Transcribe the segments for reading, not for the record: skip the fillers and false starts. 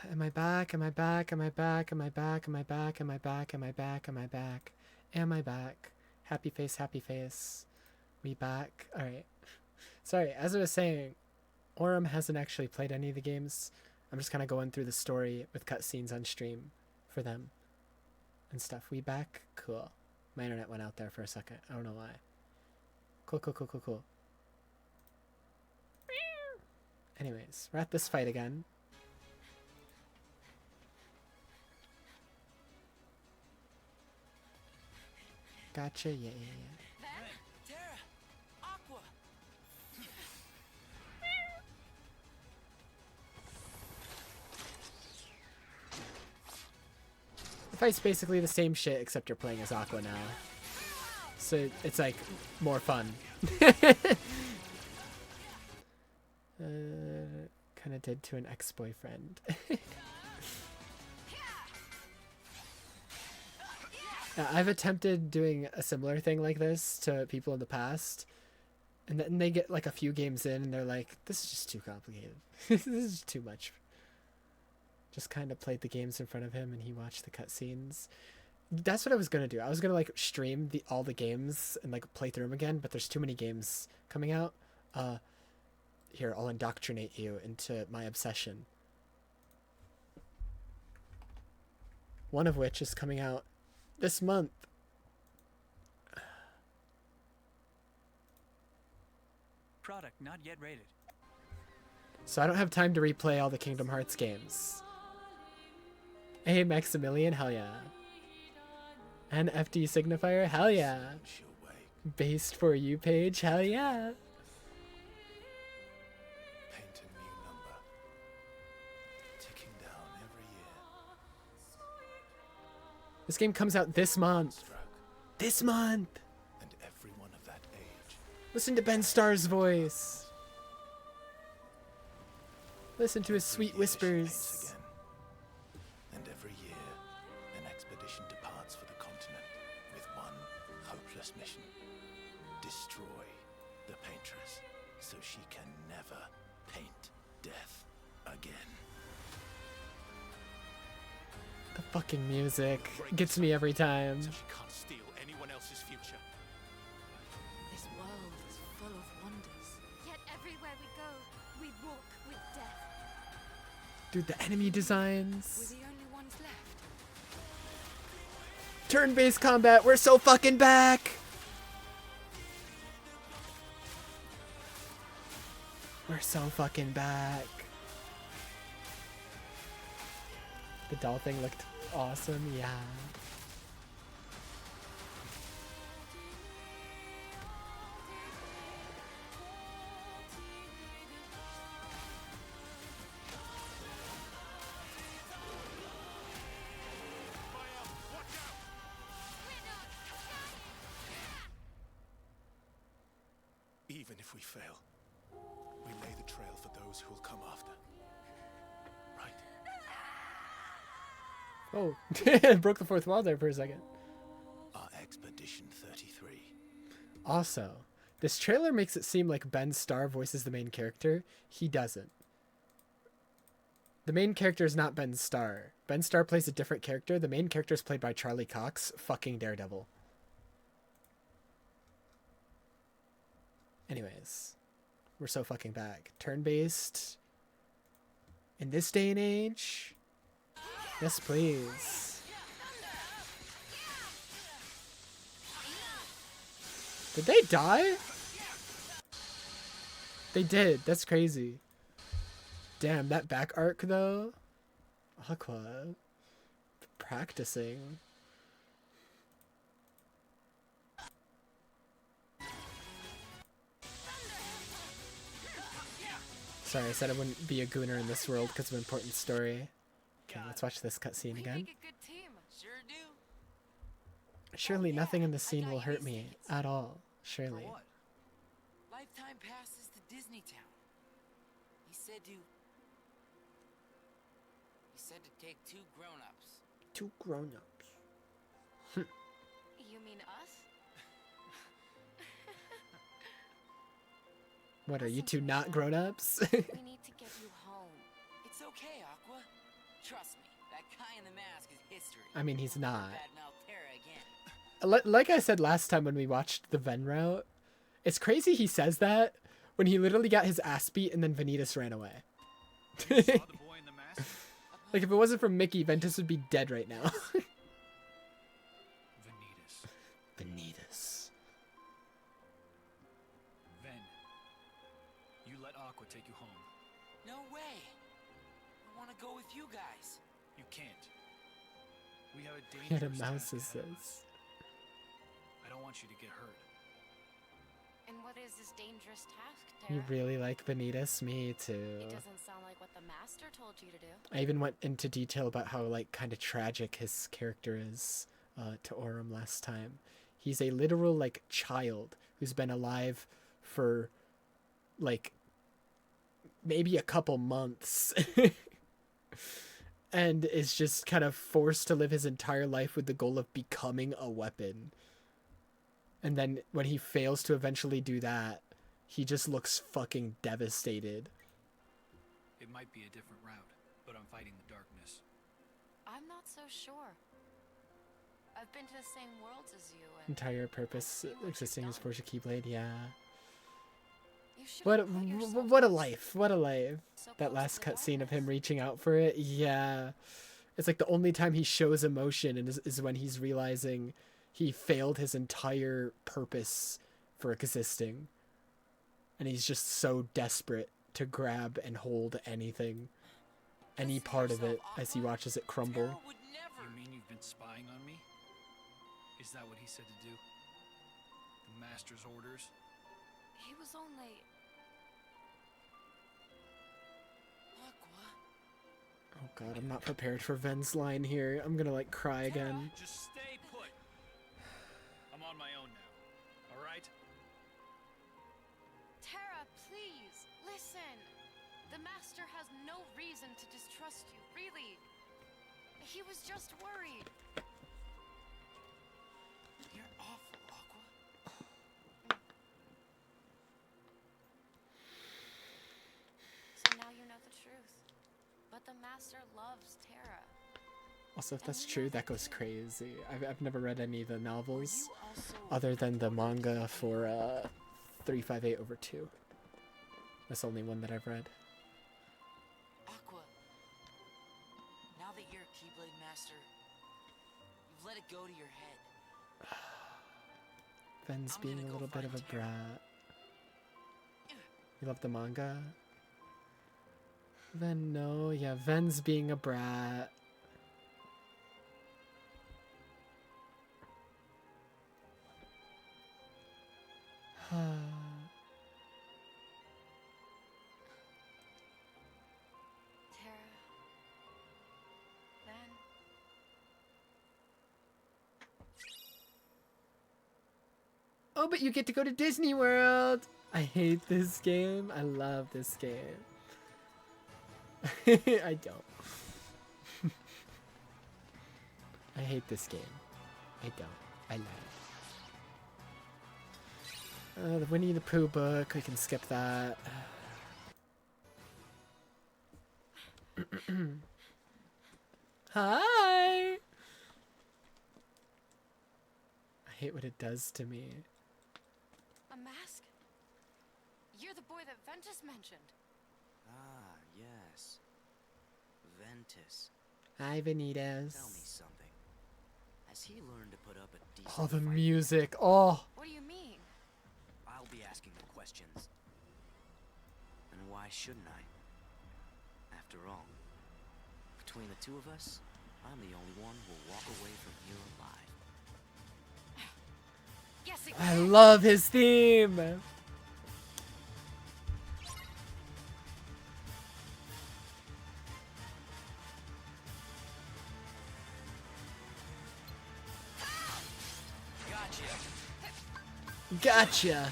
Am I back? Am I back? Am I back? Am I back? Am I back? Am I back? Am I back? Am I back? Am I back? Happy face, happy face. We back? Alright. Sorry, as I was saying, Orem hasn't actually played any of the games. I'm just kind of going through the story with cutscenes on stream for them and stuff. We back? Cool. My internet went out there for a second. I don't know why. Cool, cool, cool, cool, cool. Anyways, we're at this fight again. Gotcha, yeah, yeah, yeah. Terra, Aqua. The fight's basically the same shit, except you're playing as Aqua now. So it's like more fun. Kind of did to an ex-boyfriend. I've attempted doing a similar thing like this to people in the past, and then they get like a few games in and they're like, this is just too complicated. This is just too much. Just kind of played the games in front of him and he watched the cutscenes. That's what I was gonna do. I was gonna like stream all the games and like play through them again, but there's too many games coming out. Here, I'll indoctrinate you into my obsession. One of which is coming out this month. Product not yet rated. So I don't have time to replay all the Kingdom Hearts games. Hey, Maximilian, hell yeah. NFT signifier, hell yeah. Based for you page, hell yeah. Paint a new number. Ticking down every year. This game comes out this month. Stroke. This month. And everyone of that age. Listen to Ben Starr's voice. Listen to his sweet Every year she paints whispers. again. And every year, an expedition departs for the continent with one hopeless mission. Destroy the paintress so she can never paint death again. The fucking music gets me every time. So she can't steal anyone else's future. This world is full of wonders. Yet everywhere we go, we walk with death. Dude, the enemy We're designs. the only ones left. Turn-based combat, we're so fucking back. We're so fucking back. The doll thing looked awesome, yeah. Even if we fail, we lay the trail for those who will come after. Right? Oh, broke the fourth wall there for a second. Our Expedition 33. Also, this trailer makes it seem like Ben Starr voices the main character. He doesn't. The main character is not Ben Starr. Ben Starr plays a different character. The main character is played by Charlie Cox, fucking Daredevil. Anyways, we're so fucking back. Turn-based. In this day and age? Yes, please. Did they die? They did. That's crazy. Damn, that back arc though. Aqua. Practicing. Sorry, I said I wouldn't be a gooner in this world because of an important story. Okay, let's watch this cutscene We again. make a good team. Sure do. Surely nothing in the scene will hurt me at all. Surely. For what? Lifetime passes to Disney Town. He said to take two grown-ups. Two grown-ups. You mean us? What, are you Listen two to me, not Jack. grown-ups? We need to get you home. It's okay, Aqua. Trust me, that guy in the mask is history. I mean, he's not. Badmouth Terra again. Like I said last time when we watched the Ven route, it's crazy he says that when he literally got his ass beat and then Vanitas ran away. Saw the boy in the mask? Like, if it wasn't for Mickey, Ventus would be dead right now. Vanitas. Vanitas. Ven. You let Aqua take you home. No way. I want to go with you guys. You can't. We have a He had a dangerous mouse task that ahead of us. says. I don't want you to get hurt. And what is this dangerous task, Terra? You really like Vanitas? Me too. It doesn't sound like what the master told you to do. I even went into detail about how, like, kind of tragic his character is to Aurum last time. He's a literal, like, child who's been alive for, like, maybe a couple months. And is just kind of forced to live his entire life with the goal of becoming a weapon. And then when he fails to eventually do that, he just looks fucking devastated. It might be a different route, but I'm fighting the darkness. I'm not so sure. I've been to the same worlds as you, and Entire purpose existing is Portia Keyblade, yeah. you should What put yourself what a life. What a life. so That close last to the cutscene of him darkness. reaching out for it, yeah. It's like the only time he shows emotion and is when he's realizing he failed his entire purpose for existing. And he's just so desperate to grab and hold anything, any Listen to part of it, yourself, as he Aqua. watches it crumble. Terra would never. You mean you've been spying on me? Is that what he said to do? The master's orders? He was only... Aqua. Oh god, I'm not prepared for Ven's line here. I'm gonna, like, cry again. Just stay put. I'm on my own now. All right? Terra, please, listen. The master has no reason to distrust you, really. He was just worried. You're awful, Aqua. So now you know the truth. But the master loves Terra. Also, if that's true, that goes crazy. I've never read any of the novels You also. other than the manga for 358/2. That's the only one that I've read. Aqua. Now that you're a Keyblade Master, you've let it go to your head. Ven's I'm being gonna a go little bit of a find Terra. brat. You love the manga? Ven, no. Yeah, Ven's being a brat. Terra. Then. Oh, but you get to go to Disney World! I hate this game. I love this game. I don't. I hate this game. I don't. I love it. The Winnie the Pooh book. We can skip that. Hi! I hate what it does to me. A mask? You're the boy that Ventus mentioned. Ah, yes. Ventus. Hi, Vanitas. Tell me something. Has he learned to put up a decent Oh, the fight? music. Oh. What do you mean? I'll be asking the questions. And why shouldn't I? After all, between the two of us, I'm the only one who will walk away from here alive. Yes, it I love his theme. Gotcha.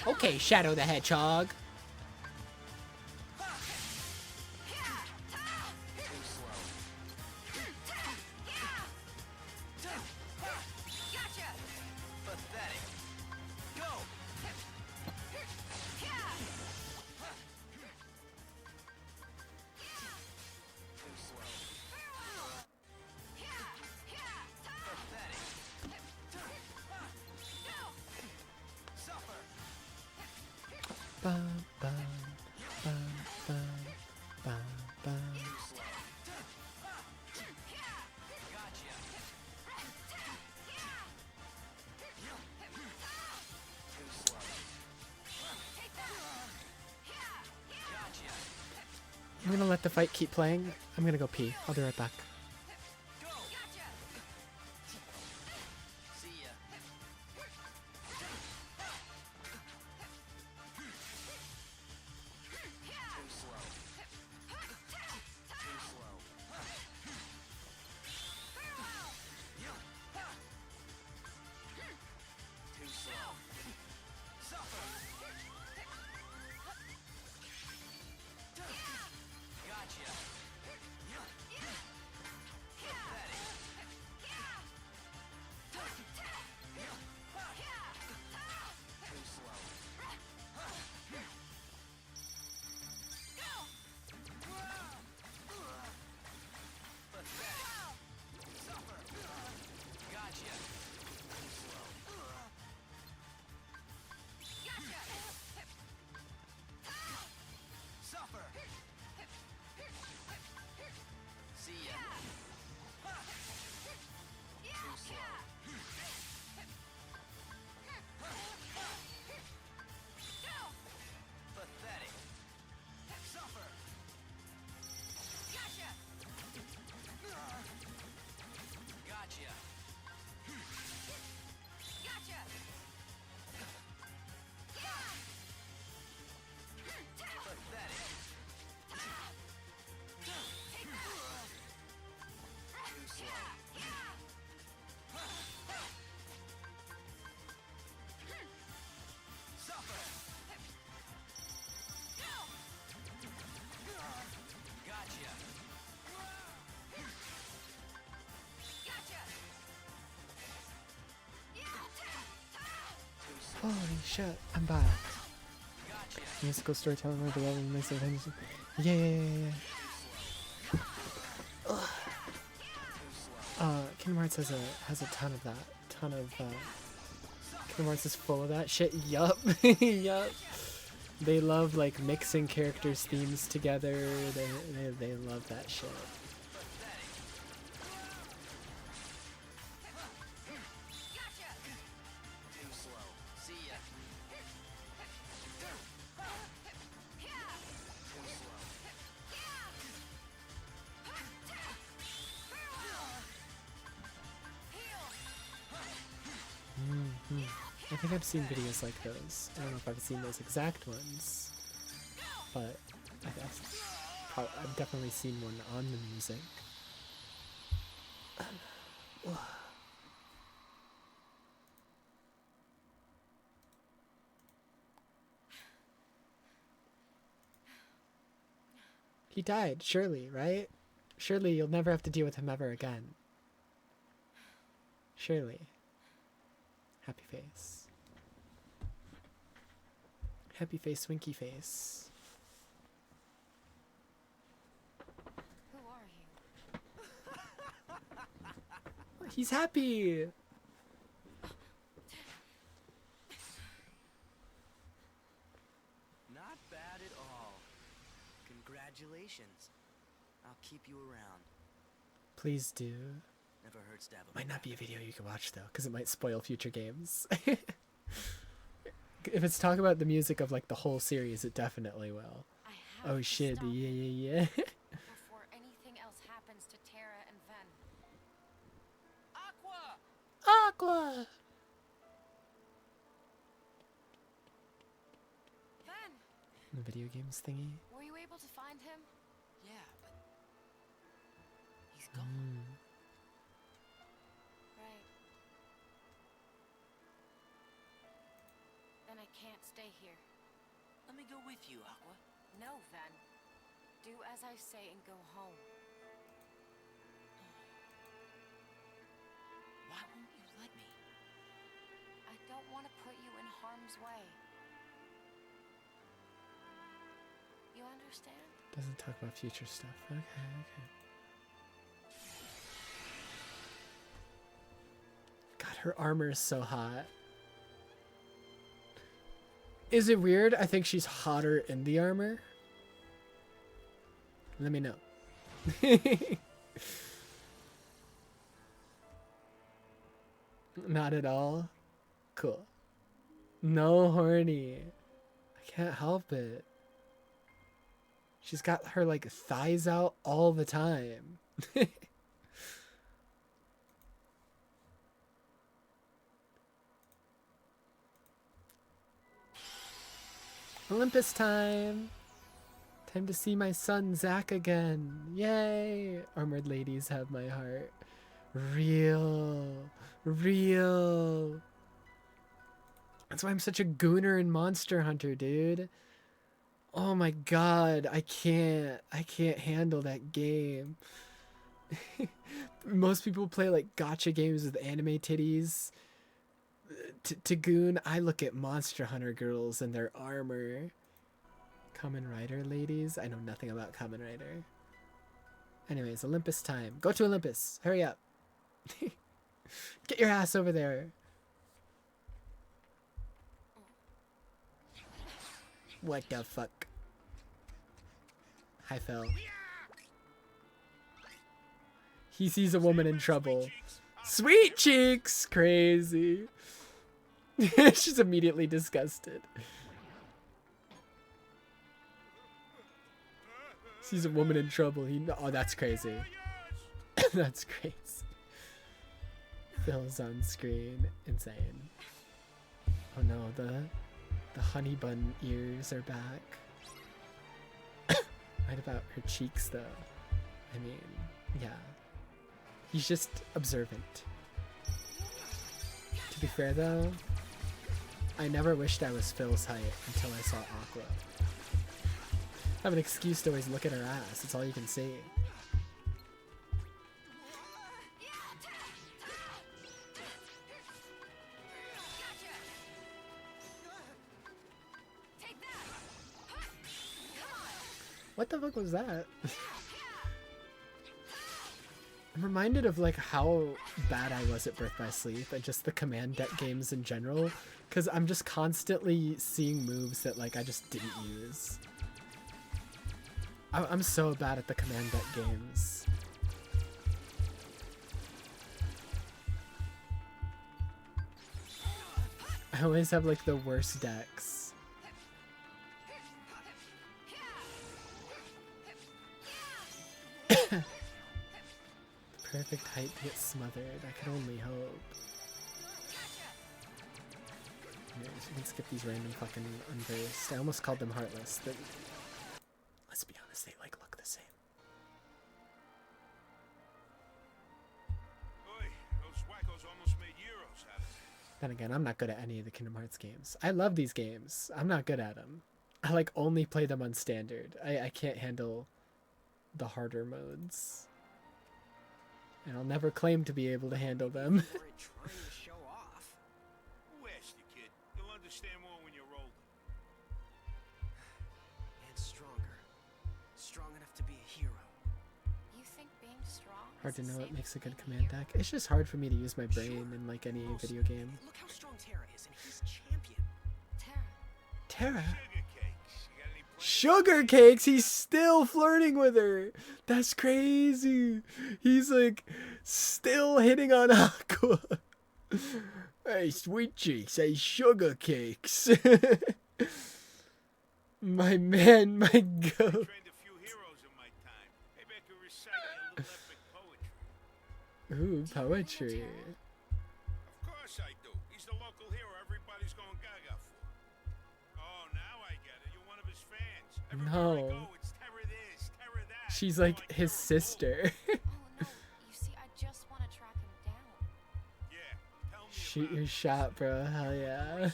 Okay, Shadow the Hedgehog. Pathetic. Go! Bum, bum, bum, bum, bum, bum. I'm gonna let the fight keep playing. I'm gonna go pee. I'll be right back. See ya. Too slow. Too slow. Too slow. Suffer. Gotcha. Too slow. Pathetic. Suffer. Gotcha. Too slow. Suffer. See ya. Too slow. Pathetic. Suffer. Gotcha. Pathetic. Too slow. Suffer. Gotcha. Too slow. Holy shit, I'm back. Gotcha. Musical storytelling with the level of mix of things. Yeah, yeah, yeah, yeah. Too slow. Kingdom Hearts has a ton of that. Kingdom Hearts is full of that shit. Yup. Yup. They love like mixing characters' themes together. They love that shit. Too slow. See ya. Too slow. I think I've seen videos like those. I don't know if I've seen those exact ones, but I've definitely seen one on the music. He died, surely, right? Surely you'll never have to deal with him ever again. Surely. Happy face. Happy face, winky face. Who are you? He's happy! Not bad at all. Congratulations. I'll keep you around. Please do. Never hurts to have a Might not be a backup. video you can watch though, because it might spoil future games. If it's talking about the music of like the whole series, it definitely will. I have Oh to shit, stop yeah, it yeah, yeah. before anything else happens to Terra and Ven. Aqua! Aqua! Ven, The video games thingy. were you able to find him? Yeah, but he's gone. Right. Then I can't stay here. Let me go with you, Aqua. No, Ven. Do as I say and go home. Why won't you let me? I don't want to put you in harm's way. You understand? Doesn't talk about future stuff. Okay, okay. God, her armor is so hot. Is it weird? I think she's hotter in the armor. Let me know. Not at all. Cool. No horny. I can't help it. She's got her like thighs out all the time. Olympus time. Time to see my son Zack again. Yay! Armored ladies have my heart. Real. Real. That's why I'm such a gooner in Monster Hunter, dude. Oh my god, I can't handle that game. Most people play like gacha games with anime titties. To goon, I look at Monster Hunter girls and their armor. Kamen Rider ladies? I know nothing about Kamen Rider. Anyways, Olympus time. Go to Olympus. Hurry up. Get your ass over there. What the fuck? Hi, Phil. He sees a woman in trouble. Sweet cheeks! Crazy. She's immediately disgusted. Sees a woman in trouble. Oh, that's crazy. That's crazy. Phil's on screen. Insane. Oh no, the honey bun ears are back. Right about her cheeks though. I mean, yeah. He's just observant. To be fair though, I never wished I was Phil's height until I saw Aqua. I have an excuse to always look at her ass. It's all you can see. What the fuck was that? I'm reminded of like how bad I was at Birth by Sleep and just the command deck games in general, because I'm just constantly seeing moves that like I just didn't use. I'm so bad at the command deck games. I always have like the worst decks. Perfect height to get smothered. I could only hope. Anyways, we can skip these random fucking unversed. I almost called them heartless. But let's be honest, they like look the same. Oi, those wackos almost made euros out of it. Then again, I'm not good at any of the Kingdom Hearts games. I love these games. I'm not good at them. I like only play them on standard. I can't handle the harder modes. And I'll never claim to be able to handle them. We're trying to show off. Who asked you, kid? You'll understand more when you're older. And stronger. Strong enough to be a hero. You think being strong Hard to is the know what same makes a as good being command hero? deck. It's just hard for me to use my brain in like any video game. Look how strong Terra is, and he's champion. Terra. Terra. Sugar cakes. You got any plans? Sugar cakes, he's still flirting with her. That's crazy. He's like still hitting on Aqua. Hey, sweet cheeks, hey, sugar cakes. My man, my goat. Trained a few heroes in my time. Maybe I could recite a little epic poetry. Ooh, poetry. Of course I do. He's the local hero everybody's going gaga for. Oh, now I get it. You're one of his fans. Everywhere I No. go, it's Terra this, Terra that. She's Oh, like I his Terra sister. Oh no, you see, I just want to track him down. Yeah, tell me Shoot about your it. shot, bro. Hell yeah.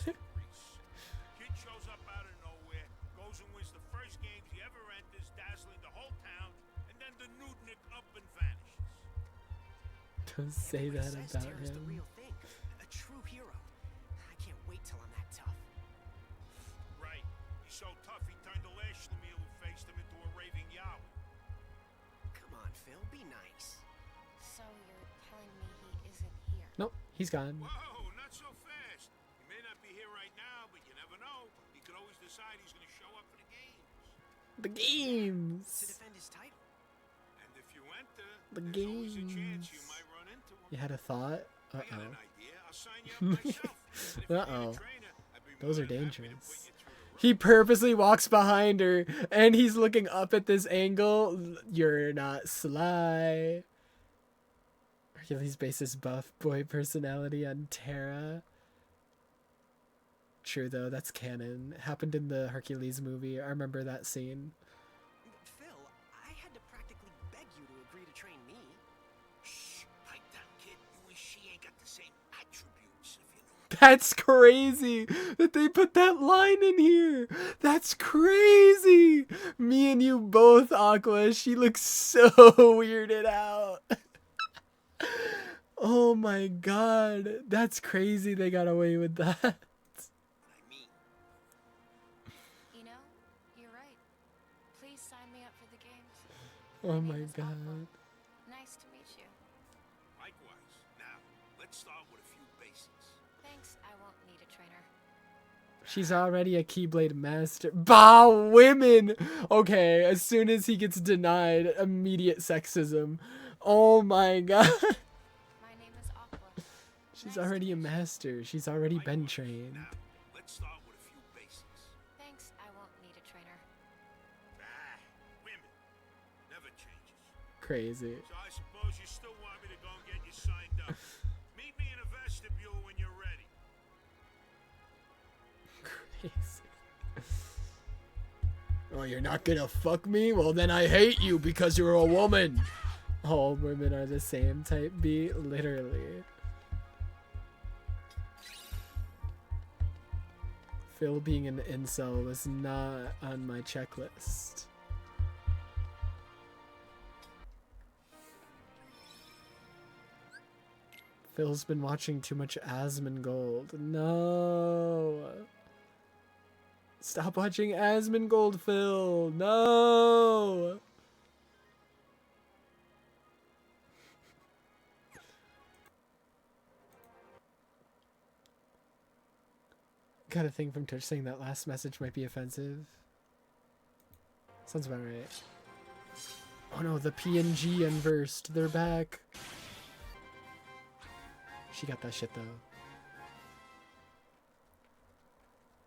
Kid shows up out of nowhere, goes and wins the first games he ever enters, dazzling the whole town, and then the Nudnik up and vanishes. Don't say Everyone that says about Terra's the him. real thing. A true hero. I can't wait till I'm that tough. Right. He's so tough he turned the last Schlemiel who faced him into a raving Yahweh. Come on, Phil, be nice. So you're telling me he isn't here? Nope, he's gone. Whoa, not so fast. He may not be here right now, but you never know. He could decide he's gonna show up for the games. The To games. defend his title. And if you enter, The there's always a chance you games. might run into him. You had a thought? I got an Uh-oh. idea. I'll sign you up myself. And if you need a Uh-oh. trainer, I'd be Those more are than happy to put dangerous. you through the He purposely walks behind her and he's looking up at this angle. You're not sly. Hercules bases buff boy personality on Terra. True though, that's canon. It happened in the Hercules movie. I remember that scene. Phil, I had to practically beg you to agree to train me. Shh, pipe down, kid. You and she ain't got the same attributes, if you know. That's crazy that they put that line in here. That's crazy. Me and you both, Aqua. She looks so weirded out. Oh my god. That's crazy they got away with that. What I mean. You know, you're right. Please sign me up for the games. Oh My my name is Aqua. god. Nice to meet you. Likewise. Now, let's start with a few basics. Thanks, I won't need a trainer. She's already a Keyblade master. Bah, women! Okay, as soon as he gets denied, immediate sexism. Oh my god. My name is Aqua. She's already a master. She's already been Likewise. trained. Now, let's start with a few basics. Thanks, I won't need a trainer. Ah, women. Never changes. Crazy. So I suppose you still want me to go and get you signed up. Meet me in a vestibule when you're ready. Crazy. Oh, you're not gonna fuck me? Well, then I hate you because you're a woman. All women are the same type B, literally. Phil being an incel was not on my checklist. Phil's been watching too much Asmongold. No. Stop watching Asmongold, Phil. No. Got a thing from Twitch saying that last message might be offensive. Sounds about right. Oh no, the PNG unversed. They're back. She got that shit though.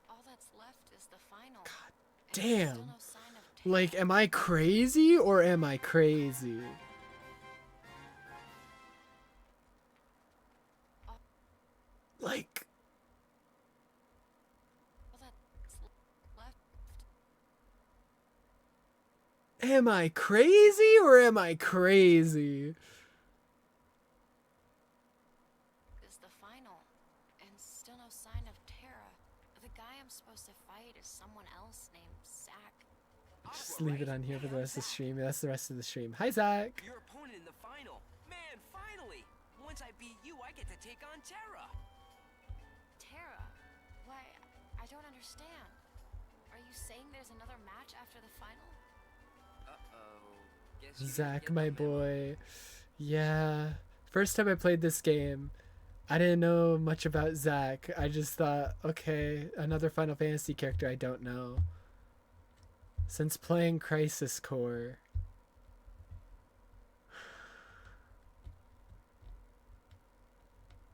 All that's left is the final. God And there's still damn. no sign of Terra. Like, am I crazy or am I crazy? Like, All that's left. am I crazy or am I crazy? Is the final, and still no sign of Terra. The guy I'm supposed to fight is someone else named Zack. Just leave it on here for the rest of the stream. That's the rest of the stream. Hi, Zach. Your opponent in the final. Man, finally! Once I beat you, I get to take on Terra. Terra? Why, I don't understand. Are you saying there's another match after the final? Uh-oh. Guess you didn't Zach, get my the memo. boy. Yeah. First time I played this game, I didn't know much about Zach. I just thought, okay, another Final Fantasy character I don't know. Since playing Crisis Core.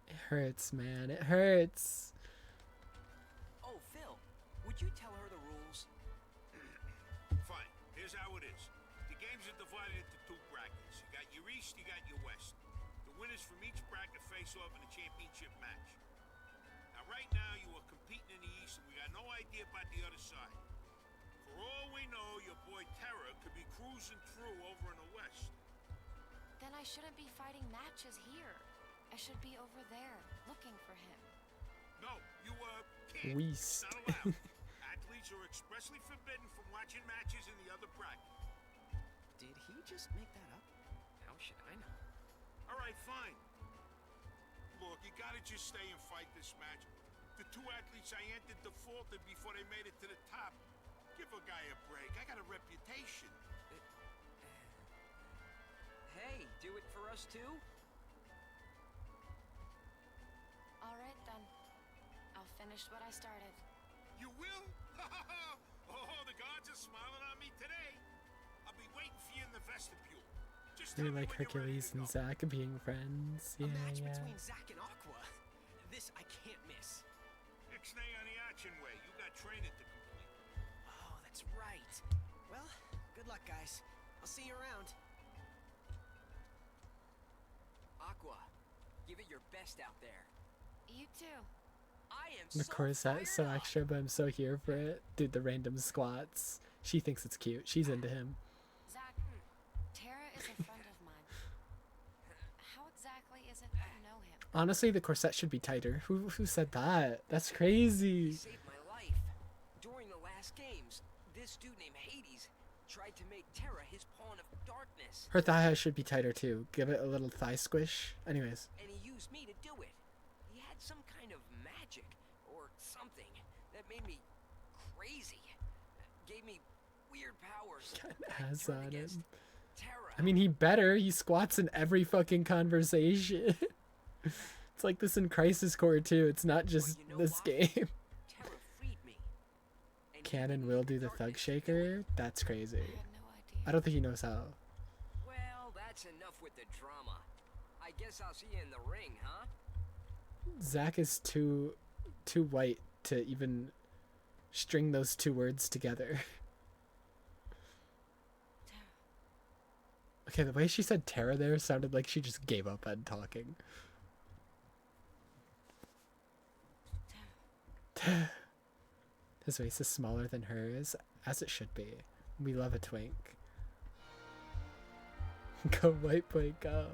It hurts, man. It hurts. Oh, Phil, would you tell her the rules? Fine. Here's how it is. The games are divided into two brackets. You got your East, you got your West. The winners from each bracket face off in a championship match. Now, right now, you are competing in the East, and we got no idea about the other side. For all we know, your boy Terra could be cruising through over in the West. Then I shouldn't be fighting matches here. I should be over there, looking for him. No, you, can't. Weast. It's not allowed. Athletes are expressly forbidden from watching matches in the other bracket. Did he just make that up? How should I know? All right, fine. Look, you gotta just stay and fight this match. The two athletes I entered defaulted before they made it to the top. Give a guy a break. I got a reputation. Hey, do it for us too? All right then. I'll finish what I started. You will? vestibule. Just Maybe tell me like when you're ready Hercules to and go. Zack being friends. Yeah, A match yeah. between Zack and Aqua. This I can't miss. Ixnay on the action way. You got training to complete. Oh, that's right. Well, good luck, guys. I'll see you around. Aqua, give it your best out there. You too. I am The so corset's so fired up. extra, but I'm so here for it. Dude, the random squats. She thinks it's cute. She's into him. Zach, Tara is a friend of mine. How exactly is it that you know him? Honestly, the corset should be tighter. Who said that? That's He crazy. saved my life. During the last games, this dude named Hades tried to make Terra his pawn of darkness, Her thigh should be tighter too. Give it a little thigh squish. Anyways. and he used me to do it. He had some kind of magic or something that made me crazy. Gave me weird powers. Has Turned on against him. Terra. I mean, he better. He squats in every fucking conversation. It's like this in Crisis Core too. It's not just you know this what? game. Terra freed me. And Canon gave me will do the darkness thug to shaker. That's crazy. I had no idea. I don't think he knows how. Well, that's enough with the drama. I guess I'll see you in the ring, huh? Zack is too white to even string those two words together. Okay, the way she said Terra there sounded like she just gave up on talking. His waist is smaller than hers, as it should be. We love a twink. Go white boy, go.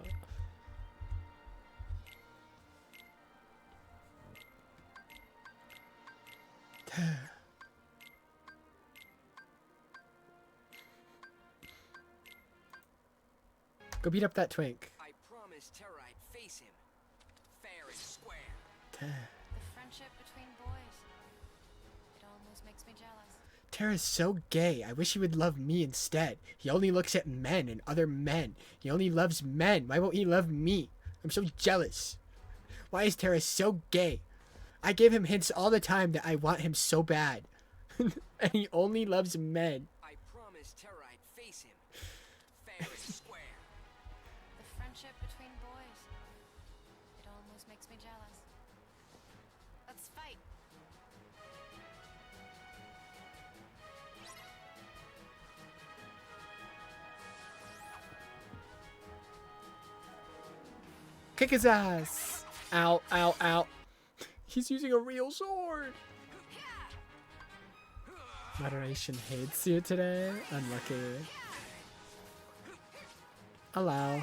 Go beat up that twink. I promised Terra I'd face him. Fair and square. The friendship between boys. It almost makes me jealous. Terra's so gay. I wish he would love me instead. He only looks at men and other men. He only loves men. Why won't he love me? I'm so jealous. Why is Terra so gay? I give him hints all the time that I want him so bad. And he only loves men. I promised Terra I'd face him. Fair and square. The friendship between boys. It almost makes me jealous. Let's fight. Kick his ass. Ow, ow, ow. He's using a real sword. Moderation hates you today. Unlucky. Allow.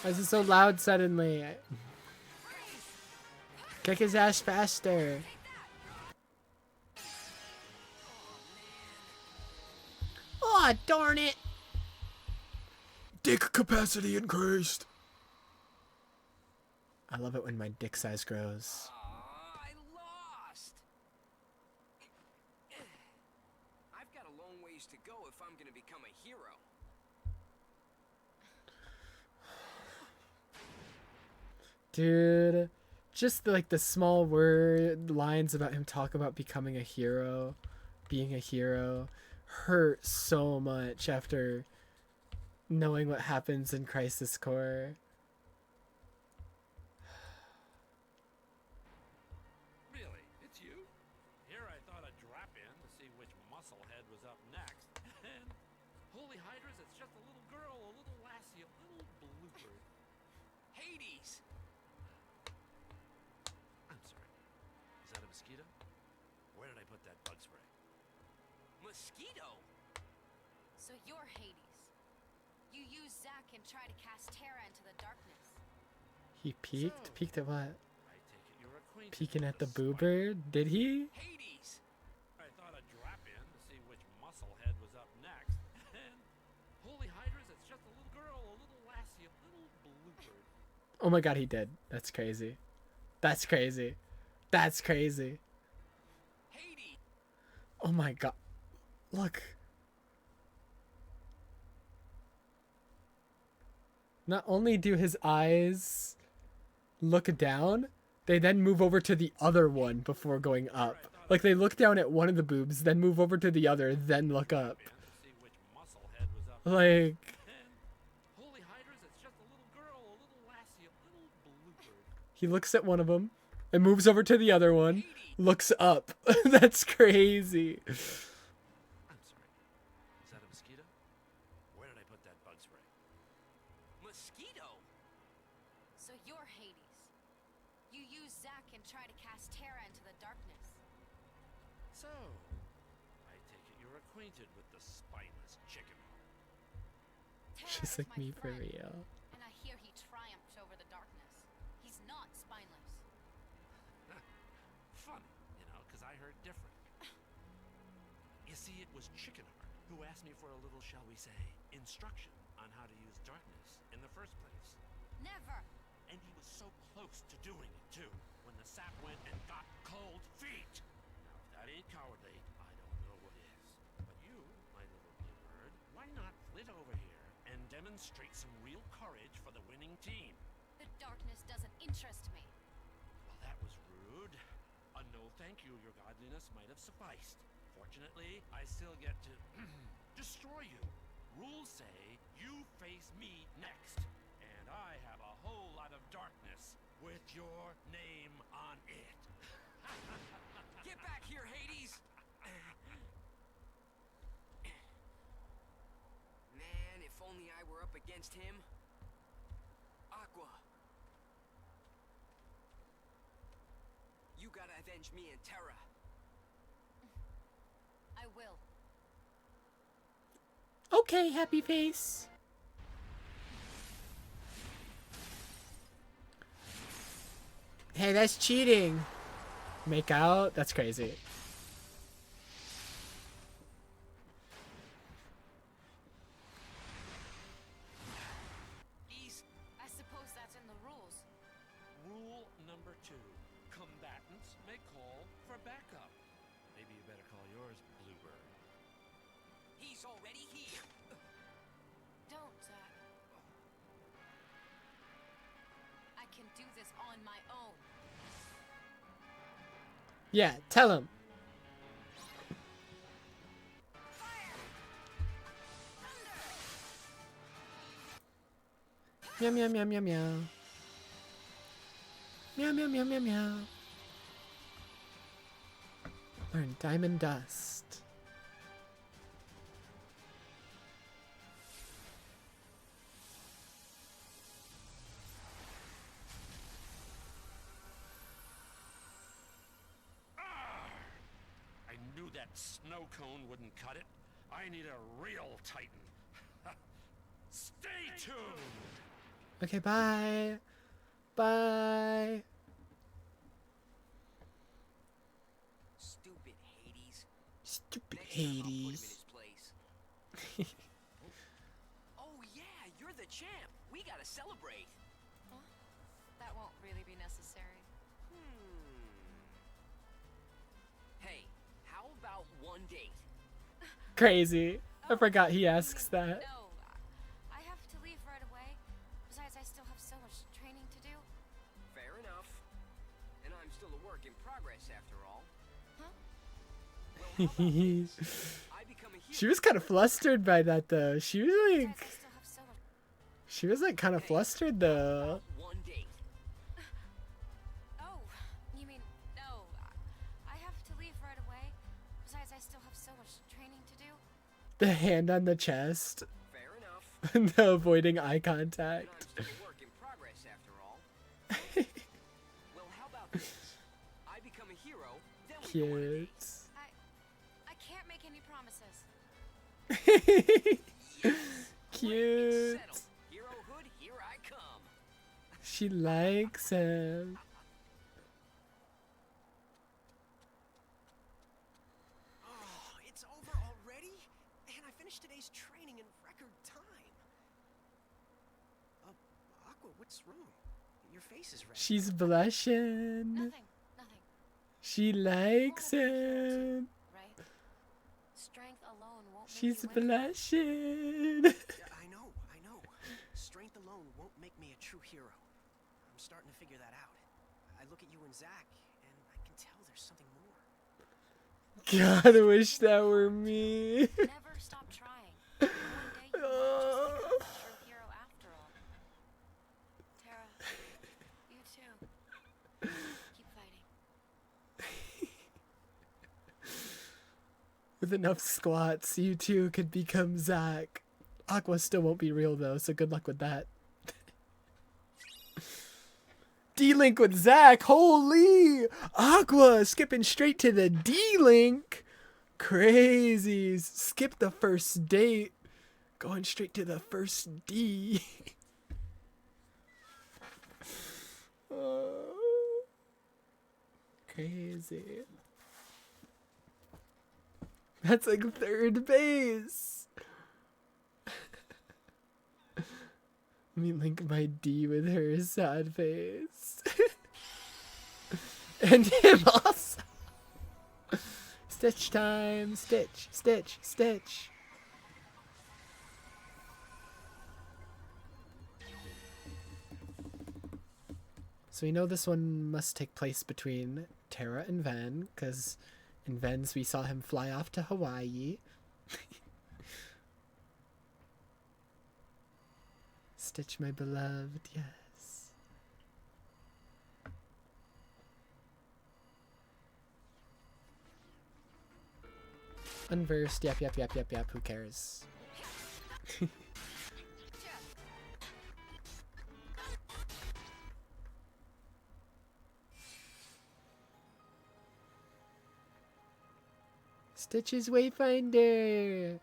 Why is it so loud suddenly? Kick his ass faster. Aw, darn it. Dick capacity increased. I love it when my dick size grows. Aw, I lost. I've got a long ways to go if I'm gonna become a hero. Dude, just like the small word lines about him talking about becoming a hero, being a hero, hurt so much after knowing what happens in Crisis Core. Really? It's you? Here I thought I'd drop in to see which musclehead was up next. And holy hydras, it's just a little girl, a little lassie, a little bluebird. Hades! I'm sorry. Is that a mosquito? Where did I put that bug spray? Mosquito? So you're Hades. You use Zack and try to cast Terra into the darkness. He peeked? Peeked at what? I take it you're acquainted Peeking with at the the boo spider. bird? Did he? Hades! I thought I'd drop in to see which musclehead was up next. And holy hydras, it's just a little girl, a little lassie, a little bluebird. Oh my god, he did. That's crazy. That's crazy. That's crazy. Hades! Oh my god. Look. Not only do his eyes look down, they then move over to the other one before going up. Like they look down at one of the boobs, then move over to the other, then look up. See which musclehead was up Like, Holy Hydras, it's just a little girl, a little lassie, a little bluebird. he looks at one of them and moves over to the other one, looks up. That's crazy. I'm sorry. Is that a mosquito? Where did I put that bug spray? Mosquito? So you're Hades. You use Zack and try to cast Terra into the darkness. So, I take it you're acquainted with the spineless chicken. Terra She's is like my me for friend, real. and I hear he triumphed over the darkness. He's not spineless. Funny, you know, because I heard different. You see, it was Chickenheart who asked me for a little, shall we say, instruction on how to use darkness in the first place. Never. And he was so close to doing it, too, when the sap went and got cold feet. Now, if that ain't cowardly, I don't know what is. But you, my little bluebird, why not flit over here and demonstrate some real courage for the winning team? The darkness doesn't interest me. Well, that was rude. A no thank you, your godliness might have sufficed. Fortunately, I still get to destroy you. Rules say you face me next, and I have a whole lot of darkness with your name on it. Get back here, Hades! Man, if only I were up against him. Aqua. You gotta avenge me and Terra. I will. Okay, happy face. Hey, that's cheating. Make out? That's crazy. I suppose that's in the rules. Rule number 2. Combatants may call for backup. Maybe you better call yours Bluebird. He's already here. Don't, Zack. I can do this on my own. Yeah, tell him. Meow meow meow meow meow. Meow meow meow meow meow. Learn Diamond Dust. I knew that snow cone wouldn't cut it. I need a real Titan. Stay tuned! Okay, bye. Bye. Stupid Hades. Stupid Next time I'll put him in Hades. his place. Oh yeah, you're the champ. We gotta celebrate. Huh? That won't really be necessary. Hey, how about one date? Crazy. I forgot he asks that. No, I have to leave right away. Besides, I still have so much training to do. Fair enough. And I'm still a work in progress after all. Huh? Well, how about this? I become a hero. She was kind of flustered by that though. She was Besides, like, I still have so much. she was like kind of flustered though. One date. Oh, you mean no? I have to leave right away. Besides, I still have so much training to do. The hand on the chest. Fair enough. The avoiding eye And contact. I'm still a work in progress after all. Well, how about this? I become a hero, then we go on a date. Cute. I can't make any promises. It's Cute. settled. Herohood, here I come. She likes him. Oh, it's over already? And I finished today's training in record time. Aqua, what's wrong? Your face is red. She's blushing. Nothing. Nothing. She likes him. Right? Strength alone won't make She's you win. blushing. Yeah, I know. Strength alone won't make me a true hero. I'm starting to figure that out. I look at you and Zach, and I can tell there's something more. God, I wish that were me. Never stop trying. One day you might just become a true hero after all. Tara, you too. Keep fighting. With enough squats, you too could become Zack. Aqua still won't be real though, so good luck with that. D-Link with Zack, holy! Aqua skipping straight to the D-Link. Crazies. Skip the first date. Going straight to the first D. Oh, crazy. That's like third base. Let me link my D with her sad face. And him also. Stitch time. Stitch, stitch, stitch. So we know this one must take place between Tara and Ven, because in Ven's we saw him fly off to Hawaii. Stitch, my beloved, yes. Unversed, yep, who cares? Stitch's Wayfinder!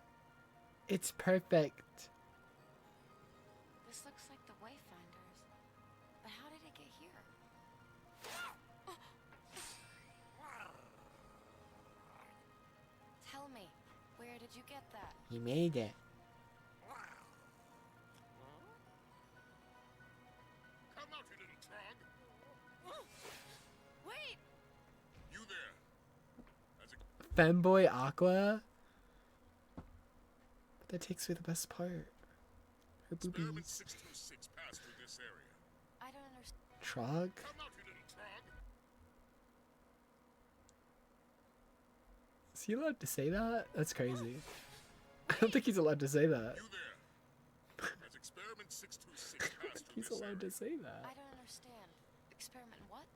It's perfect. This looks like the Wayfinders. But how did it get here? Tell me, where did you get that? He made it. Come out, you little trog. Wait! You there. As a Femboy Aqua? That takes away the best part. Her experiment boobies. 626 passed through this area. I don't understand. Trog? Come out, you little trog. Is he allowed to say that? That's crazy. I don't think he's allowed to say that. You there. As experiment 626 passed through He's this allowed to area. say that. I don't understand. Experiment what?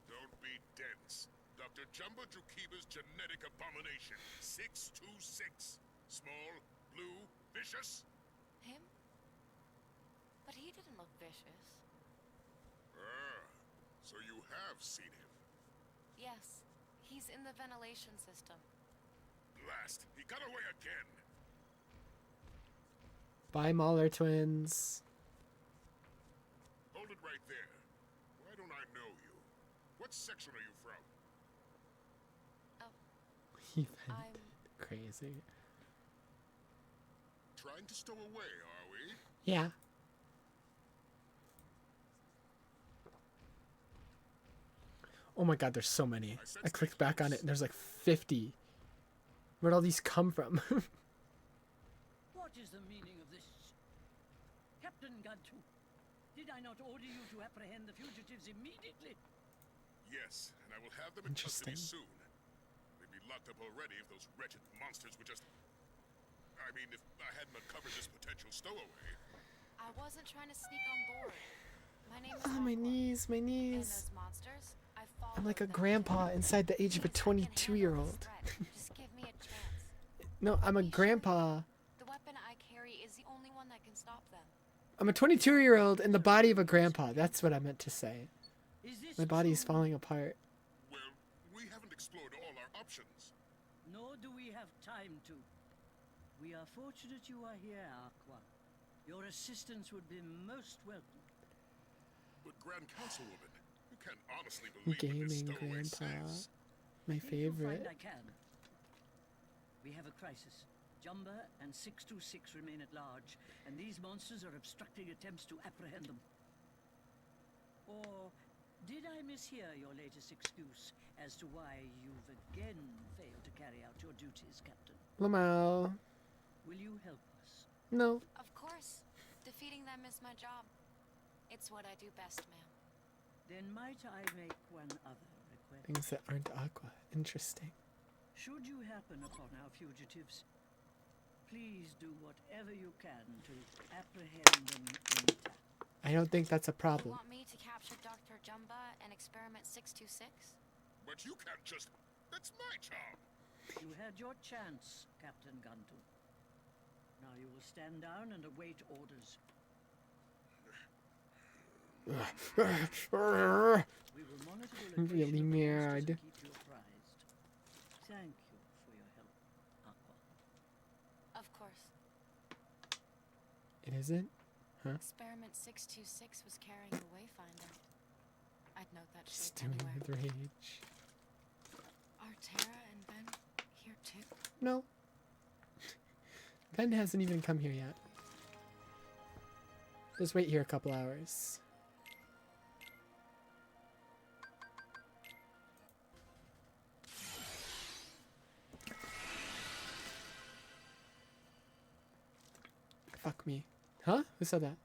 Don't be dense. Dr. Jumbo Jukiba's genetic abomination. 626. Small, blue, vicious. Him? But he didn't look vicious. Ah, so you have seen him. Yes, he's in the ventilation system. Blast. He got away again. Bye, Mauler twins. Hold it right there. Why don't I know you? What section are you from? He I'm crazy. Trying to stow away, are we? Yeah. Oh my god, there's so many. I clicked back on it and there's like 50. Where'd all these come from? What is the meaning of this? Captain Gantu, did I not order you to apprehend the fugitives immediately? Yes, and I will have them in custody Interesting. soon. They'd be locked up already if those wretched monsters would just... I mean, if I hadn't uncovered this potential stowaway. I wasn't trying to sneak on board. My name is Oh, my Aqua. knees, my And knees. those monsters, I I'm like a followed them. grandpa inside the age of a If I can handle this 22-year-old. threat, Just give me a chance. No, I'm a grandpa. The weapon I carry is the only one that can stop them. I'm a 22-year-old in the body of a grandpa. That's what I meant to say. Is this My body's true? falling apart. Well, we haven't explored all our options. Nor do we have time to. We are fortunate you are here, Aqua. Your assistance would be most welcome. But Grand Councilwoman, you can't honestly believe what this Gaming stowaway grandpa. says. My If you find favorite. I can. We have a crisis. Jumba and 626 remain at large, and these monsters are obstructing attempts to apprehend them. Or did I mishear your latest excuse as to why you've again failed to carry out your duties, Captain? Lamau. will you help us? No. Of course. Defeating them is my job. It's what I do best, ma'am. Then might I make one other request? Things that aren't Aqua. Interesting. Should you happen upon our fugitives, please do whatever you can to apprehend them intact. I don't think that's a You problem. want me to capture Dr. Jumba and Experiment 626? But you can't just... That's my job. You had your chance, Captain Gantu. Now you will stand down and await orders. We will monitor the I'm really location of the monsters mad. and keep you apprised. Thank you for your help, Aqua. Of course. It isn't? Huh? Experiment 626 was carrying a wayfinder. I'd note that shape Stewing anywhere. with rage. Are Tara and Ben here too? No. Ben hasn't even come here yet. Just wait here a couple hours. Fuck me. Huh? Who said that?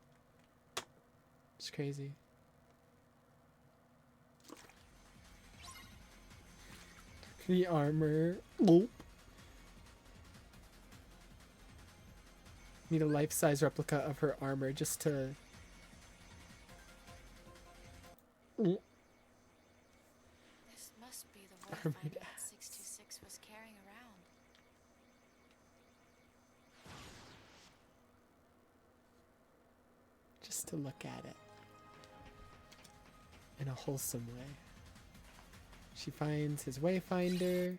It's crazy. The armor. Nope. Need a life-size replica of her armor just to... This must be the Armored wayfinder that ass. 626 was carrying around. Just to look at it. In a wholesome way. She finds his wayfinder.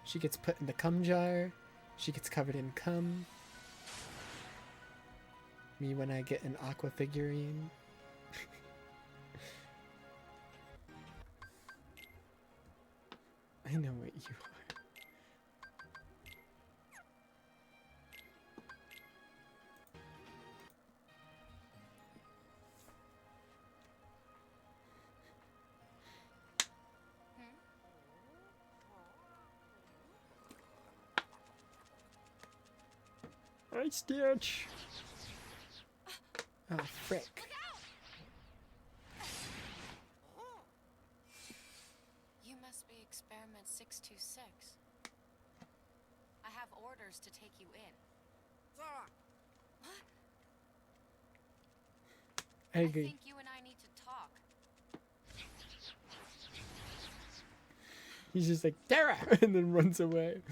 She gets put in the cum jar. She gets covered in cum. Me when I get an Aqua figurine. I know what you are. Hi, Stitch. Oh, frick. You must be Experiment 626. I have orders to take you in. I agree. think you and I need to talk. He's just like, Tara! And then runs away.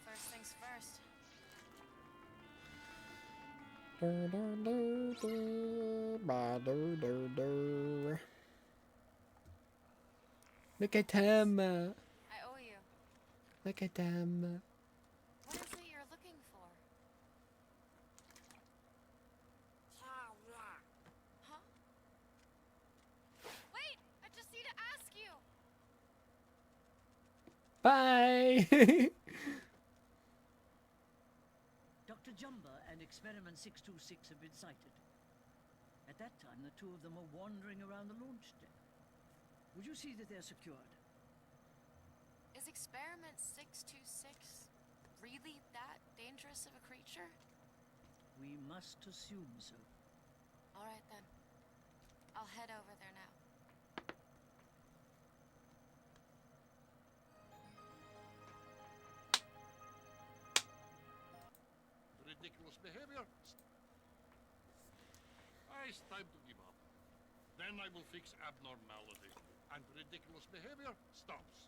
First things first. Look at him. I owe you. Look at him. What is it you're looking for? Huh? Wait! I just need to ask you! Bye. Dr. Jumba and Experiment 626 have been sighted. At that time, the two of them were wandering around the launch deck. Would you see that they're secured? Is Experiment 626 really that dangerous of a creature? We must assume so. Alright then. I'll head over there now. Ridiculous behavior. It's time to give up. Then I will fix abnormality, and ridiculous behavior stops.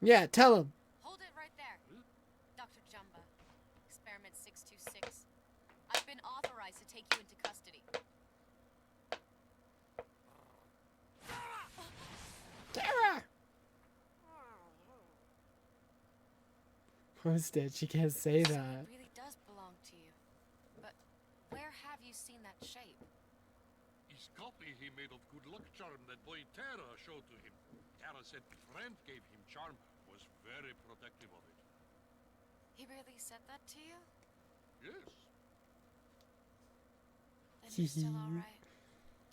Yeah, tell him. Hold it right there. Dr. Jumba. Experiment 626. I've been authorized to take you into custody. Tara! Who's dead? She can't say that. It really does belong to you. But where have you seen that shape? His copy he made of good luck charm that boy Tara showed to him. Tara said friend gave him charm, was very protective of it. He really said that to you? Yes. Then you're still alright.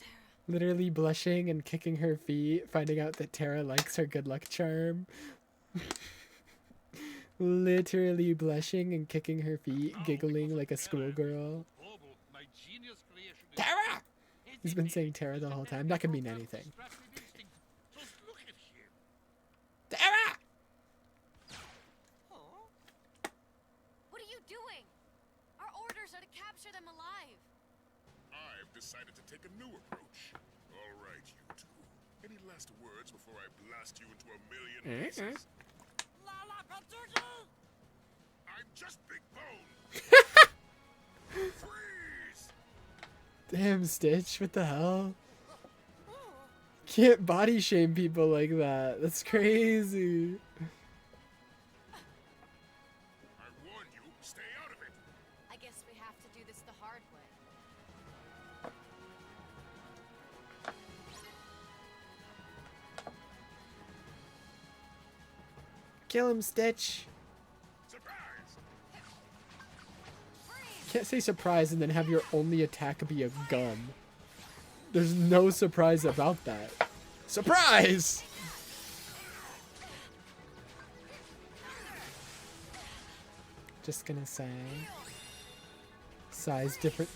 Tara. Literally blushing and kicking her feet, finding out that Terra likes her good luck charm. Literally blushing and kicking her feet, giggling like a schoolgirl. Terra! He's been saying Terra the whole time. That could mean anything. Terra! What are you doing? Our orders are to capture them alive. I've decided to take a new approach. All right, you two. Any last words before I blast you into a million pieces? I'm just Big Bone. Freeze! Damn, Stitch, what the hell? Can't body shame people like that. That's crazy. I warn you, stay out of it. I guess we have to do this the hard way. Kill him, Stitch. Can't say surprise and then have your only attack be a gun. There's no surprise about that. Surprise! Just gonna say. Size different.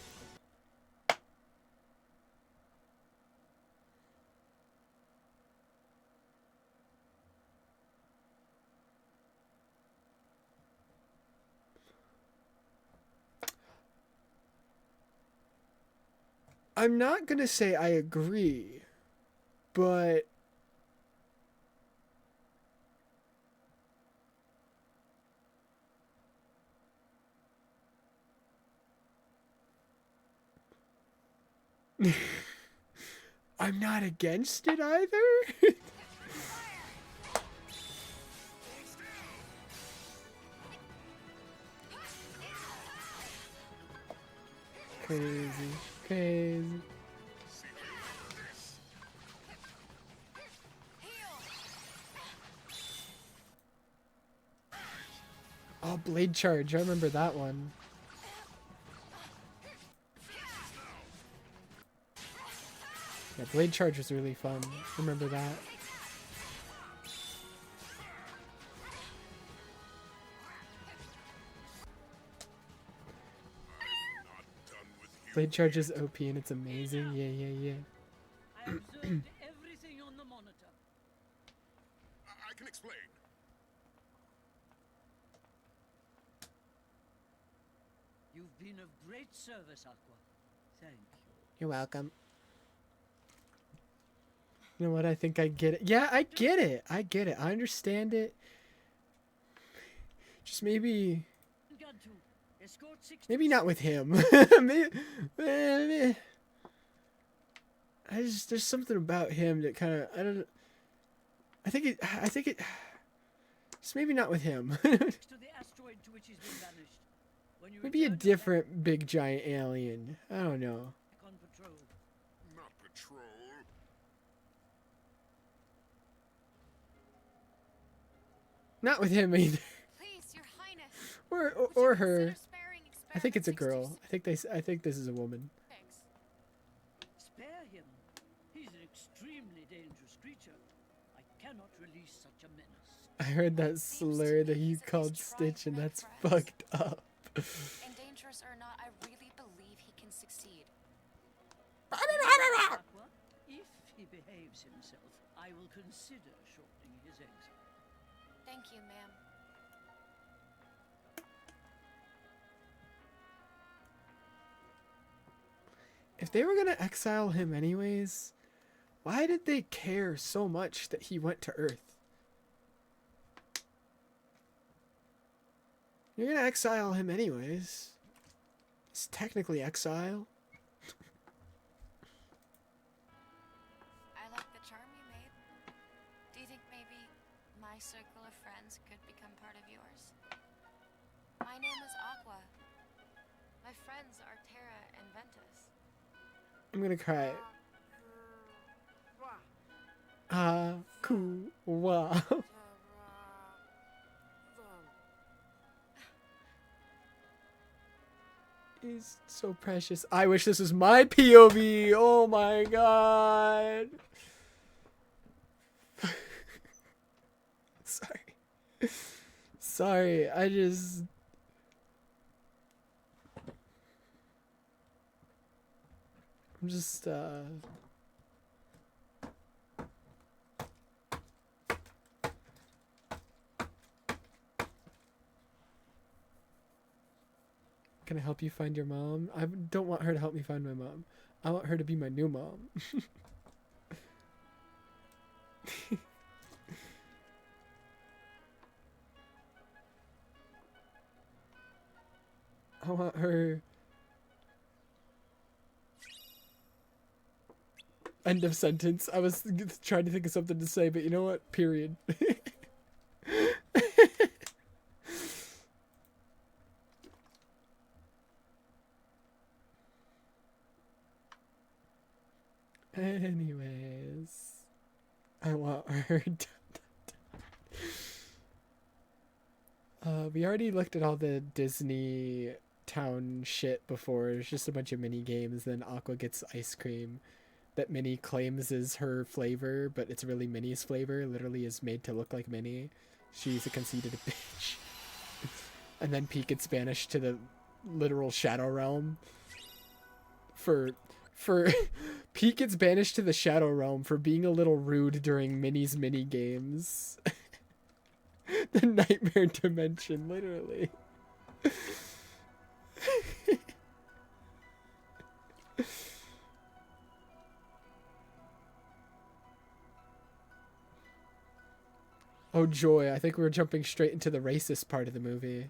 I'm not gonna say I agree, but I'm not against it either. Crazy, crazy. Oh, Blade Charge. I remember that one. Yeah, Blade Charge was really fun. Remember that. Blade Charge is OP and it's amazing. Yeah, yeah, yeah. I observed everything on the monitor. I can explain. You've been of great service, Aqua. Thank you. You're welcome. You know what? I think I get it. Yeah, I get it. I get it. I understand it. Just maybe not with him. maybe, there's something about him that kind of I think it just maybe not with him. Maybe a different big giant alien. I don't know. Not patrol. Not with him either. Please, Your Highness. Or her. I think it's a girl. I think this is a woman. Spare him. He's an extremely dangerous creature. I cannot release such a menace. I heard that slur that he called Stitch, and that's fucked up. And dangerous or not, I really believe he can succeed. Aqua, if he behaves himself, I will consider shortening his exile. Thank you, ma'am. If they were gonna exile him anyways, why did they care so much that he went to Earth? You're gonna exile him anyways. It's technically exile. I like the charm you made. Do you think maybe my circle of friends could become part of yours? My name is Aqua. My friends are Terra and Ventus. I'm gonna cry. Wow. He's so precious. I wish this was my POV. Oh my god. Sorry. Sorry, I just... I'm just, Can I help you find your mom? I don't want her to help me find my mom. I want her to be my new mom. I want her... End of sentence. I was trying to think of something to say, but you know what? Period. Anyways, I want her to... we already looked at all the Disney town shit before. It's just a bunch of mini games. Then Aqua gets ice cream that Minnie claims is her flavor, but it's really Minnie's flavor. Literally is made to look like Minnie. She's a conceited bitch. And then Pete gets banished to the literal Shadow Realm for Pete gets banished to the Shadow Realm for being a little rude during Minnie's mini games. The nightmare dimension, literally. Oh joy, I think we're jumping straight into the racist part of the movie.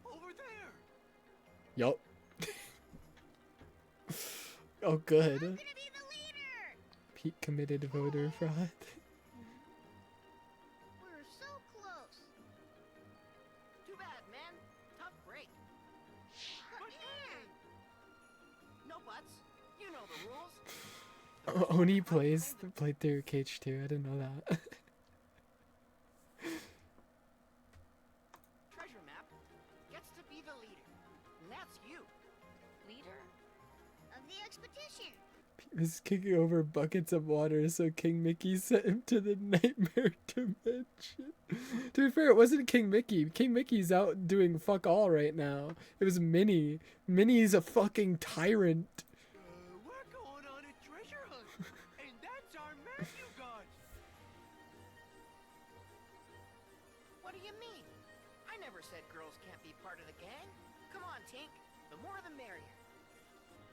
Over there. Yup. Oh good. Pete committed voter fraud. We're so close. Too bad, man. Tough break. But hey! No buts. You know the rules. Oni played through Cage 2. I didn't know that. Treasure map gets to be the leader. And that's you. Leader of the expedition. He was kicking over buckets of water, so King Mickey sent him to the nightmare dimension. To be fair, it wasn't King Mickey. King Mickey's out doing fuck all right now. It was Minnie. Minnie's a fucking tyrant. We're going on a treasure hunt. And that's our menu, guys. What do you mean? I never said girls can't be part of the gang. Come on, Tink. The more the merrier.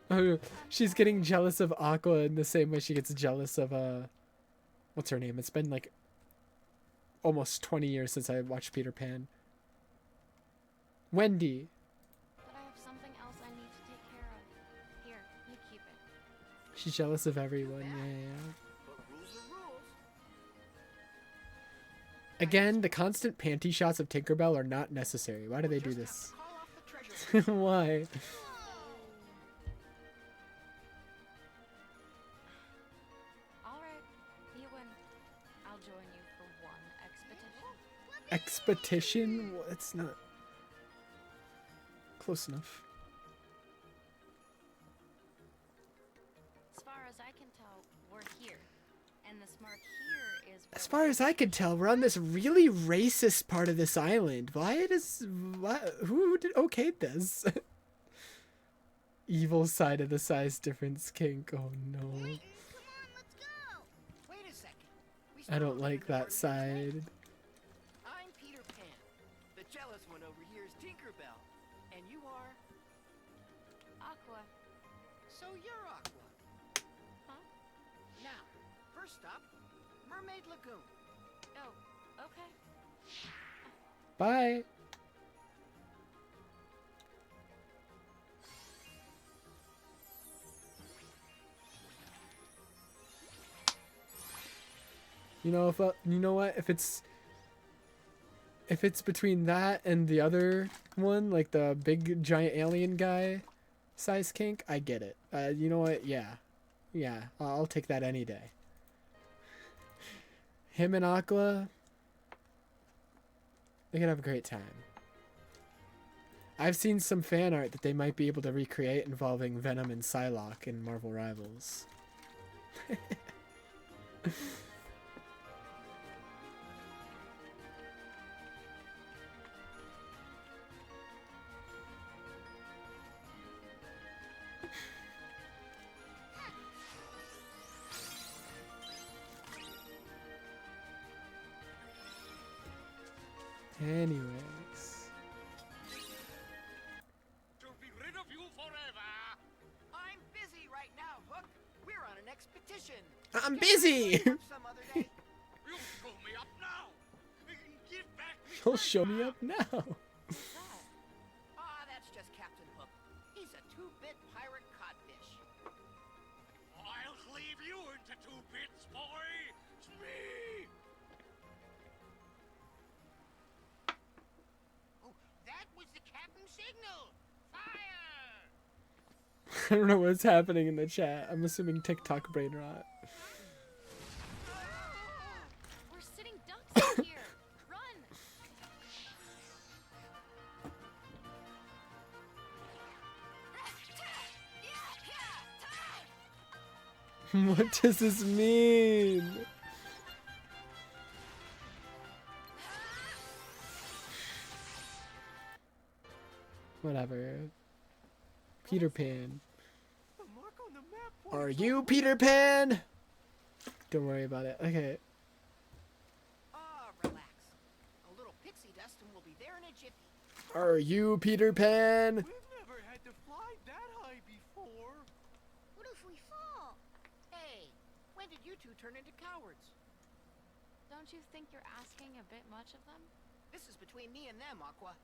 Oh, she's getting jealous of Aqua in the same way she gets jealous of what's her name? It's been like almost 20 years since I watched Peter Pan. Wendy. But I have something else I need to take care of. Here, you keep it. She's jealous of everyone. Yeah. But rules are rules. Again, the constant panty shots of Tinkerbell are not necessary. Why do they do this? Call off the treasure. Why? All right, you win. I'll join you for one expedition. Expedition? Well, it's not close enough. As far as I can tell, we're here. And this mark here is As far as I can tell, we're on this really racist part of this island. Who did okayed this? Evil side of the size difference kink. Oh no. Come on, let's go. Wait a second. I don't like that side. I'm Peter Pan. The jealous one over here is Tinkerbell. And you are? Aqua. So you're Aqua. Huh? Now, first stop, Mermaid Lagoon. Oh, okay. Bye. You know, you know what? If it's between that and the other one, like the big giant alien guy size kink, I get it. You know what? Yeah, I'll take that any day. Him and Aqua, they could have a great time. I've seen some fan art that they might be able to recreate involving Venom and Psylocke in Marvel Rivals. Anyways. To be rid of you forever. I'm busy right now, Hook. We're on an expedition. I'm busy! Some other day. You show me up now. Give back me. He'll show me up now. Ah, that's just Captain Hook. He's a two-bit pirate codfish. I'll cleave you into 2 bits, boy. It's me. Oh, that was the captain's signal. Fire! I don't know what's happening in the chat. I'm assuming TikTok brain rot. We're sitting ducks out here. Run! What does this mean? Whatever. Peter Pan. Are you Peter Pan? Don't worry about it. Okay. Ah, relax. A little pixie dust and we'll be there in a jiffy. Are you Peter Pan? Never had to fly that high before. What if we fall? Hey, when did you two turn into cowards? Don't you think you're asking a bit much of them? This is between me and them, Aqua.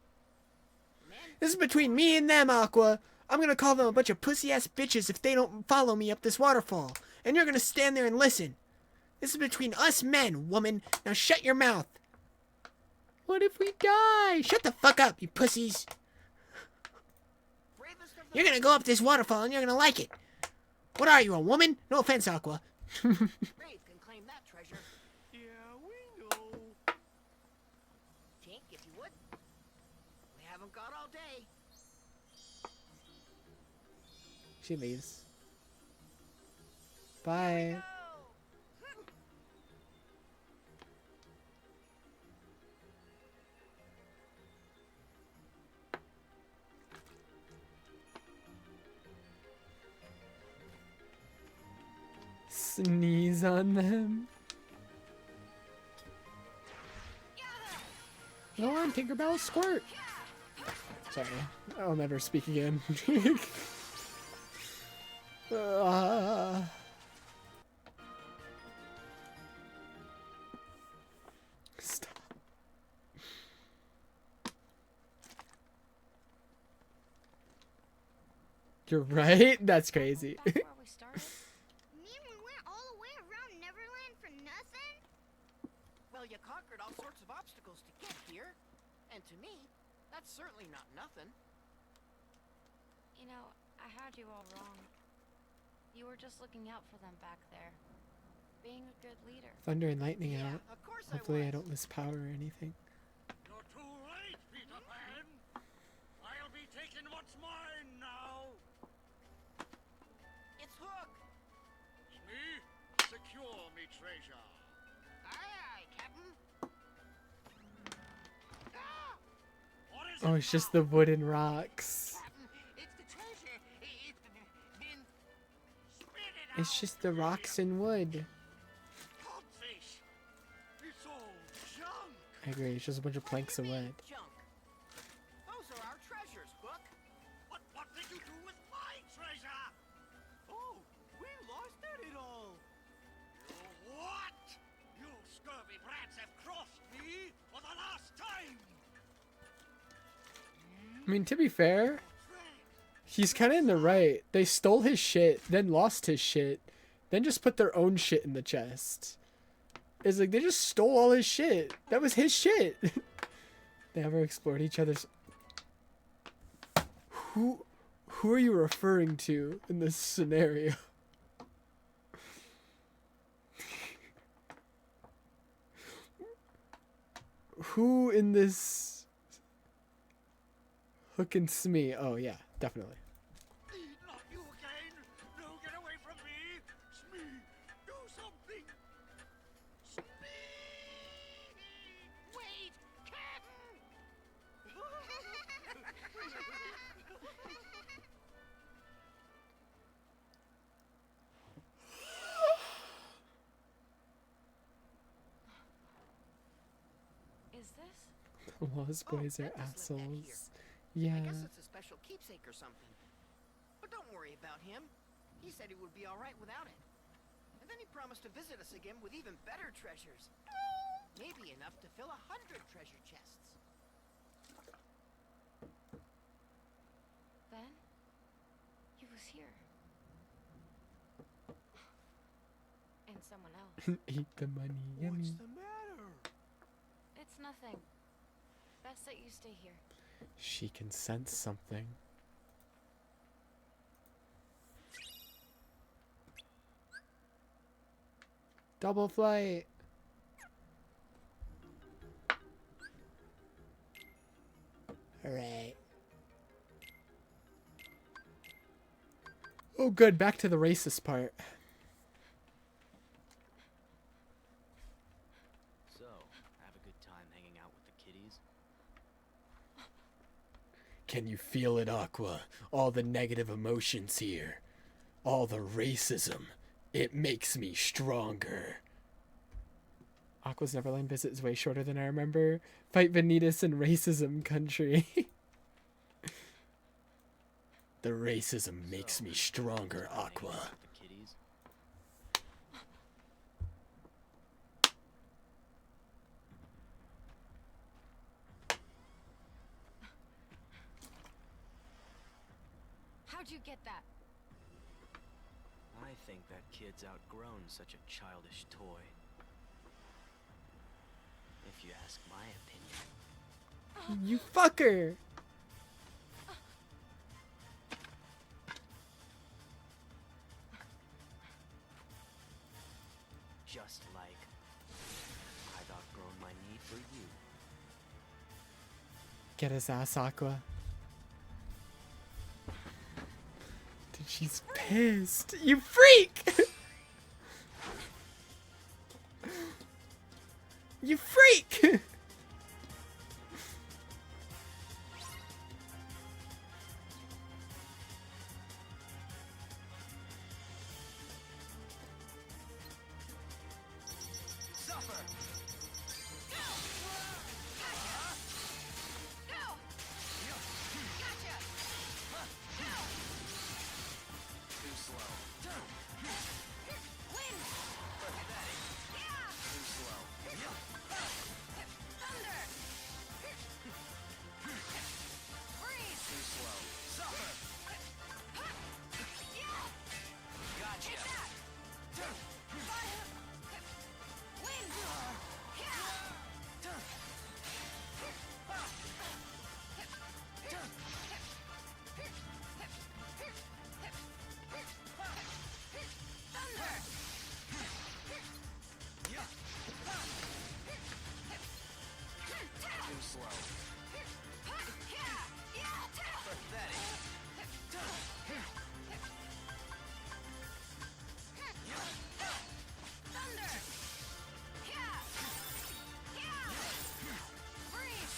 Men, This is between me and them, Aqua. I'm gonna call them a bunch of pussy-ass bitches if they don't follow me up this waterfall. And you're gonna stand there and listen. This is between us men, woman. Now shut your mouth. What if we die? Shut the fuck up, you pussies. bravest of the You're gonna go up this waterfall and you're gonna like it. What are you, a woman? No offense, Aqua. brave can claim that treasure. Yeah, we know. Tink, if you would. We haven't got all day. She leaves. Bye. Sneeze on them. Go on, Tinkerbell, squirt. Sorry, I'll never speak again. Stop. You're right? That's crazy. That's where we started. Mean we went all the way around Neverland for nothing? Well, you conquered all sorts of obstacles to get here. And to me, that's certainly not nothing. You know, I had you all wrong. You were just looking out for them back there. Being a good leader. Thunder and lightning Yeah, out. of course Hopefully I was. don't lose power or anything. You're too late, Peter Pan. I'll be taking what's mine now. It's Hook. It's me. Secure me treasure. Aye, aye, Captain. Ah! What is Oh, it it's just now? the wooden rocks. Captain, it's the treasure. It's been... Spit it It's out, just the rocks and wood. Codfish. It's all junk. I agree, it's just a bunch of planks of wood. Junk. Those are our treasures, Hook. What did you do with my treasure? Oh, we lost it all. You what? You scurvy brats have crossed me for the last time. I mean, to be fair, he's kind of in the right. They stole his shit, then lost his shit, then just put their own shit in the chest. It's like they just stole all his shit. That was his shit. They never explored each other's. Who are you referring to in this scenario? Who in this Hooking Smee. Oh yeah, definitely. Not you again! No, get away from me! Smee, do something! Smee! Wait! Captain! Is this? The Lost Boys are Beth isn't a pet here. assholes. Yeah. I guess it's a special keepsake or something. But don't worry about him. He said he would be alright without it. And then he promised to visit us again with even better treasures. Maybe enough to fill 100 treasure chests. Ben? He was here. And someone else. Eat the money. What's Yummy. the matter? It's nothing. Best that you stay here. She can sense something. Double flight. Alright. Oh good, back to the racist part. So, have a good time hanging out with the kiddies? Can you feel it, Aqua? All the negative emotions here. All the racism. It makes me stronger. Aqua's Neverland visit is way shorter than I remember. Fight Vanitas in racism country. The racism makes me stronger, Aqua. The kiddies? How'd you get that? I think that kid's outgrown such a childish toy. If you ask my opinion. You fucker! Just like I've outgrown my need for you. Get his ass, Aqua. Dude, she's pissed. You freak! You freak!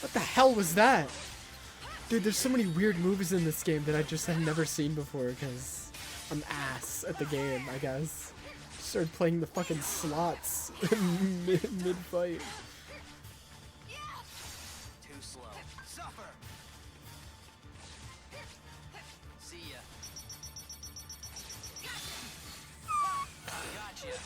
What the hell was that? Dude, there's so many weird moves in this game that I just have never seen before because I'm ass at the game, I guess. Started playing the fucking slots mid-fight. Too slow. Suffer! See ya. Gotcha.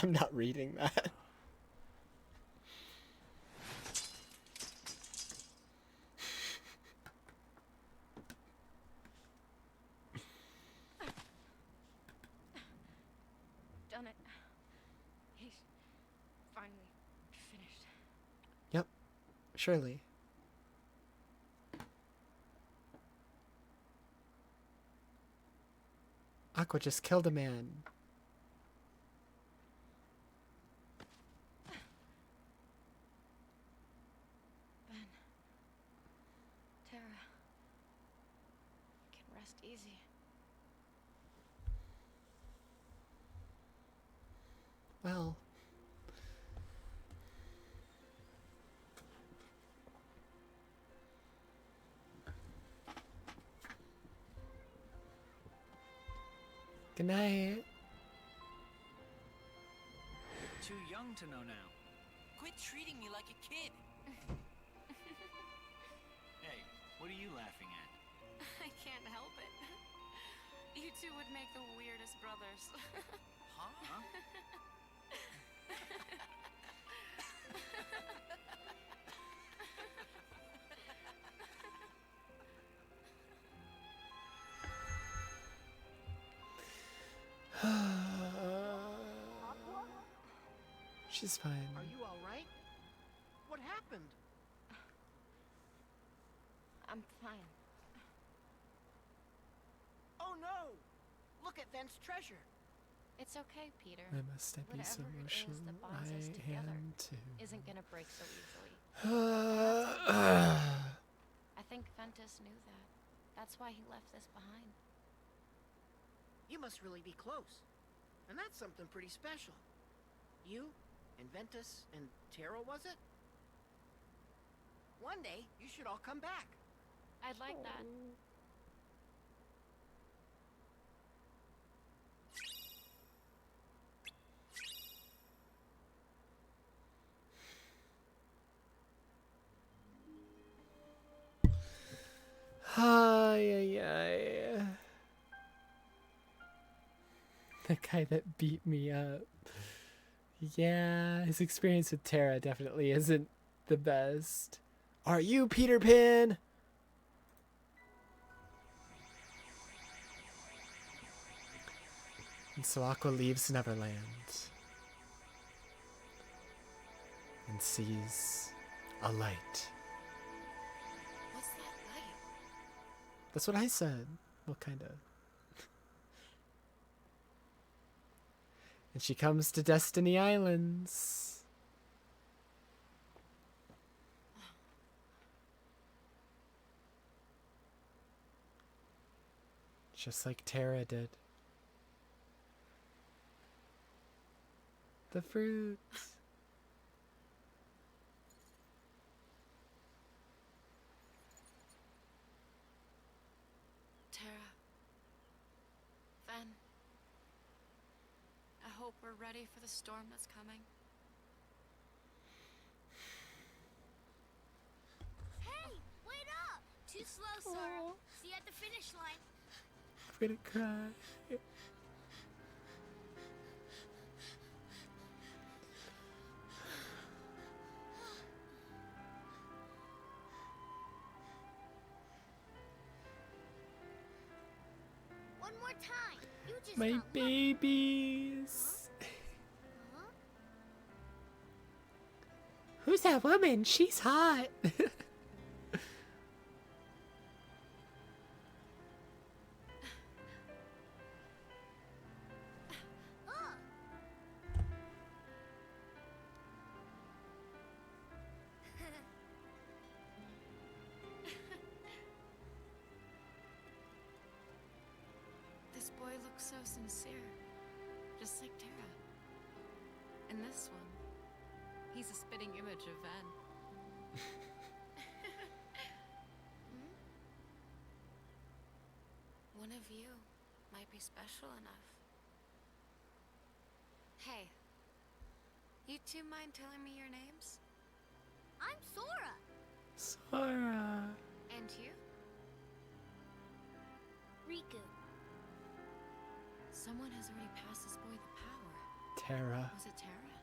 I'm not reading that. Done it. He's finally finished. Yep, surely. Aqua just killed a man. Ben. Tara. Can rest easy. Well. Good night. Too young to know now. Quit treating me like a kid. Hey, what are you laughing at? I can't help it. You two would make the weirdest brothers. Huh? She's fine. Are you all right? What happened? I'm fine. Oh no! Look at Vent's treasure. It's okay, Peter. I must be so Whatever it is emotional. that binds us I together am too. isn't gonna break so easily. I I think Ventus knew that. That's why he left this behind. You must really be close. And that's something pretty special. You and Ventus and Tara, was it? One day, you should all come back. I'd like that. Ay, ay, ay. The guy that beat me up. Yeah, his experience with Tara definitely isn't the best. Are you Peter Pan? And so Aqua leaves Neverland and sees a light. What's that light? That's what I said. Well, kinda. And she comes to Destiny Islands. Just like Tara did. The fruits. Tara. Ven. I hope we're ready for the storm that's coming. Hey, wait up! Too slow, Sora. See you at the finish line. I'm gonna cry. One more time. You just My got lucky. babies. Huh? Who's that woman? She's hot. Huh? This boy looks so sincere. Just like Tara. And this one, he's a spitting image of Ven. One of you might be special enough. Hey, you two mind telling me your names? I'm Sora. Sora. And you? Riku. Someone has already passed this boy the power. Terra. Was it Terra?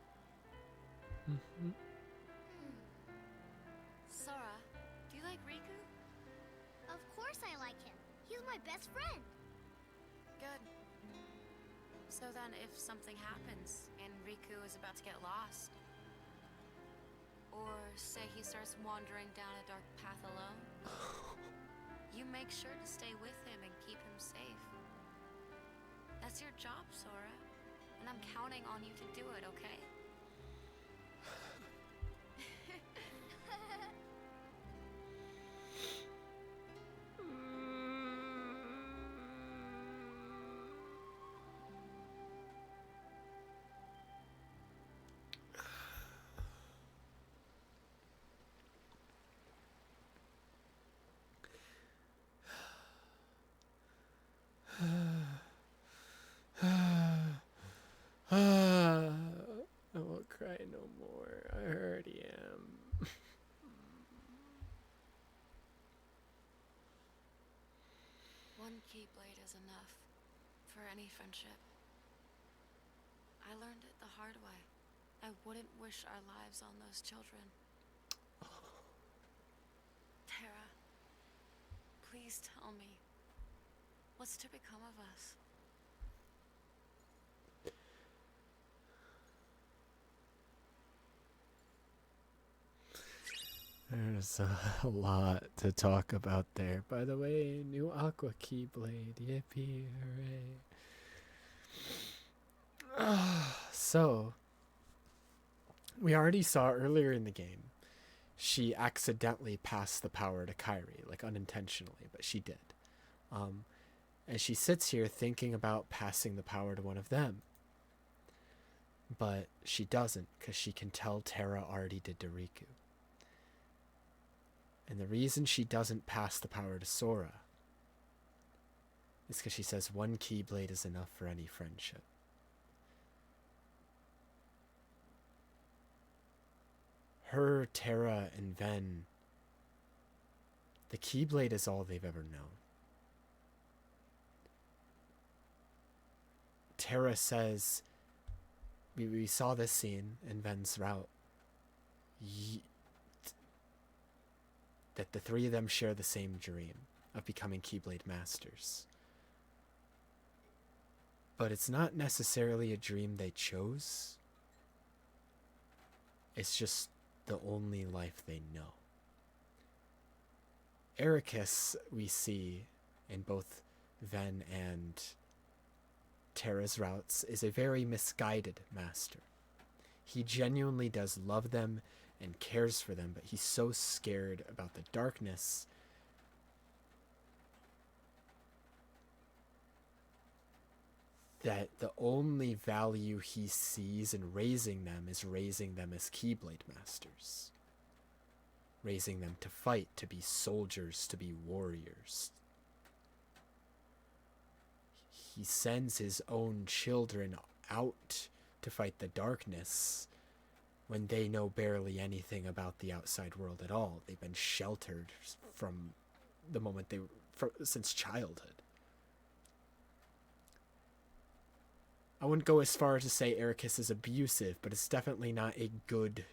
Mm-hmm. Sora, do you like Riku? Of course I like him. He's my best friend. Good. So then if something happens and Riku is about to get lost, or say he starts wandering down a dark path alone, you make sure to stay with him and keep him safe. That's your job, Sora. And I'm counting on you to do it, okay? I won't cry no more. I already am. One Keyblade is enough for any friendship. I learned it the hard way. I wouldn't wish our lives on those children. Terra, please tell me, what's to become of us? There's a lot to talk about there. By the way, new Aqua Keyblade. Yippee, hooray. So, we already saw earlier in the game, she accidentally passed the power to Kairi, like unintentionally, but she did. And she sits here thinking about passing the power to one of them. But she doesn't, because she can tell Terra already did to Riku. And the reason she doesn't pass the power to Sora is because she says one Keyblade is enough for any friendship. Her, Terra, and Ven, the Keyblade is all they've ever known. Terra says, we saw this scene in Ven's route, that the three of them share the same dream of becoming Keyblade Masters. But it's not necessarily a dream they chose. It's just the only life they know. Ericus, we see in both Ven and Terra's routes, is a very misguided master. He genuinely does love them and cares for them, but he's so scared about the darkness that the only value he sees in raising them is raising them as Keyblade Masters. Raising them to fight, to be soldiers, to be warriors. He sends his own children out to fight the darkness when they know barely anything about the outside world at all. They've been sheltered from the moment since childhood. I wouldn't go as far as to say Ericus is abusive, but it's definitely not a good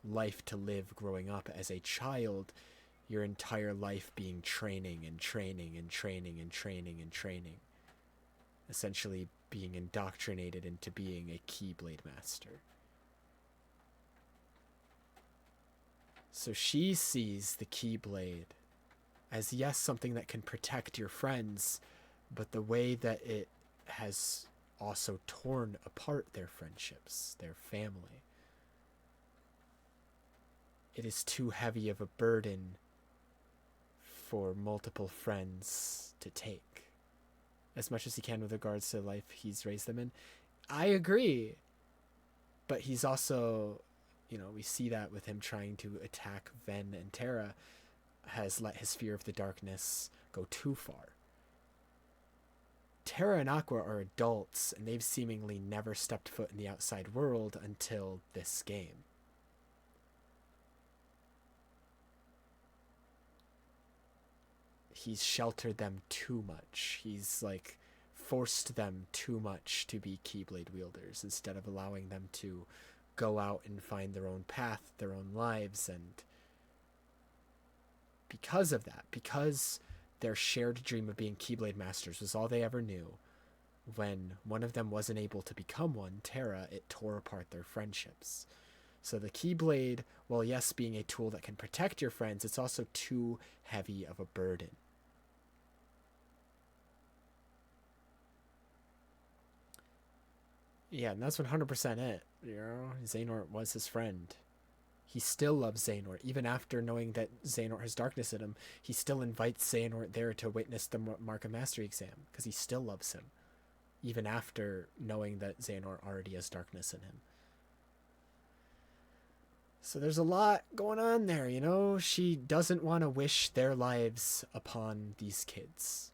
life to live growing up as a child. Your entire life being training and training and training and training and training. Essentially being indoctrinated into being a Keyblade Master. So she sees the Keyblade as, yes, something that can protect your friends, but the way that it has also torn apart their friendships, their family. It is too heavy of a burden for multiple friends to take, as much as he can with regards to the life he's raised them in. I agree, but he's also, we see that with him trying to attack Ven and Terra, has let his fear of the darkness go too far. Terra and Aqua are adults, and they've seemingly never stepped foot in the outside world until this game. He's sheltered them too much. He's forced them too much to be Keyblade wielders instead of allowing them to go out and find their own path, their own lives. And because of that, because their shared dream of being Keyblade Masters was all they ever knew, when one of them wasn't able to become one, Terra, it tore apart their friendships. So the Keyblade, while yes, being a tool that can protect your friends, it's also too heavy of a burden. Yeah, and that's 100% it. You know, Xehanort was his friend. He still loves Xehanort. Even after knowing that Xehanort has darkness in him, he still invites Xehanort there to witness the Mark of Mastery exam, because he still loves him. Even after knowing that Xehanort already has darkness in him. So there's a lot going on there, you know? She doesn't want to wish their lives upon these kids.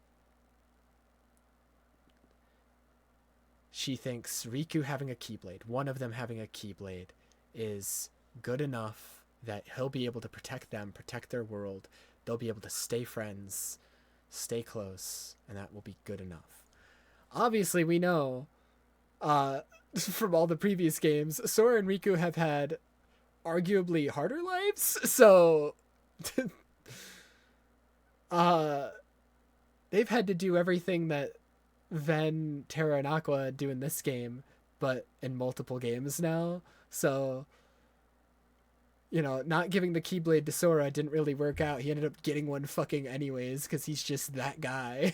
She thinks Riku having a Keyblade, one of them having a Keyblade, is good enough that he'll be able to protect them, protect their world. They'll be able to stay friends, stay close, and that will be good enough. Obviously, we know from all the previous games, Sora and Riku have had arguably harder lives, so they've had to do everything that Ven, Terra, and Aqua do in this game, but in multiple games now. So, you know, not giving the Keyblade to Sora didn't really work out. He ended up getting one fucking anyways, because he's just that guy.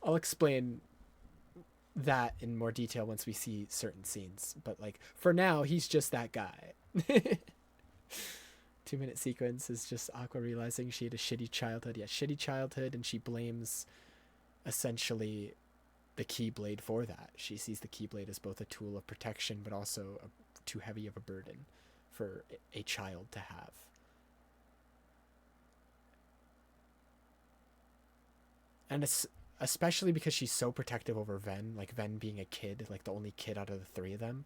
I'll explain that in more detail once we see certain scenes. But, like, for now, he's just that guy. 2-minute sequence is just Aqua realizing she had a shitty childhood. Yeah, shitty childhood, and she blames, essentially, the Keyblade for that. She sees the Keyblade as both a tool of protection, but also too heavy of a burden for a child to have. And it's especially because she's so protective over Ven, like Ven being a kid, like the only kid out of the three of them.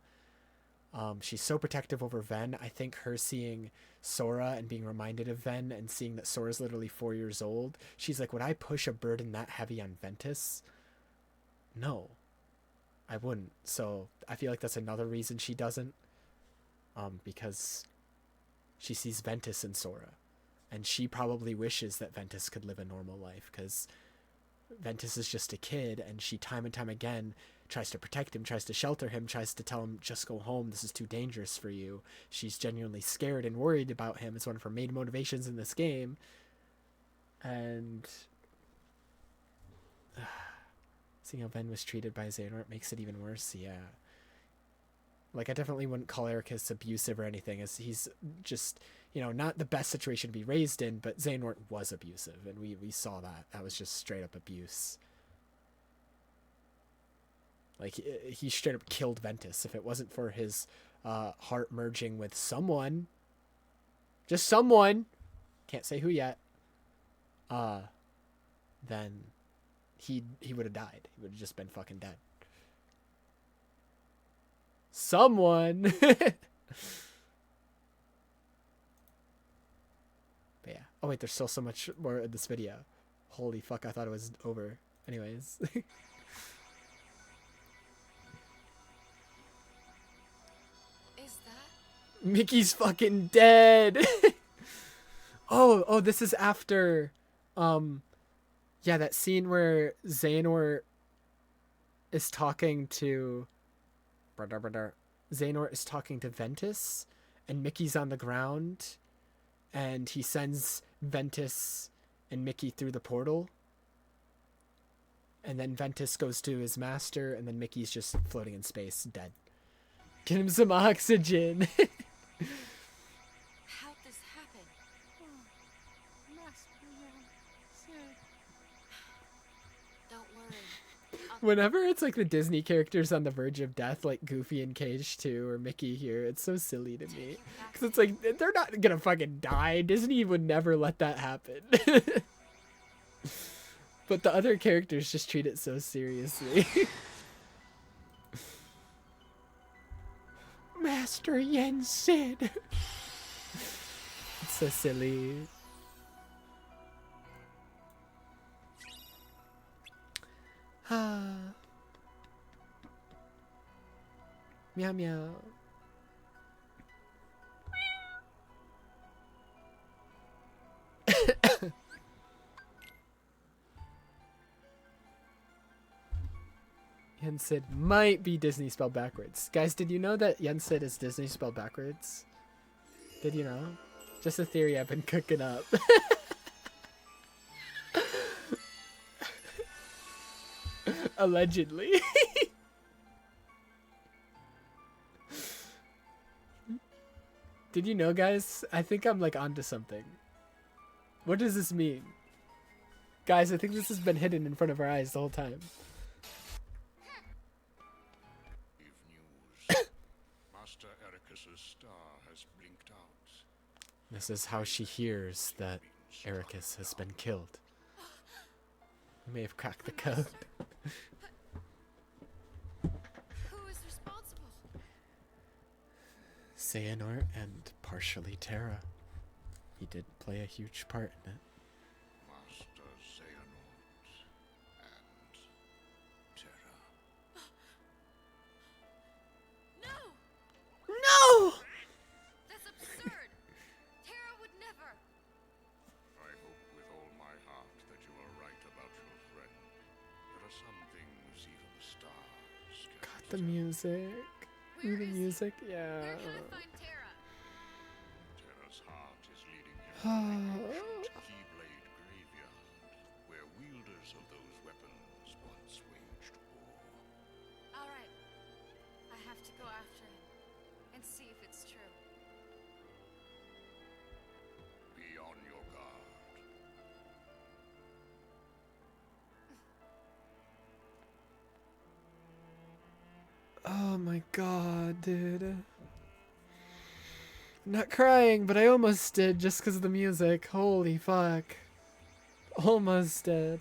She's so protective over Ven. I think her seeing Sora and being reminded of Ven and seeing that Sora's literally 4 years old, she's like, would I push a burden that heavy on Ventus? No, I wouldn't. So I feel like that's another reason she doesn't. Because she sees Ventus in Sora. And she probably wishes that Ventus could live a normal life, because Ventus is just a kid, and she time and time again tries to protect him, tries to shelter him, tries to tell him, just go home, this is too dangerous for you. She's genuinely scared and worried about him. It's one of her main motivations in this game. And seeing how Ven was treated by Xehanort makes it even worse. Yeah. Like, I definitely wouldn't call Ericus abusive or anything, as he's just, you know, not the best situation to be raised in, but Xehanort was abusive, and we saw that. That was just straight up abuse. Like, he straight up killed Ventus. If it wasn't for his heart merging with someone, just someone, can't say who yet, then he would have died. He would have just been fucking dead. Someone. But yeah. Oh wait, there's still so much more in this video. Holy fuck, I thought it was over. Anyways. Is that? Mickey's fucking dead. Oh, this is after yeah, that scene where Xehanort is talking to Xehanort is talking to Ventus, and Mickey's on the ground, and he sends Ventus and Mickey through the portal, and then Ventus goes to his master, and then Mickey's just floating in space, dead. Get him some oxygen. How'd this happen? Don't worry. Whenever it's like the Disney characters on the verge of death, like Goofy and Cage 2 or Mickey here, it's so silly to me. Because it's like, they're not gonna fucking die. Disney would never let that happen. But the other characters just treat it so seriously. Master Yen Sid. It's so silly. Ah. Meow meow. Yensid might be Disney spelled backwards. Guys, did you know that Yensid is Disney spelled backwards? Did you know? Just a theory I've been cooking up. Allegedly. Did you know, guys? I think I'm like onto something. What does this mean? Guys, I think this has been hidden in front of our eyes the whole time. Master Ericus's star has blinked out. This is how she hears that Ericus has been killed. We may have cracked the code. Who is responsible? Xehanort and partially Terra. He did play a huge part in it. Master Xehanort and Terra. No! No! That's absurd! Terra would never! I hope with all my heart that you are right about your friend. There are some things even the stars can. God, the music. The music, yeah. Where can I find Terra? Terra's heart is leading him to the ancient Keyblade graveyard, where wielders of those weapons once waged war. Alright. I have to go after him and see if it's true. Be on your guard. Oh my god, dude. I'm not crying, but I almost did just because of the music. Holy fuck. Almost did.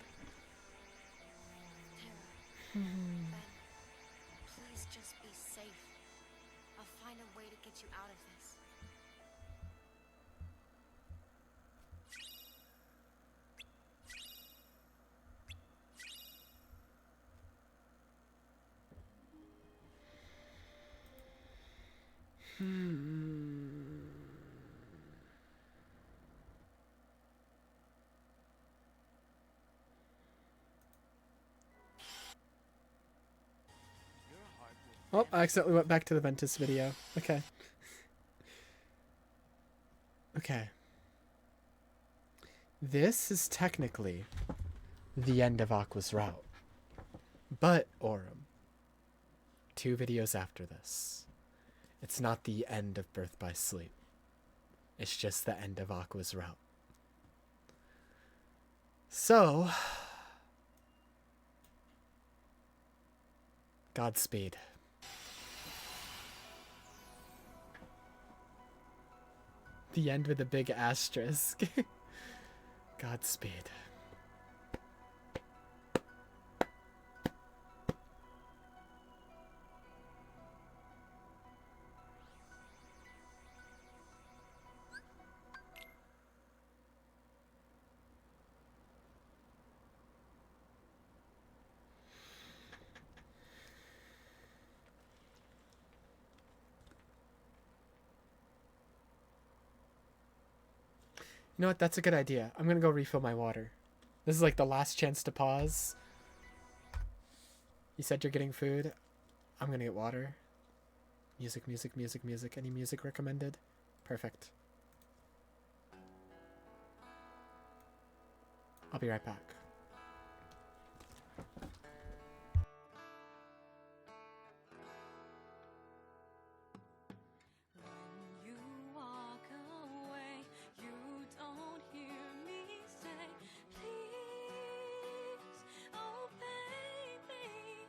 Ben, please just be safe. I'll find a way to get you out of this. Oh, I accidentally went back to the Ventus video. Okay. Okay. This is technically the end of Aqua's route. But, Aurum, 2 videos after this, it's not the end of Birth by Sleep. It's just the end of Aqua's route. So, Godspeed. The end with a big asterisk. Godspeed. You know what? That's a good idea. I'm gonna go refill my water. This is like the last chance to pause. You said you're getting food. I'm gonna get water. Music, music, music, music. Any music recommended? Perfect. I'll be right back. You walk away, you don't hear me say, please, oh baby,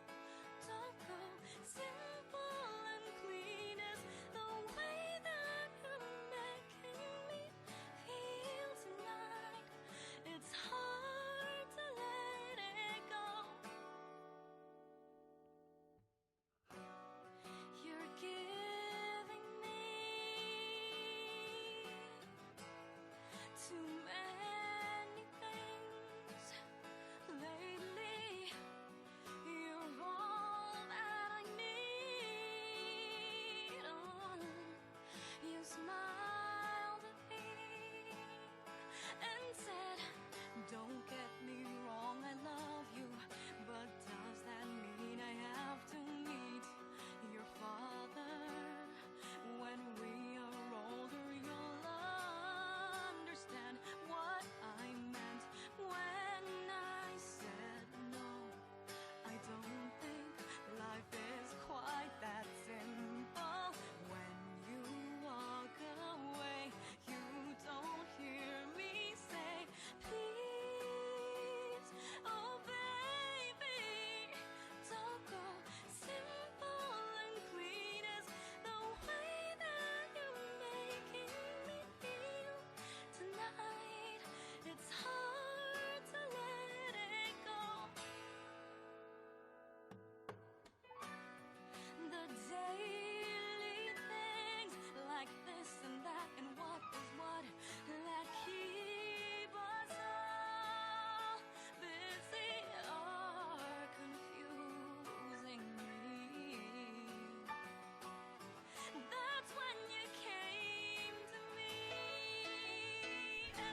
don't go. Simple and clean is the way that you're making me feel tonight. It's hard to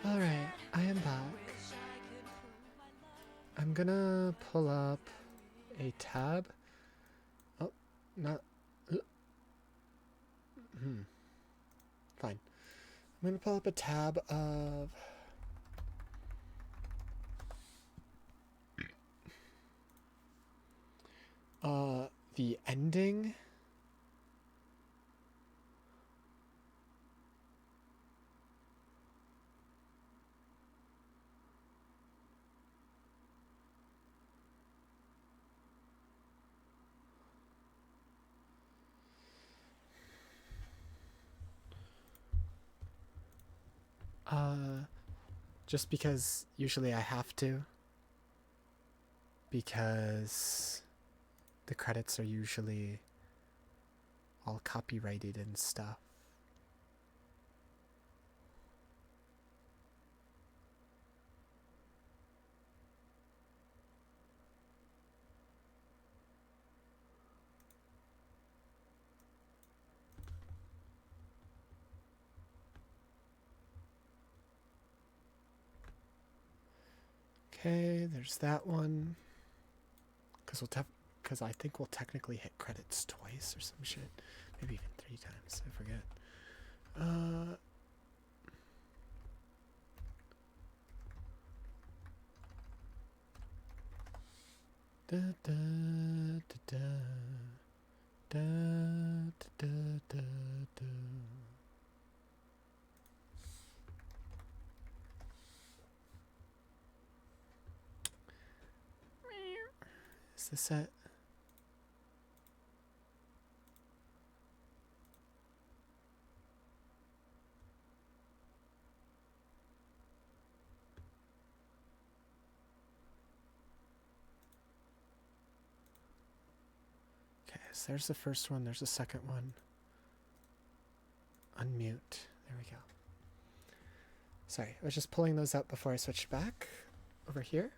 Alright, I am back. I'm gonna pull up a tab. Oh, not. Fine. I'm gonna pull up a tab of. The ending. Just because usually I have to. Because the credits are usually all copyrighted and stuff. Okay, there's that one. Because I think we'll technically hit credits twice or some shit. Maybe even 3 times. I forget. Da da da da da da da da. Is this it? Okay, so there's the first one, there's the second one. Unmute. There we go. Sorry, I was just pulling those up before I switched back over here.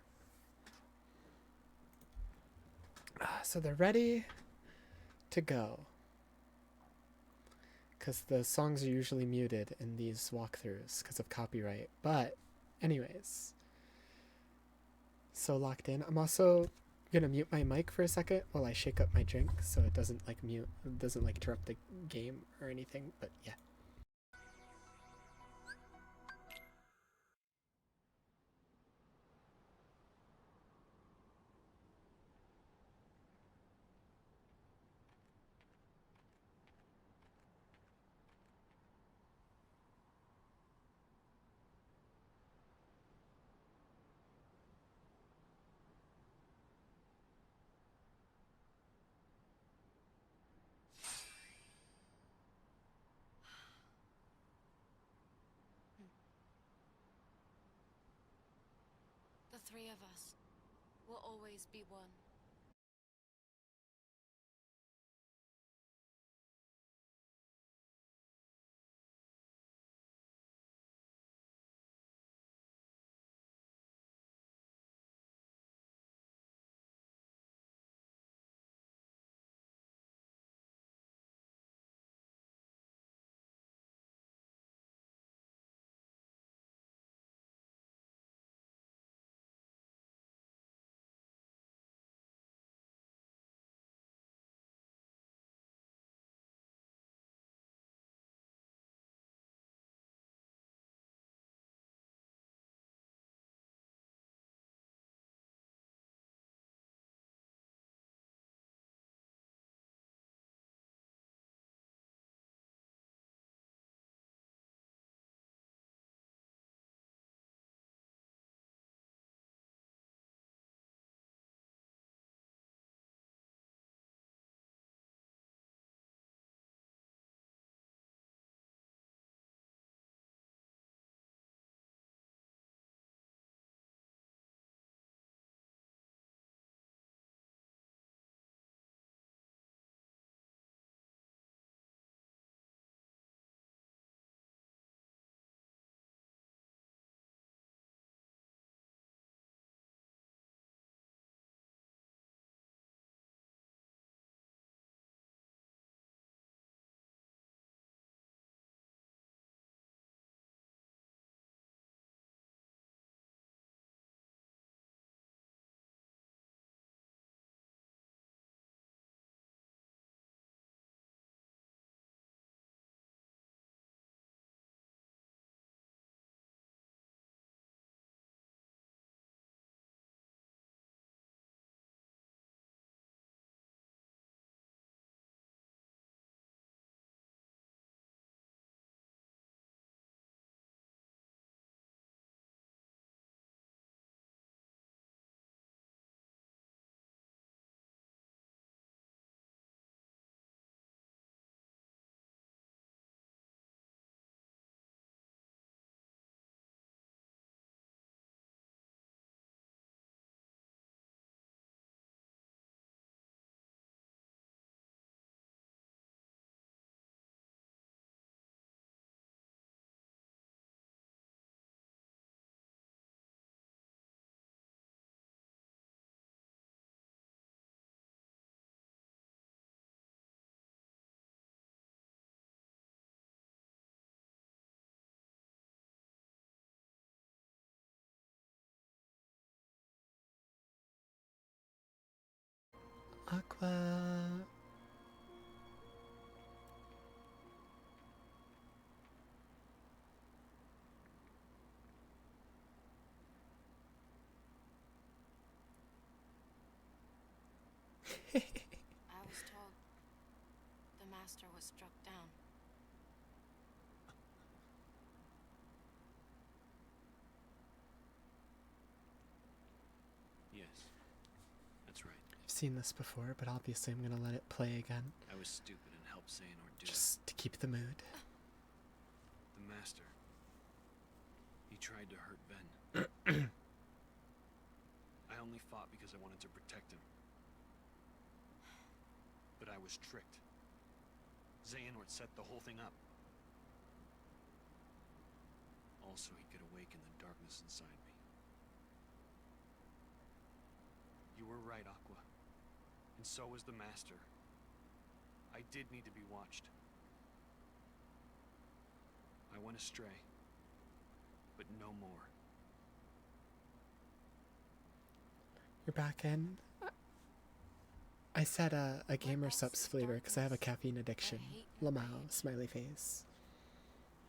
So they're ready to go. Because the songs are usually muted in these walkthroughs because of copyright. But anyways. So locked in. I'm also going to mute my mic for a second while I shake up my drink so it doesn't like mute, it doesn't like interrupt the game or anything. But yeah. The 3 of us will always be one. Aqua. I was told the master was struck down. Yes, that's right. I've seen this before, but obviously I'm gonna let it play again. I was stupid and helped Xehanort do it. Just to keep the mood. The Master. He tried to hurt Ben. I only fought because I wanted to protect him. But I was tricked. Xehanort set the whole thing up. Also, he could awaken the darkness inside me. You were right, Aqua. And so was the Master. I did need to be watched. I went astray. But no more. You're back in. I said a gamer subs flavor because I have a caffeine addiction. Lamau, smiley face.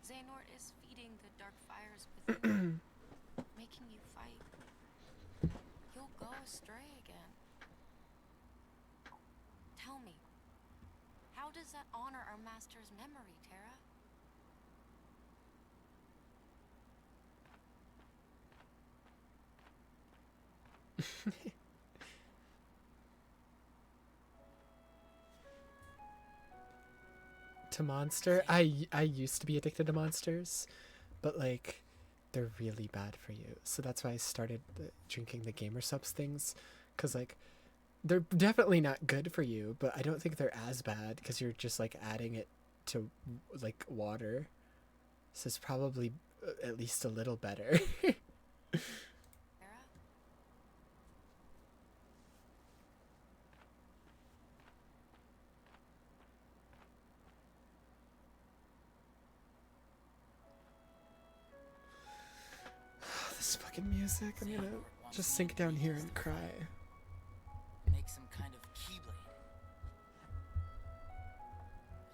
Xehanort is feeding the dark fires within you, making you fight. You'll go astray again. Tell me, how does that honor our master's memory, Terra? To Monster, I used to be addicted to monsters, but like they're really bad for you. So that's why I started drinking the gamer subs things, because like they're definitely not good for you, but I don't think they're as bad because you're just like adding it to like water. So it's probably at least a little better. This fucking music, I'm gonna just sink down here and cry. Make some kind of keyblade.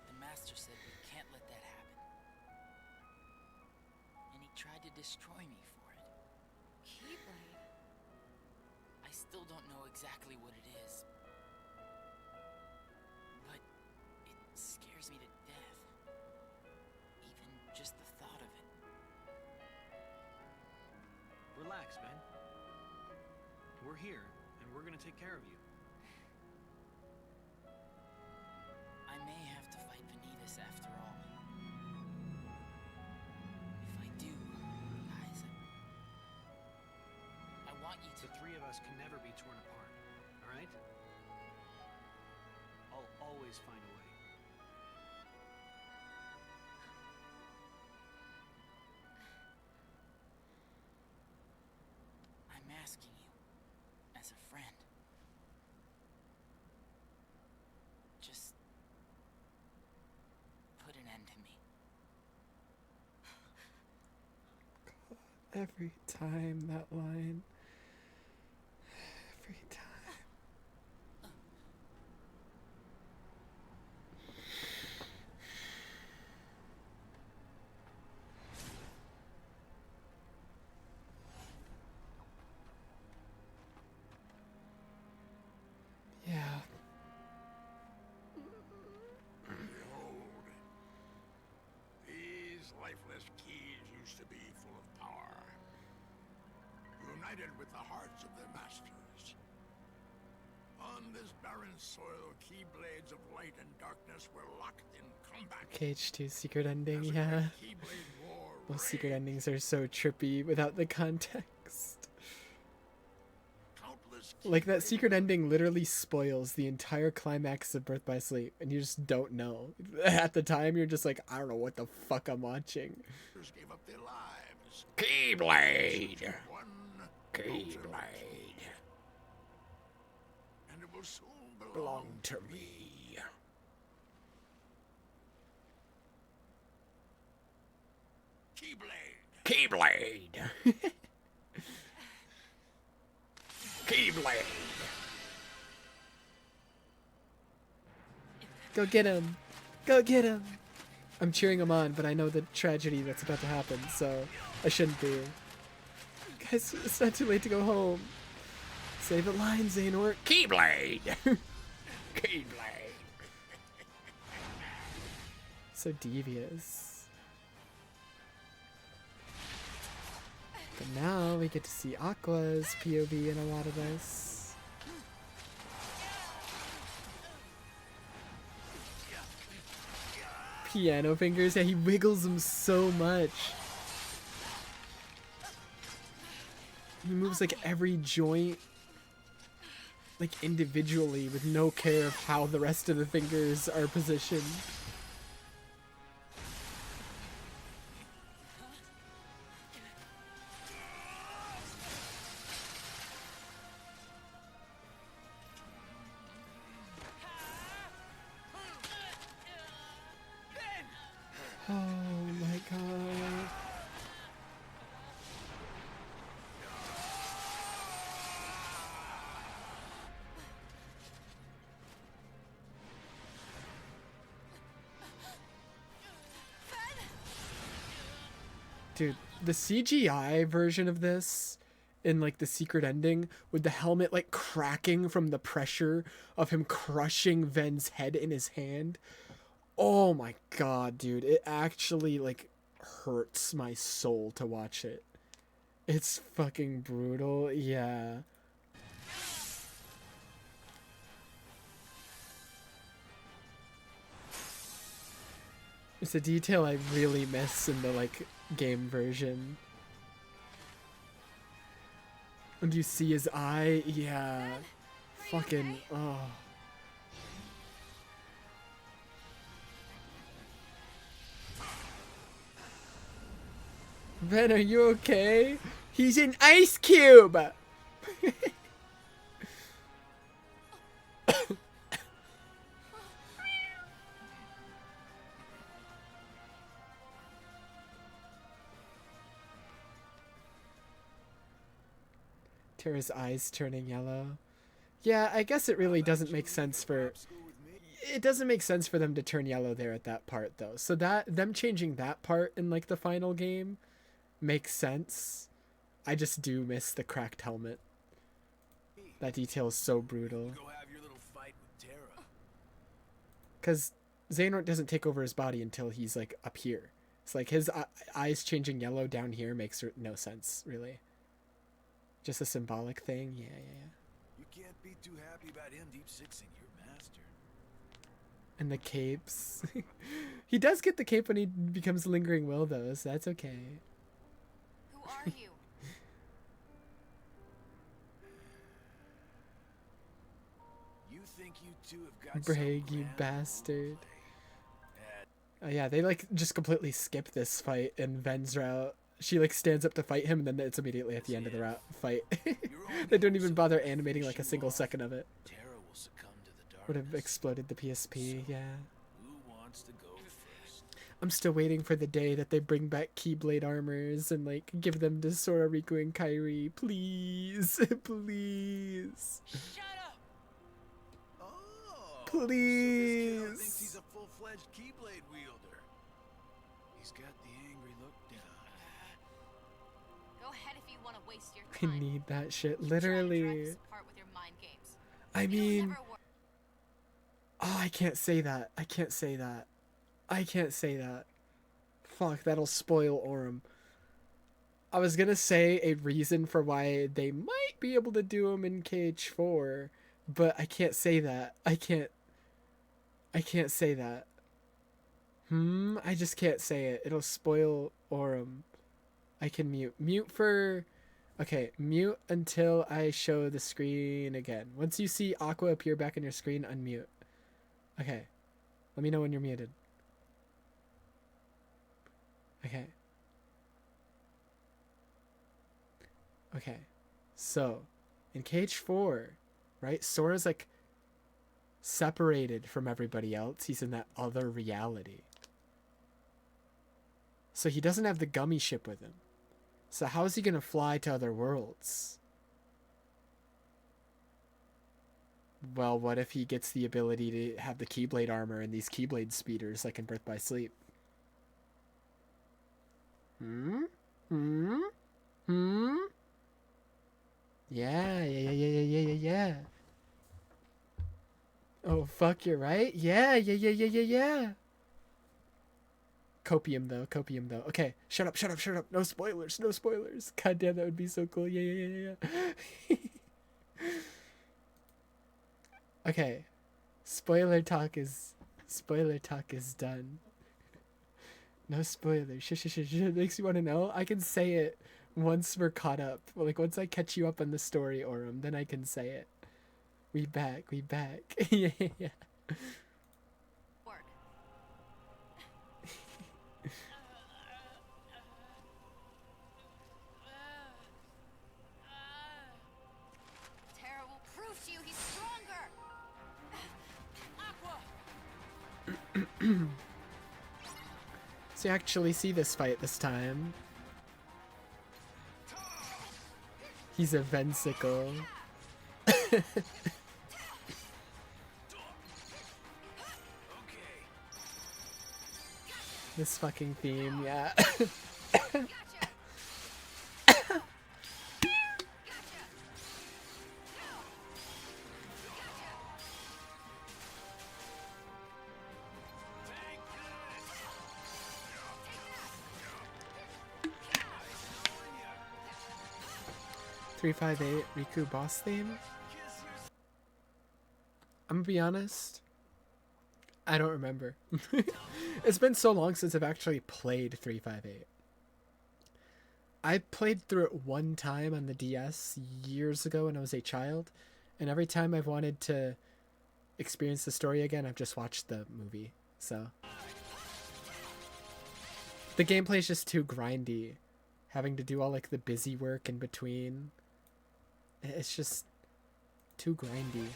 The master said we can't let that happen. And he tried to destroy me for it. Keyblade? I still don't know exactly what it is. But it scares me to death. Even just the thought of it. Relax, Ben. We're here, and we're gonna take care of you. I may have to fight Vanitas after all. If I do, guys, I want you to... The three of us can never be torn apart, alright? I'll always find a way. I'm asking you, as a friend. Just put an end to me. Every time that line. Every time. Yeah. Behold, these lifeless keys used to be full of power, united with the hearts of their masters. On this barren soil, keyblades of light and darkness were locked in combat. KH2 secret ending, yeah. Keyblade war Those secret endings are so trippy without the context. Like, that secret ending literally spoils the entire climax of Birth by Sleep, and you just don't know. At the time, you're just like, I don't know what the fuck I'm watching. gave up their lives. Keyblade! One Keyblade. and it will soon Belong to me. Keyblade. Keyblade! Keyblade! Go get him. Go get him. I'm cheering him on, but I know the tragedy that's about to happen, so I shouldn't be. Guys, it's not too late to go home. Say the line, Xehanort. Keyblade! Keyblade! So devious. But now we get to see Aqua's POV in a lot of this. Piano fingers, yeah, he wiggles them so much. He moves like every joint like individually with no care of how the rest of the fingers are positioned. Oh my god. Dude, the CGI version of this in like the secret ending with the helmet like cracking from the pressure of him crushing Ven's head in his hand. Oh my god, dude. It actually like hurts my soul to watch it. It's fucking brutal. Yeah. It's a detail I really miss in the like game version. And you see his eye? Yeah. Fucking oh. Ben, are you okay? He's an ice cube! Terra's eyes turning yellow. Yeah, I guess it really doesn't make sense for... It doesn't make sense for them to turn yellow there at that part, though. So that them changing that part in, like, the final game makes sense. I just do miss the cracked helmet. That detail is so brutal. Because Xehanort doesn't take over his body until he's, like, up here. It's like his eyes changing yellow down here makes no sense, really. Just a symbolic thing? Yeah. You can't be too happy about him deep sixing your master. And the capes. He does get the cape when he becomes Lingering Will, though, so that's okay. Who are you? You think you two have got Brag, you bastard. Oh yeah, they like just completely skip this fight in Ven's route. She like stands up to fight him and then it's immediately at the end of the fight. They don't even bother animating like a single second of it. Would have exploded the PSP, yeah. I'm still waiting for the day that they bring back Keyblade armors and like give them to Sora, Riku, and Kairi. Please. Please. Shut up! Oh, please. So this kid thinks he's a full-fledged Keyblade wielder. He's got the angry look down. Go ahead if you want to waste your I time. need that shit, Keep trying to drive literally. us apart with your mind games. I It'll mean, never work. oh, I can't say that. I can't say that. I can't say that. Fuck, that'll spoil Aurum. I was gonna say a reason for why they might be able to do him in KH4, but I can't say that. I can't say that. I just can't say it. It'll spoil Aurum. I can mute. Mute for... Okay, mute until I show the screen again. Once you see Aqua appear back on your screen, unmute. Okay. Let me know when you're muted. Okay. Okay. So, in KH4, right, Sora's like separated from everybody else. He's in that other reality. So he doesn't have the gummy ship with him. So how is he going to fly to other worlds? Well, what if he gets the ability to have the Keyblade armor and these Keyblade speeders like in Birth by Sleep? Hmm? Hmm? Hmm? Yeah. Oh, fuck, you're right. Yeah. Copium though. Okay, shut up. No spoilers. God damn, that would be so cool. Yeah. Okay. Spoiler talk is done. No spoilers. Shh. It makes you want to know. I can say it once we're caught up. Like once I catch you up on the story, Aurum, then I can say it. We back. Yeah. Work. Terra will prove to you he's stronger. Aqua. So you actually see this fight this time. He's a Vensicle. This fucking theme, yeah. Gotcha. 358 Riku boss theme? I'm gonna be honest, I don't remember. It's been so long since I've actually played 358. I played through it one time on the DS years ago when I was a child, and every time I've wanted to experience the story again, I've just watched the movie. So the gameplay is just too grindy, having to do all like the busy work in between. It's just too grindy.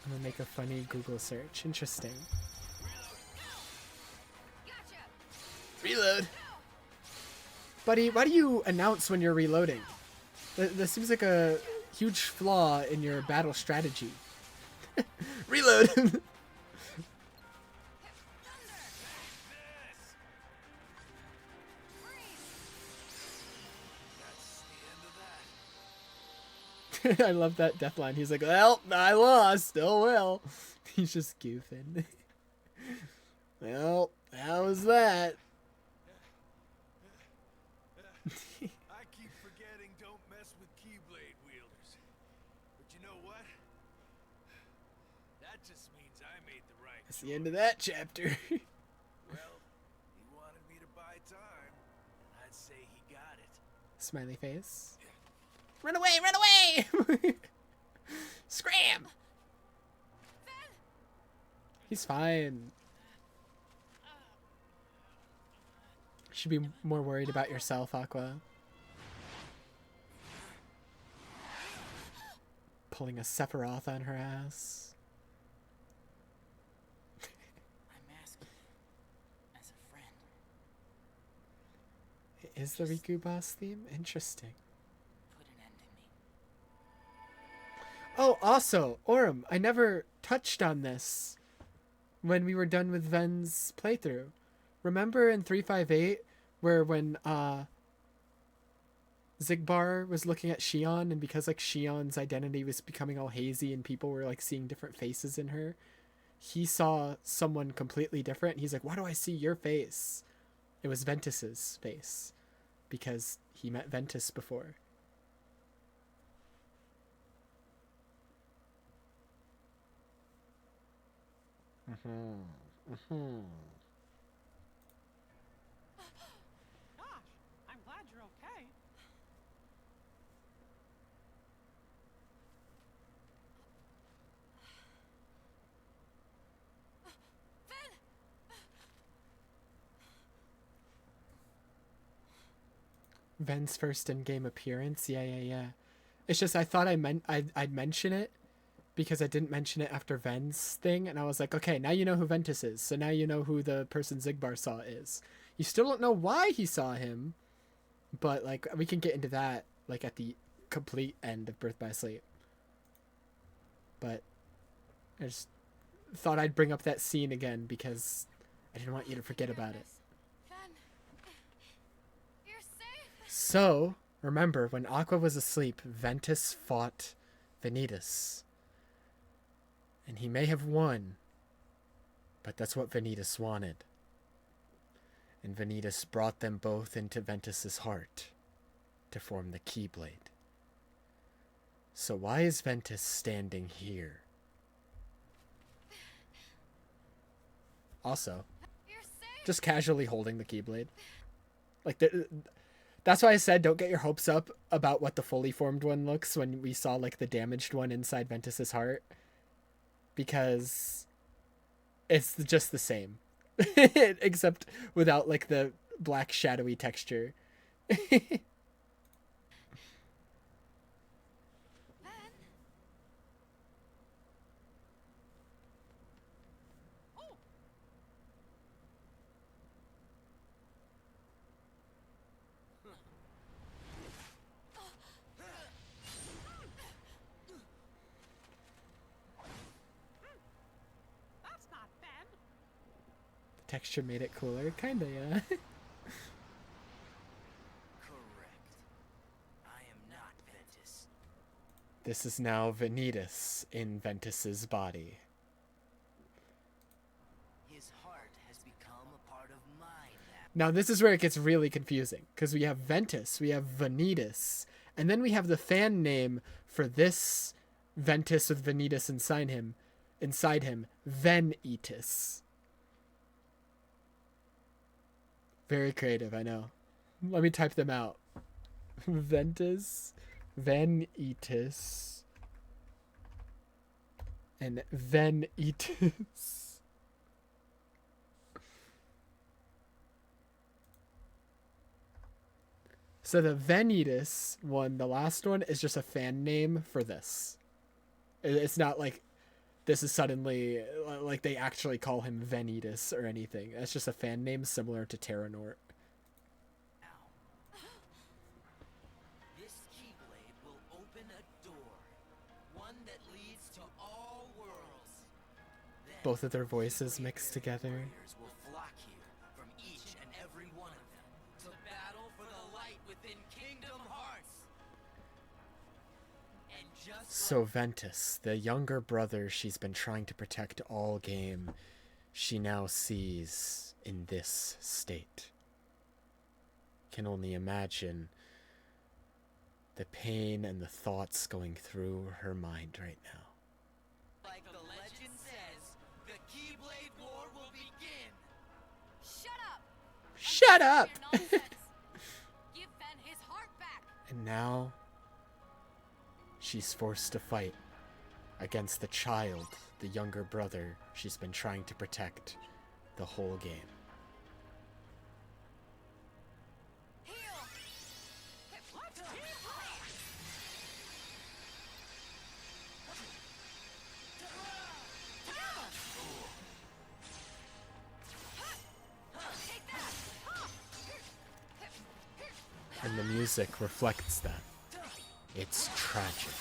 I'm gonna make a funny Google search. Interesting. Reload. Buddy, why do you announce when you're reloading? This seems like a huge flaw in your battle strategy. Reload. I love that death line. He's like, well, I lost. Oh well. He's just goofing. Well, how was that? I keep forgetting don't mess with Keyblade wielders. But you know what? That just means I made the right That's the end of that chapter. Well, he wanted me to buy time. I'd say he got it. Smiley face. Run away! Scram! He's fine. You should be more worried about yourself, Aqua. Pulling a Sephiroth on her ass. I'm asking as a friend. Is the Riku boss theme? Interesting. Put an end to me. Oh, also, Aurum, I never touched on this when we were done with Ven's playthrough. Remember in 358 where when Xigbar was looking at Shion, and because like Shion's identity was becoming all hazy and people were like seeing different faces in her, he saw someone completely different. He's like, why do I see your face? It was Ventus's face because he met Ventus before. Gosh, I'm glad you're okay. Ven's first in-game appearance? Yeah. It's just I thought I'd mention it because I didn't mention it after Ven's thing, and I was like, okay, now you know who Ventus is, so now you know who the person Xigbar saw is. You still don't know why he saw him, but like we can get into that like at the complete end of Birth by Sleep. But I just thought I'd bring up that scene again because I didn't want you to forget about it. So, remember, when Aqua was asleep, Ventus fought Vanitas. And he may have won, but that's what Vanitas wanted. And Vanitas brought them both into Ventus's heart to form the Keyblade. So why is Ventus standing here? Also, just casually holding the Keyblade. Like, that's why I said don't get your hopes up about what the fully formed one looks when we saw, like, the damaged one inside Ventus's heart. Because it's just the same. Except without, like, the black shadowy texture. Texture made it cooler. Kinda, yeah. Correct. I am not Ventus. This is now Vanitas in Ventus's body. His heart has become a part of mine Now this is where it gets really confusing. Because we have Ventus, we have Vanitas, and then we have the fan name for this Ventus with Vanitas inside him, Venitas. Very creative, I know. Let me type them out. Ventus, Vanitas, and Venitas. So the Venitas one, the last one, is just a fan name for this. It's not like this is suddenly, like, they actually call him Venitas or anything. That's just a fan name similar to Terranort. This Keyblade will open a door, one that leads to all worlds. Then Both of their voices mixed together. warriors will flock here from each and every one of them to battle for the light within Kingdom Hearts. And just So Ventus, the younger brother she's been trying to protect all game, she now sees in this state. Can only imagine the pain and the thoughts going through her mind right now. like the legend says, the Keyblade War will begin. Shut up! Shut up! Give Ben his heart back! And now she's forced to fight against the child, the younger brother she's been trying to protect the whole game. And the music reflects that. It's tragic.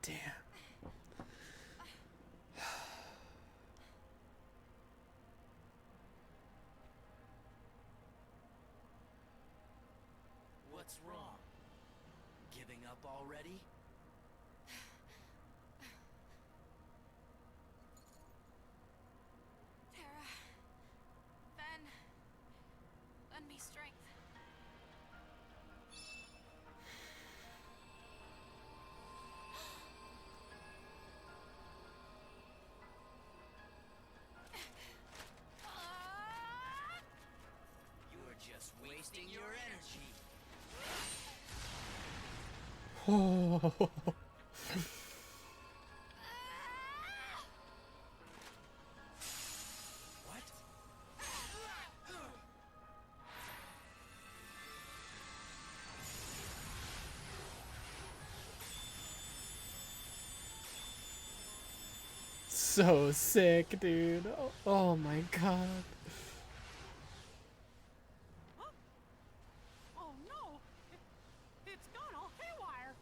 Damn. What's wrong? Giving up already? Terra. Ven. Lend me strength. You are just wasting your energy. Oh. What? So sick, dude. Oh my god. Oh no! It's gone all haywire!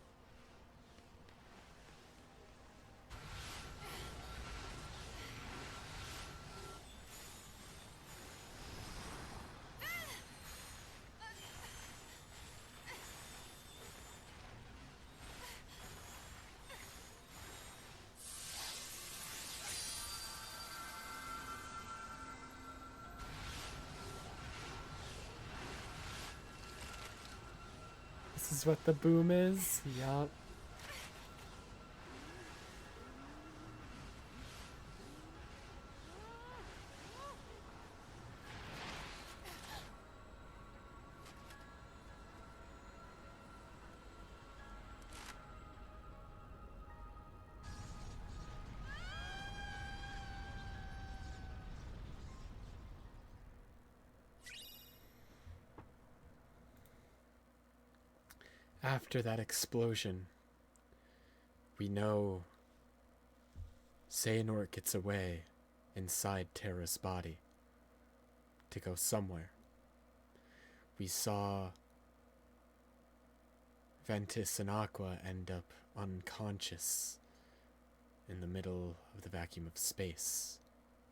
This is what the boom is? Yup. After that explosion, we know Xehanort gets away inside Terra's body to go somewhere. We saw Ventus and Aqua end up unconscious in the middle of the vacuum of space.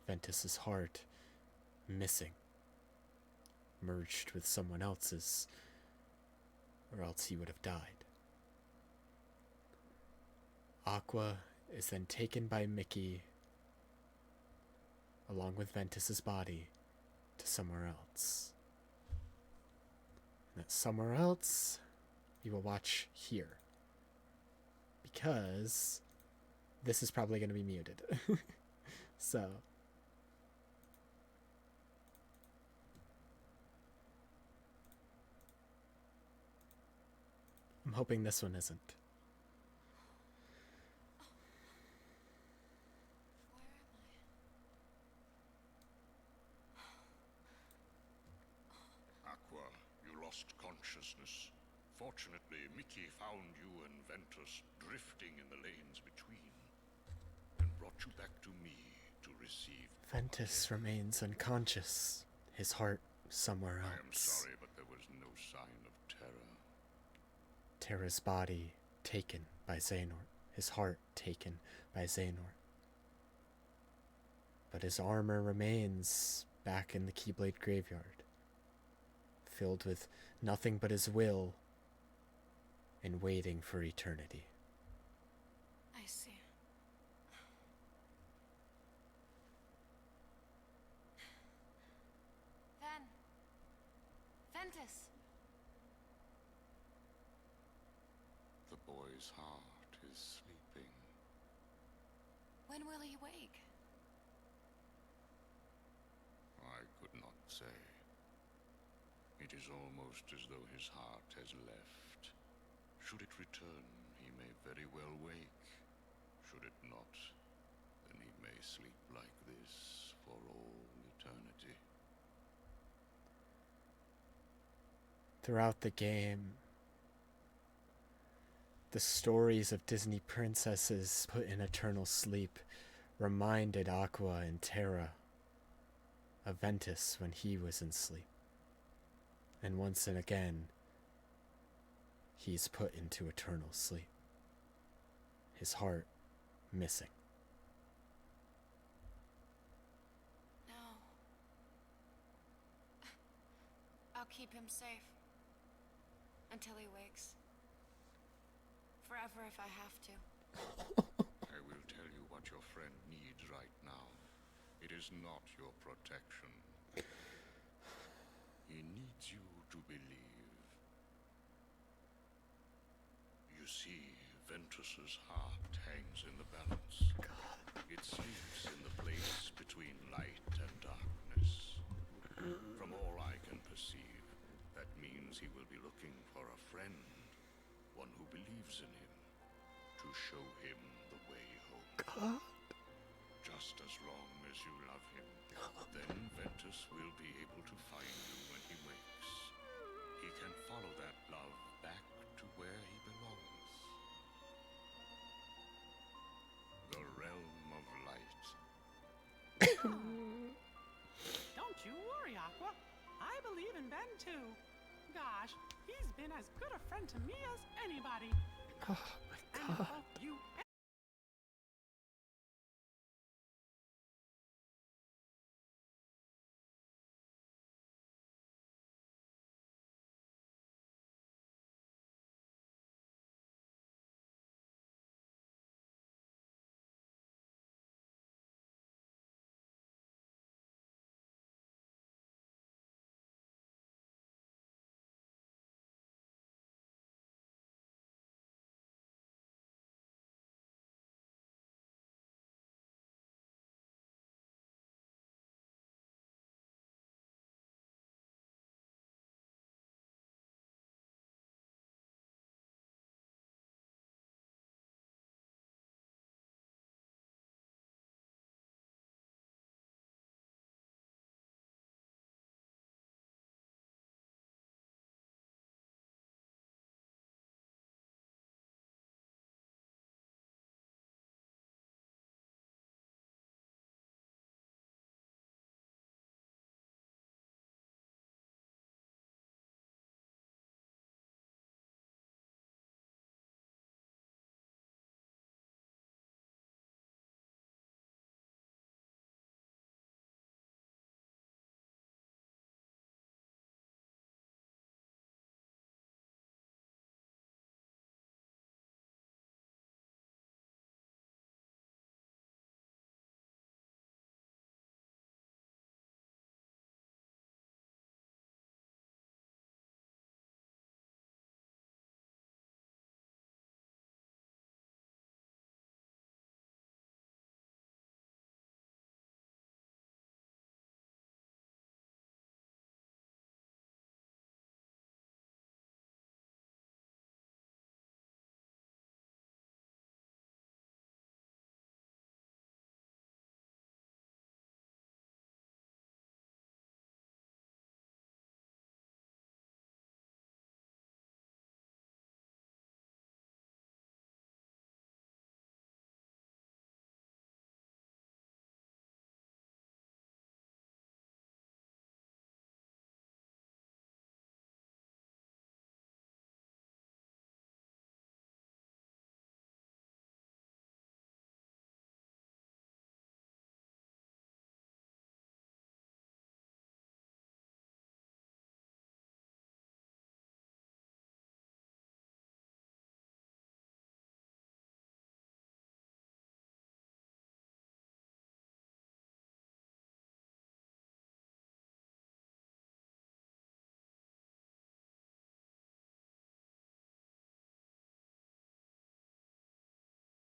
Ventus's heart missing, merged with someone else's, or else he would have died. Aqua is then taken by Mickey, along with Ventus's body, to somewhere else. And that somewhere else, we will watch here. Because this is probably going to be muted. So... I'm hoping this one isn't. Aqua, you lost consciousness. Fortunately, Mickey found you and Ventus drifting in the lanes between, and brought you back to me to receive. Ventus remains unconscious, his heart somewhere else. I am sorry, but there was no sign of Terra. Terra's body taken by Xehanort, his heart taken by Xehanort. But his armor remains back in the Keyblade graveyard, filled with nothing but his will and waiting for eternity. I see. Ven. Ventus. The boy's heart is sleeping. When will he wake? I could not say. It is almost as though his heart has left. Should it return, he may very well wake. Should it not, then he may sleep like this for all eternity. Throughout the game, the stories of Disney princesses put in eternal sleep reminded Aqua and Terra of Ventus when he was in sleep. And once and again, he's put into eternal sleep. his heart missing. No. I'll keep him safe. Until he wakes. Forever if I have to. I will tell you what your friend needs right now. It is not your protection. He needs you to believe. You see, Ventus's heart hangs in the balance. It sleeps in the place between light and darkness. From all I can perceive, that means he will be looking for a friend, one who believes in him, to show him the way home. Just as long as you love him, then Ventus will be able to find you when he wakes. He can follow that love back to where he belongs. The realm of light. Don't you worry, Aqua. I believe in Ben too. Gosh, he's been as good a friend to me as anybody. Oh my And god. both you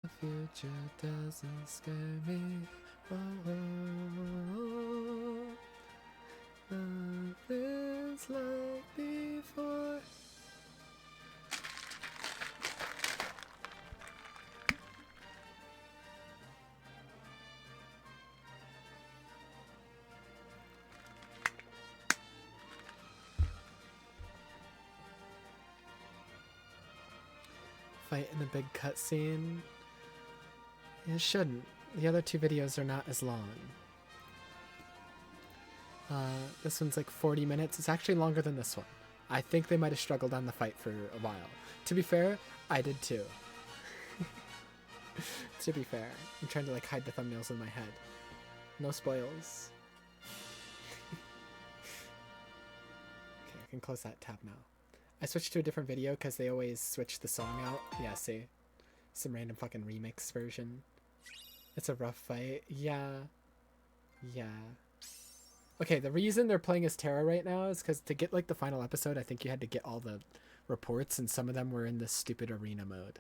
The future doesn't scare me. Oh, love is love before. Fight in the big cutscene. It shouldn't. The other two videos are not as long. This one's like 40 minutes. It's actually longer than this one. I think they might have struggled on the fight for a while. To be fair, I did too. To be fair, I'm trying to like hide the thumbnails in my head. No spoils. Okay, I can close that tab now. I switched to a different video because they always switch the song out. Yeah, see? Some random fucking remix version. It's a rough fight. Yeah. Yeah. Okay, the reason they're playing as Terra right now is because to get like the final episode, I think you had to get all the reports, and some of them were in this stupid arena mode.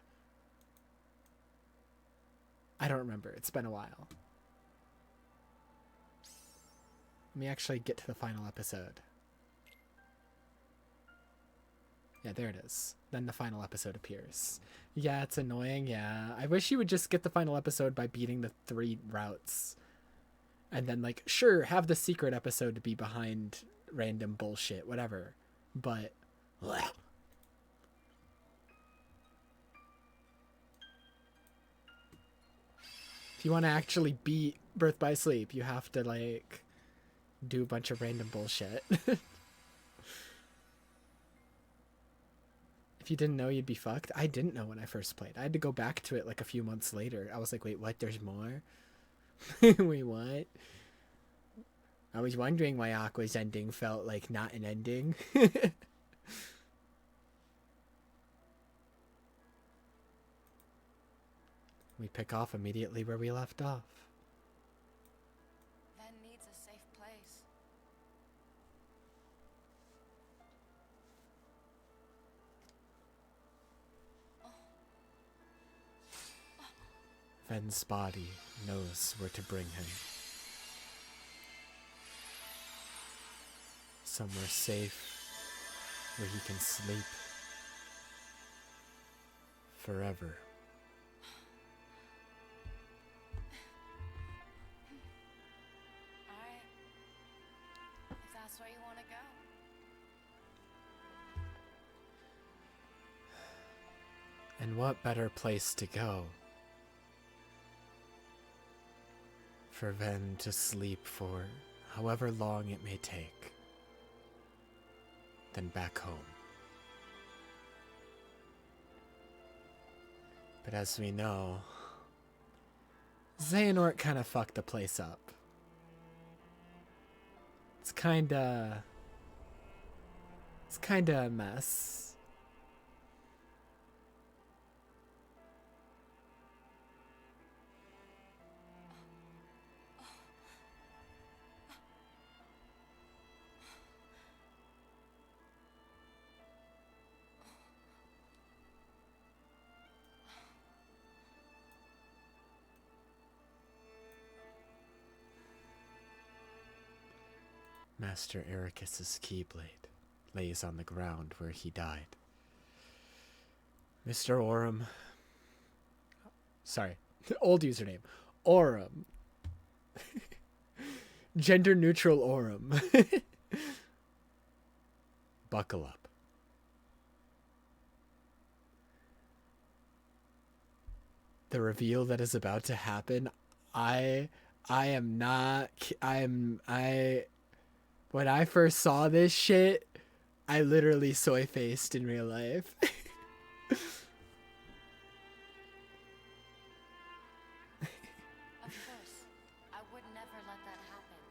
I don't remember. It's been a while. Let me actually get to the final episode. Yeah, there it is. Then the final episode appears. Yeah, it's annoying, yeah. I wish you would just get the final episode by beating the 3 routes. And then, like, sure, have the secret episode to be behind random bullshit, whatever. But... bleh. If you want to actually beat Birth by Sleep, you have to, like, do a bunch of random bullshit. If you didn't know, you'd be fucked. I didn't know when I first played. I had to go back to it, like, a few months later. I was like, wait, what? There's more? Wait, what? I was wondering why Aqua's ending felt like not an ending. We pick off immediately where we left off. Ven needs a safe place. Ven's body knows where to bring him. Somewhere safe where he can sleep forever. Alright. If that's where you want to go. And what better place to go for Ven to sleep for however long it may take than back home. But as we know, Xehanort kind of fucked the place up. It's kinda a mess. Master Ericus's Keyblade lays on the ground where he died. Mr. Aurum... Sorry, old username. Aurum. Gender neutral Aurum. Buckle up. The reveal that is about to happen, when I first saw this shit, I literally soy-faced in real life. Of course, I would never let that happen.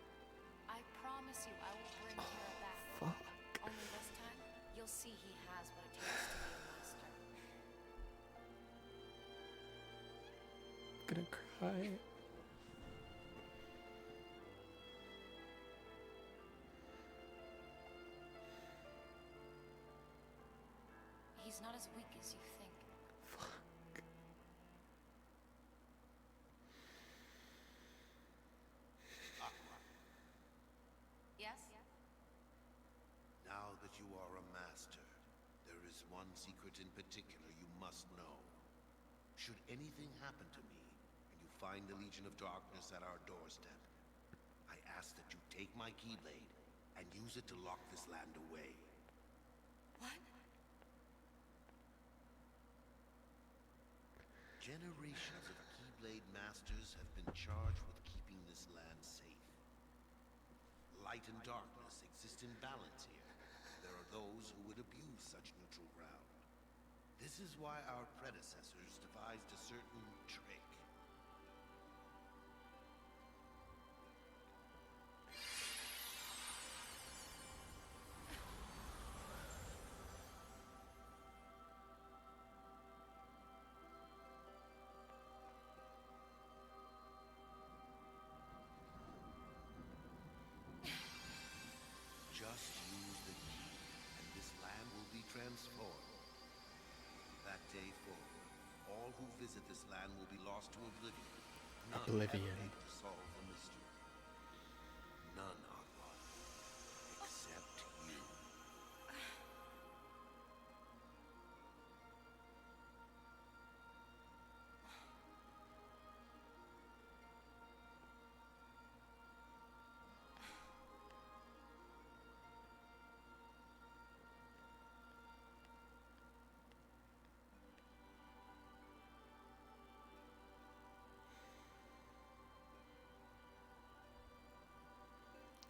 I promise you I will bring Terra back. Fuck. Only this time, you'll see he has what it takes to be a master. I'm gonna cry. He's not as weak as you think. Yes? Now that you are a master, there is one secret in particular you must know. Should anything happen to me, and you find the Legion of Darkness at our doorstep, I ask that you take my Keyblade and use it to lock this land away. What? Generations of Keyblade masters have been charged with keeping this land safe. Light and darkness exist in balance here. There are those who would abuse such neutral ground. This is why our predecessors devised a certain trick. visit this land will be lost to oblivion. None Oblivion. ever able to solve the mystery. None, Aqua. Except you.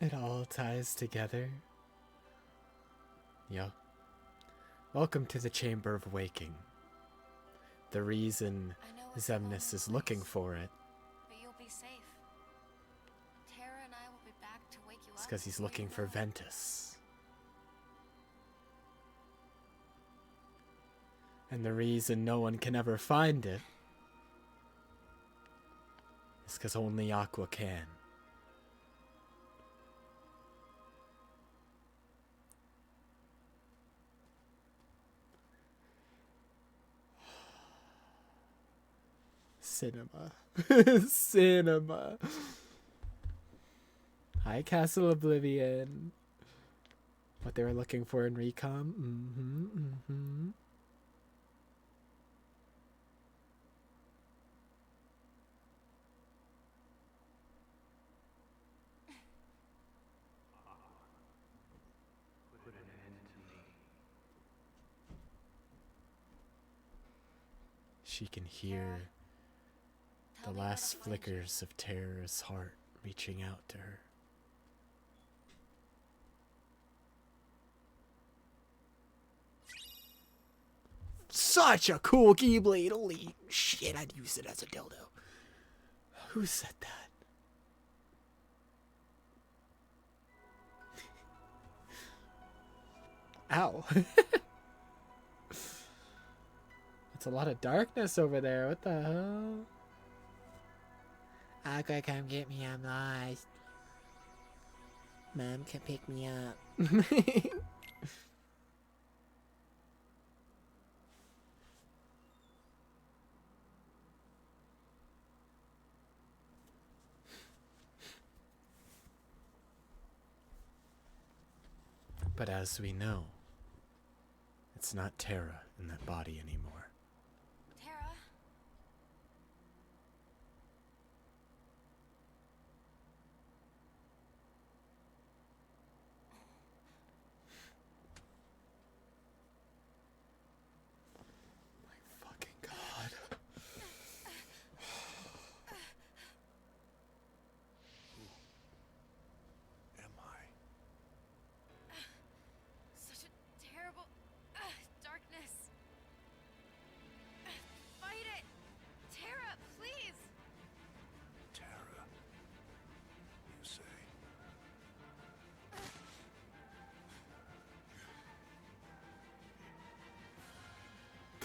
It all ties together. Yup. Welcome to the Chamber of Waking. The reason Xemnas is looking for it But you'll be safe. Tara and I will be back to wake you is up. because he's looking for Ventus. And the reason no one can ever find it is because only Aqua can. Cinema. Cinema. Hi, Castle Oblivion. What they were looking for in Recom. She can hear the last flickers of Tara's heart reaching out to her. Such a cool Keyblade! Holy shit, I'd use it as a dildo. Who said that? Ow. It's a lot of darkness over there. What the hell? Aqua, come get me. I'm lost. Mom, come pick me up. But as we know, it's not Tara in that body anymore. Tara? My fucking god. Am I? Such a terrible darkness. Fight it! Tara, please! Tara, you say?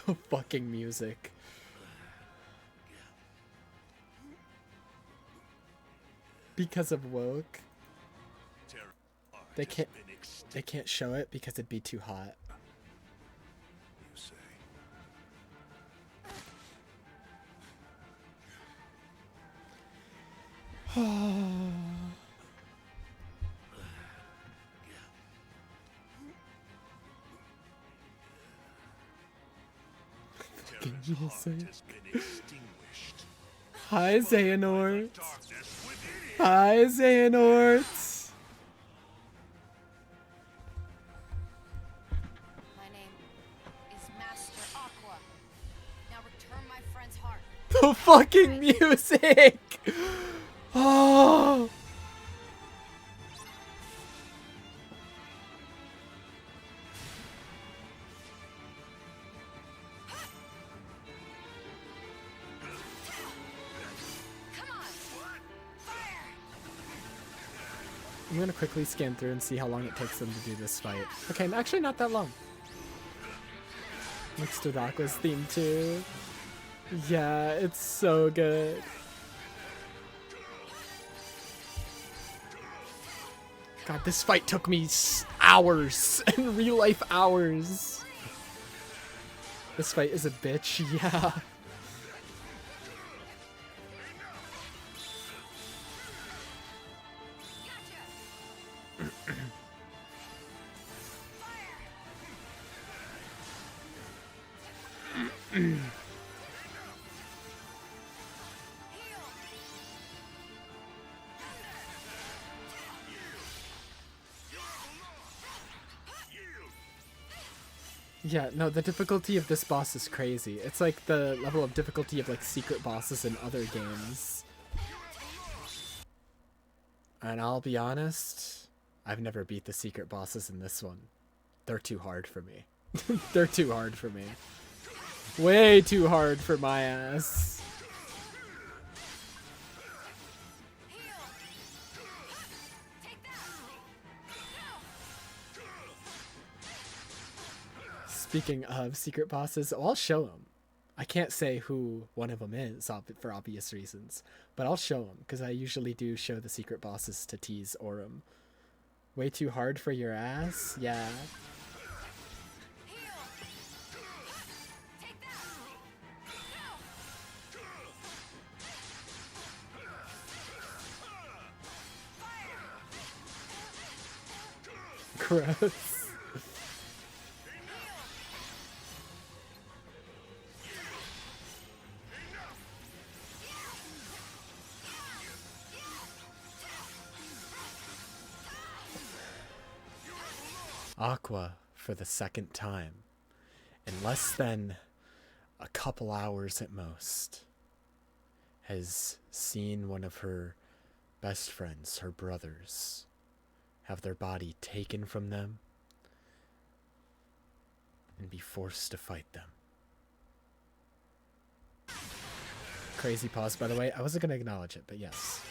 The fucking music. Because of woke. They can't show it because it'd be too hot. You say? Fucking music. Hi, Xehanort. Hi, Xehanort. My name is Master Aqua. Now return my friend's heart. The fucking music. Oh. I'm gonna quickly scan through and see how long it takes them to do this fight. Okay, actually not that long. Mixed with Aqua's theme too. Yeah, it's so good. God, this fight took me hours, in real life hours. This fight is a bitch, yeah. Yeah, no, the difficulty of this boss is crazy. It's like the level of difficulty of like secret bosses in other games. And I'll be honest, I've never beat the secret bosses in this one. They're too hard for me. They're too hard for me. Way too hard for my ass. Speaking of secret bosses, I'll show them. I can't say who one of them is for obvious reasons, but I'll show them because I usually do show the secret bosses to tease Aurum. Way too hard for your ass? Yeah. Gross. Aqua, for the second time, in less than a couple hours at most, has seen one of her best friends, her brothers, have their body taken from them and be forced to fight them. Crazy pause, by the way. I wasn't going to acknowledge it, but yes.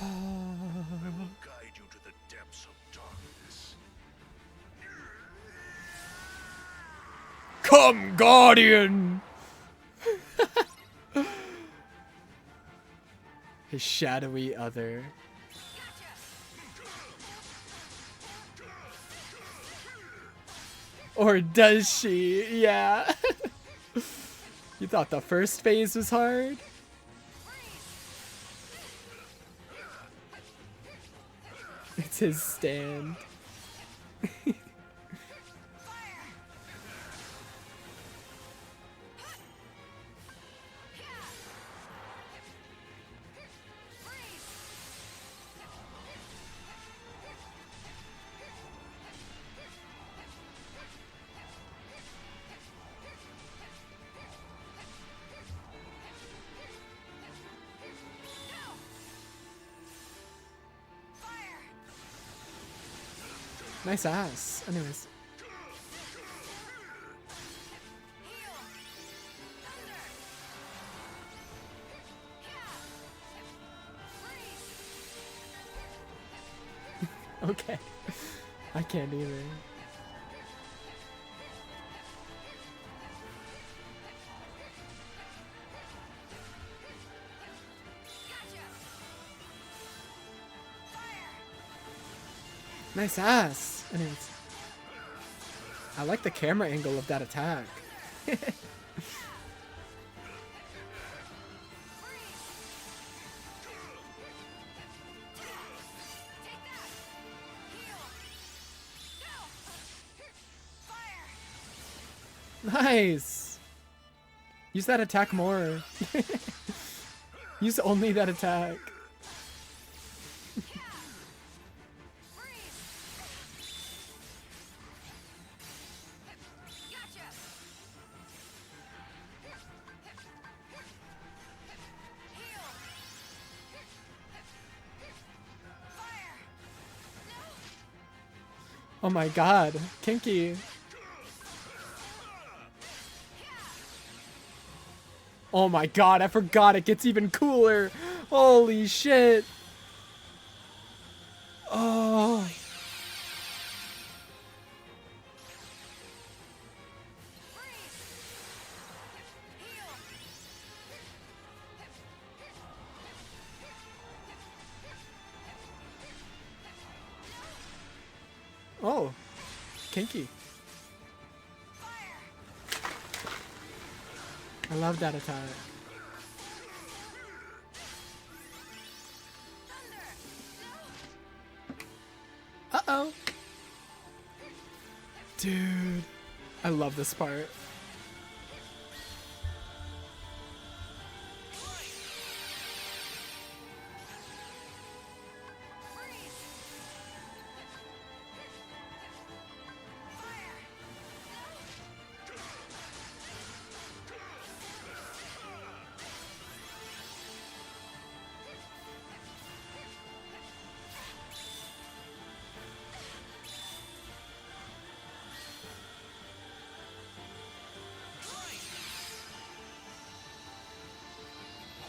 I will guide you to the depths of darkness. Come, Guardian! His shadowy other. Or does she? Yeah. You thought the first phase was hard? It's his stand. Nice ass. Anyways. Okay. I can't either. Nice ass. Anyways. I like the camera angle of that attack. Nice. Use that attack more. Use only that attack. Oh my god, Kinky. Oh my god, I forgot it gets even cooler. Holy shit. Oh. Oh, Kinky. I love that attack. Uh-oh. Dude, I love this part.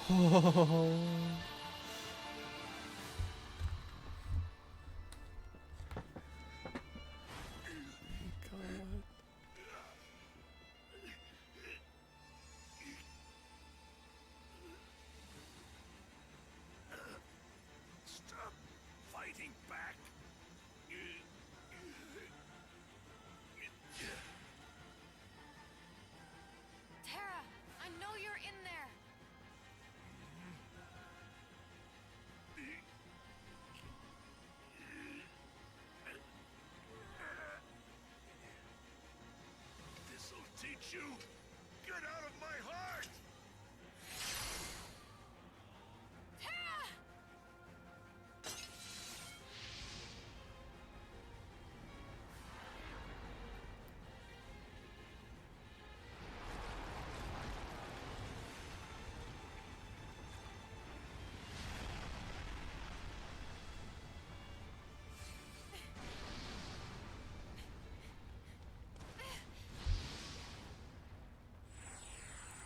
Oh. God. Stop fighting back. Tara, I know you're in there. This'll teach you. Get out of my heart. Tara!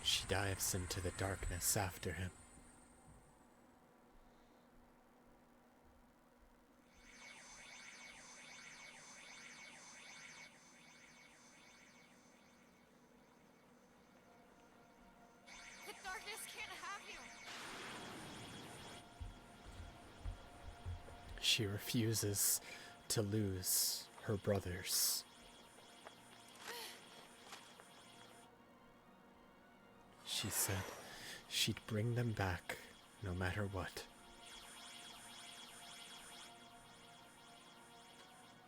She dives into the darkness after him. The darkness can't have you. She refuses to lose her brothers. She said she'd bring them back no matter what.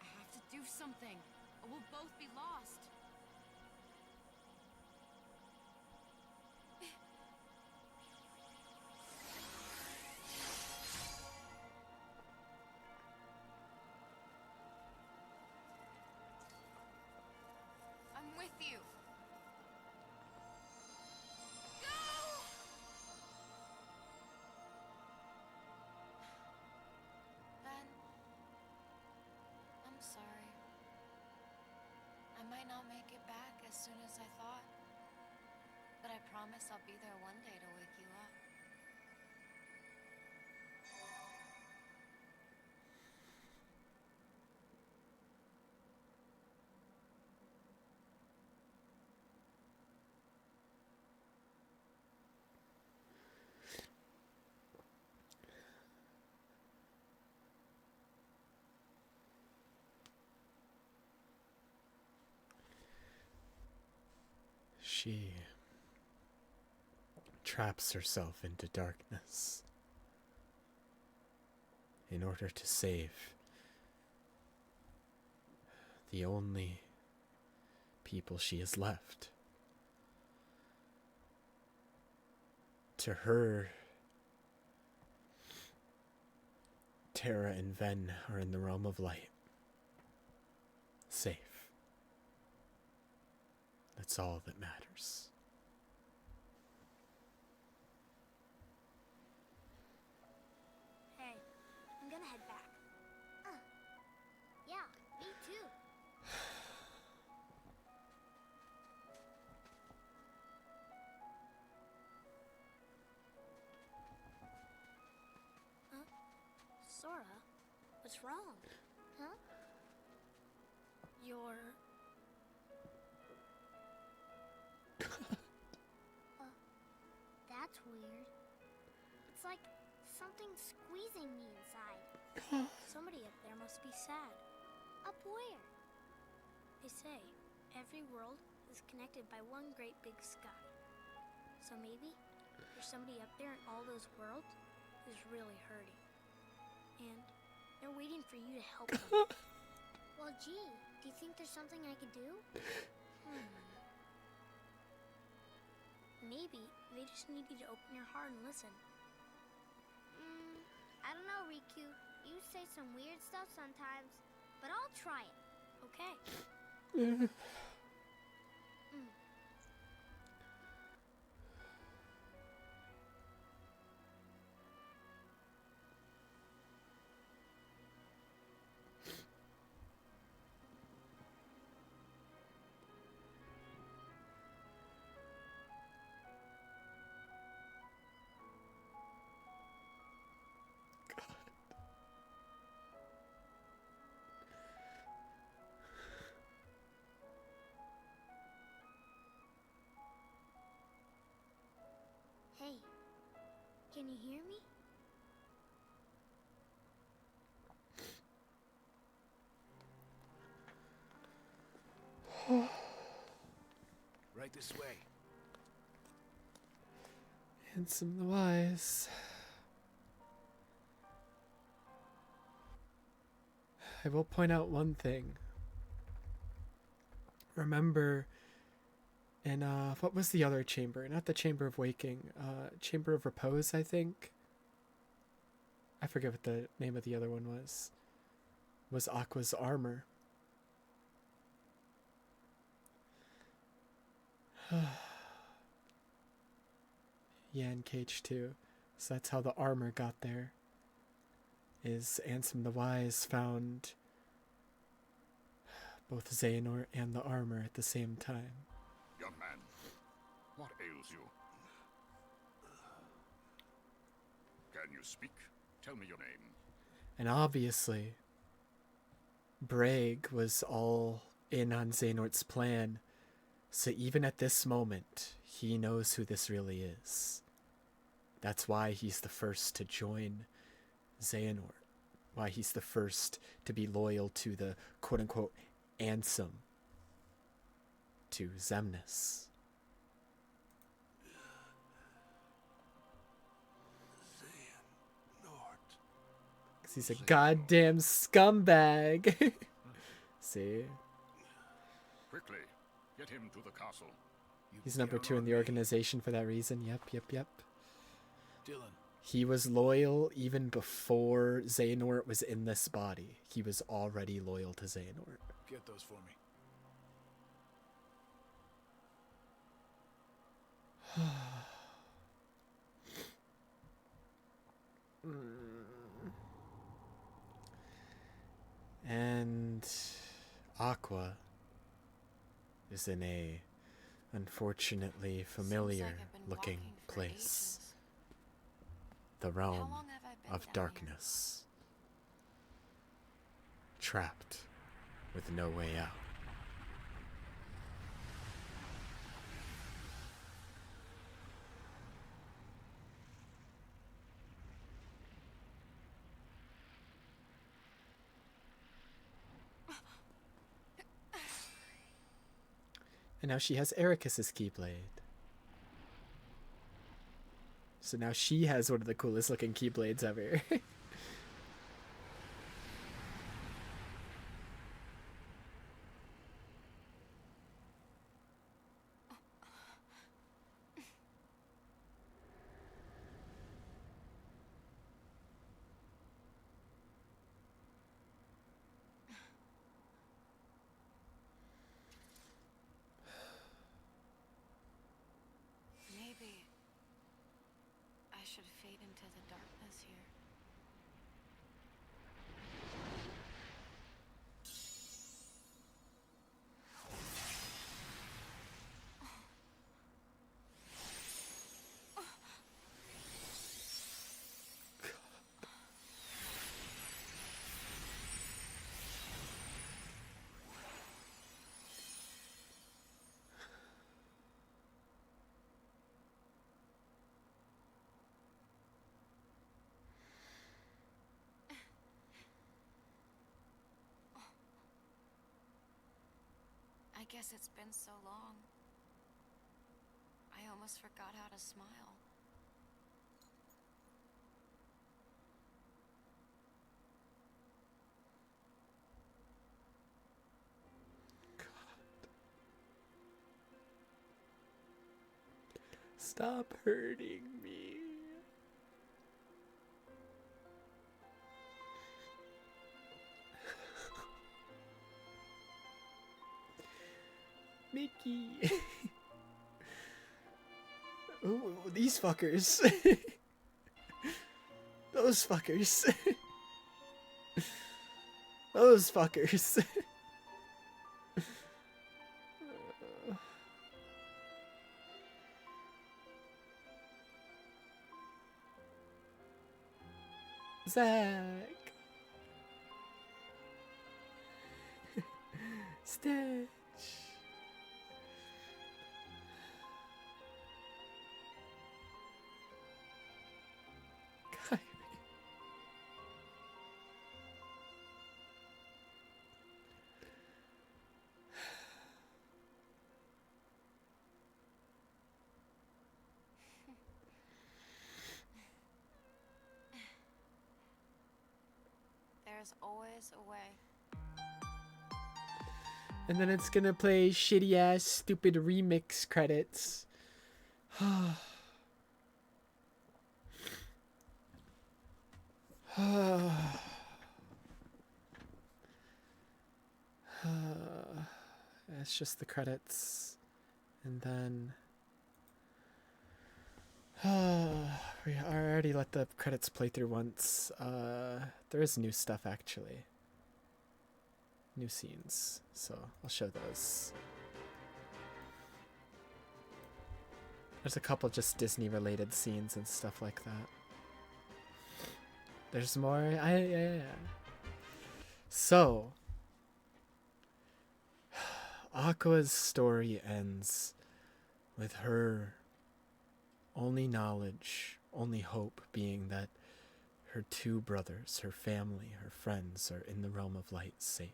I have to do something, or we'll both be lost. I'm with you. Ben, I'm sorry. I might not make it back as soon as I thought, but I promise I'll be there one day to wake you up. She traps herself into darkness in order to save the only people she has left. To her, Terra and Ven are in the realm of light. Safe. That's all that matters. Hey, I'm gonna head back. Yeah, me too. Huh? Sora, what's wrong? Huh? You're... That's weird. It's like something's squeezing me inside. Somebody up there must be sad. Up where? They say every world is connected by one great big sky. So maybe there's somebody up there in all those worlds who's really hurting. And they're waiting for you to help them. Well, gee, do you think there's something I could do? Maybe they just need you to open your heart and listen. I don't know, Riku. You say some weird stuff sometimes, but I'll try it. Okay. Hey, can you hear me? Right this way. Handsome the Wise. I will point out one thing. Remember, in what was the other chamber? Not the Chamber of Waking. Chamber of Repose, I think. I forget what the name of the other one was. Was Aqua's armor. Yeah, in Cage 2. So that's how the armor got there. Is Ansem the Wise found both Xehanort and the armor at the same time. Young man, what ails you? Can you speak? Tell me your name. And obviously, Braig was all in on Xehanort's plan. So even at this moment, he knows who this really is. That's why he's the first to join Xehanort. Why he's the first to be loyal to the quote-unquote Ansem. To Xemnas. Because he's a goddamn scumbag. See? Quickly, get him to the castle. He's number 2 in the organization for that reason. Yep. Dylan. He was loyal even before Xehanort was in this body. He was already loyal to Xehanort. Get those for me. And Aqua is in a unfortunately familiar looking place. The realm of darkness. Trapped with no way out. And now she has Ericus's Keyblade. So now she has one of the coolest looking Keyblades ever. fade into the darkness here. I guess it's been so long. I almost forgot how to smile. Stop hurting me. Mickey. Ooh, these fuckers. Those fuckers. Those fuckers. Zach. Stitch. Kyrie. There's always a way. And then it's gonna play shitty ass stupid remix credits. It's just the credits. And then I already let the credits play through once. There is new stuff actually. New scenes, so I'll show those. There's a couple just Disney related scenes and stuff like that. There's more. Yeah. So Aqua's story ends with her only knowledge, only hope being that her two brothers, her family, her friends are in the realm of light, safe.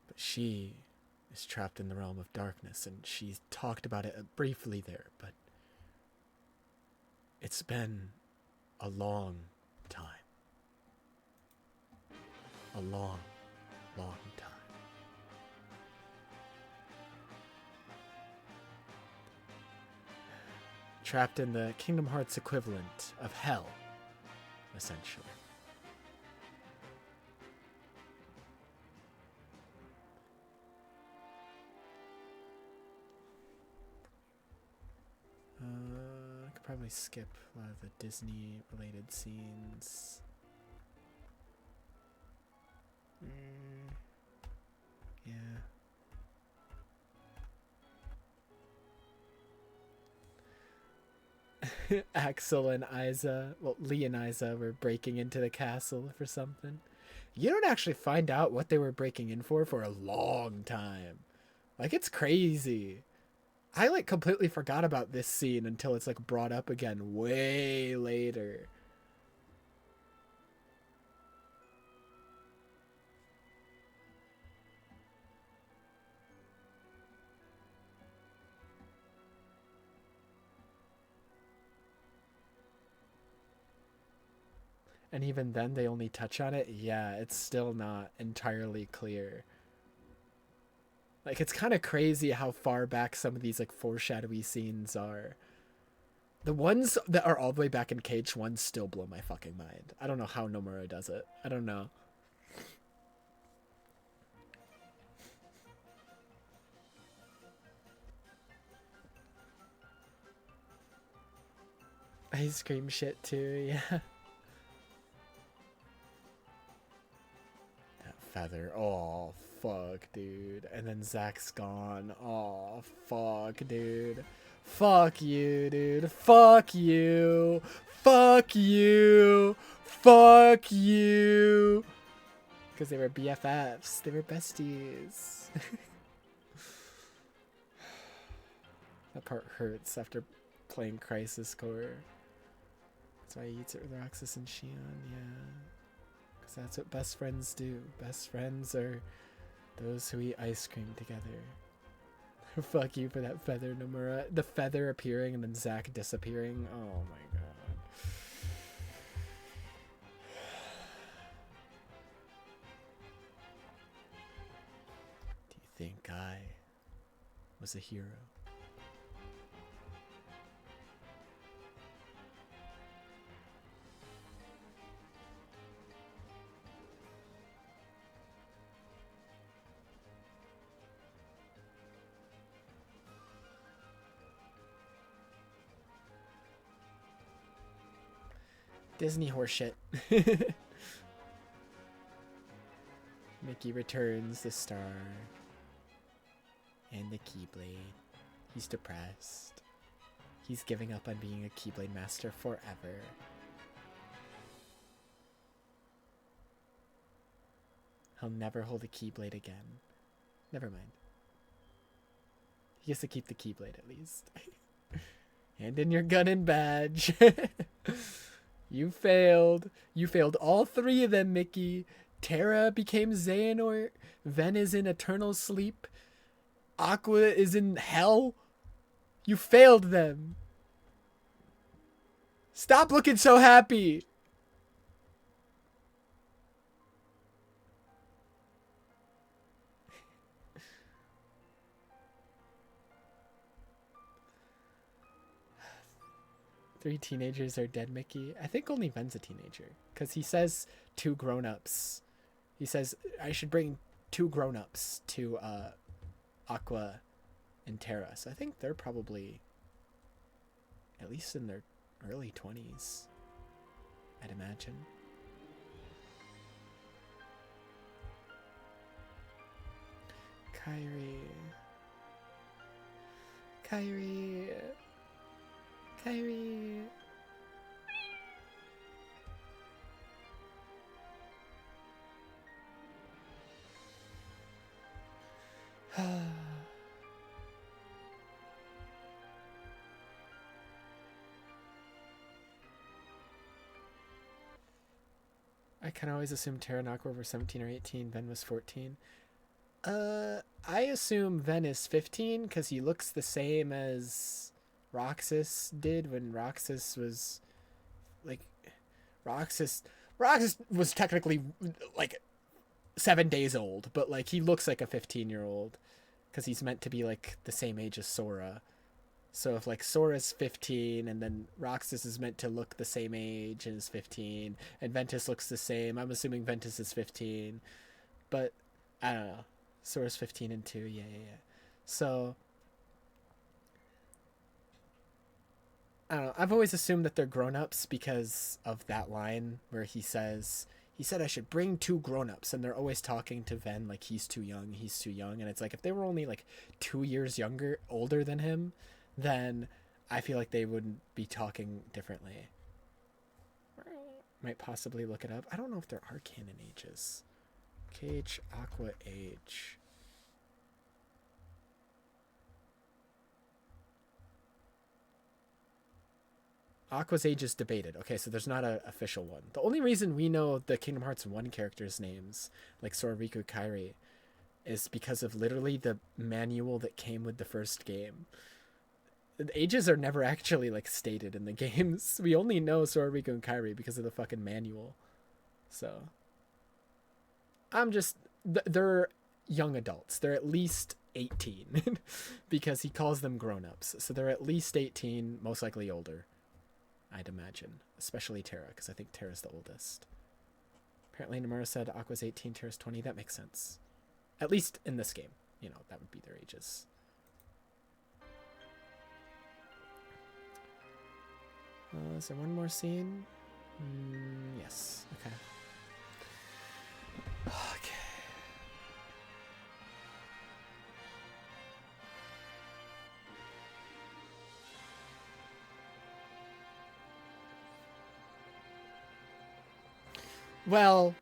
But she is trapped in the realm of darkness, and she's talked about it briefly there, but it's been a long time. A long, long time. Trapped in the Kingdom Hearts equivalent of hell, essentially. I could probably skip a lot of the Disney related scenes. Yeah. Axel and Isa, well, Lee and Isa were breaking into the castle for something. You don't actually find out what they were breaking in for a long time. Like, it's crazy. I, like, completely forgot about this scene until it's, like, brought up again way later. And even then, they only touch on it. Yeah, it's still not entirely clear. Like, it's kind of crazy how far back some of these, like, foreshadowy scenes are. The ones that are all the way back in KH1 still blow my fucking mind. I don't know how Nomura does it. I don't know. Ice cream shit too, yeah. That feather. Oh, fuck, dude. And then Zach's gone. Oh, fuck, dude. Fuck you, dude. Fuck you. Fuck you. Fuck you. Because they were BFFs. They were besties. That part hurts after playing Crisis Core. That's why he eats it with Roxas and Shion, yeah. Because that's what best friends do. Best friends are those who eat ice cream together. Fuck you for that feather, Nomura. The feather appearing and then Zack disappearing. Oh my god. Do you think Guy was a hero? Disney horseshit. Mickey returns the star and the Keyblade. He's depressed. He's giving up on being a Keyblade master forever. He'll never hold a Keyblade again. Never mind. He gets to keep the Keyblade at least. Hand in your gun and badge. You failed. You failed all three of them, Mickey. Terra became Xehanort. Ven is in eternal sleep. Aqua is in hell. You failed them. Stop looking so happy. Three teenagers are dead, Mickey. I think only Ven's a teenager. Because he says 2 grown-ups. He says, I should bring 2 grown-ups to Aqua and Terra. So I think they're probably at least in their early 20s. I'd imagine. Kyrie. Kyrie. Kyrie. I can always assume Terra and Aqua were 17 or 18. Ven was 14. I assume Ven is 15 because he looks the same as Roxas did when Roxas was like Roxas was technically like 7 days old, but like he looks like a 15-year-old because he's meant to be like the same age as Sora. So if like Sora's 15 and then Roxas is meant to look the same age and is 15 and Ventus looks the same, I'm assuming Ventus is 15, but I don't know. Sora's 15 and 2, yeah. So I don't know. I've always assumed that they're grown-ups because of that line where he said I should bring 2 grown-ups, and they're always talking to Ven like he's too young, and it's like if they were only like 2 years older than him, then I feel like they wouldn't be talking differently. Might possibly look it up. I don't know if there are canon ages. Cage Aqua age. Aqua's age is debated. Okay, so there's not an official one. The only reason we know the Kingdom Hearts 1 characters' names, like Sora, Riku, Kairi, is because of literally the manual that came with the first game. The ages are never actually like stated in the games. We only know Sora, Riku, and Kairi because of the fucking manual. So they're young adults. They're at least 18 because he calls them grown-ups. So they're at least 18, most likely older, I'd imagine. Especially Terra, because I think Terra's the oldest. Apparently Nomura said Aqua's 18, Terra's 20. That makes sense. At least in this game. You know, that would be their ages. Is there one more scene? Yes. Okay. Okay. Well,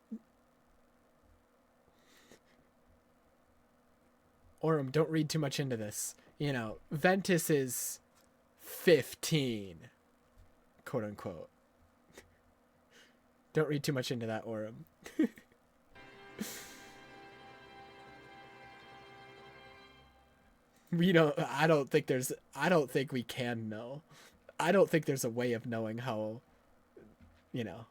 Aurum, don't read too much into this. You know, Ventus is 15, quote unquote. Don't read too much into that, Aurum. I don't think we can know. I don't think there's a way of knowing how, you know.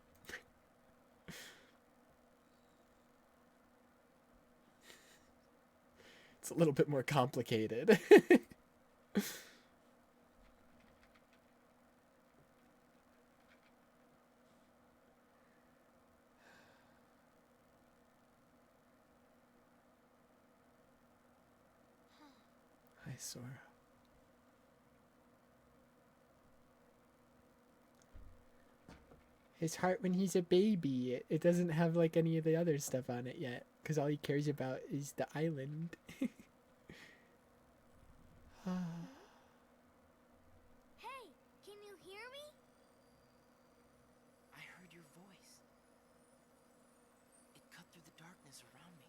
It's a little bit more complicated. Hi, Sora. His heart when he's a baby, it doesn't have like any of the other stuff on it yet, because all he cares about is the island. Hey, can you hear me? I heard your voice. It cut through the darkness around me.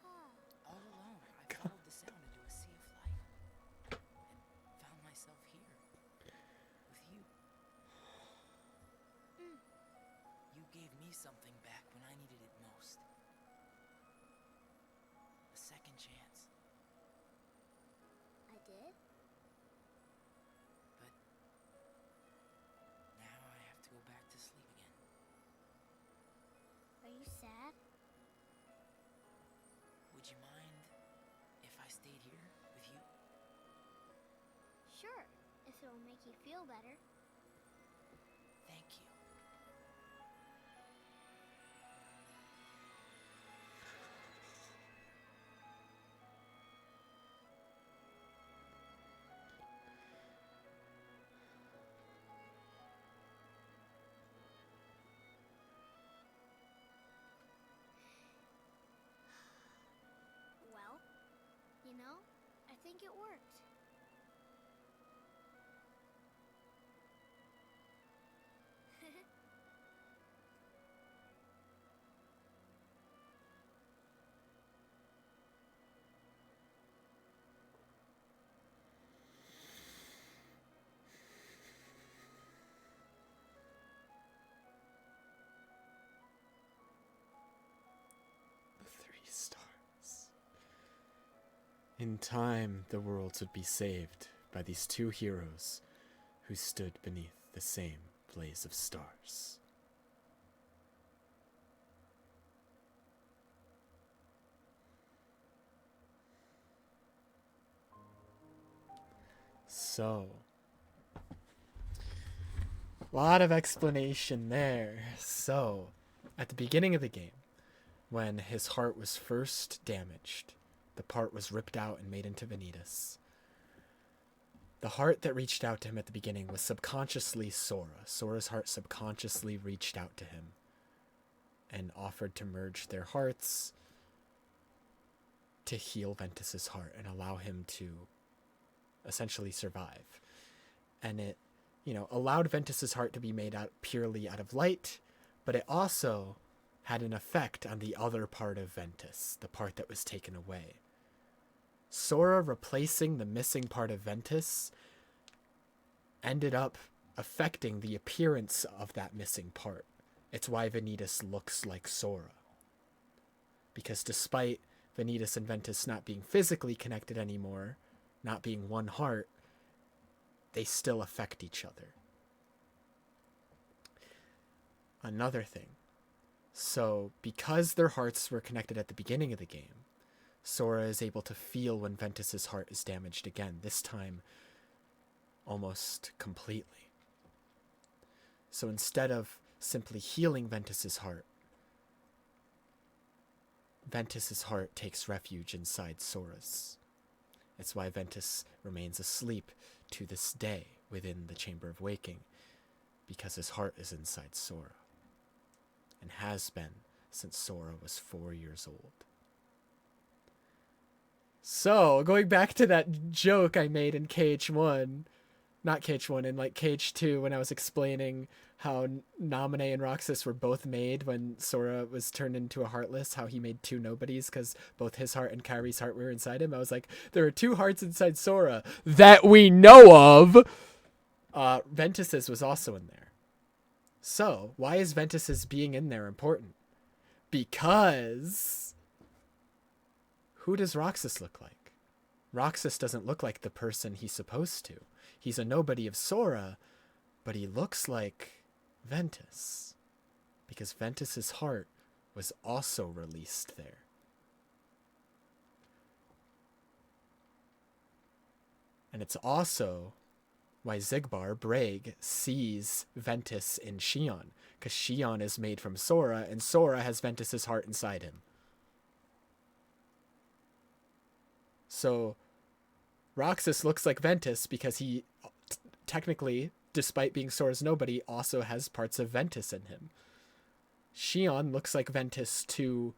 All alone, I followed the sound into a sea of light and found myself here with you. You gave me something back when I needed it most. A second chance. I did? But now I have to go back to sleep again. Are you sad? Would you mind if I stayed here with you? Sure, if it'll make you feel better. Thank you. Well, you know, I think it worked. The 3 stars. In time, the worlds would be saved by these 2 heroes who stood beneath the same blaze of stars. So, a lot of explanation there. So, at the beginning of the game, when his heart was first damaged, the part was ripped out and made into Vanitas. The heart that reached out to him at the beginning was subconsciously Sora. Sora's heart subconsciously reached out to him and offered to merge their hearts to heal Ventus's heart and allow him to essentially survive. And it, you know, allowed Ventus's heart to be made out purely out of light, but it also had an effect on the other part of Ventus, the part that was taken away. Sora replacing the missing part of Ventus ended up affecting the appearance of that missing part. It's why Vanitas looks like Sora. Because despite Vanitas and Ventus not being physically connected anymore, not being one heart, they still affect each other. Another thing. So, because their hearts were connected at the beginning of the game, Sora is able to feel when Ventus's heart is damaged again, this time almost completely. So instead of simply healing Ventus's heart takes refuge inside Sora's. It's why Ventus remains asleep to this day within the Chamber of Waking, because his heart is inside Sora, and has been since Sora was 4 years old. So, going back to that joke I made in KH1, not KH1, in like KH2 when I was explaining how Naminé and Roxas were both made when Sora was turned into a Heartless, how he made two nobodies because both his heart and Kairi's heart were inside him. I was like, there are two hearts inside Sora that we know of. Ventus's was also in there. So, why is Ventus's being in there important? Because who does Roxas look like? Roxas doesn't look like the person he's supposed to. He's a nobody of Sora, but he looks like Ventus. Because Ventus's heart was also released there. And it's also why Xigbar, Braig, sees Ventus in Xion. Because Xion is made from Sora, and Sora has Ventus's heart inside him. So, Roxas looks like Ventus because he, technically, despite being Sora's nobody, also has parts of Ventus in him. Xion looks like Ventus to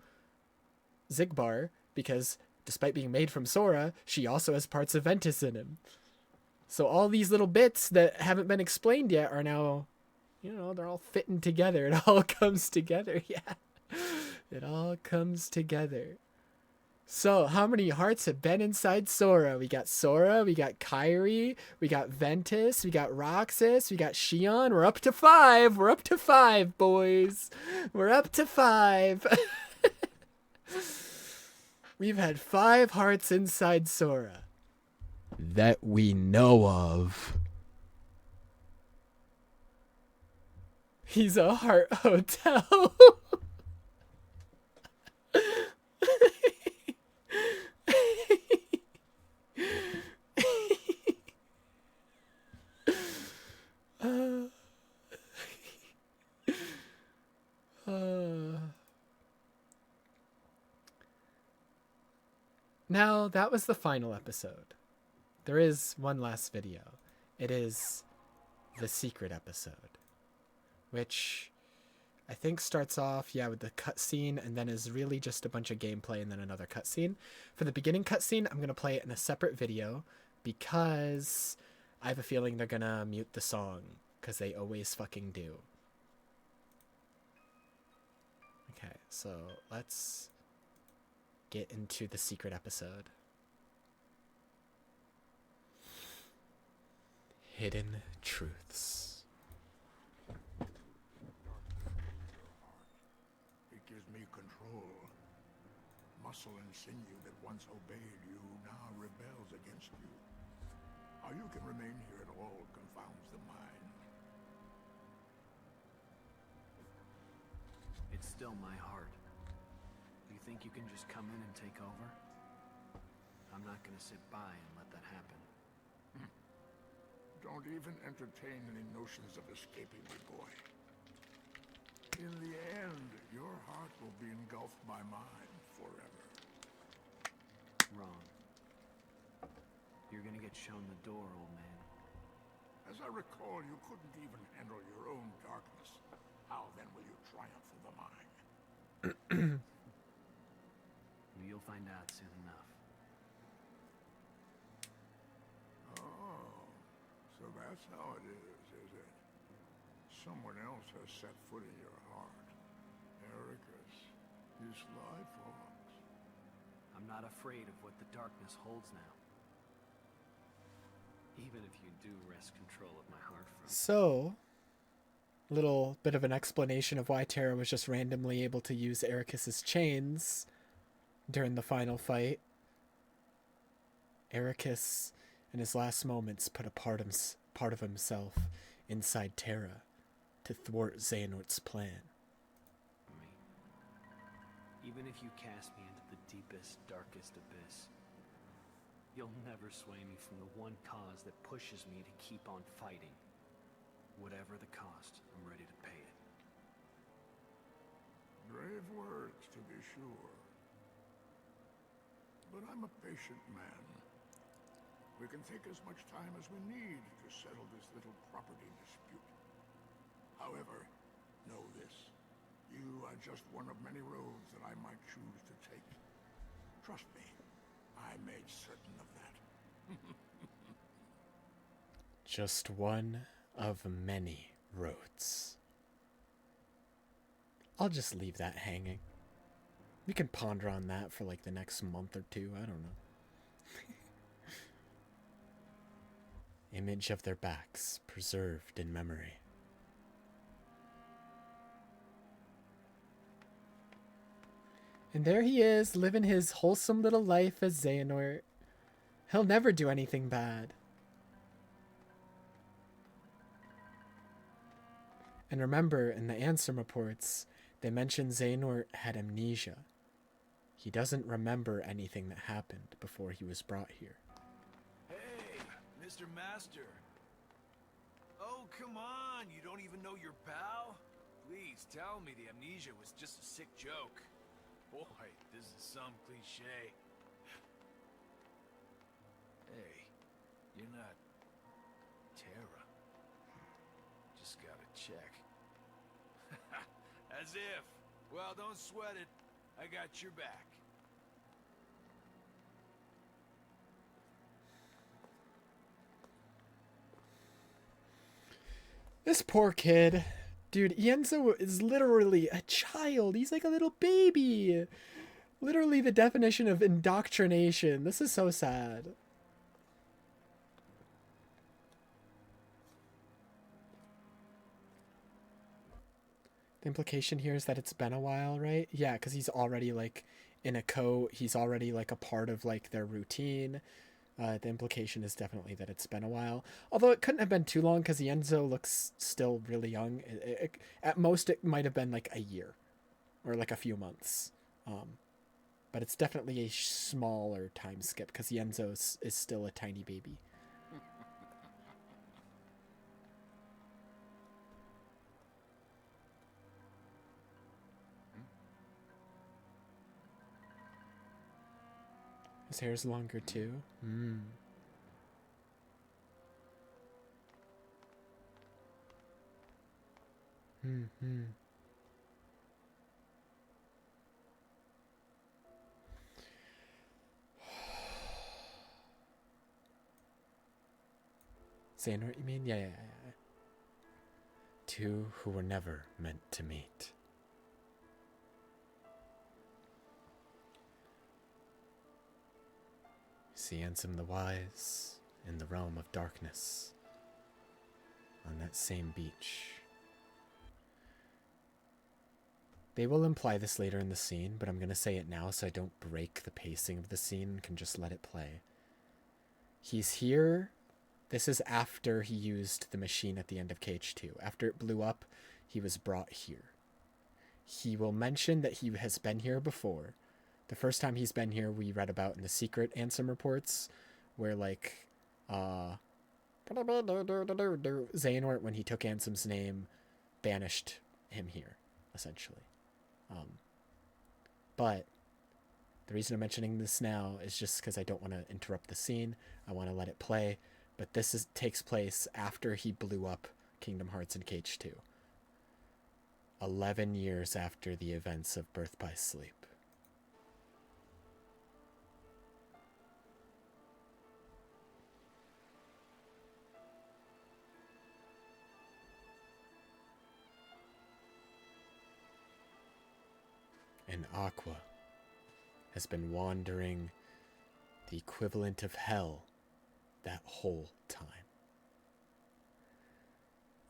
Xigbar because, despite being made from Sora, she also has parts of Ventus in him. So all these little bits that haven't been explained yet are now, they're all fitting together. It all comes together, yeah. It all comes together. So, how many hearts have been inside Sora? We got Kairi, we got Ventus, we got Roxas, we got Xion. We're up to 5. We're up to 5, boys. We're up to 5. We've had 5 hearts inside Sora that we know of. He's a heart hotel. Now, that was the final episode. There is one last video. It is the secret episode, which I think starts off, with the cutscene, and then is really just a bunch of gameplay and then another cutscene. For the beginning cutscene, I'm going to play it in a separate video because I have a feeling they're going to mute the song, because they always fucking do. Okay, so let's get into the secret episode. Hidden Truths. It gives me control. Muscle and sinew that once obeyed you now rebels against you. How you can remain here at all confounds the mind. It's still my heart. You think you can just come in and take over? I'm not gonna sit by and let that happen. Don't even entertain any notions of escaping me, boy. In the end, your heart will be engulfed by mine forever. Wrong. You're gonna get shown the door, old man. As I recall, you couldn't even handle your own darkness. How then will you triumph in the mine? You'll find out soon enough. Oh, so that's how it is it? Someone else has set foot in your heart. Ericus, you sly fox. I'm not afraid of what the darkness holds now. Even if you do wrest control of my heart from... So, little bit of an explanation of why Terra was just randomly able to use Ericus's chains during the final fight. Ericus, in his last moments, put a part of himself inside Terra to thwart Xehanort's plan. Even if you cast me into the deepest, darkest abyss, you'll never sway me from the one cause that pushes me to keep on fighting. Whatever the cost, I'm ready to pay it. Brave words, to be sure. But I'm a patient man. We can take as much time as we need to settle this little property dispute. are just one of many roads that I might choose to take. Trust me, I made certain of that. Just one of many roads. I'll just leave that hanging. We can ponder on that for like the next month or two. I don't know. Image of their backs preserved in memory. And there he is, living his wholesome little life as Xehanort. He'll never do anything bad. And remember, in the Ansem reports, they mentioned Xehanort had amnesia. He doesn't remember anything that happened before he was brought here. Hey, Mr. Master. Oh, come on. You don't even know your pal? Please tell me the amnesia was just a sick joke. Boy, this is some cliche. Hey, you're not Terra. Just gotta check. As if. Well, don't sweat it. I got your back. This poor kid. Dude, Ienzo is literally a child. He's like a little baby. Literally the definition of indoctrination. This is so sad. The implication here is that it's been a while, right? Yeah, because he's already like in a he's already like a part of like their routine. The implication is definitely that it's been a while. Although it couldn't have been too long because Ienzo looks still really young. At most, it might have been like a year or like a few months. But it's definitely a smaller time skip because Ienzo is still a tiny baby. His hair's longer too. Hmm. Xehanort, you mean? Yeah. Two who were never meant to meet. See Ansem the Wise in the realm of darkness on that same beach. They will imply this later in the scene, but I'm going to say it now so I don't break the pacing of the scene and can just let it play. He's here. This is after he used the machine at the end of KH2. After it blew up, he was brought here. He will mention that he has been here before. The first time he's been here, we read about in the secret Ansem reports, where like, Xehanort, when he took Ansem's name, banished him here, essentially. But the reason I'm mentioning this now is just because I don't want to interrupt the scene. I want to let it play. But this takes place after he blew up Kingdom Hearts and KH2. 11 years after the events of Birth by Sleep. And Aqua has been wandering the equivalent of hell that whole time.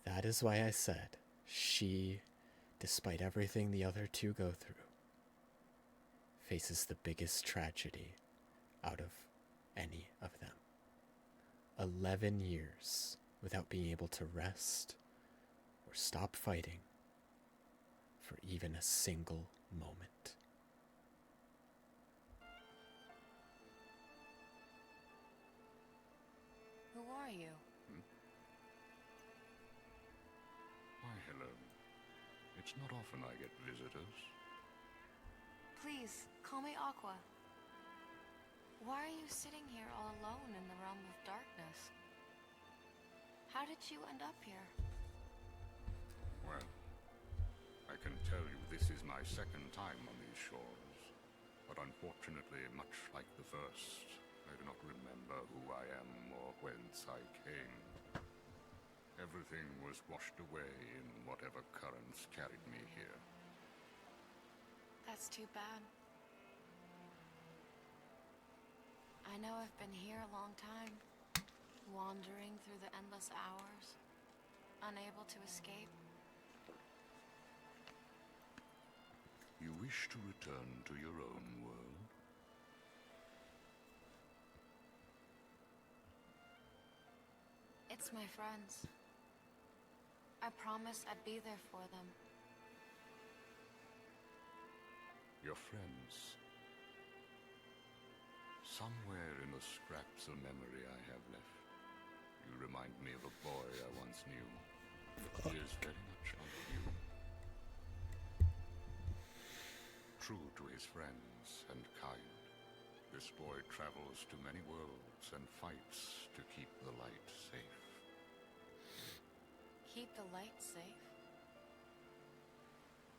That is why I said she, despite everything the other two go through, faces the biggest tragedy out of any of them. 11 years without being able to rest or stop fighting for even a single moment. Who are you? Why, hello. It's not often I get visitors. Please, call me Aqua. Why are you sitting here all alone in the realm of darkness? How did you end up here? Well, I can tell you this is my my second time on these shores, but unfortunately, much like the first, I do not remember who I am or whence I came. Everything was washed away in whatever currents carried me here. That's too bad. I know I've been here a long time, wandering through the endless hours, unable to escape. You wish to return to your own world? It's my friends. I promised I'd be there for them. Your friends? Somewhere in the scraps of memory I have left, you remind me of a boy I once knew. He is very much like you. True to his friends and kind, this boy travels to many worlds and fights to keep the light safe. Keep the light safe?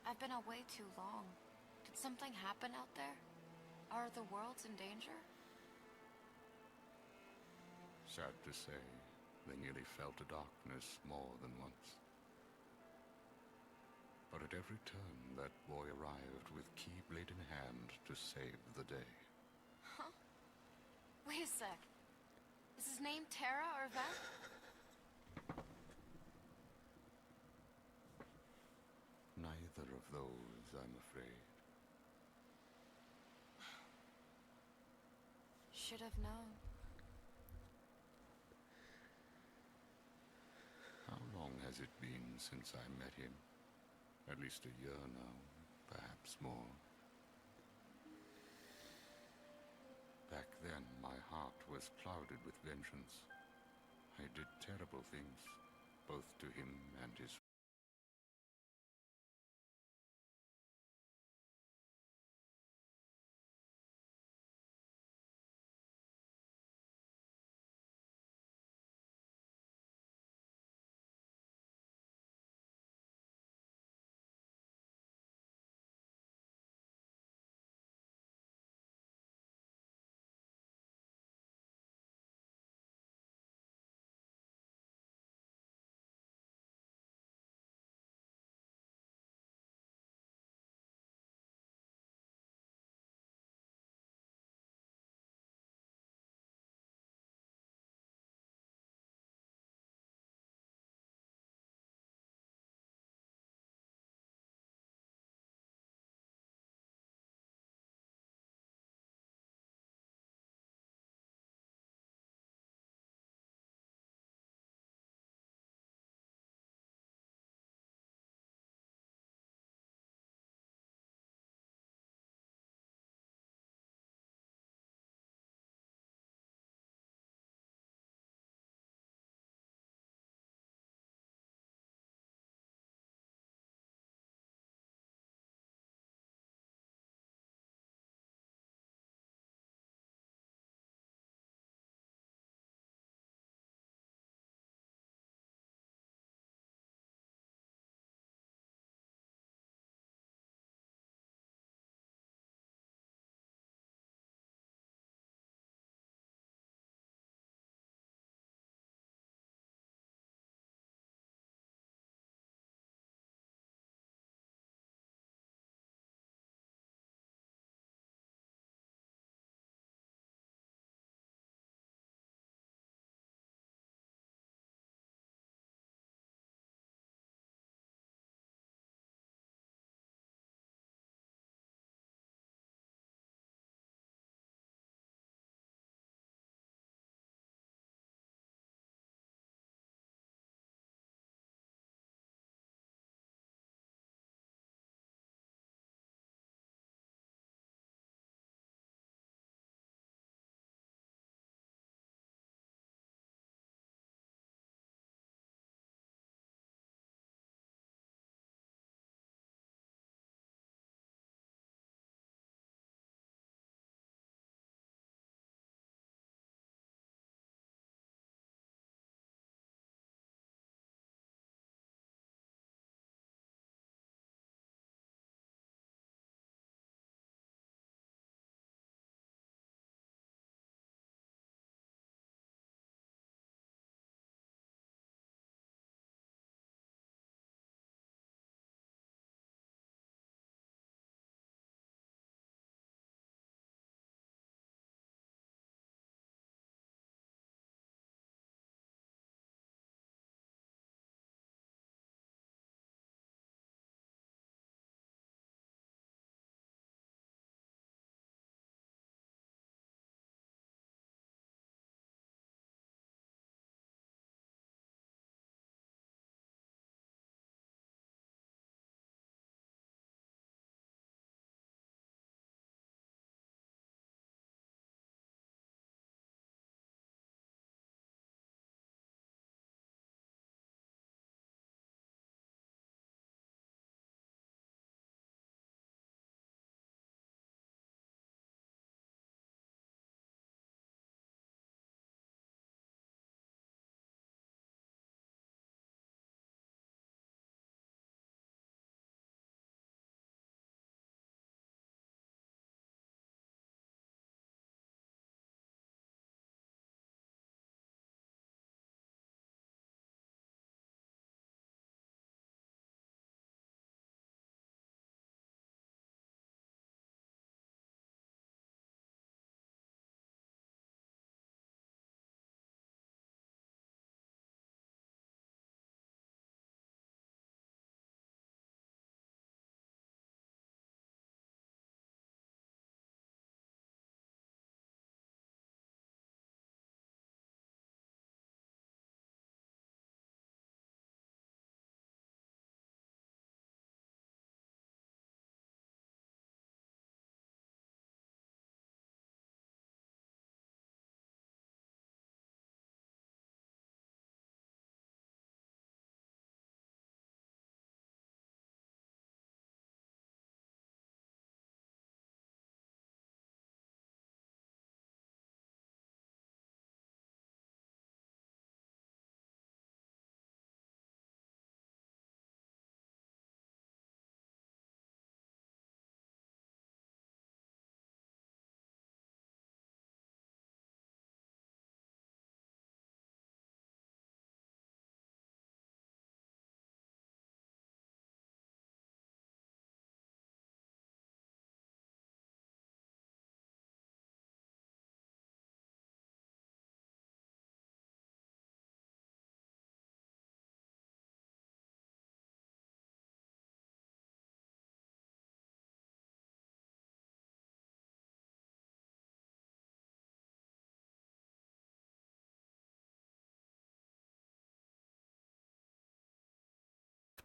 I've been away too long. Did something happen out there? Are the worlds in danger? Sad to say, they nearly fell to darkness more than once. But at every turn, that boy arrived with keyblade in hand to save the day. Huh? Wait a sec. Is his name Terra or Vet? Neither of those, I'm afraid. Should have known. How long has it been since I met him? At least a year now, perhaps more. Back then, my heart was clouded with vengeance. I did terrible things, both to him and his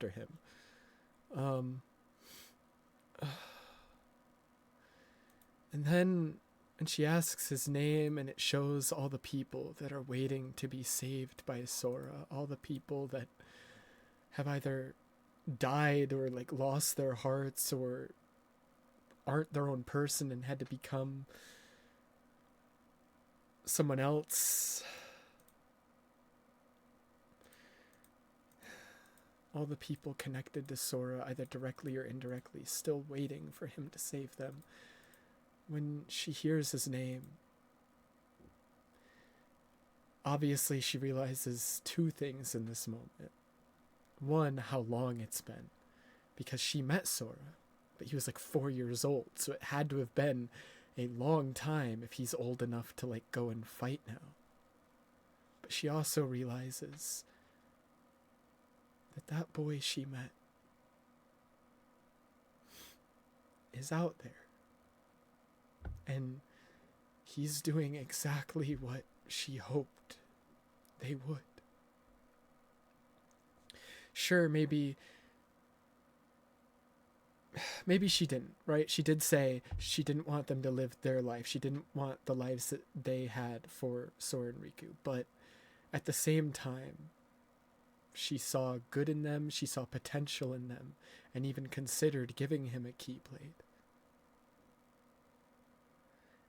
after him. And then when she asks his name and it shows all the people that are waiting to be saved by Sora, all the people that have either died or like lost their hearts or aren't their own person and had to become someone else. All the people connected to Sora, either directly or indirectly, still waiting for him to save them. When she hears his name, obviously she realizes two things in this moment. One, how long it's been, because she met Sora, but he was like 4 years old, so it had to have been a long time if he's old enough to like go and fight now. But she also realizes that that boy she met is out there. And he's doing exactly what she hoped they would. Sure, maybe she didn't, right? She did say she didn't want them to live their life. She didn't want the lives that they had for Sora and Riku. But at the same time, she saw good in them, she saw potential in them, and even considered giving him a Keyblade.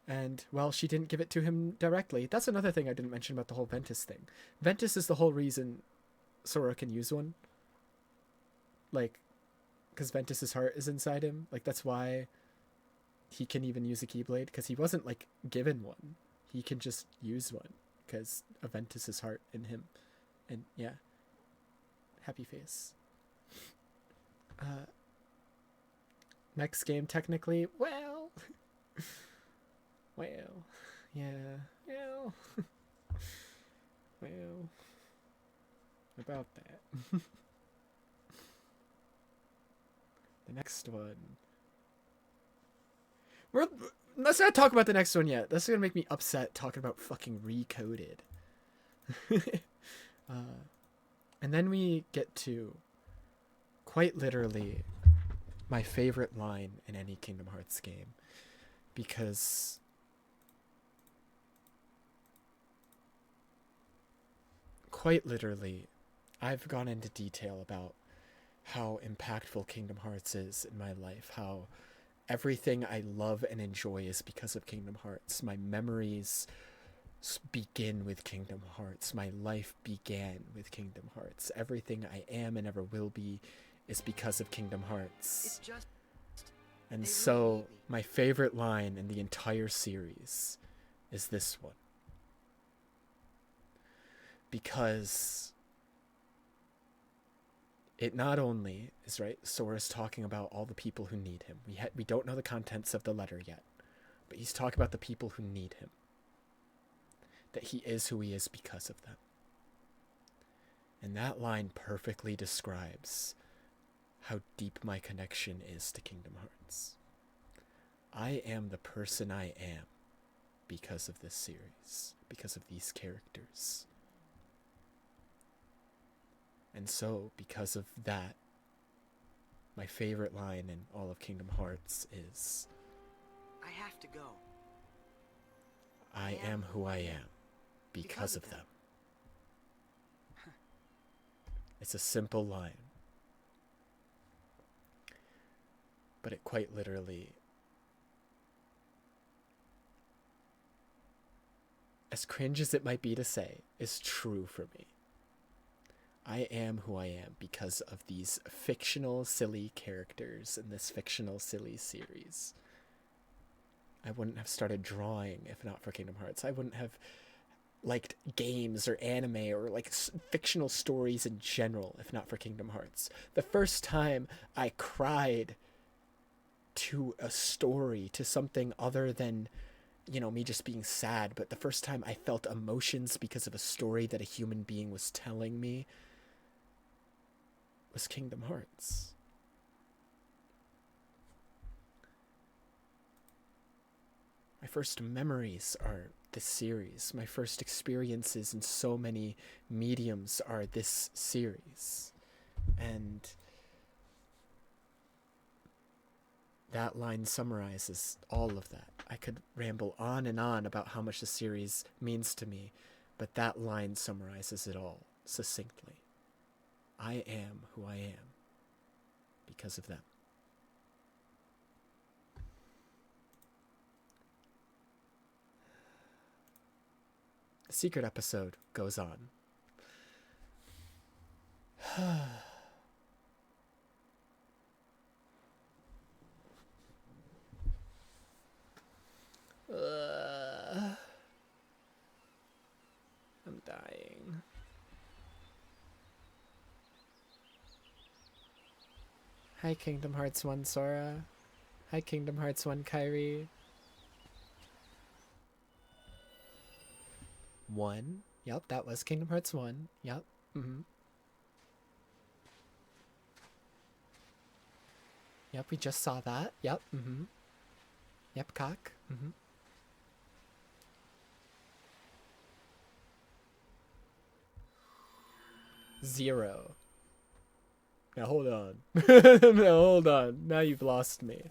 And, well, she didn't give it to him directly. That's another thing I didn't mention about the whole Ventus thing. Ventus is the whole reason Sora can use one. Like, because Ventus's heart is inside him. Like, that's why he can even use a Keyblade, because he wasn't, like, given one. He can just use one, because of Ventus's heart in him. And, yeah. Happy face. Next game, technically, well... Well, yeah, well, well, about that. The next one. Let's not talk about the next one yet. That's gonna make me upset talking about fucking Recoded. And then we get to, quite literally, my favorite line in any Kingdom Hearts game. Because... quite literally, I've gone into detail about how impactful Kingdom Hearts is in my life, how everything I love and enjoy is because of Kingdom Hearts. My memories begin with Kingdom Hearts. My life began with Kingdom Hearts. Everything I am and ever will be is because of Kingdom Hearts. And so, my favorite line in the entire series is this one. Because it not only is, right, Sora's talking about all the people who need him. We don't know the contents of the letter yet, but he's talking about the people who need him. That he is who he is because of them. And that line perfectly describes how deep my connection is to Kingdom Hearts. I am the person I am because of this series, because of these characters. And so, because of that, my favorite line in all of Kingdom Hearts is, I have to go. I am who I am because of them. It's a simple line, but it quite literally, as cringe as it might be to say, is true for me. I am who I am because of these fictional, silly characters in this fictional, silly series. I wouldn't have started drawing if not for Kingdom Hearts. I wouldn't have liked games or anime or like fictional stories in general if not for Kingdom Hearts. The first time I cried to a story, to something other than, you know, me just being sad, but the first time I felt emotions because of a story that a human being was telling me was Kingdom Hearts. My first memories are this series. My first experiences in so many mediums are this series. And that line summarizes all of that. I could ramble on and on about how much the series means to me, but that line summarizes it all succinctly. I am who I am because of them. The secret episode goes on. I'm dying. Hi, Kingdom Hearts 1 Sora. Hi, Kingdom Hearts 1 Kairi. 1. Yep, that was Kingdom Hearts 1. Yep. Yep, we just saw that. Yep. Yep, cock. 0. Now hold on. Now hold on. Now you've lost me.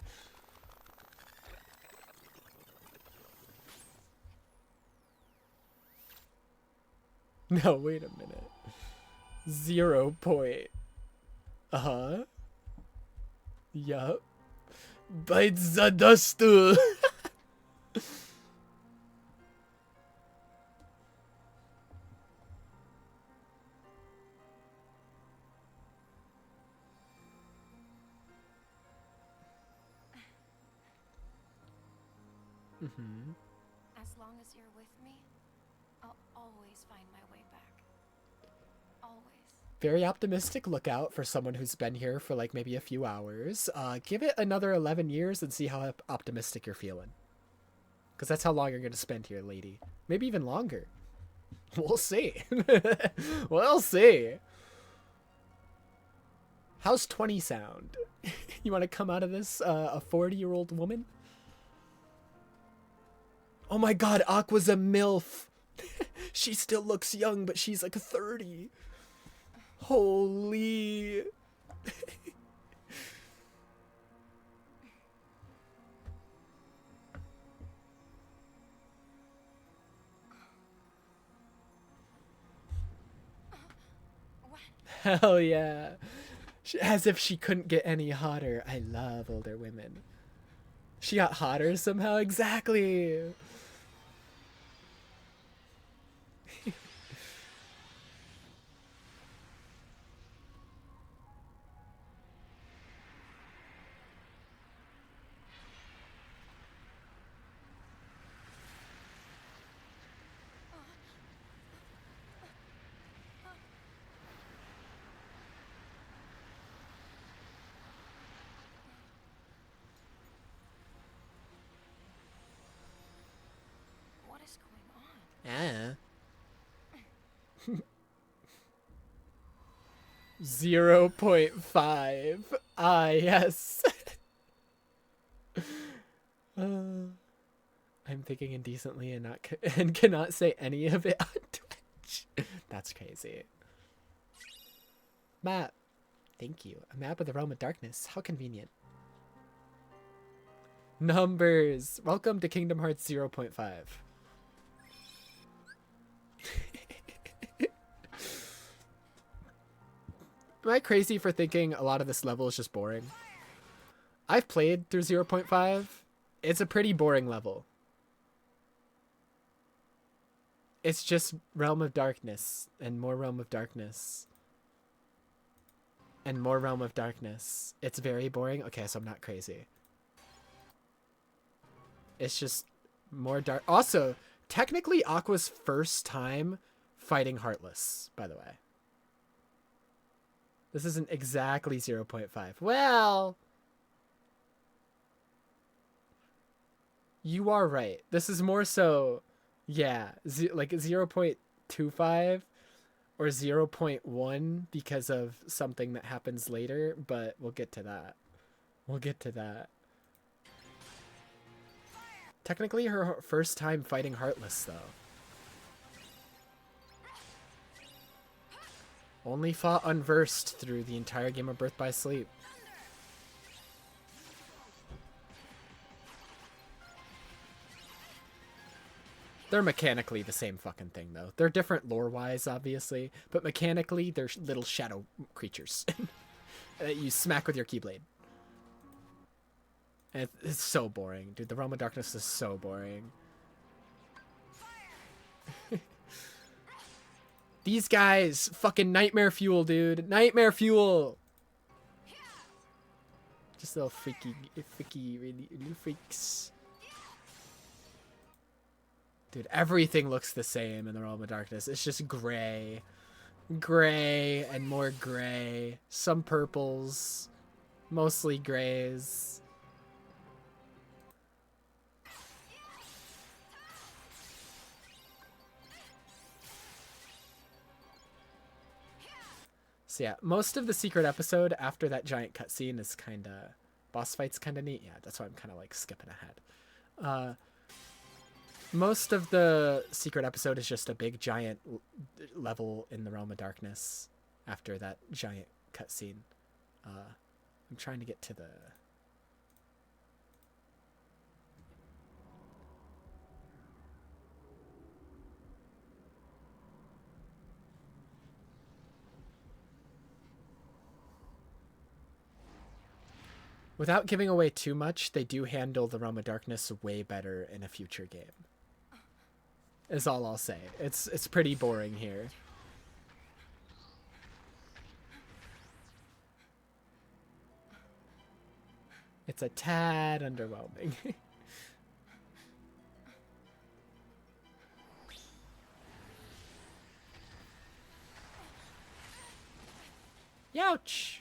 No, wait a minute. 0 point. Yup. Bite the dust. As long as you're with me, I'll always find my way back. Always. Very optimistic lookout for someone who's been here for like maybe a few hours. Give it another 11 years and see how optimistic you're feeling. Because that's how long you're going to spend here, lady. Maybe even longer. We'll see. We'll see. How's 20 sound? You want to come out of this a 40-year-old woman? Oh my god, Aqua's a MILF. She still looks young, but she's like 30. Holy. Hell yeah. As if she couldn't get any hotter. I love older women. She got hotter somehow? Exactly. What is going on? 0.5. Ah, yes. I'm thinking indecently and and cannot say any of it on Twitch. That's crazy. Map. Thank you. A map of the Realm of Darkness. How convenient. Numbers. Welcome to Kingdom Hearts 0.5. Am I crazy for thinking a lot of this level is just boring? I've played through 0.5. It's a pretty boring level. It's just Realm of Darkness and more Realm of Darkness. And more Realm of Darkness. It's very boring. Okay, so I'm not crazy. It's just more dark. Also, technically Aqua's first time fighting Heartless, by the way. This isn't exactly 0.5. Well, you are right. This is more so, yeah, like 0.25 or 0.1 because of something that happens later, but we'll get to that. We'll get to that. Technically her first time fighting Heartless, though. Only fought unversed through the entire game of Birth by Sleep. They're mechanically the same fucking thing, though. They're different lore-wise, obviously, but mechanically, they're little shadow creatures that you smack with your Keyblade. And it's so boring. Dude, the Realm of Darkness is so boring. These guys, fucking nightmare fuel, dude. Nightmare fuel. Just little freaky, really freaks. Dude, everything looks the same in the Realm of Darkness. It's just gray. Gray and more gray. Some purples. Mostly grays. So yeah, most of the secret episode after that giant cutscene is kind of... Boss fight's kind of neat. Yeah, that's why I'm kind of like skipping ahead. Most of the secret episode is just a big giant level in the Realm of Darkness after that giant cutscene. I'm trying to get to the... Without giving away too much, they do handle the Realm of Darkness way better in a future game. Is all I'll say. It's pretty boring here. It's a tad underwhelming. Youch!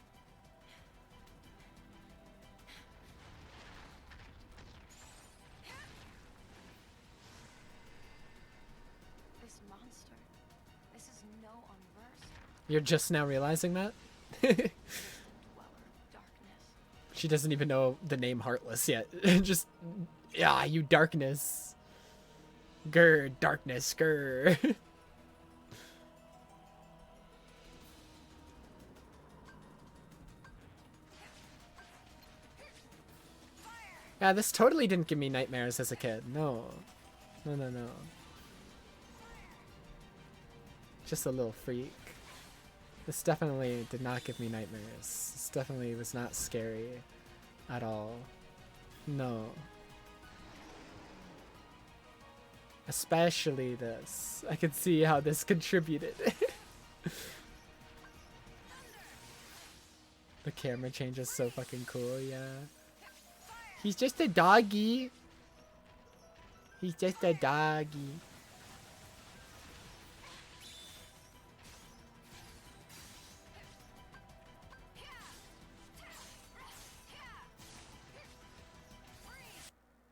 You're just now realizing that? She doesn't even know the name Heartless yet. Just, yeah, you darkness. Grr, darkness, grr. Yeah, this totally didn't give me nightmares as a kid. No. No, no, no. Just a little freak. This definitely did not give me nightmares. This definitely was not scary at all. No. Especially this. I could see how this contributed. The camera change is so fucking cool, yeah. He's just a doggy. He's just a doggy.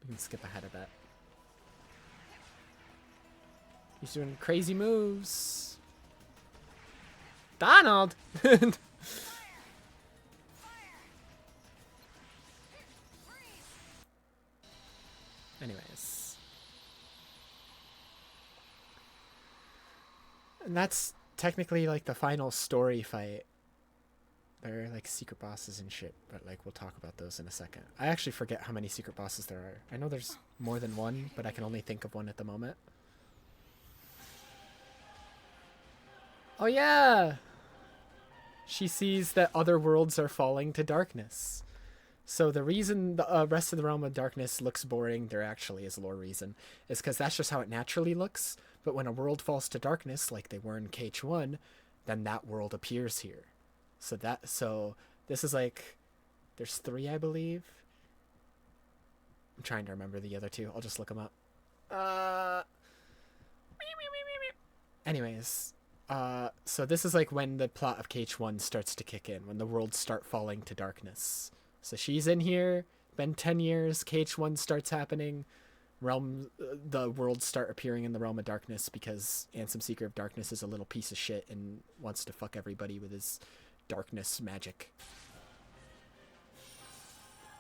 We can skip ahead of that. He's doing crazy moves. Donald! Anyways. And that's technically like the final story fight. They're like secret bosses and shit, but like we'll talk about those in a second. I actually forget how many secret bosses there are. I know there's more than one, but I can only think of one at the moment. Oh yeah! She sees that other worlds are falling to darkness. So the reason the rest of the Realm of Darkness looks boring, there actually is lore reason, is because that's just how it naturally looks. But when a world falls to darkness, like they were in KH1, then that world appears here. So this is like, there's 3, I believe. I'm trying to remember the other 2. I'll just look them up. Anyways, so this is like when the plot of KH1 starts to kick in, when the worlds start falling to darkness. So she's in here, been 10 years, KH1 starts happening, the worlds start appearing in the Realm of Darkness because Ansem Seeker of Darkness is a little piece of shit and wants to fuck everybody with his darkness magic.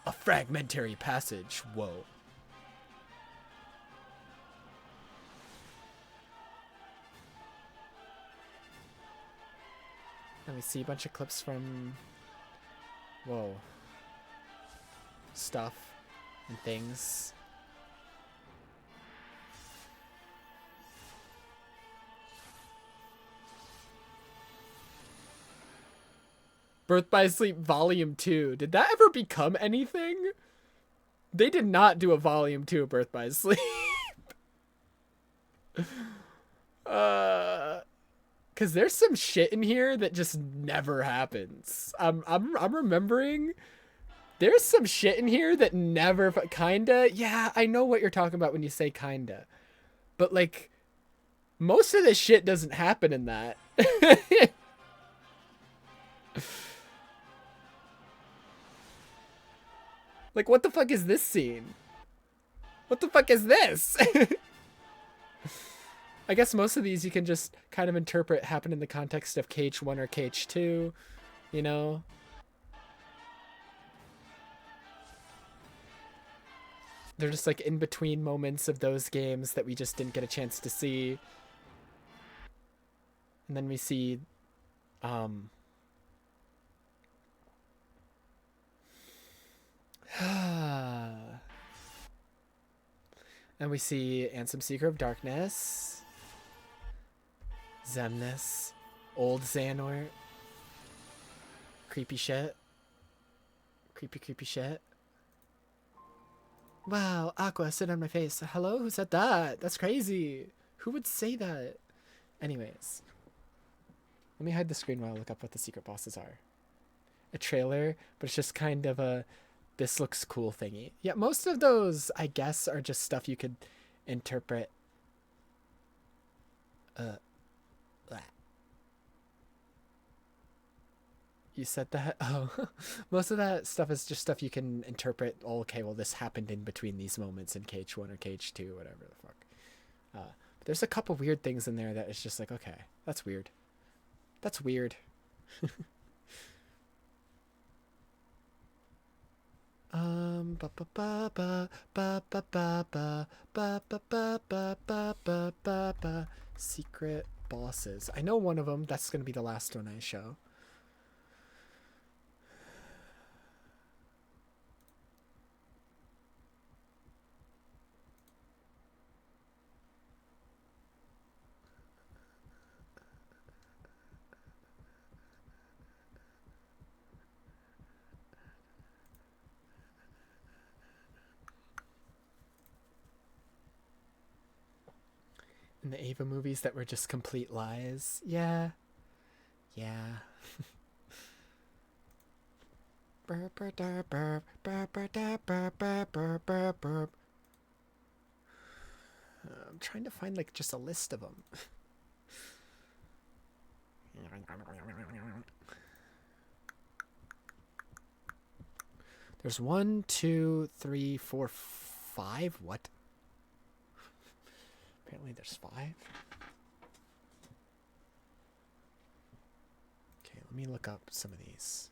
A fragmentary passage, whoa. we see a bunch of clips from, whoa, stuff and things. Birth by Sleep Volume 2. Did that ever become anything? They did not do a Volume 2 of Birth by Sleep. Cause there's some shit in here that just never happens. I'm remembering there's some shit in here that never kinda. Yeah, I know what you're talking about when you say kinda. But like most of this shit doesn't happen in that. Like, what the fuck is this scene? What the fuck is this? I guess most of these you can just kind of interpret happen in the context of KH1 or KH2, you know? They're just like in between moments of those games that we just didn't get a chance to see. And then we see, and we see Ansem Seeker of Darkness, Xemnas, Old Xehanort, creepy shit, creepy shit. Wow, Aqua, sit on my face. Hello, who said that? That's crazy. Who would say that? Anyways, let me hide the screen while I look up what the secret bosses are. A trailer, but it's just kind of a this looks cool thingy. Yeah, most of those, I guess, are just stuff you could interpret. You said that? Oh, most of that stuff is just stuff you can interpret. Oh, okay, well, this happened in between these moments in KH1 or KH2, whatever the fuck. But there's a couple weird things in there that it's just like, okay, that's weird. That's weird. Secret bosses. I know one of them. That's gonna be the last one I show. In the Ava movies that were just complete lies. Yeah. Yeah. I'm trying to find like just a list of them. There's 1, 2, 3, 4, 5. What? Apparently there's 5. Okay, let me look up some of these.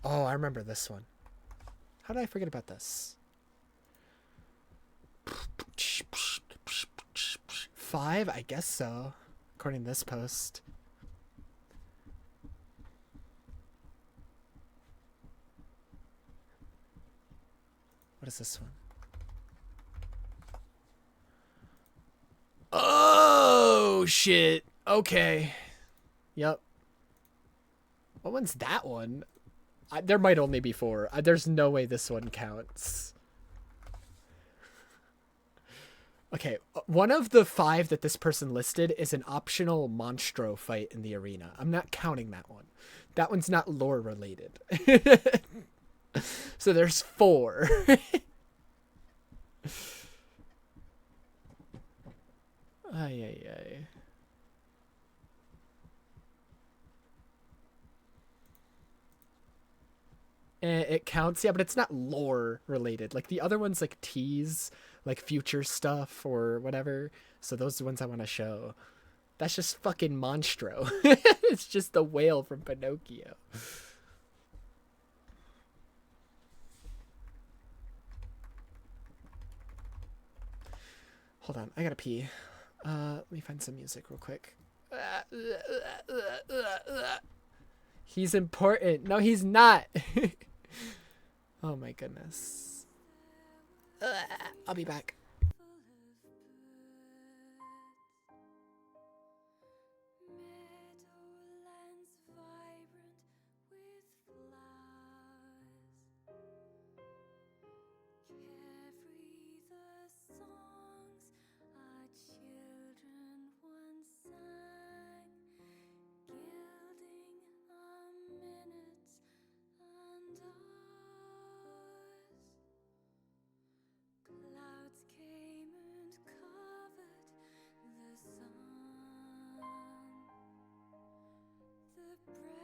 Oh, I remember this one. How did I forget about this? 5? I guess so, according to this post. What is this one? Oh, shit. Okay. Yep. What one's that one? There might only be 4. There's no way this one counts. Okay, one of the 5 that this person listed is an optional Monstro fight in the arena. I'm not counting that one. That one's not lore related. So there's 4. Ay. It counts, yeah, but it's not lore related. Like the other ones, like tease, like future stuff or whatever. So those are the ones I want to show. That's just fucking Monstro. It's just the whale from Pinocchio. Hold on, I gotta pee. Let me find some music real quick. He's important. No, he's not. Oh my goodness. I'll be back. Meadowlands vibrant with flowers. Carefree the songs our children once sang, gilding our minutes and hours. Clouds came and covered the sun. The breath of a baleful unease, turning to ashes, flowers in the fields, silenced the birds in the trees, hidden so deep in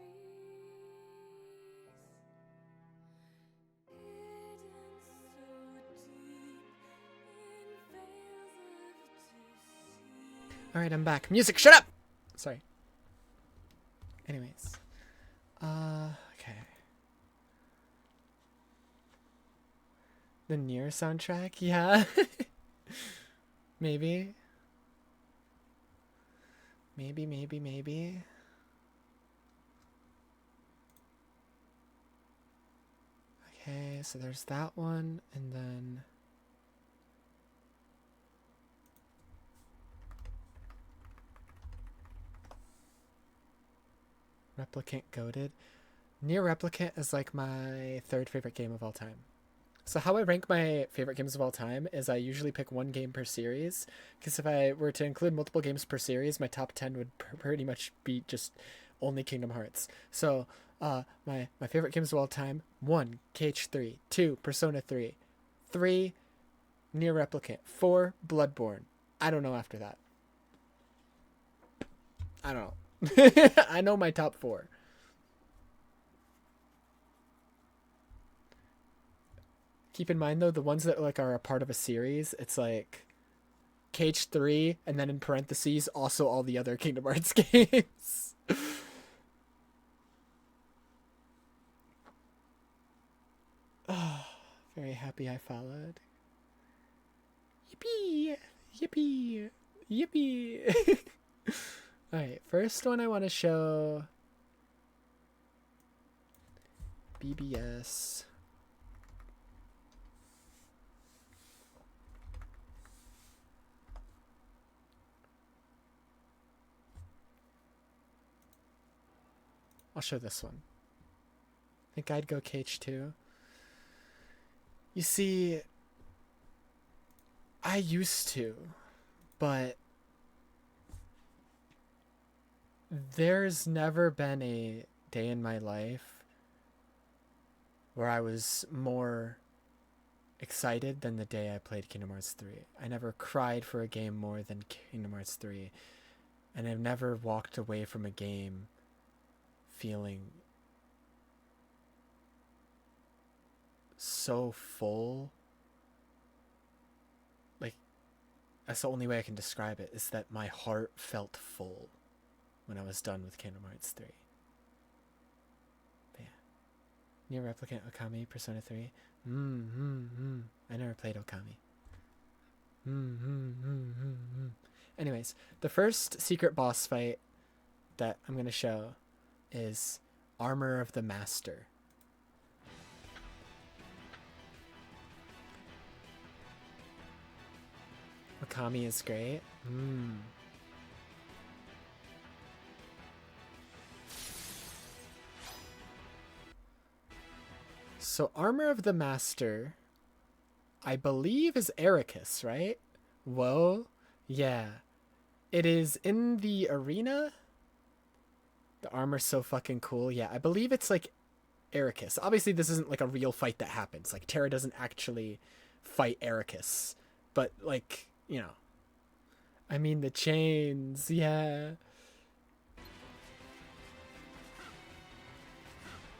veils of deceit. All right, I'm back. Music, shut up. Sorry. Anyways, okay. The Nier soundtrack, yeah. Maybe. Maybe. Okay, so there's that one, and then Replicant Goated. Nier Replicant is like my third favorite game of all time. So how I rank my favorite games of all time is I usually pick one game per series, because if I were to include multiple games per series, my top 10 would pretty much be just only Kingdom Hearts. So my favorite games of all time: 1, KH3, 2, Persona 3, 3, Nier Replicant, 4, Bloodborne. I don't know after that. I don't know. I know my top 4. Keep in mind though, the ones that like are a part of a series, it's like KH3 and then in parentheses also all the other Kingdom Hearts games. Oh, very happy I followed. Yippee! Yippee! Yippee! Alright, first one I want to show BBS. I'll show this one. I think I'd go KH2. You see, I used to, but there's never been a day in my life where I was more excited than the day I played Kingdom Hearts 3. I never cried for a game more than Kingdom Hearts 3. And I've never walked away from a game feeling so full. Like, that's the only way I can describe it, is that my heart felt full when I was done with Kingdom Hearts 3. But yeah. Nier Replicant, Okami, Persona 3. I never played Okami. Anyways, the first secret boss fight that I'm going to show is Armor of the Master. Okami is great. So Armor of the Master, I believe, is Ericus, right? Whoa. Yeah. It is in the arena. The armor's so fucking cool. Yeah, I believe it's like Ericus. Obviously, this isn't like a real fight that happens. Like, Terra doesn't actually fight Ericus. But, like, you know. I mean, the chains. Yeah.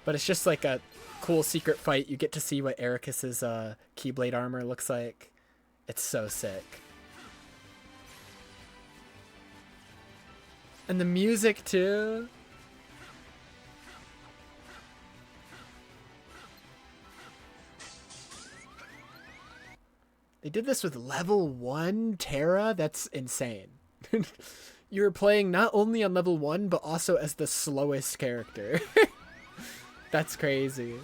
But it's just like a cool secret fight. You get to see what Ericus's Keyblade armor looks like. It's so sick. And the music too. They did this with level 1 Terra? That's insane. You were playing not only on level 1, but also as the slowest character. That's crazy.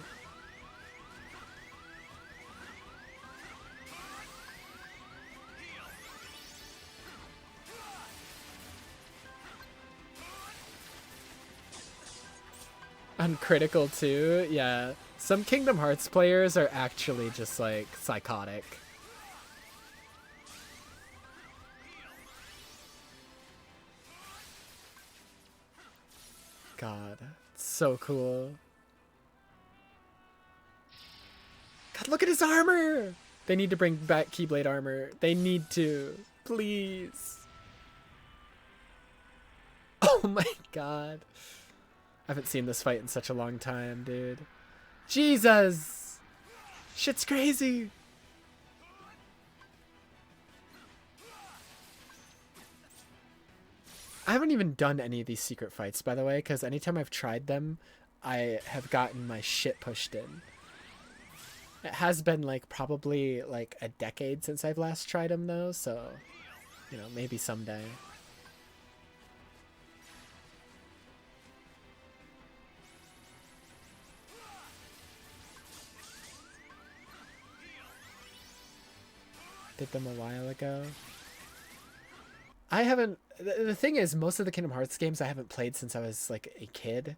Uncritical too, yeah. Some Kingdom Hearts players are actually just like psychotic. God, it's so cool. God, look at his armor! They need to bring back Keyblade armor. They need to. Please. Oh my god. I haven't seen this fight in such a long time, dude. Jesus! Shit's crazy! I haven't even done any of these secret fights, by the way, because anytime I've tried them, I have gotten my shit pushed in. It has been, like, probably, like, a decade since I've last tried them, though, so, you know, maybe someday. Did them a while ago. I haven't... The thing is, most of the Kingdom Hearts games I haven't played since I was, like, a kid.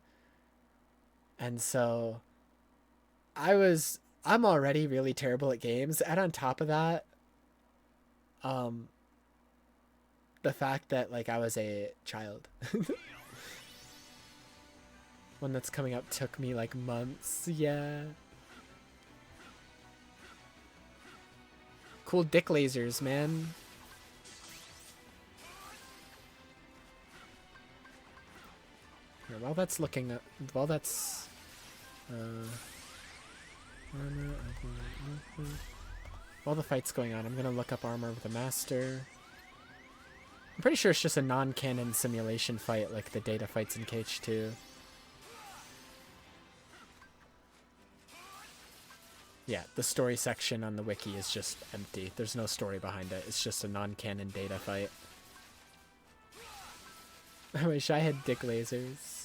And so... I'm already really terrible at games. And on top of that... the fact that, like, I was a child. One that's coming up took me, like, months. Yeah. Cool dick lasers, man. Here, while that's looking up, while that's while the fight's going on, I'm gonna look up Armor of the Master. I'm pretty sure it's just a non-canon simulation fight like the Data fights in KH2. Yeah, the story section on the wiki is just empty. There's no story behind it. It's just a non-canon Data fight. I wish I had dick lasers.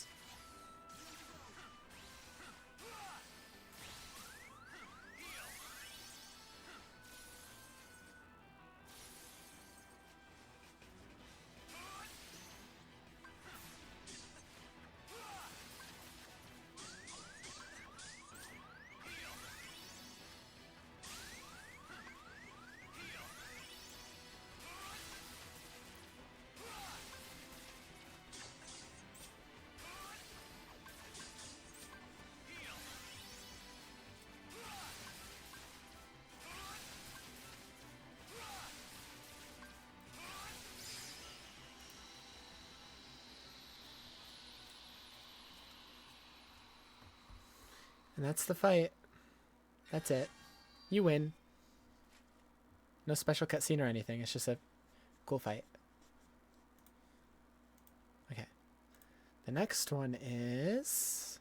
And that's the fight. That's it. You win. No special cutscene or anything. It's just a cool fight. Okay. The next one is...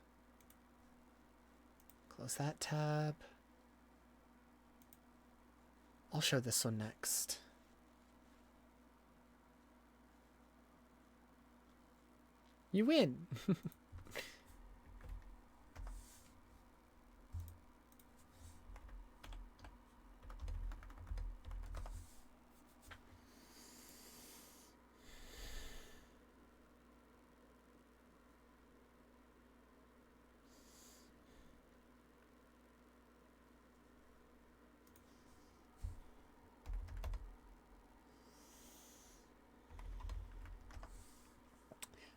Close that tab. I'll show this one next. You win!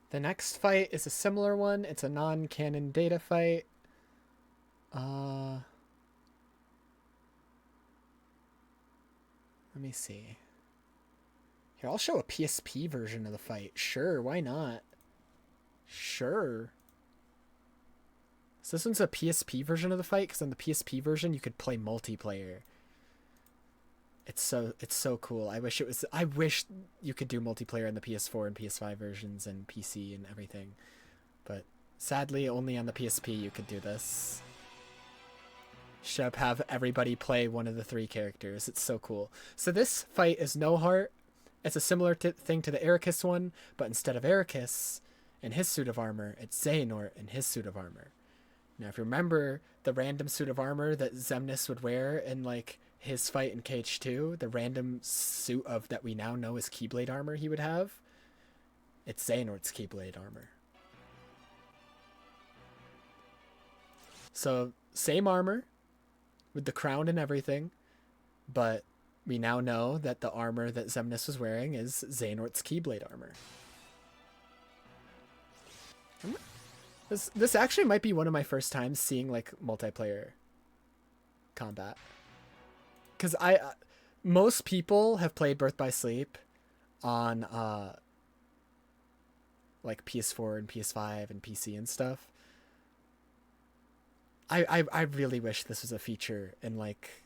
The next fight is a similar one. It's a non-canon Data fight. Let me see. Here, I'll show a PSP version of the fight. Sure, why not? Sure. So this one's a PSP version of the fight, because on the PSP version you could play multiplayer. It's so cool. I wish you could do multiplayer on the PS4 and PS5 versions and PC and everything. But sadly only on the PSP you could do this. Should have everybody play one of the 3 characters. It's so cool. So this fight is no heart. It's a similar thing to the Ericus one, but instead of Ericus in his suit of armor, it's Xehanort in his suit of armor. Now, if you remember the random suit of armor that Xemnas would wear in like his fight in KH2, the random suit of that we now know is Keyblade armor he would have, it's Xehanort's Keyblade armor. So same armor with the crown and everything, but we now know that the armor that Xemnas was wearing is Xehanort's Keyblade armor. This actually might be one of my first times seeing like multiplayer combat, because most people have played Birth by Sleep on like PS4 and PS5 and PC and stuff. I really wish this was a feature in like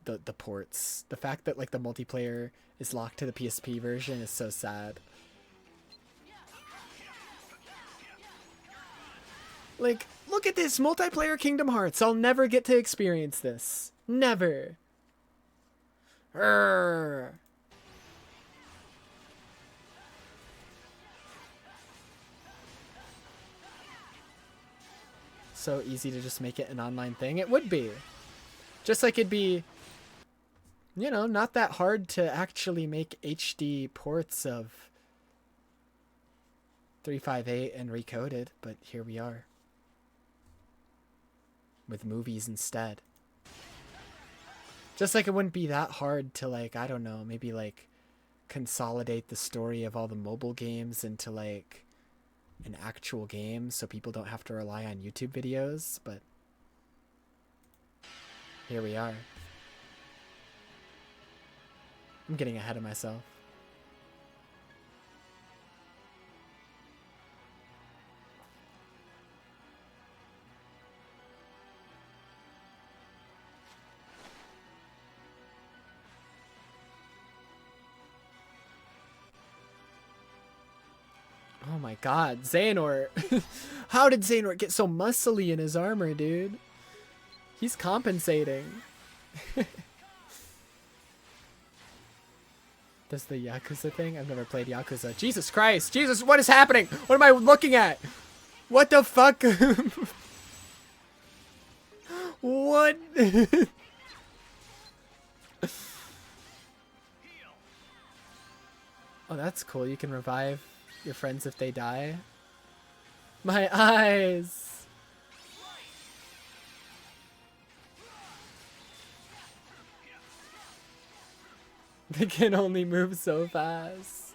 the ports. The fact that like the multiplayer is locked to the PSP version is so sad. Like, look at this multiplayer Kingdom Hearts. I'll never get to experience this. Never. Urgh. So easy to just make it an online thing. It would be. Just like it'd be, you know, not that hard to actually make HD ports of 358 and Recoded, but here we are. With movies instead. Just like it wouldn't be that hard to like, I don't know, maybe like consolidate the story of all the mobile games into like an actual game so people don't have to rely on YouTube videos, but here we are. I'm getting ahead of myself. Oh my god, Xehanort. How did Xehanort get so muscly in his armor, dude? He's compensating. Does the Yakuza thing? I've never played Yakuza. Jesus Christ! Jesus, what is happening? What am I looking at? What the fuck? What? Oh, that's cool. You can revive your friends if they die. My eyes! They can only move so fast.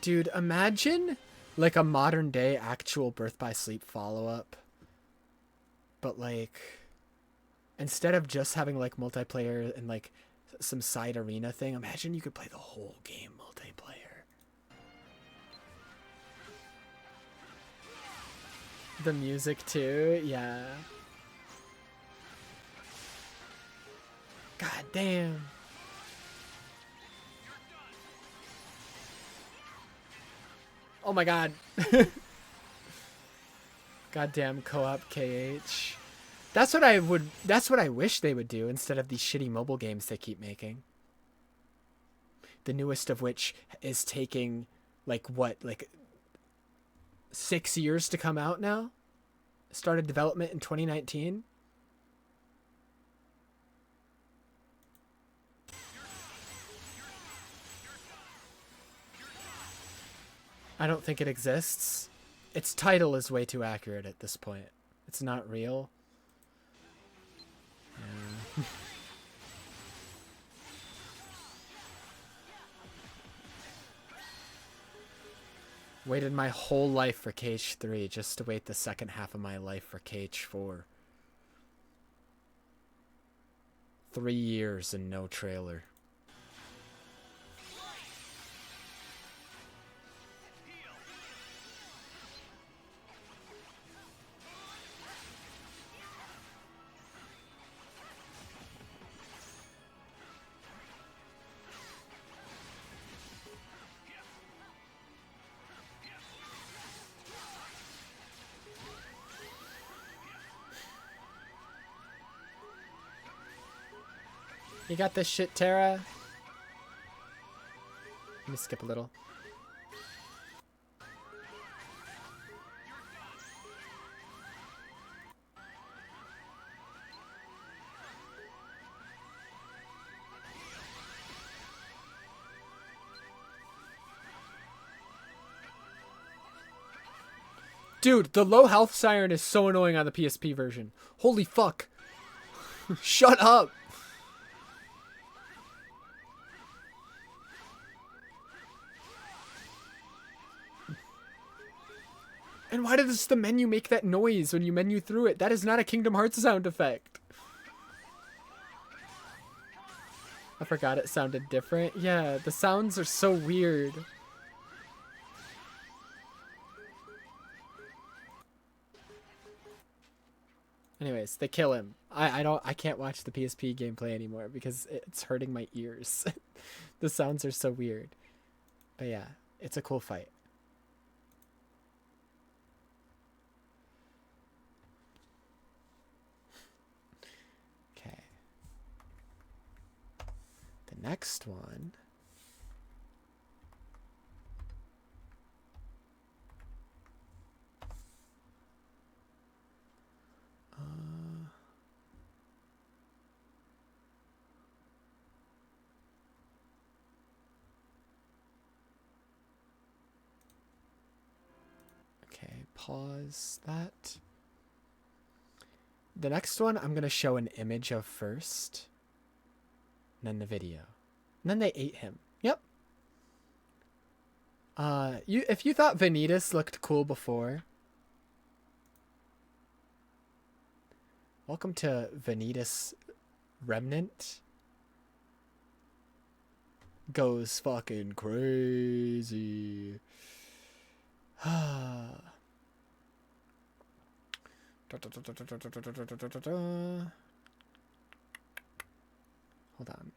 Dude, imagine like a modern day actual Birth by Sleep follow-up. But like, instead of just having like multiplayer and like some side arena thing, imagine you could play the whole game multiplayer. The music too, yeah. God damn. Oh my god. Goddamn co-op KH. That's what I wish they would do instead of these shitty mobile games they keep making. The newest of which is taking like 6 years to come out now. Started development in 2019. I don't think it exists. Its title is way too accurate at this point. It's not real. Yeah. Waited my whole life for KH3 just to wait the second half of my life for KH4. 3 years and no trailer. You got this shit, Tara? Let me skip a little. Dude, the low health siren is so annoying on the PSP version. Holy fuck. Shut up. And why does the menu make that noise when you menu through it? That is not a Kingdom Hearts sound effect. I forgot it sounded different. Yeah, the sounds are so weird. Anyways, they kill him. I can't watch the PSP gameplay anymore because it's hurting my ears. The sounds are so weird. But yeah, it's a cool fight. Okay. The next one. Okay, pause that. The next one I'm going to show an image of first, and then the video. And then they ate him. Yep. If you thought Vanitas looked cool before, welcome to Vanitas Remnant. Goes fucking crazy. Hold on.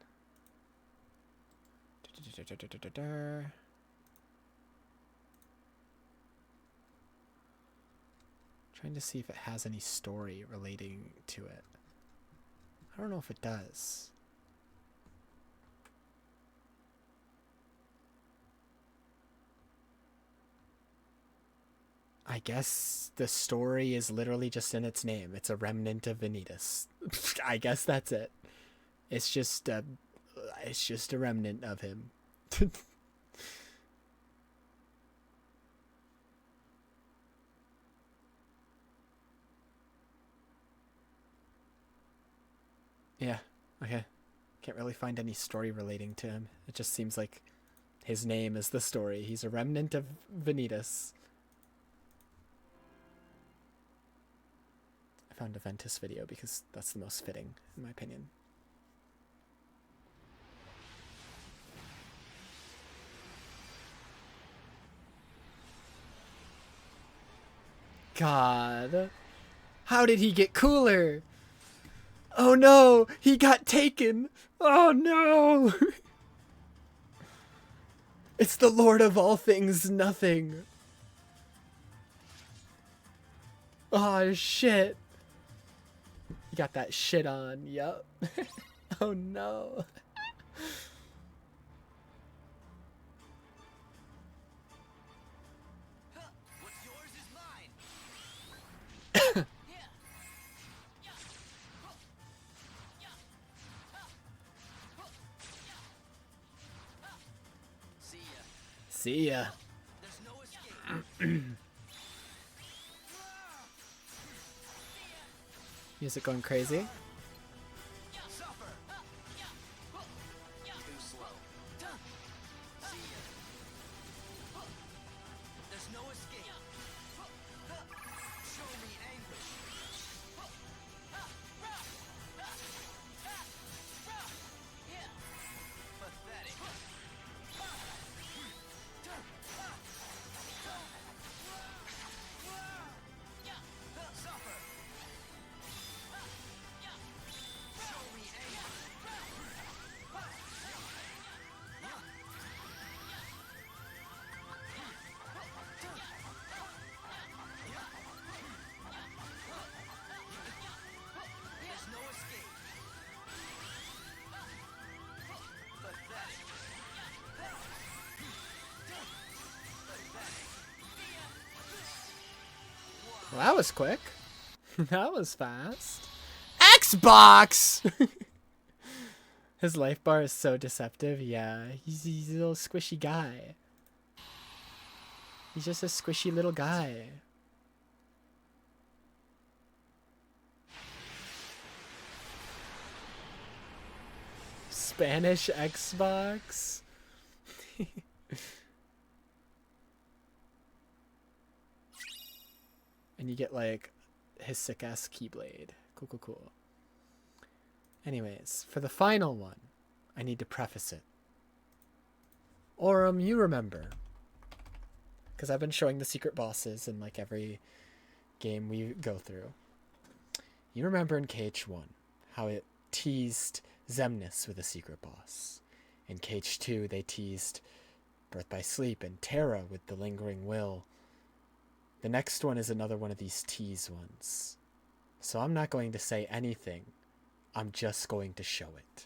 Trying to see if it has any story relating to it. I don't know if it does. I guess the story is literally just in its name. It's a remnant of Vanitas. I guess that's it. It's just a remnant of him. Yeah, okay. Can't really find any story relating to him. It just seems like his name is the story. He's a remnant of Vanitas. I found a Ventus video because that's the most fitting, in my opinion. God. How did he get cooler? Oh no, he got taken. Oh no. It's the Lord of all things, nothing. Oh shit. You got that shit on, yup. Oh no. See ya. Music going crazy. Well, that was quick. That was fast. Xbox! His life bar is so deceptive. Yeah, he's a little squishy guy. He's just a squishy little guy. Spanish Xbox? And you get like his sick ass Keyblade. Cool, cool, cool. Anyways, for the final one, I need to preface it. Aurum, you remember. Because I've been showing the secret bosses in like every game we go through. You remember in KH1 how it teased Xemnas with a secret boss. In KH2 they teased Birth by Sleep and Terra with the Lingering Will. The next one is another one of these tease ones. So I'm not going to say anything. I'm just going to show it.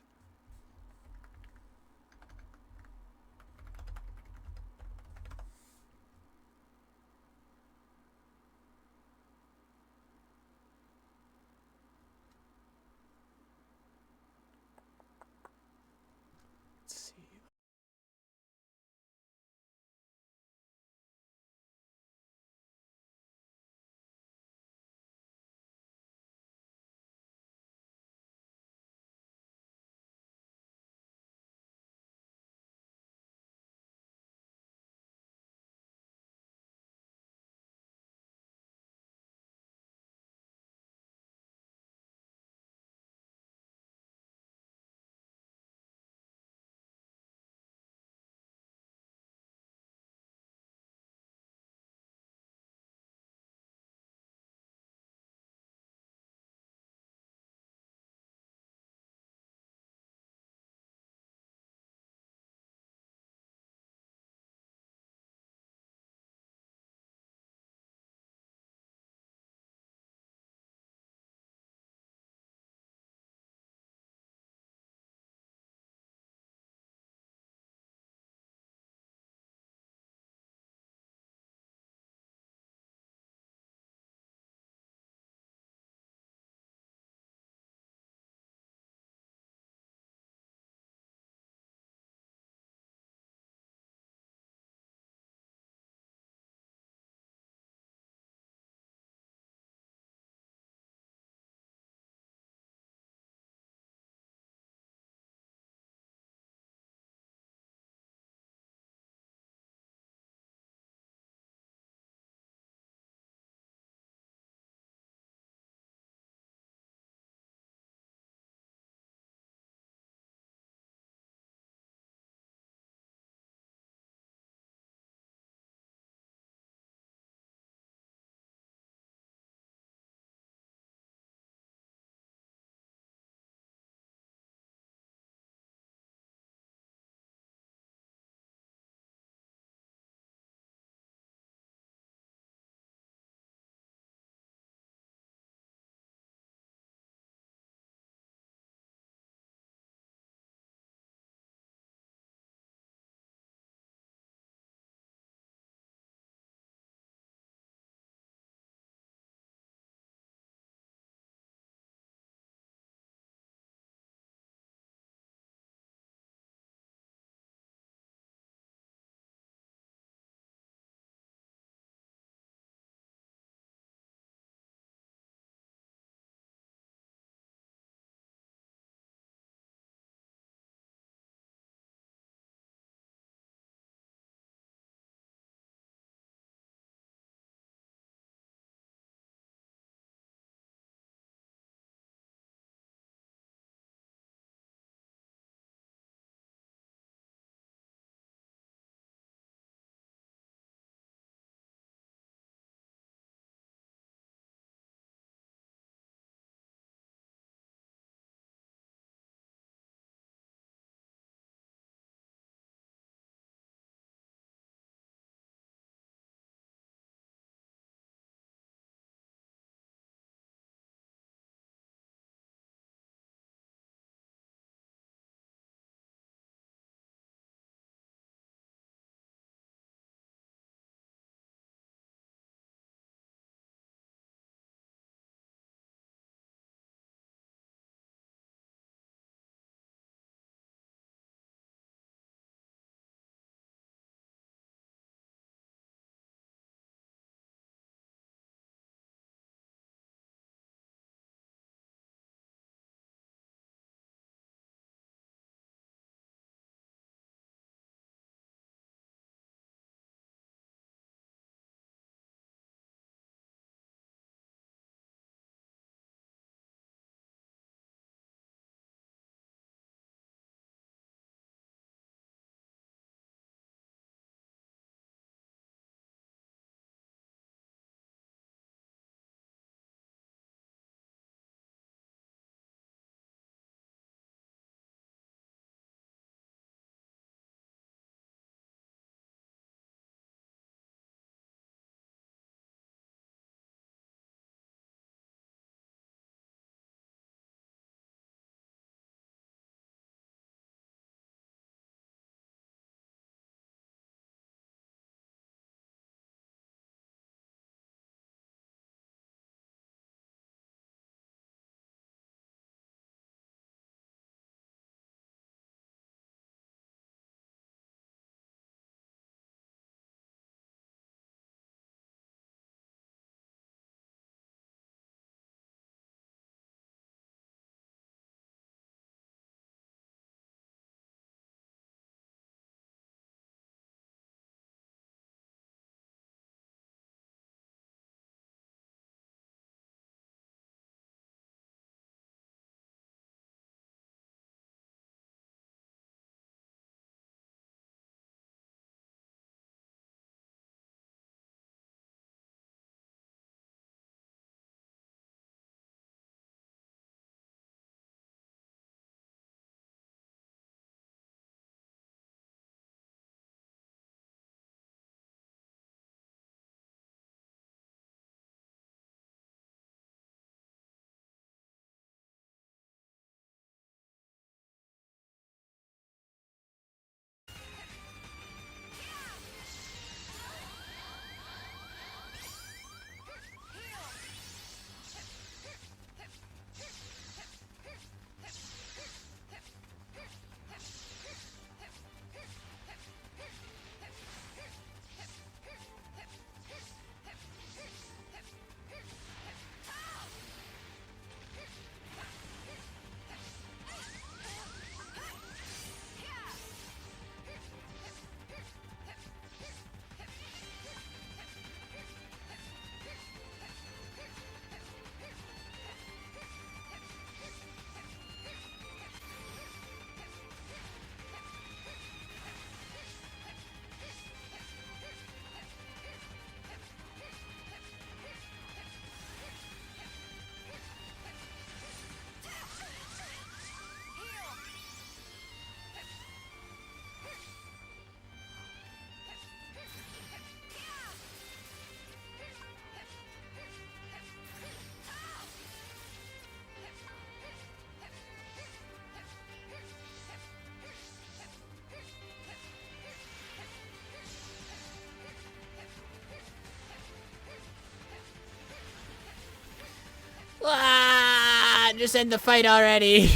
just end the fight already.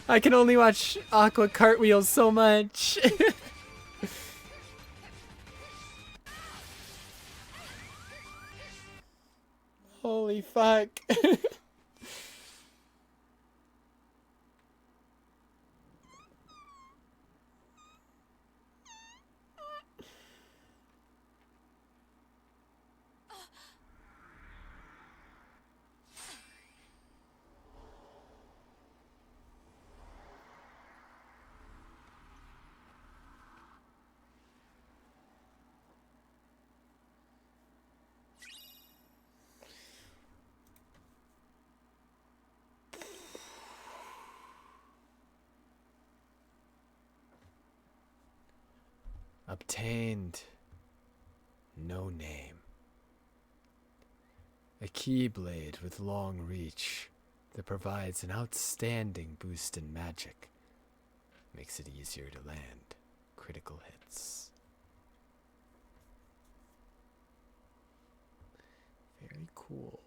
I can only watch Aqua cartwheels so much. Holy fuck. Obtained. No name. A keyblade with long reach that provides an outstanding boost in magic. Makes it easier to land critical hits. Very cool.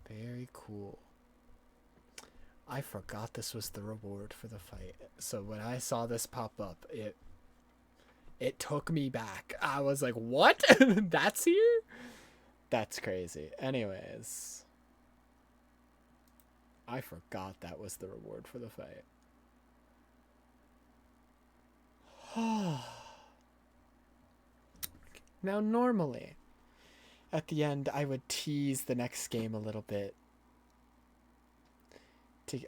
Very cool. I forgot this was the reward for the fight. So when I saw this pop up, it took me back. I was like, what? That's here? That's crazy. Anyways. I forgot that was the reward for the fight. Now, normally, at the end, I would tease the next game a little bit.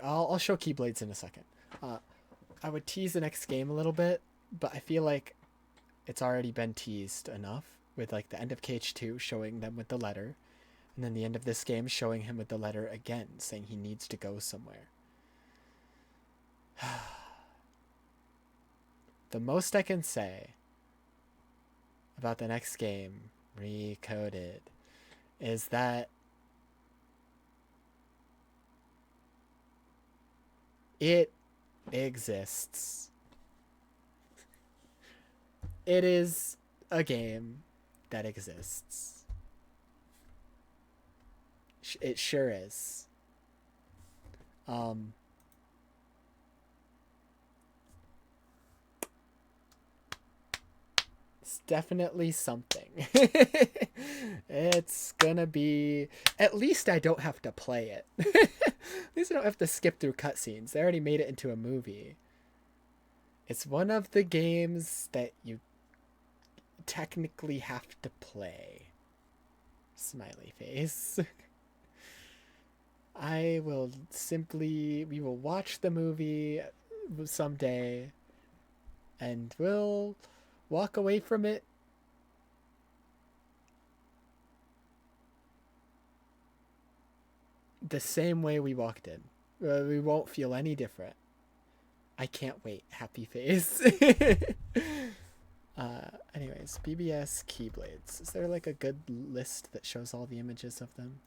I'll show Keyblades in a second. I would tease the next game a little bit, but I feel like it's already been teased enough with like the end of KH2 showing them with the letter, and then the end of this game showing him with the letter again, saying he needs to go somewhere. The most I can say about the next game, Recoded, is that it exists. It is a game that exists. It sure is. It's definitely something. It's gonna be... At least I don't have to play it. At least I don't have to skip through cutscenes. They already made it into a movie. It's one of the games that you technically have to play. Smiley face. We will watch the movie someday, and we'll walk away from it the same way we walked in. We won't feel any different. I can't wait. Happy face. Anyways, BBS Keyblades. Is there like a good list that shows all the images of them?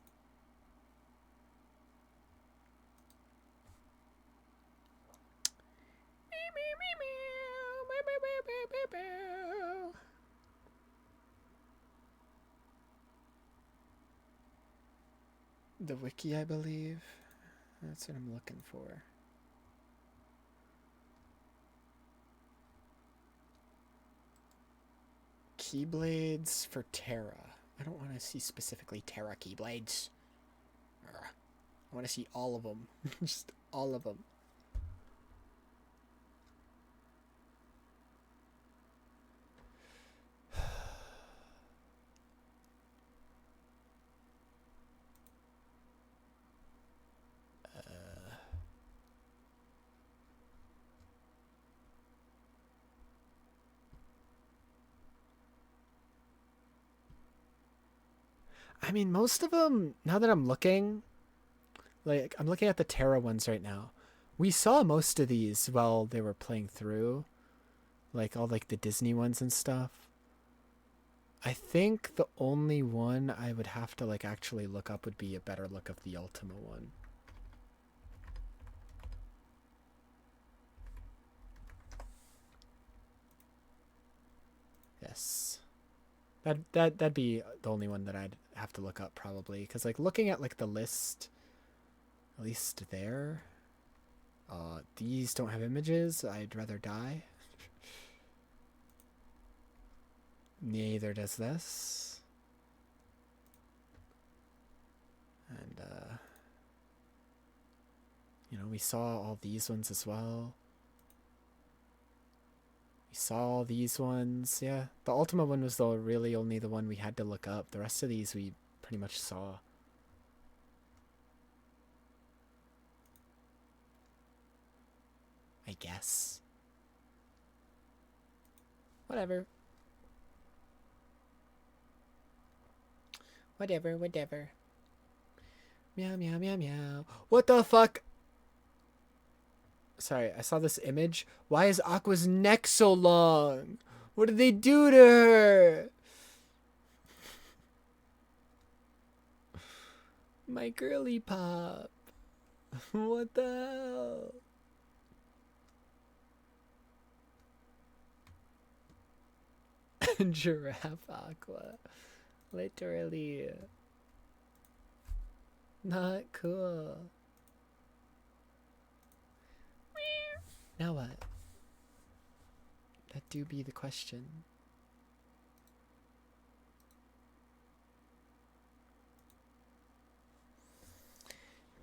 The wiki, I believe. That's what I'm looking for. Keyblades for Terra. I don't want to see specifically Terra Keyblades. I want to see all of them. Just all of them. I mean, most of them, now that I'm looking, like, I'm looking at the Terra ones right now. We saw most of these while they were playing through. Like, all, like, the Disney ones and stuff. I think the only one I would have to, like, actually look up would be a better look of the Ultima one. Yes. That'd be the only one that I'd have to look up probably, because like looking at like the list At least there. These don't have images. I'd rather die. Neither does this. And, you know, we saw all these ones as well. We saw all these ones. Yeah, the Ultima one was though really only the one we had to look up. The rest of these we pretty much saw. I guess. Whatever. Whatever. Meow, meow, meow, meow. What the fuck? Sorry, I saw this image. Why is Aqua's neck so long? What did they do to her? My girly pop. What the hell? Giraffe Aqua. Literally. Not cool. Now what? That do be the question.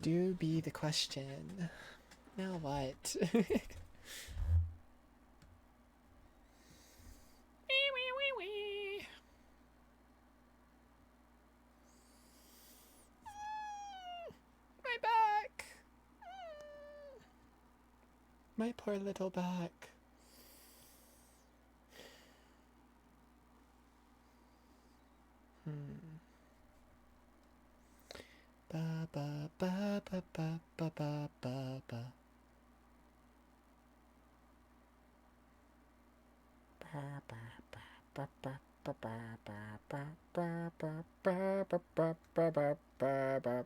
Do be the question. Now what? My back. My poor little back. Ba ba ba ba ba ba ba ba ba. Ba ba ba ba ba ba ba ba ba ba ba ba ba ba ba ba ba.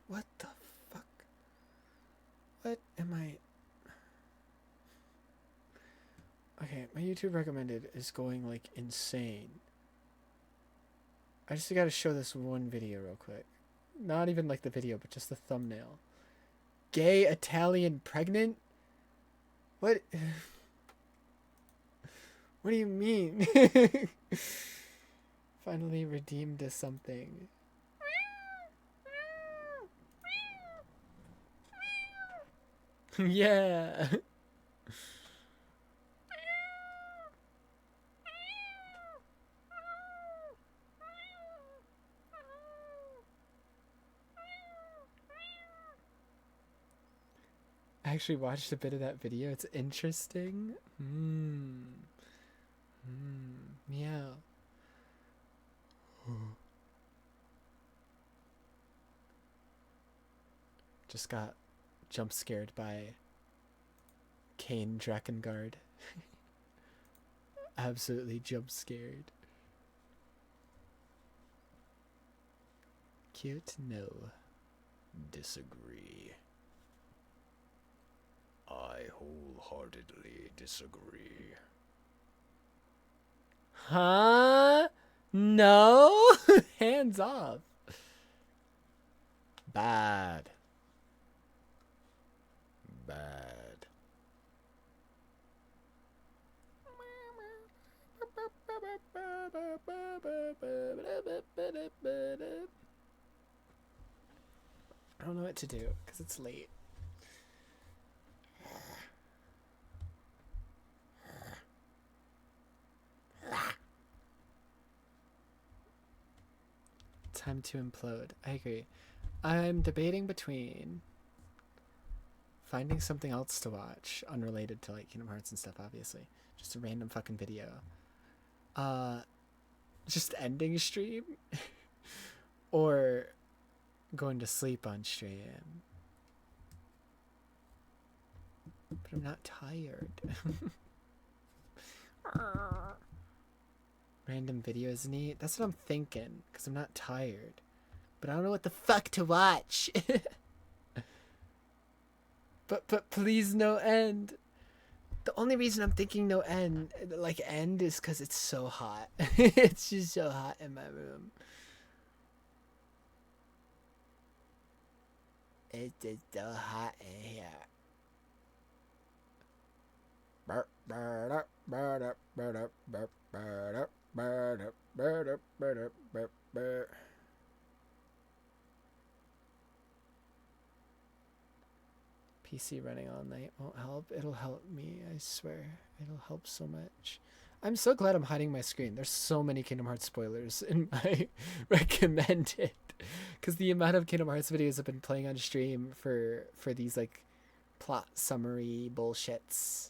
What the fuck? What am I? Okay, my YouTube recommended is going like insane. I just gotta show this one video real quick. Not even like the video, but just the thumbnail. Gay Italian pregnant? What? What do you mean? Finally redeemed as something. Yeah. I actually watched a bit of that video. It's interesting. Meow. Just got jump scared by Kane Drakengard. Absolutely jump scared. Cute? No. Disagree. I wholeheartedly disagree. Huh? No? Hands off. Bad. Bad. I don't know what to do because it's late. Time to implode. I agree. I'm debating between finding something else to watch, unrelated to like Kingdom Hearts and stuff, obviously. Just a random fucking video. Just ending stream. Or going to sleep on stream. But I'm not tired. Random videos neat. That's what I'm thinking, because I'm not tired. But I don't know what the fuck to watch. But please no end. The only reason I'm thinking no end, like end, is because it's so hot. It's just so hot in my room. It's just so hot in here. PC running all night won't help. It'll help me, I swear. It'll help so much. I'm so glad I'm hiding my screen. There's so many Kingdom Hearts spoilers in my recommended. Because the amount of Kingdom Hearts videos I've been playing on stream for these like plot summary bullshits.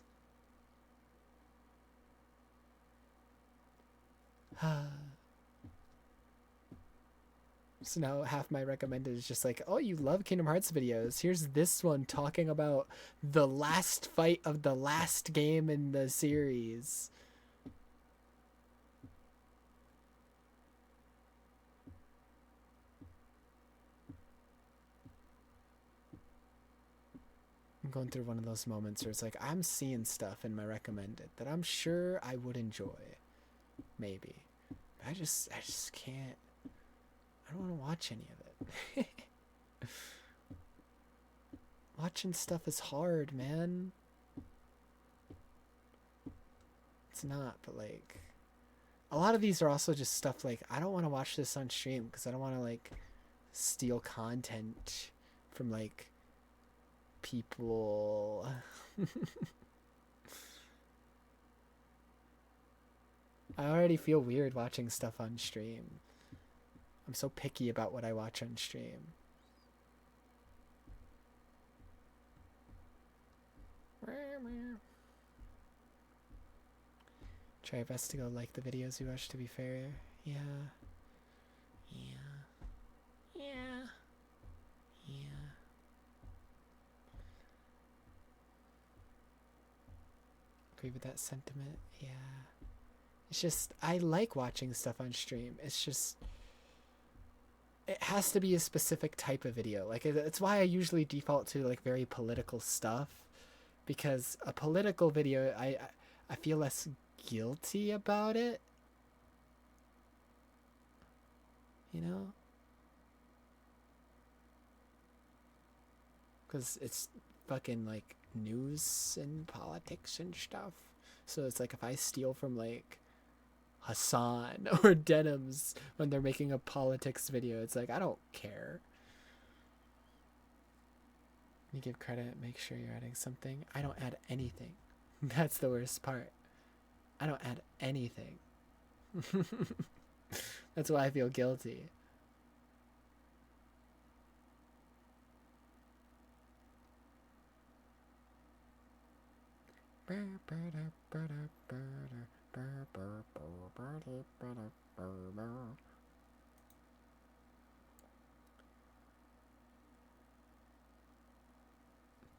So now half my recommended is just like, oh, you love Kingdom Hearts videos. Here's this one talking about the last fight of the last game in the series. I'm going through one of those moments where it's like, I'm seeing stuff in my recommended that I'm sure I would enjoy. Maybe. But I just can't. I don't want to watch any of it. Watching stuff is hard, man. It's not, but like, a lot of these are also just stuff like, I don't want to watch this on stream because I don't want to like steal content from like people. I already feel weird watching stuff on stream. I'm so picky about what I watch on stream. Try your best to go like the videos you watch, to be fair. Yeah. Agree with that sentiment. Yeah. It's just, I like watching stuff on stream. It's just, it has to be a specific type of video. Like, it's why I usually default to like very political stuff, because a political video, I feel less guilty about it, you know, because it's fucking like news and politics and stuff. So it's like, if I steal from like Hassan or Denims when they're making a politics video, it's like, I don't care. You give credit, make sure you're adding something. I don't add anything. That's the worst part. I don't add anything. That's why I feel guilty.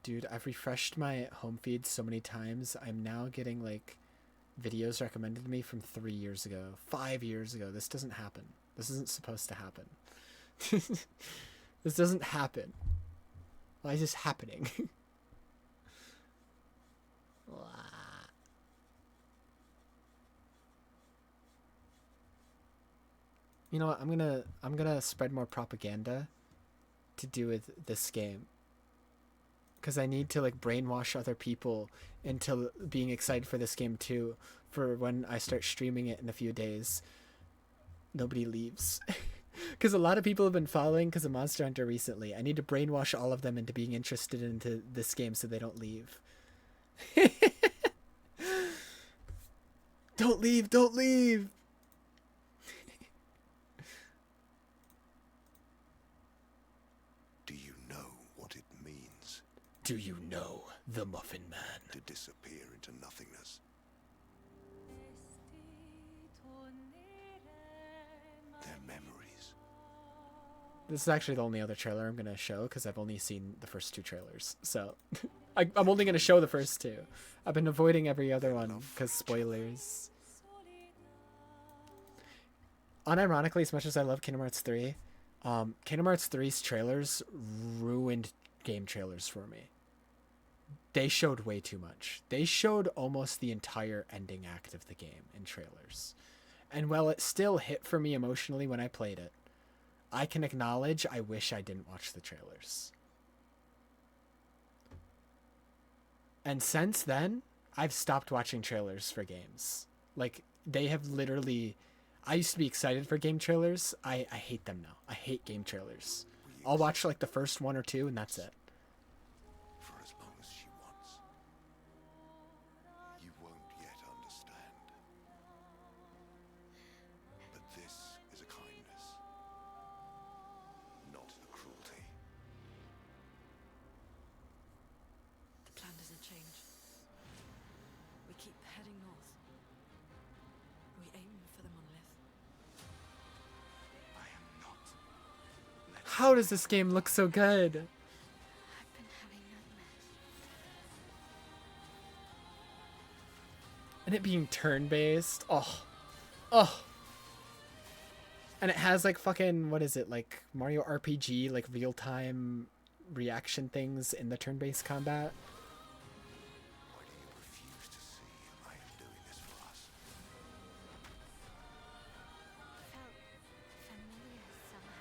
Dude, I've refreshed my home feed so many times. I'm now getting like videos recommended to me from 3 years ago, 5 years ago. This doesn't happen. This isn't supposed to happen. This doesn't happen. Why is this happening? You know what? I'm gonna spread more propaganda to do with this game, because I need to like brainwash other people into being excited for this game too, for when I start streaming it in a few days. Nobody leaves. Because a lot of people have been following because of Monster Hunter recently. I need to brainwash all of them into being interested into this game so they don't leave. Don't leave, don't leave! Do you know what it means? Do you know the Muffin Man? To disappear into nothingness. Their memories. This is actually the only other trailer I'm going to show, because I've only seen the first 2 trailers. So, I'm only going to show the first 2. I've been avoiding every other one, because spoilers. Unironically, as much as I love Kingdom Hearts 3, Kingdom Hearts 3's trailers ruined game trailers for me. they showed way too much. They showed almost the entire ending act of the game in trailers. And while it still hit for me emotionally when I played it, I can acknowledge I wish I didn't watch the trailers. And since then, I've stopped watching trailers for games. Like, they have literally... I used to be excited for game trailers. I hate them now. I hate game trailers. I'll watch like the first one or two and that's it. For as long as she wants. You won't yet understand. But this is a kindness, not a cruelty. The plan doesn't change. We keep heading north. We aim for the monolith. How does this game look so good? I've been having nightmares. And it being turn-based. Oh. Oh. And it has like fucking, what is it? Like Mario RPG, like real-time reaction things in the turn-based combat. Why do you refuse to see I am doing this for us? Felt familiar somehow.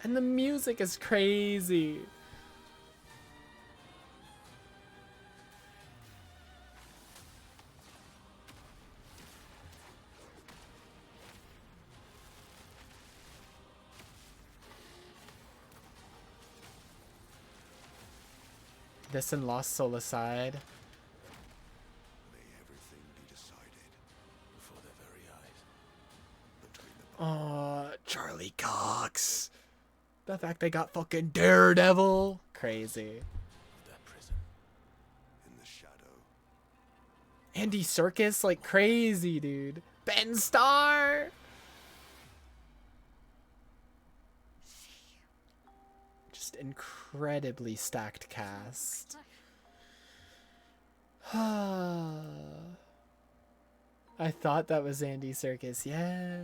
And the music is crazy. This and Lost Soul aside. May everything be decided before their very eyes. Between the Charlie Cox. The fact they got fucking Daredevil. Crazy. that prison, in the shadow, Andy Serkis, like crazy, dude. Ben Starr. Just incredibly stacked cast. I thought that was Andy Serkis, yeah.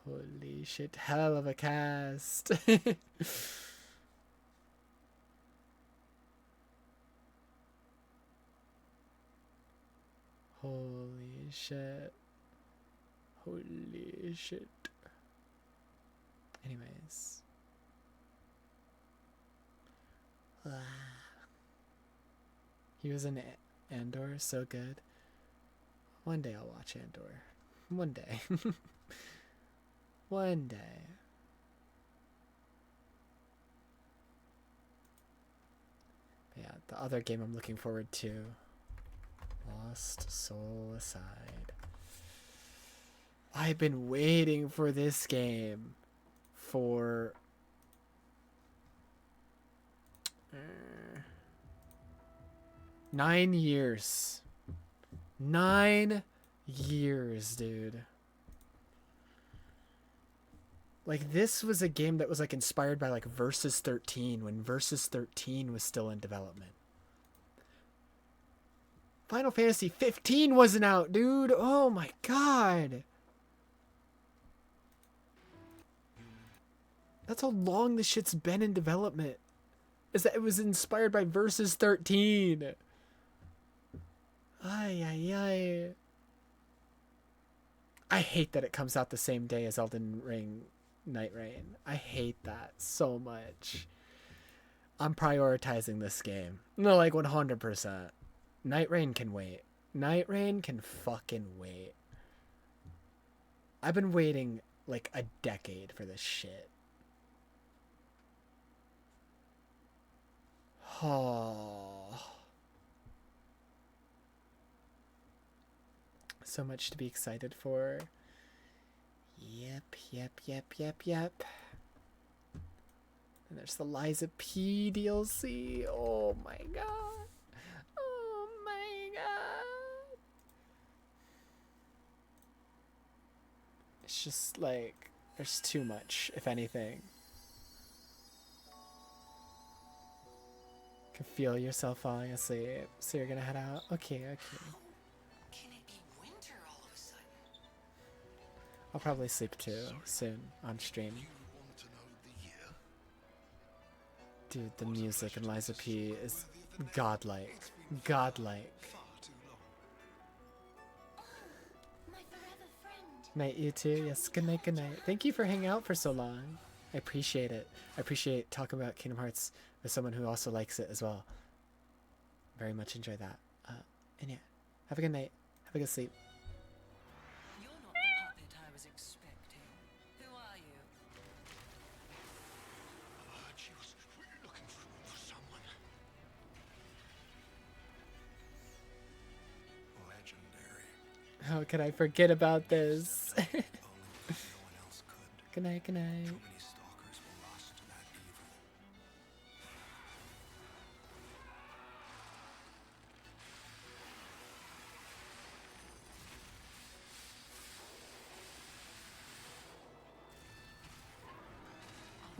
Holy shit, hell of a cast. Holy shit. Holy shit. Anyways. He was in Andor, so good. One day I'll watch Andor. One day. One day. But yeah, the other game I'm looking forward to. Lost Soul aside. I've been waiting for this game for 9 years. 9 years, dude. Like, this was a game that was like inspired by like Versus 13 when Versus 13 was still in development. Final Fantasy 15 wasn't out, dude. Oh my god. That's how long this shit's been in development. Is that it was inspired by Versus 13. Ay, ay, ay. I hate that it comes out the same day as Elden Ring Night Rain. I hate that so much. I'm prioritizing this game. No, like 100%. Night Rain can wait. Night Rain can fucking wait. I've been waiting like a decade for this shit. Oh. So much to be excited for. Yep. And there's the Liza P DLC. Oh my god. Oh my god. It's just like, there's too much, if anything. can feel yourself falling asleep, so you're gonna head out. Okay, okay. Can it be winter all of a sudden? I'll probably sleep too soon on stream. Dude, the music in Liza P is godlike. Godlike. Night, you too. Yes, good night, good night. Thank you for hanging out for so long. I appreciate it. I appreciate talking about Kingdom Hearts with someone who also likes it as well. Very much enjoy that. And yeah, have a good night. Have a good sleep. You're not the puppet I was expecting. Who are you? She was looking for someone. Legendary. How could I forget about this? Good night, good night.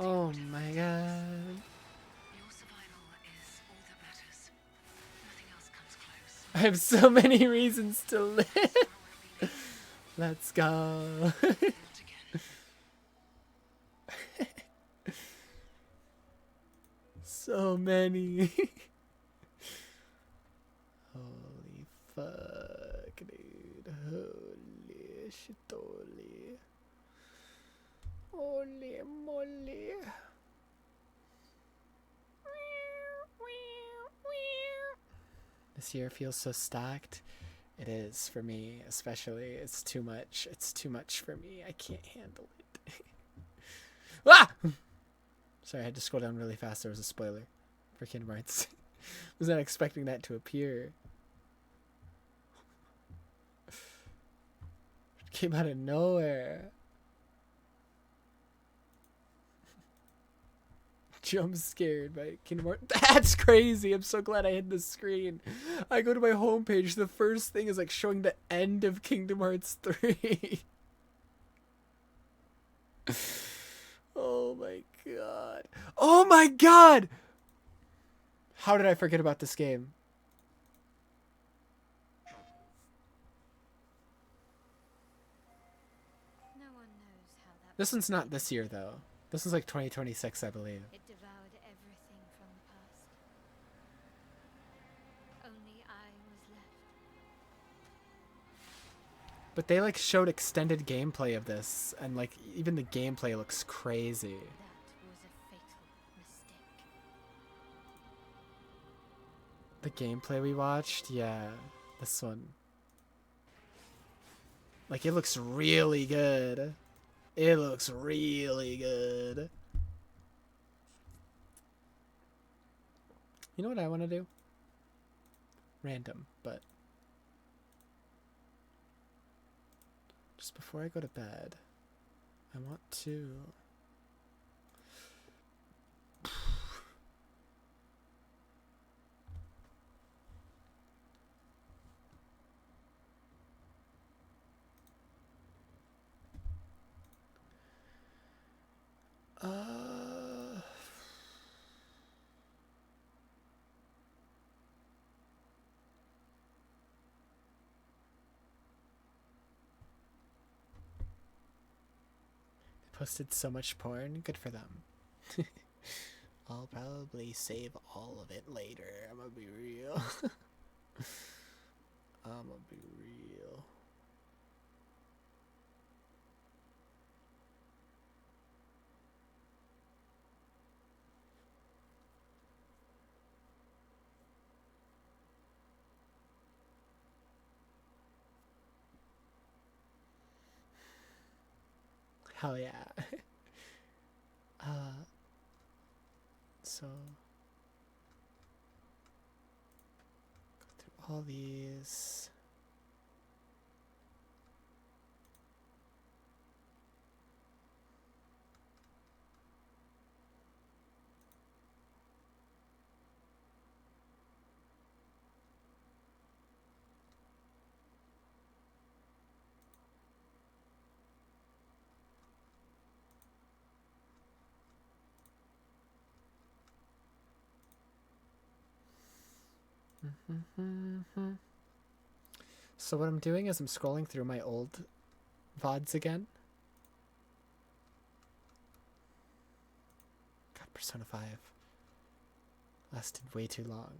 Oh my god. Your survival is all that matters. Nothing else comes close. I have so many reasons to live. Let's go. So many. Holy fuck, dude. Holy shit, holy. Holy moly. This year feels so stacked. It is for me, especially. It's too much. It's too much for me. I can't handle it. Ah! Sorry, I had to scroll down really fast. There was a spoiler for Kingdom Hearts. Was not expecting that to appear. It came out of nowhere. Jump scared by Kingdom Hearts. That's crazy. I'm so glad I hit the screen. I go to my homepage. The first thing is like showing the end of Kingdom Hearts 3. Oh my god. Oh my god! How did I forget about this game? No one knows how that This one's not this year though. This one's like 2026, I believe. it devoured everything from the past. Only I was left. But they like showed extended gameplay of this, and like even the gameplay looks crazy. That was a fatal mistake. The gameplay we watched, yeah, this one. Like it looks really good. It looks really good. You know what I want to do? Random, but just before I go to bed, I want to they posted so much porn. Good for them. I'll probably save all of it later. I'm gonna be real. I'm gonna be real. Hell yeah. So go through all these. So what I'm doing is I'm scrolling through my old VODs again. God, Persona 5 lasted way too long.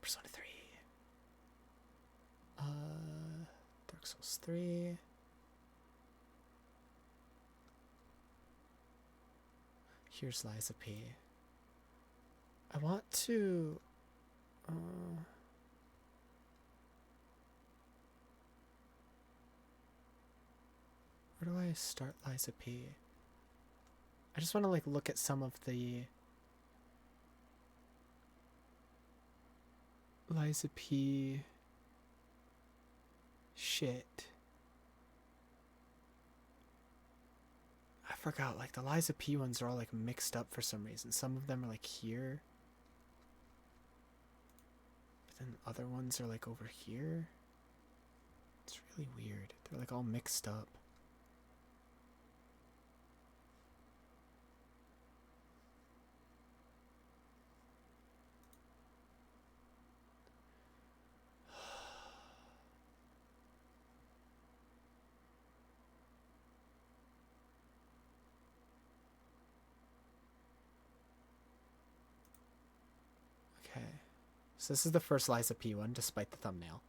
Persona 3. Dark Souls 3. Here's Liza P. I want to... where do I start Liza P? I just want to like look at some of the Liza P shit. I forgot, like the Liza P ones are all like mixed up for some reason. Some of them are like here. But then other ones are like over here. It's really weird. They're like all mixed up. Okay. So this is the first Liza P one, despite the thumbnail.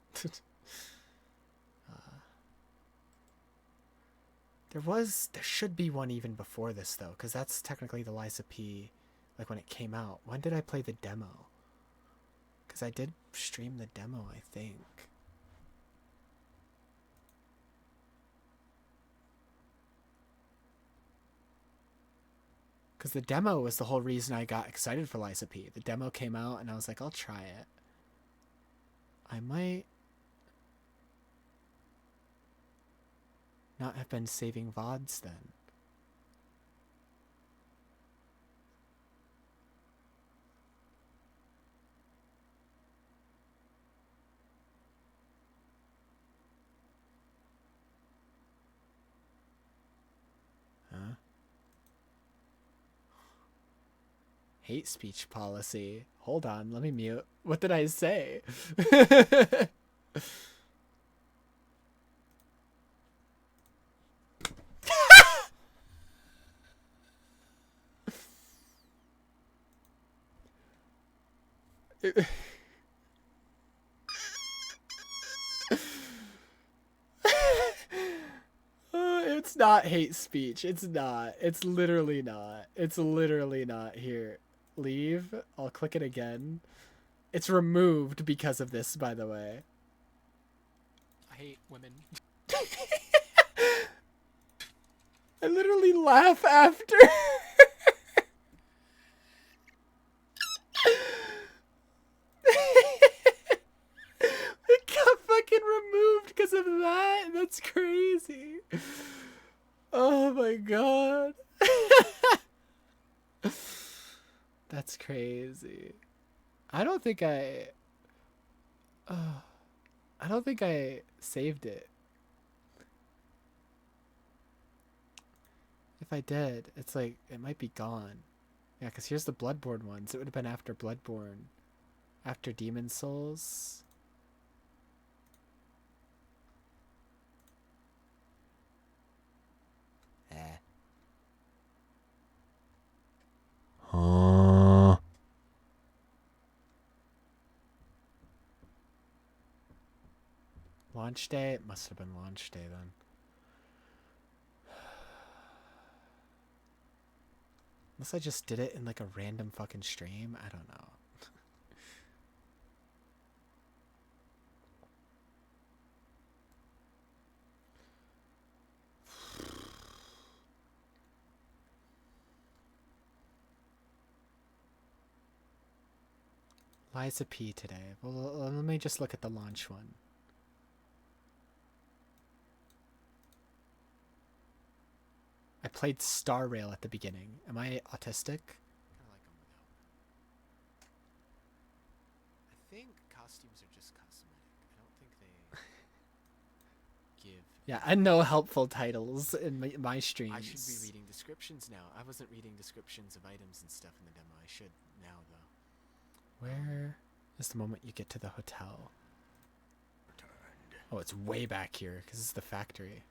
There should be one even before this though, because that's technically the Liza P, like when it came out. When did I play the demo? Because I did stream the demo, I think. Because the demo was the whole reason I got excited for Liza P. The demo came out and I was like, I'll try it. I might not have been saving VODs then. Huh? Hate speech policy. Hold on, let me mute. What did I say? It's not hate speech. It's not. It's literally not. It's literally not. Here. Leave. I'll click it again. It's removed because of this, by the way. I hate women. I literally laugh after. It got fucking removed because of that. That's crazy. Oh my god. That's crazy. I don't think I saved it. If I did, it's like, it might be gone. Yeah, because here's the Bloodborne ones. It would have been after Bloodborne. After Demon Souls. Launch day? It must have been launch day then. Unless I just did it in like a random fucking stream. I don't know. Liza P today. Well, let me just look at the launch one. I played Star Rail at the beginning. Am I autistic? I think costumes are just cosmetic. I don't think they give. Yeah, and no helpful titles in my streams. I should be reading the descriptions now. I wasn't reading descriptions of items and stuff in the demo. I should now, though. Where is the moment you get to the hotel? Oh, it's way back here because it's the factory.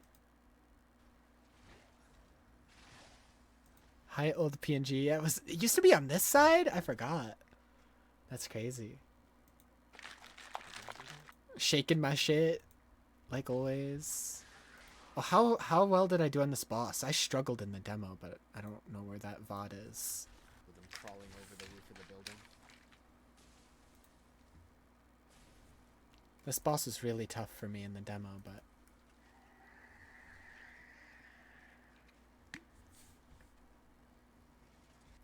Hi, old PNG. Yeah, it used to be on this side? I forgot. That's crazy. Shaking my shit, like always. Oh, how well did I do on this boss? I struggled in the demo, but I don't know where that VOD is. With them crawling over the roof of the building. This boss is really tough for me in the demo, but...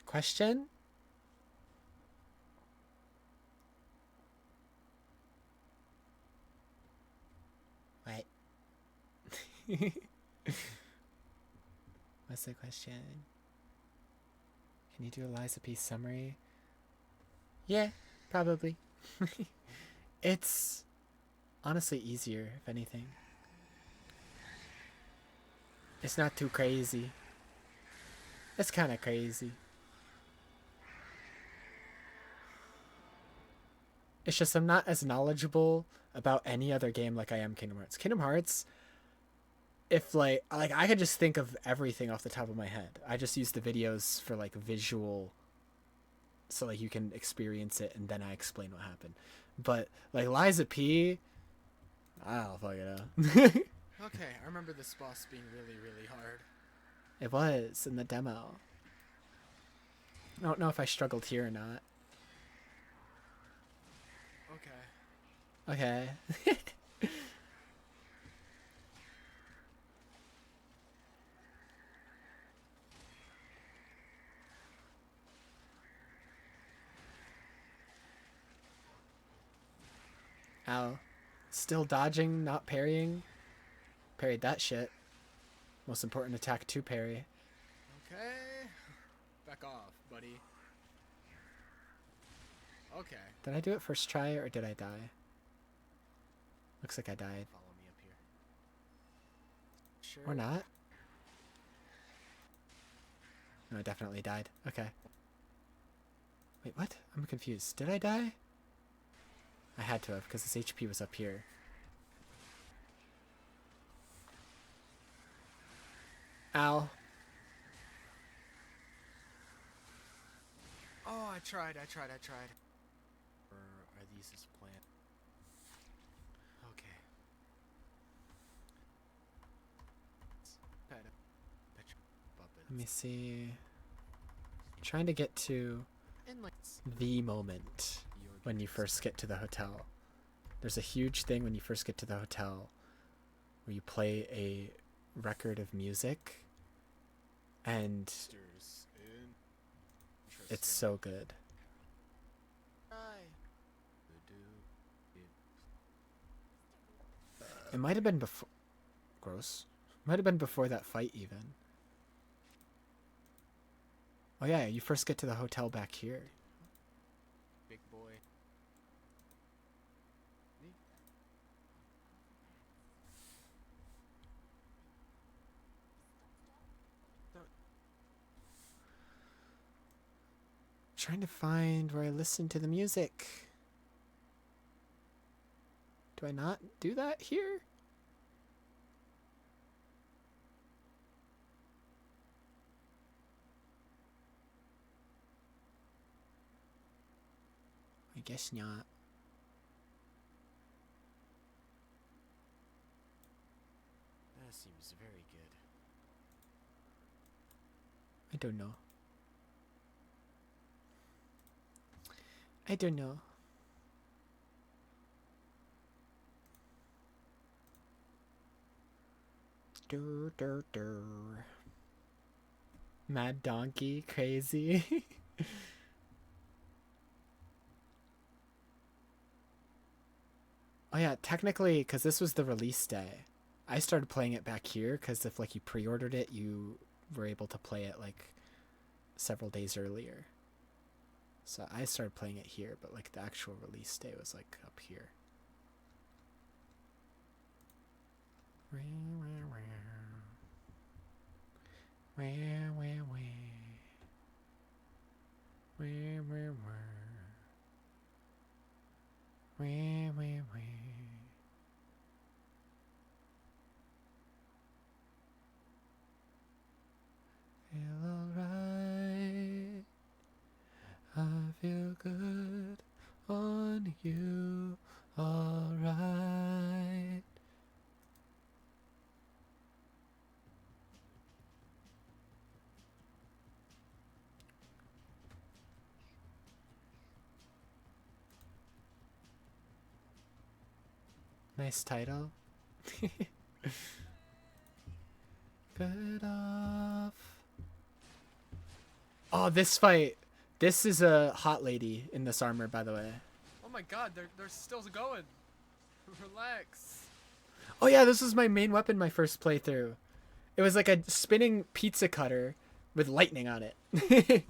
Question? What? What's the question? Can you do a Liza P summary? Yeah, probably. It's honestly easier, if anything. It's not too crazy. It's kind of crazy. It's just I'm not as knowledgeable about any other game like I am Kingdom Hearts. Kingdom Hearts, if like I could just think of everything off the top of my head. I just use the videos for like visual, so like you can experience it and then I explain what happened. But like Liza P, I don't fucking know. Okay, I remember this boss being really, really hard. It was in the demo. I don't know if I struggled here or not. Okay. Okay. Ow. Still dodging, not parrying. Parried that shit. Most important attack to parry. Okay. Back off, buddy. Okay. Did I do it first try or did I die? Looks like I died. Follow me up here. Sure. Or not. No, I definitely died. Okay. Wait, what? I'm confused. Did I die? I had to have, because this HP was up here. Ow. Oh, I tried. Or are these his plan? Okay. Let me see. Trying to get to the moment when you first get to the hotel. There's a huge thing when you first get to the hotel where you play a record of music and it's so good. It might have been before. Gross. Might have been before that fight even. Oh yeah, you first get to the hotel back here. Big boy. Trying to find where I listen to the music. Do I not do that here? I guess not. That seems very good. I don't know. I don't know. Dur, dur, dur. Mad Donkey, crazy. Oh yeah, technically, because this was the release day, I started playing it back here because if like you pre-ordered it, you were able to play it like several days earlier. So I started playing it here, but like the actual release day was like up here. Where, where, where? Where, where, where? Where, where, where? Feel alright. I feel good on you. Alright. Nice title. Good off. Oh, this fight. This is a hot lady in this armor, by the way. Oh my god, they're still going. Relax. Oh yeah, this was my main weapon my first playthrough. It was like a spinning pizza cutter with lightning on it. That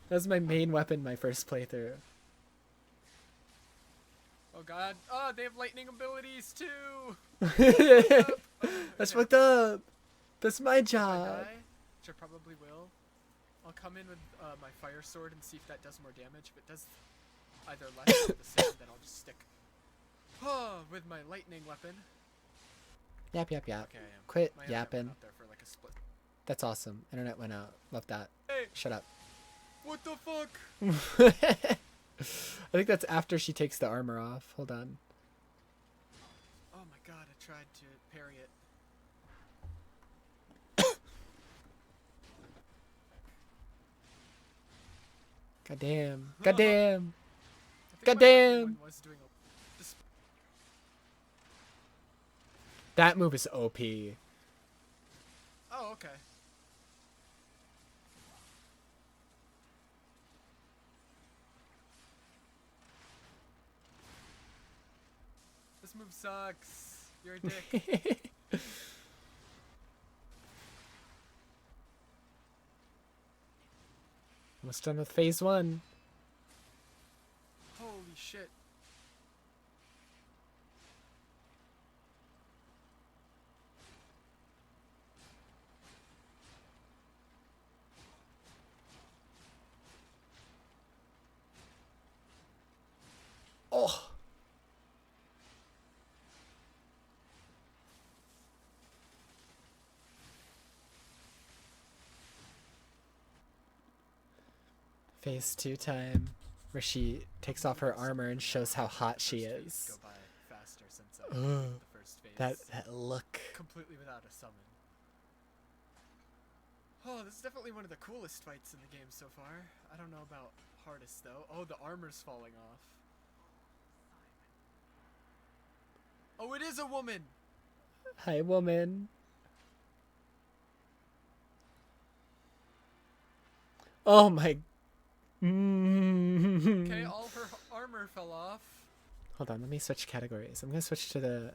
was my main weapon my first playthrough. Oh god. Oh, they have lightning abilities too. That's fucked up. That's my job. Which I probably will. I'll come in with my fire sword and see if that does more damage. If it does either less or the same, then I'll just stick with my lightning weapon. Yap, yap, yap. Okay, I am. Quit My internet yapping. went out there for like a split. That's awesome. Internet went out. Love that. Hey. Shut up. What the fuck? I think that's after she takes the armor off. Hold on. Oh my god, I tried to parry it. Goddamn. Goddamn. I think my lightning Goddamn. one was doing just That move is OP. Oh, okay. This move sucks. You're a dick. Almost done with phase 1. Holy shit. Oh. Phase 2 time, where she takes off her armor and shows how hot she is. Go by faster since Ugh. the first phase. That look. Completely without a summon. Oh, this is definitely one of the coolest fights in the game so far. I don't know about hardest though. Oh, the armor's falling off. Oh, it is a woman! Hi, woman. Oh my. Okay, all her armor fell off. Hold on, let me switch categories. I'm gonna switch to the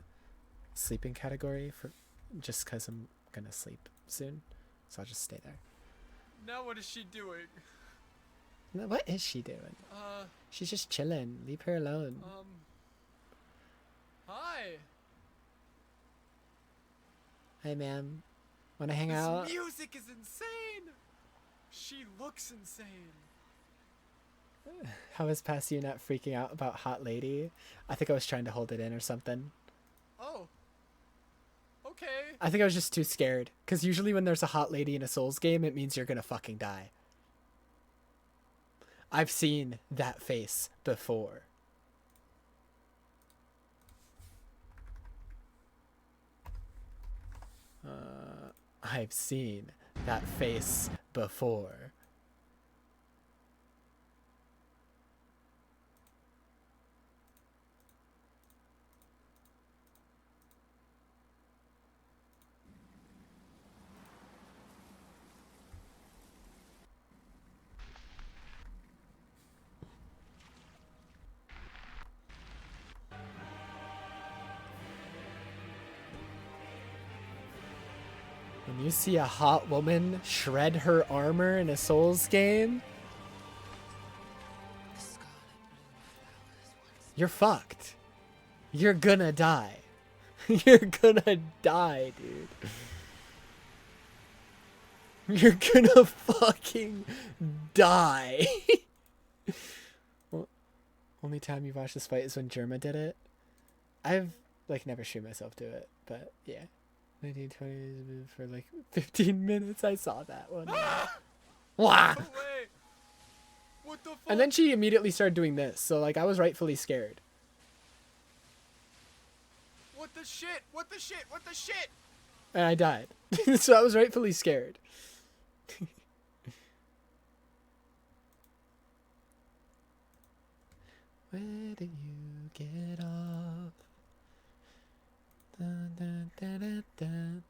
sleeping category for just because I'm gonna sleep soon. So I'll just stay there. Now what is she doing? No, what is she doing? She's just chilling. Leave her alone. Hi. Hi, ma'am. Wanna hang This out? music is insane. She looks insane. How is Passu not freaking out about Hot Lady? I think I was trying to hold it in or something. Oh. Okay. I think I was just too scared. Because usually when there's a Hot Lady in a Souls game, it means you're gonna fucking die. I've seen that face before. I've seen that face before. When you see a hot woman shred her armor in a Souls game, you're fucked. You're gonna die. You're gonna die, dude. You're gonna fucking die. Well, only time you watched this fight is when Germa did it. I've like never streamed myself do it, but yeah. 1920 for like 15 minutes. I saw that one. Wah! No way. What the fuck? And then she immediately started doing this, so like I was rightfully scared. What the shit? What the shit? What the shit? And I died. So I was rightfully scared. Where do you get off? Dun, dun, dun, dun, dun.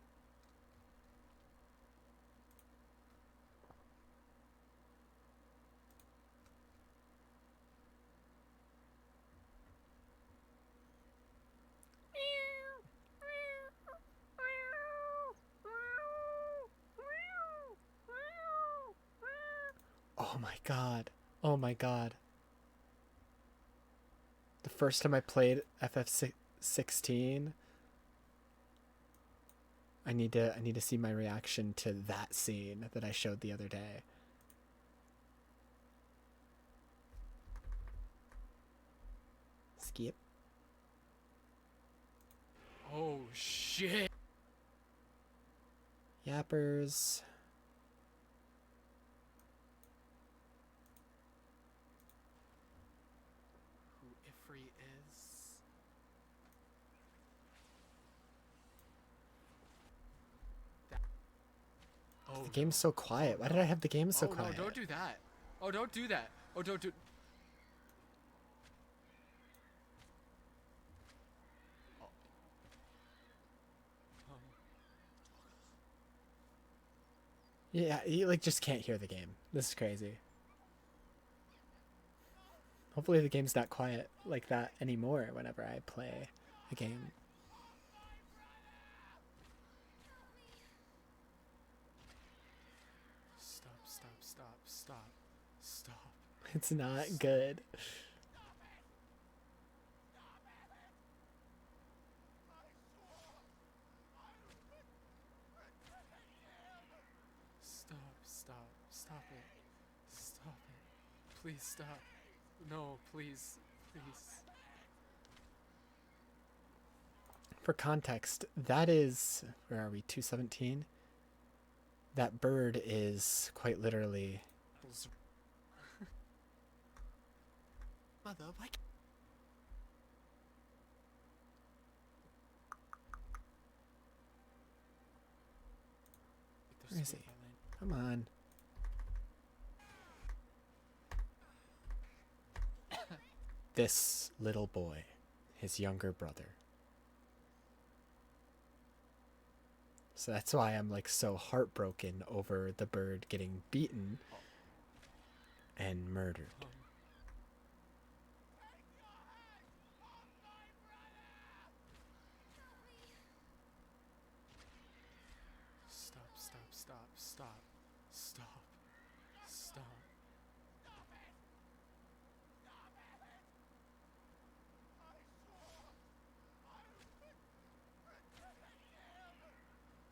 Oh my god. Oh my god. The first time I played FF16, I need to see my reaction to that scene that I showed the other day. Skip. Oh shit. Yappers. Who Ifri is? Oh, The game's so quiet. Why did I have the game so quiet? No, don't do that. Oh, don't do that. Oh, don't do. Yeah, you like just can't hear the game. This is crazy. Hopefully the game's not quiet like that anymore whenever I play a game. Stop, stop, stop, stop, stop. It's not good. Stop, stop, stop it. Stop it. Please stop. No, please, please. For context, that is, where are we, 217? That bird is quite literally... Mother, why? Where is he? Come on. This little boy, his younger brother. So that's why I'm like so heartbroken over the bird getting beaten and murdered. Stop, stop, stop, stop, stop, stop.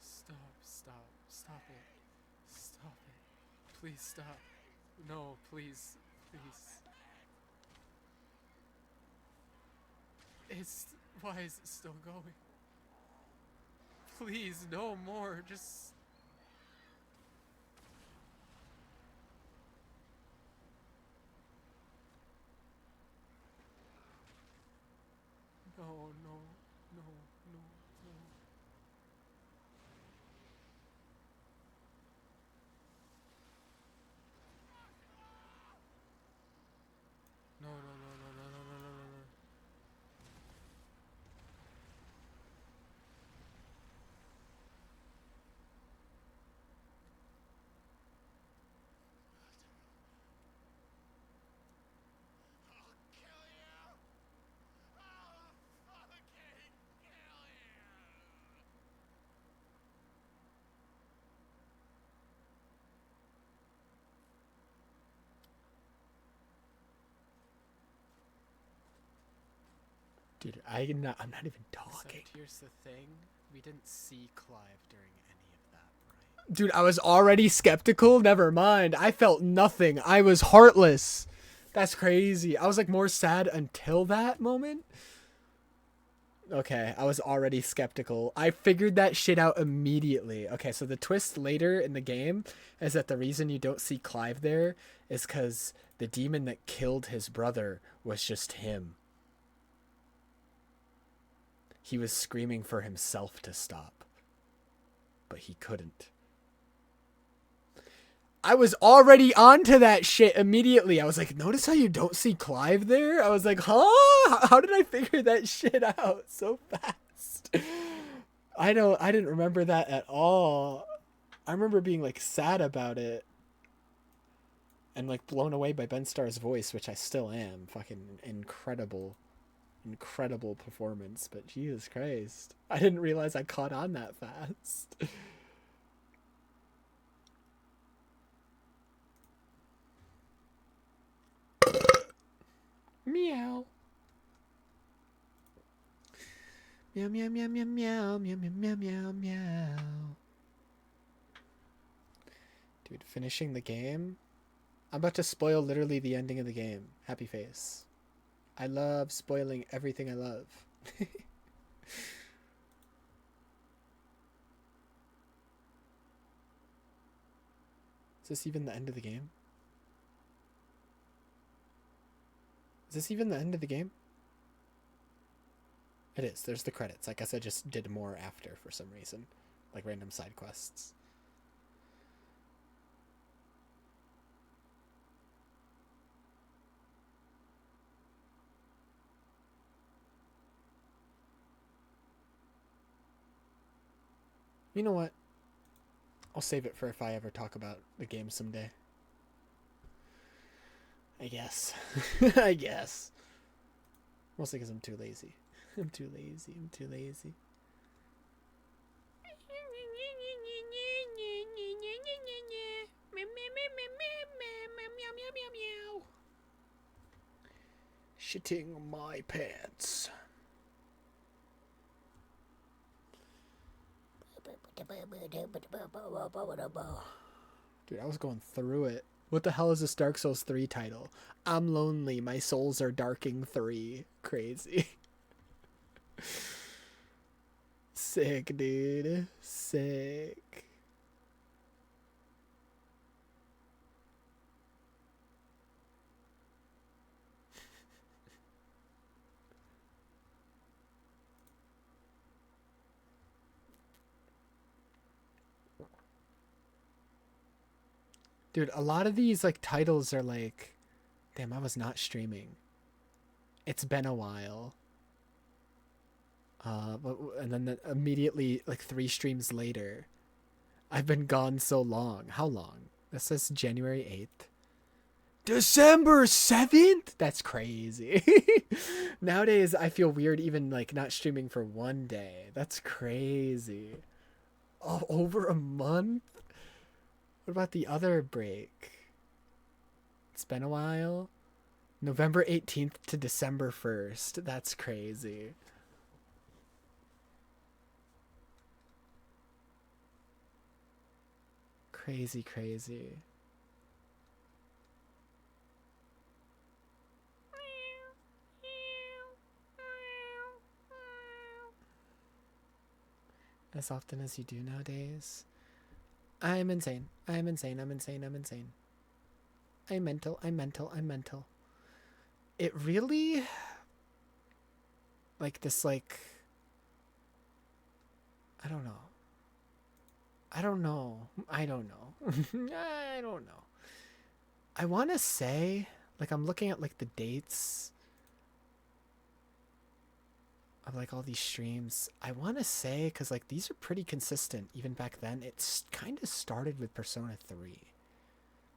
Stop, stop, stop it. Stop it. Please stop. No, please, please. Why is it still going? Please, no more, just... No, no, no, no, no. No, no, no, no, no, no, no, no, no, no. Dude, I'm not even talking. Except here's the thing, we didn't see Clive during any of that, right? Dude, I was already skeptical. Never mind. I felt nothing. I was heartless. That's crazy. I was like more sad until that moment. Okay, I was already skeptical. I figured that shit out immediately. Okay, so the twist later in the game is that the reason you don't see Clive there is because the demon that killed his brother was just him. He was screaming for himself to stop, but he couldn't. I was already onto that shit immediately. I was like, notice how you don't see Clive there? I was like, huh? How did I figure that shit out so fast? I didn't remember that at all. I remember being like sad about it and like blown away by Ben Starr's voice, which I still am. Fucking incredible performance, but Jesus Christ. I didn't realize I caught on that fast. Meow. Meow, meow, meow, meow, meow, meow, meow, meow, meow. Dude, finishing the game? I'm about to spoil literally the ending of the game. Happy face. I love spoiling everything I love. Is this even the end of the game? Is this even the end of the game? It is. There's the credits. I guess I just did more after for some reason. Like random side quests. You know what? I'll save it for if I ever talk about the game someday. I guess. I guess. Mostly because I'm too lazy. I'm too lazy. I'm too lazy. Shitting my pants. Dude, I was going through it. What the hell is this Dark Souls 3 title? I'm lonely, my souls are darking 3. Crazy. Sick, dude. Sick. Dude, a lot of these like titles are like, damn, I was not streaming. It's been a while. And then immediately like 3 streams later, I've been gone so long. How long? This says January 8th. December 7th? That's crazy. Nowadays, I feel weird even like not streaming for one day. That's crazy. Oh, over a month? What about the other break? It's been a while. November 18th to December 1st. That's crazy. Crazy, crazy. As often as you do nowadays. I'm insane. I'm insane. I'm insane. I'm insane. I'm mental. I'm mental. I'm mental. It really... Like this, like... I don't know. I don't know. I don't know. I don't know. I want to say... Like, I'm looking at, like, the dates... of like all these streams. I want to say, because like these are pretty consistent even back then, it's kind of started with Persona 3.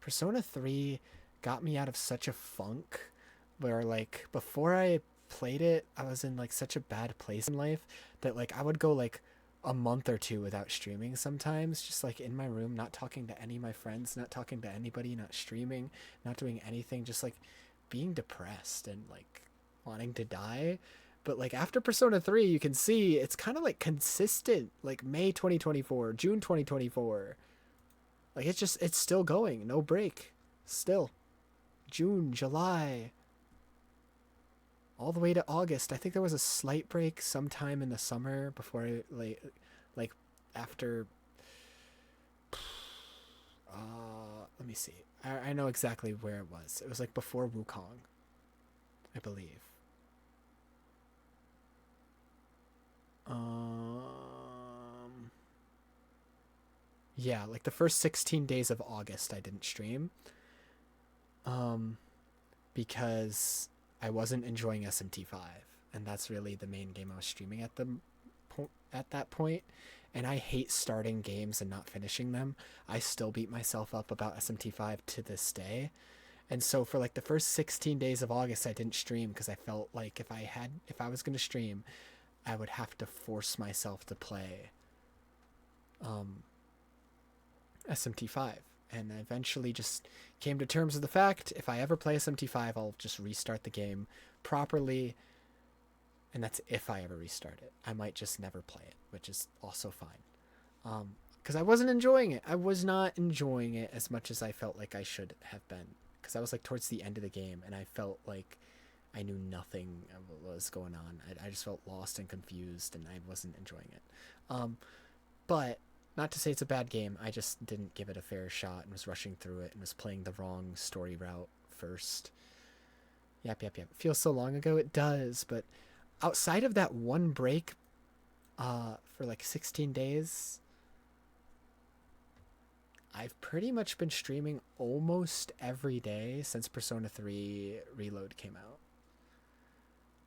Persona 3 got me out of such a funk where like before I played it, I was in like such a bad place in life that like I would go like a month or 2 without streaming sometimes, just like in my room, not talking to any of my friends, not talking to anybody, not streaming, not doing anything, just like being depressed and like wanting to die. But like after Persona 3, you can see it's kind of like consistent, like May 2024, June 2024. Like it's still going, no break. Still. June, July, all the way to August. I think there was a slight break sometime in the summer before like after let me see. I know exactly where it was. It was like before Wukong, I believe. Yeah, like the first 16 days of August I didn't stream. Because I wasn't enjoying SMT5, and that's really the main game I was streaming at that point. And I hate starting games and not finishing them. I still beat myself up about SMT5 to this day. And so for like the first 16 days of August I didn't stream because I felt like if I was going to stream, I would have to force myself to play SMT5. And I eventually just came to terms with the fact, if I ever play SMT5, I'll just restart the game properly. And that's if I ever restart it. I might just never play it, which is also fine. Because I wasn't enjoying it. I was not enjoying it as much as I felt like I should have been. Because I was like towards the end of the game, and I felt like I knew nothing of what was going on. I just felt lost and confused, and I wasn't enjoying it. But not to say it's a bad game, I just didn't give it a fair shot and was rushing through it and was playing the wrong story route first. Yep. It feels so long ago. It does, but outside of that one break for like 16 days, I've pretty much been streaming almost every day since Persona 3 Reload came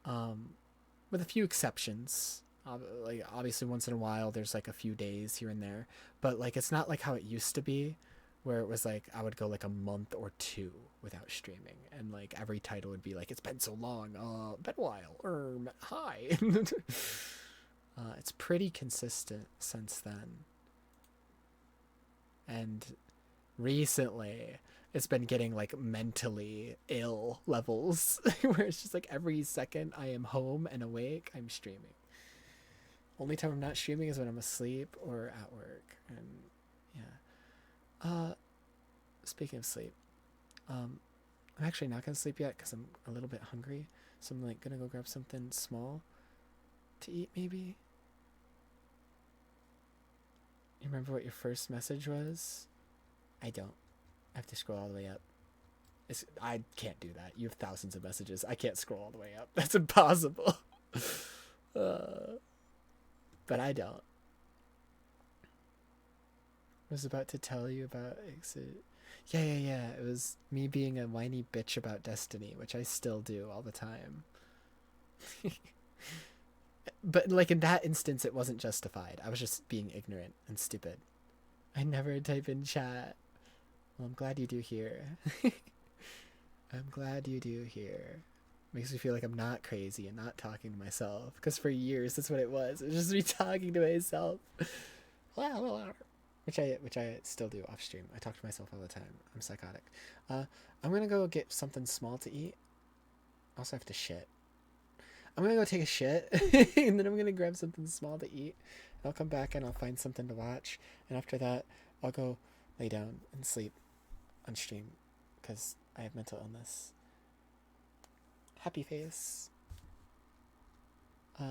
out. With a few exceptions. Like obviously once in a while there's like a few days here and there, but like it's not like how it used to be where it was like I would go like a month or two without streaming, and like every title would be like, it's been so long, been a while, hi. It's pretty consistent since then. And recently it's been getting like mentally ill levels where it's just like every second I am home and awake, I'm streaming. Only time I'm not streaming is when I'm asleep or at work. And yeah. Speaking of sleep, I'm actually not gonna sleep yet because I'm a little bit hungry. So I'm like gonna go grab something small to eat maybe. You remember what your first message was? I don't. I have to scroll all the way up. I can't do that. You have thousands of messages. I can't scroll all the way up. That's impossible. But I don't. I was about to tell you about Exit. Yeah. It was me being a whiny bitch about Destiny, which I still do all the time. But like in that instance, it wasn't justified. I was just being ignorant and stupid. I never type in chat. Well, I'm glad you do here. I'm glad you do here. Makes me feel like I'm not crazy and not talking to myself. Because for years, that's what it was. It was just me talking to myself. Which I still do off stream. I talk to myself all the time. I'm psychotic. I'm going to go get something small to eat. I also have to shit. I'm going to go take a shit. And then I'm going to grab something small to eat. I'll come back and I'll find something to watch. And after that, I'll go lay down and sleep on stream. Because I have mental illness. Happy face. Let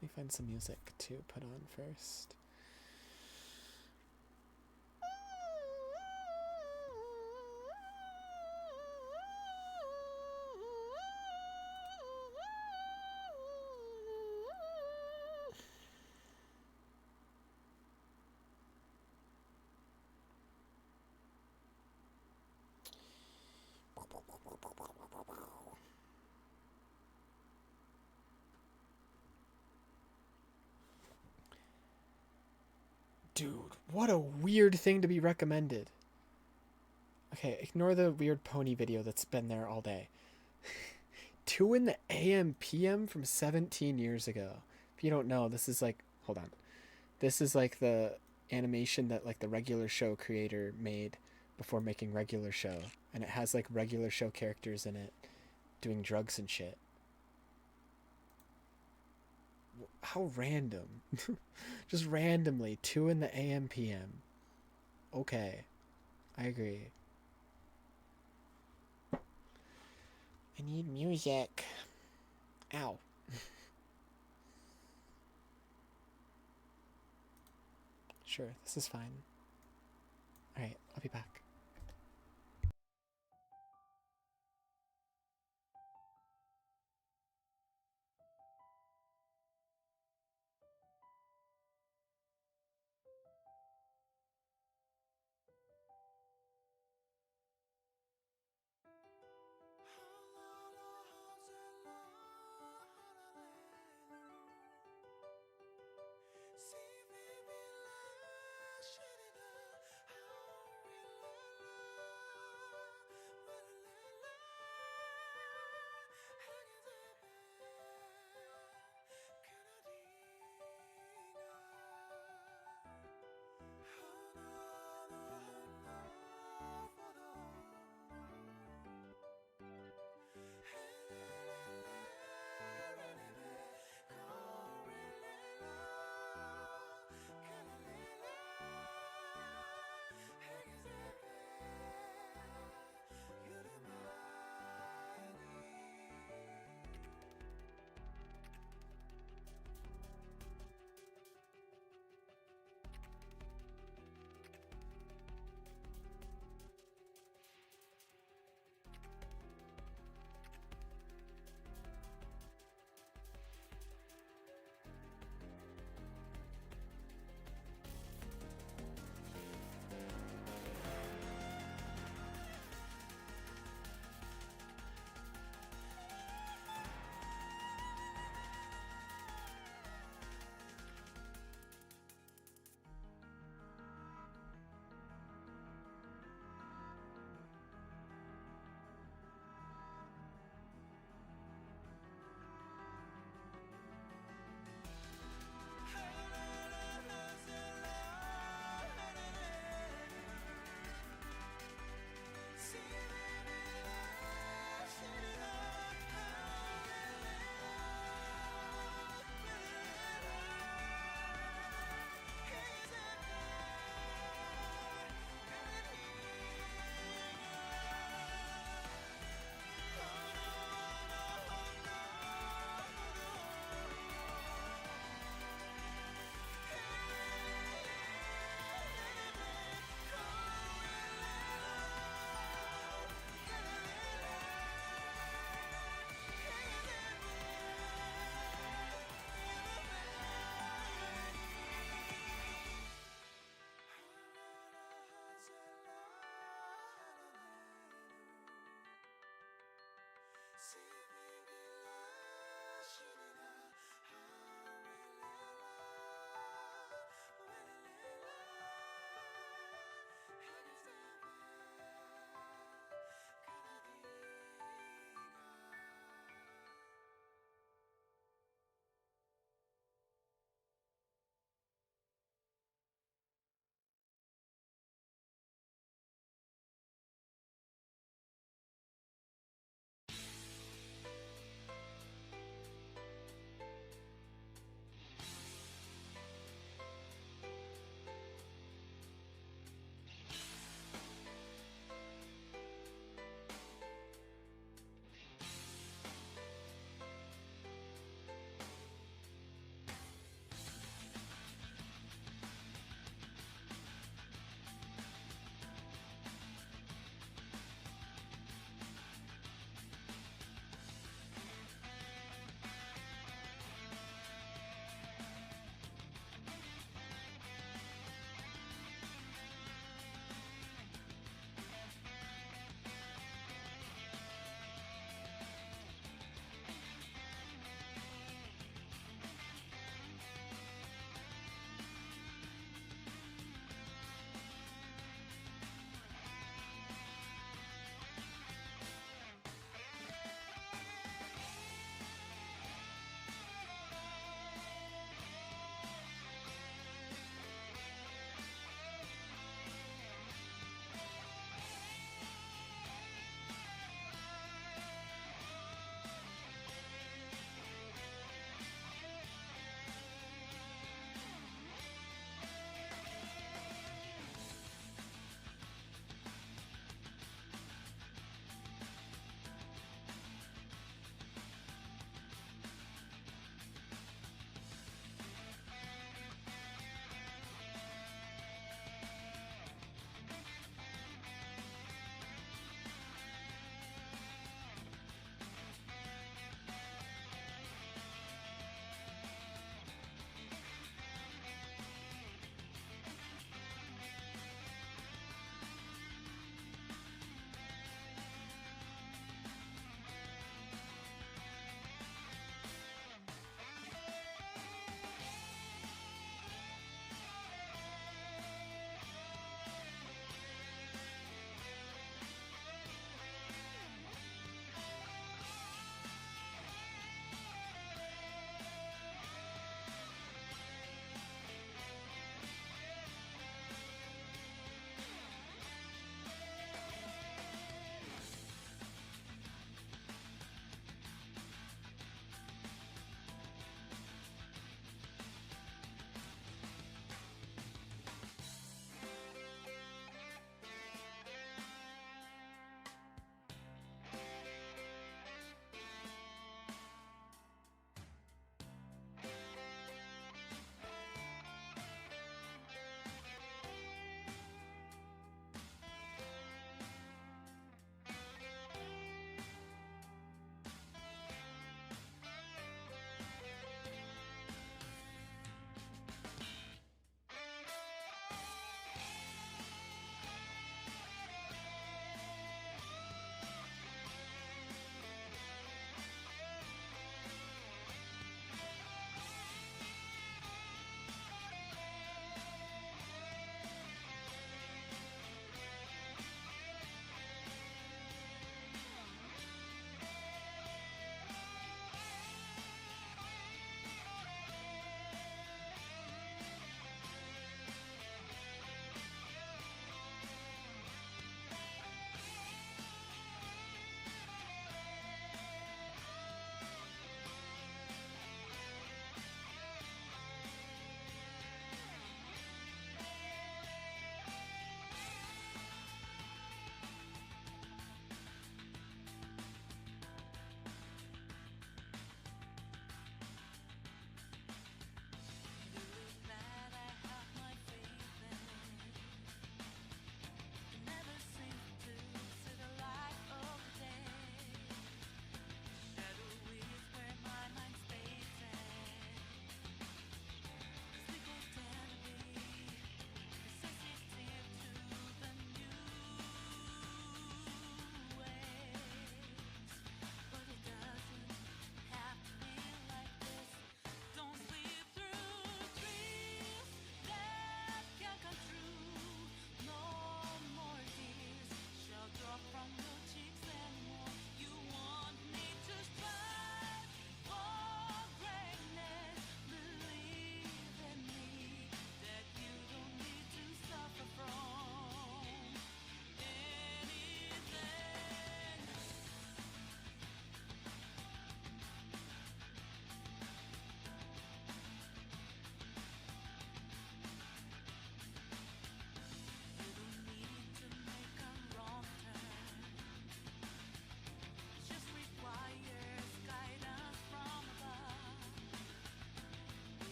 me find some music to put on first. Dude, what a weird thing to be recommended. Okay, ignore the weird pony video that's been there all day. 2 in the AM PM from 17 years ago. If you don't know, this is like, hold on. This is like the animation that like the Regular Show creator made before making Regular Show. And it has like Regular Show characters in it doing drugs and shit. How random. Just randomly, 2 in the AM PM. Okay. I agree. I need music. Ow. Sure, this is fine. Alright, I'll be back.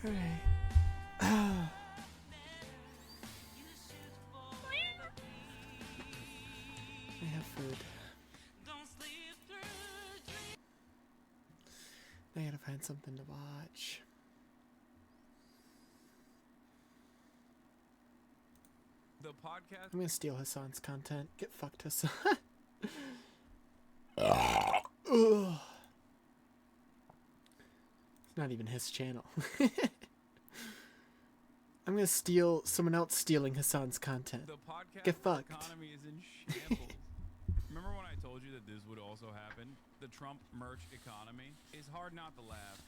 Alright. I have food. I gotta find something to watch. The podcast. I'm gonna steal Hassan's content. Get fucked, Hassan. Ugh. It's not even his channel. I'm gonna steal someone else stealing Hassan's content. The podcast Get fucked. economy is in shambles. Remember when I told you that this would also happen? The Trump merch economy is hard not to laugh.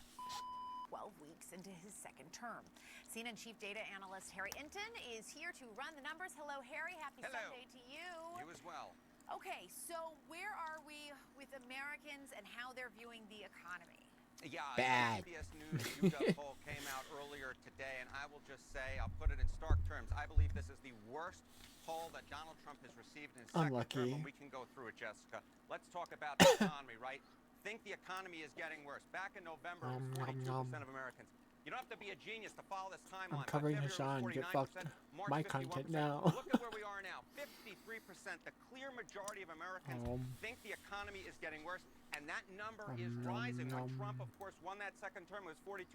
12 weeks into his second term. CNN chief data analyst Harry Inton is here to run the numbers. Hello, Harry. Happy Sunday to you. You as well. Okay, so where are we with Americans and how they're viewing the economy? Yeah, Bad. the CBS News YouGov poll came out earlier today, and I will just say, I'll put it in stark terms, I believe this is the worst poll that Donald Trump has received in his second term, and we can go through it, Jessica. Let's talk about the economy, right? Think the economy is getting worse. Back in November, it was 42% of Americans. You don't have to be a genius to follow this timeline. I'm covering Hassan. Get fucked. My content now. Look at where we are now. 53%. The clear majority of Americans think the economy is getting worse, and that number is rising. When Trump, of course, won that second term, it was 42%.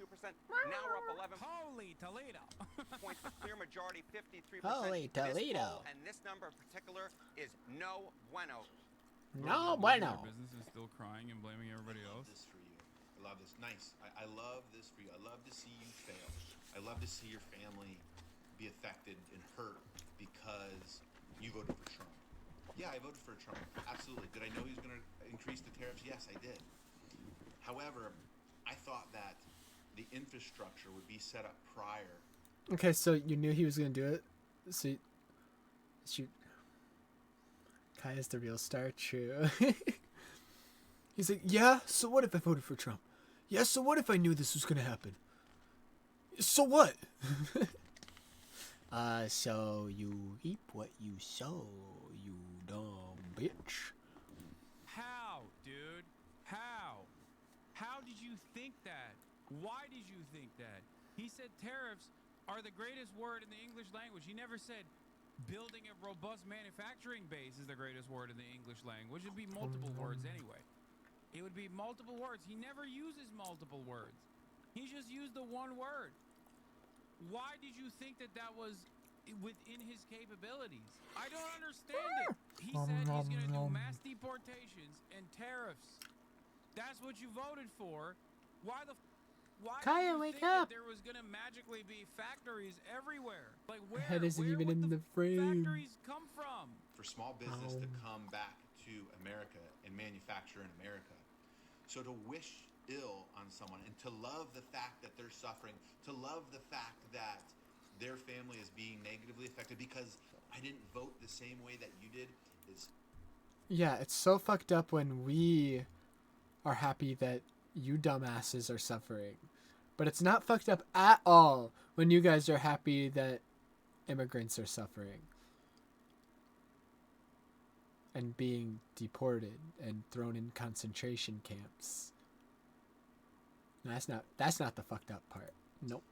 Now we're up 11. Holy Toledo! Points. The clear majority, 53%. Holy Toledo! And this number in particular is no bueno. No bueno. Your business is still crying and blaming everybody else. This for you. I love this. Nice. I love this for you. I love to see you fail. I love to see your family be affected and hurt because you voted for Trump. Yeah, I voted for Trump. Absolutely. Did I know he was going to increase the tariffs? Yes, I did. However, I thought that the infrastructure would be set up prior. Okay, so you knew he was gonna do it. So, shoot. Kai is the real star. True. He's like, yeah. So what if I voted for Trump? Yeah. So what if I knew this was gonna happen? So what? So you reap what you sow, you dumb bitch. How, dude? How? How did you think that? Why did you think that? He said tariffs are the greatest word in the English language. He never said building a robust manufacturing base is the greatest word in the English language. It'd be multiple words anyway. It would be multiple words. He never uses multiple words. He just used the one word. Why did you think that that was within his capabilities? I don't understand it. He said he's going to do mass deportations and tariffs. That's what you voted for. Why the why Kaya, did you wake think up. that there was going to magically be factories everywhere? Like My where? head isn't where even would in the the frame. factories come from? For small business to come back to America and manufacture in America. So to wish ill on someone and to love the fact that they're suffering, to love the fact that their family is being negatively affected because I didn't vote the same way that you did is... Yeah, it's so fucked up when we are happy that you dumbasses are suffering. But it's not fucked up at all when you guys are happy that immigrants are suffering. And being deported and thrown in concentration camps. That's not the fucked up part. Nope.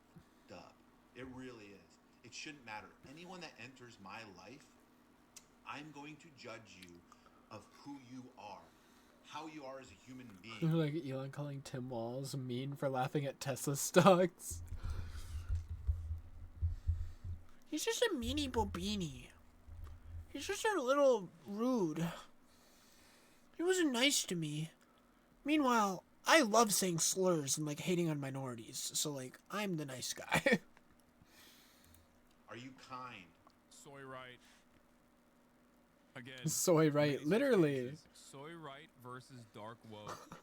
Up. It really is. It shouldn't matter. Anyone that enters my life, I'm going to judge you of who you are. How you are as a human being. Like Elon calling Tim Walz mean for laughing at Tesla stocks. He's just a meanie bobini. He's just a little rude. He wasn't nice to me. Meanwhile, I love saying slurs and like hating on minorities. So like, I'm the nice guy. Are you kind? Soy right. Again. Soy right, literally. Soy right versus dark woke.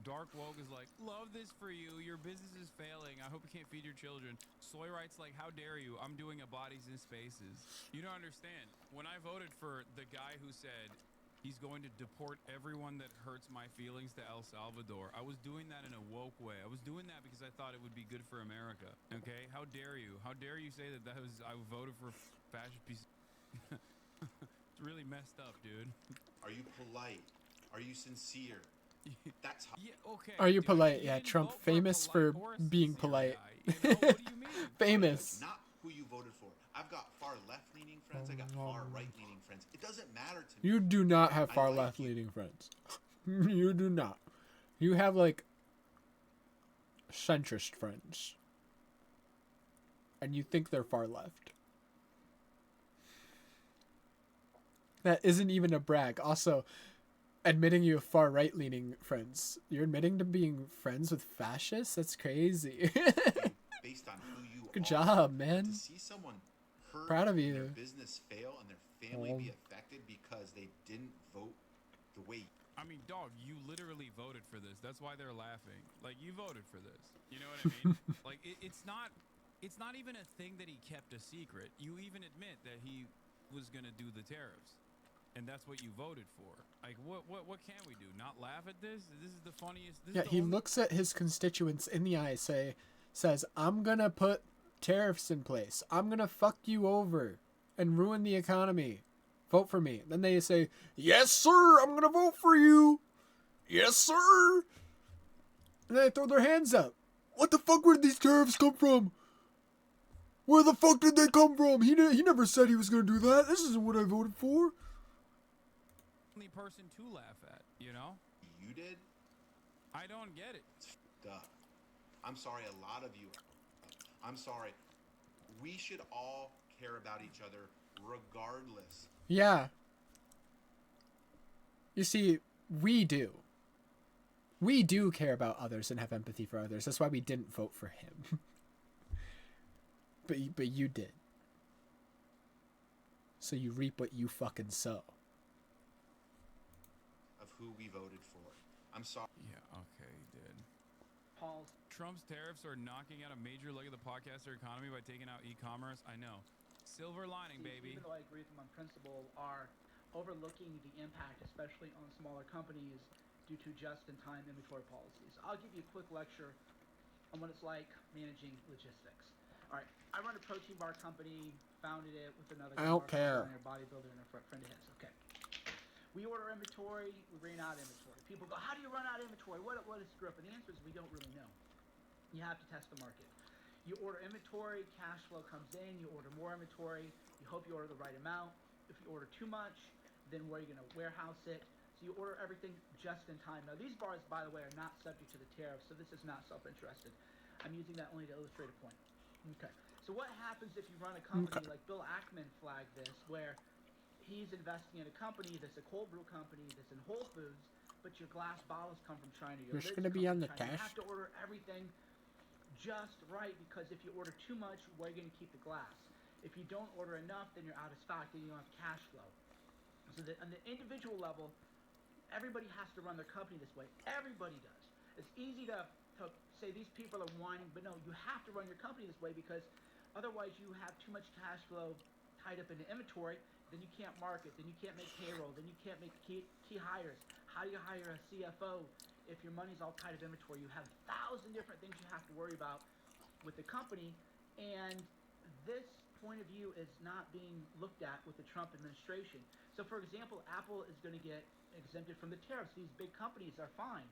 Dark woke is like, love this for you. Your business is failing. I hope you can't feed your children. Soy right's like, how dare you? I'm doing a Bodies in Spaces. You don't understand. When I voted for the guy who said he's going to deport everyone that hurts my feelings to El Salvador, I was doing that in a woke way. I was doing that because I thought it would be good for America. Okay? How dare you? How dare you say that I voted for fascist piece? It's really messed up, dude. Are you polite? Are you sincere? That's how. Yeah, okay. Are you dude, polite? he Yeah, didn't Trump vote for famous for being polite. You know, what do you mean? Famous. Not who you voted for. I've got far left-leaning friends. I got far right-leaning friends. It doesn't matter to me. You do not have far left-leaning friends. You do not. You have like centrist friends, and you think they're far left. That isn't even a brag. Also, admitting you have far right-leaning friends. You're admitting to being friends with fascists? That's crazy. Based on who you Good are, job, man. To see someone hurt, Proud of their you. business fail, and their family be affected because they didn't vote the way. I mean, dog, you literally voted for this. That's why they're laughing. Like, you voted for this. You know what I mean? Like, it's not even a thing that he kept a secret. You even admit that he was gonna do the tariffs, and that's what you voted for. Like, what can we do? Not laugh at this? This is the funniest. This Yeah, is the he only- looks at his constituents in the eye, says, I'm gonna put tariffs in place. I'm gonna fuck you over and ruin the economy. Vote for me. Then they say, yes, sir, I'm gonna vote for you. Yes, sir. And then they throw their hands up. What the fuck, where did these tariffs come from? Where the fuck did they come from? He never said he was gonna do that. This isn't what I voted for. only person to laugh at, you know? You did? I don't get it. Duh. I'm sorry, a lot of you. I'm sorry. We should all care about each other regardless. Yeah. You see, we do. We do care about others and have empathy for others. That's why we didn't vote for him. but you did. So you reap what you fucking sow. Of who we voted for. I'm sorry. Yeah, okay, he did. Paul's. Trump's tariffs are knocking out a major leg of the podcaster economy by taking out e-commerce. I know. Silver lining, baby. Even though I agree with them on principle, are overlooking the impact, especially on smaller companies, due to just-in-time inventory policies. I'll give you a quick lecture on what it's like managing logistics. All right, I run a protein bar company, founded it with another I don't care. bodybuilder and a friend of his. Okay. We order inventory, we ran out of inventory. People go, how do you run out of inventory? What is screw up? And the answer is we don't really know. You have to test the market. You order inventory, cash flow comes in, you order more inventory, you hope you order the right amount. If you order too much, then where are you going to warehouse it? So you order everything just in time. Now these bars, by the way, are not subject to the tariffs, so this is not self-interested. I'm using that only to illustrate a point. Okay. So what happens if you run a company like Bill Ackman flagged this, where he's investing in a company that's a cold brew company that's in Whole Foods, but your glass bottles come from China. You're just gonna be on the China. You cash? have to order everything just right, because if you order too much, where are you going to keep the glass? If you don't order enough, then you're out of stock, then you don't have cash flow. So that on the individual level, everybody has to run their company this way. Everybody does. It's easy to say these people are whining, but no, you have to run your company this way, because otherwise you have too much cash flow tied up into inventory, then you can't market, then you can't make payroll, then you can't make key hires. How do you hire a CFO if your money's all tied up inventory? You have 1,000 different things you have to worry about with the company, and this point of view is not being looked at with the Trump administration. So for example, Apple is going to get exempted from the tariffs. These big companies are fine.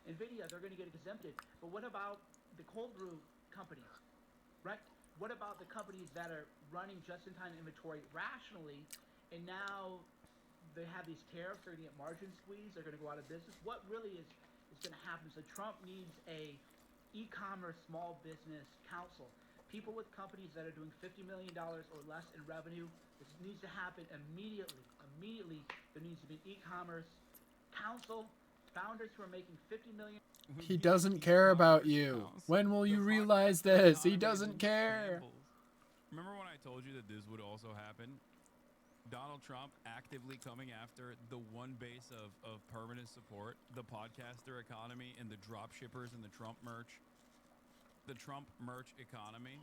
NVIDIA, they're going to get exempted. But what about the cold brew companies, right? What about the companies that are running just-in-time inventory rationally, and now they have these tariffs, they're going to get margin squeeze, they're going to go out of business? What really is going to happen? So Trump needs a e-commerce small business council. People with companies that are doing $50 million or less in revenue. This needs to happen immediately. Immediately, there needs to be an e-commerce council. Founders who are making $50 million. He doesn't care about you. When will you realize this? He doesn't care. Remember when I told you that this would also happen? Donald Trump actively coming after the one base of permanent support, the podcaster economy and the drop shippers and the Trump merch. The Trump merch economy.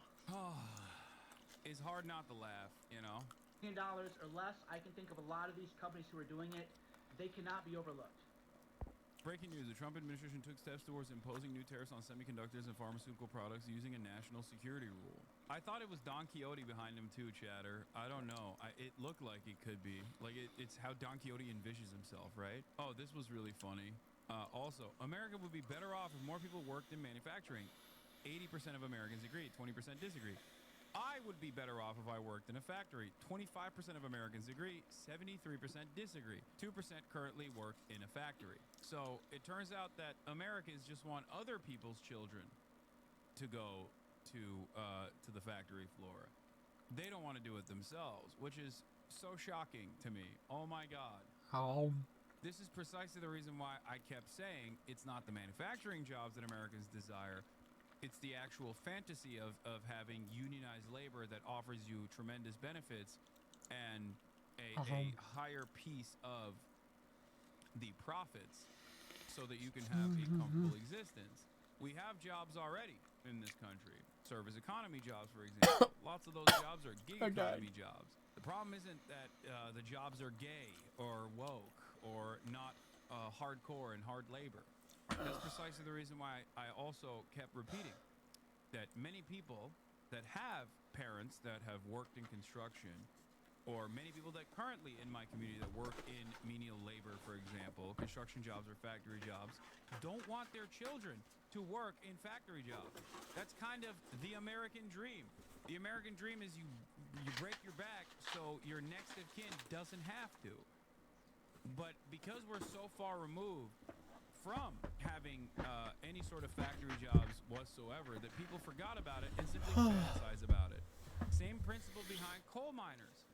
It's hard not to laugh, you know? $1 million or less. I can think of a lot of these companies who are doing it. They cannot be overlooked. Breaking news. The Trump administration took steps towards imposing new tariffs on semiconductors and pharmaceutical products using a national security rule. I thought it was Don Quixote behind him too, Chatter. I don't know. It looked like it could be. Like, it's how Don Quixote envisions himself, right? Oh, this was really funny. Also, America would be better off if more people worked in manufacturing. 80% of Americans agree, 20% disagree. I would be better off if I worked in a factory. 25% of Americans agree, 73% disagree. 2% currently work in a factory. So it turns out that Americans just want other people's children to go to the factory floor. They don't want to do it themselves, which is so shocking to me. Oh my God. This is precisely the reason why I kept saying it's not the manufacturing jobs that Americans desire. It's the actual fantasy of having unionized labor that offers you tremendous benefits and a higher piece of the profits so that you can have a comfortable existence. We have jobs already in this country. Service economy jobs, for example. Lots of those jobs are gig economy jobs. The problem isn't that the jobs are gay or woke or not hardcore and hard labor. That's precisely the reason why I also kept repeating that many people that have parents that have worked in construction, or many people that currently in my community that work in menial labor, for example, construction jobs or factory jobs, don't want their children to work in factory jobs. That's kind of the American dream. The American dream is you break your back so your next of kin doesn't have to. But because we're so far removed from having any sort of factory jobs whatsoever, that people forgot about it and simply fantasize about it. Same principle behind coal miners.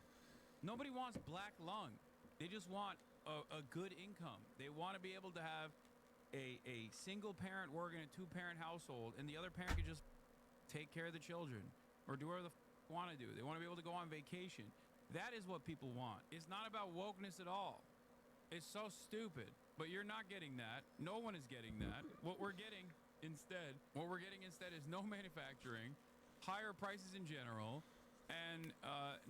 Nobody wants black lung. They just want a good income. They want to be able to have a single parent work in a two-parent household, and the other parent can just take care of the children or do whatever they want to do. They want to be able to go on vacation. That is what people want. It's not about wokeness at all. It's so stupid, but you're not getting that. No one is getting that. What we're getting instead is no manufacturing, higher prices in general, and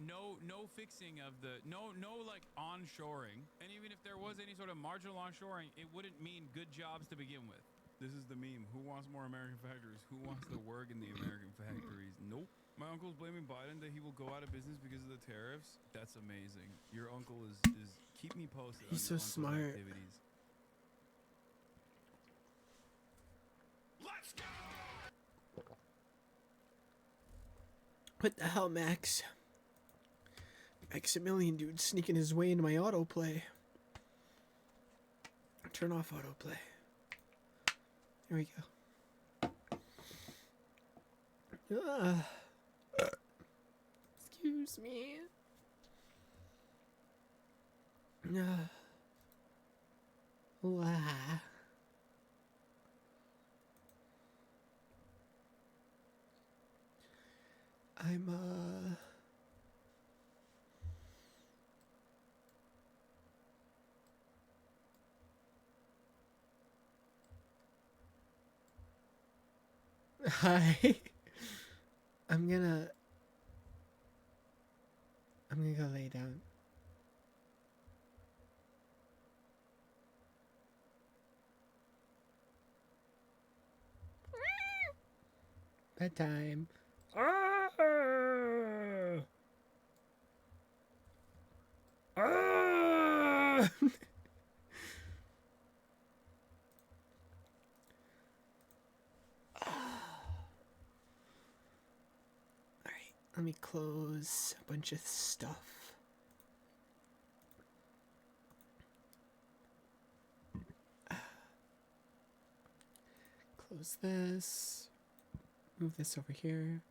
no fixing of no like onshoring. And even if there was any sort of marginal onshoring, it wouldn't mean good jobs to begin with. This is the meme. Who wants more American factories? Who wants to work in the American factories? Nope. My uncle's blaming Biden that he will go out of business because of the tariffs. That's amazing. Your uncle is keep me posted. He's on your so uncle's smart. Activities. Let's go! What the hell, Max? Maximilian dude sneaking his way into my autoplay. Turn off autoplay. There we go. Excuse me. Wow. I'm Hi. I'm gonna go lay down. Bedtime. Let me close a bunch of stuff. Close this. Move this over here.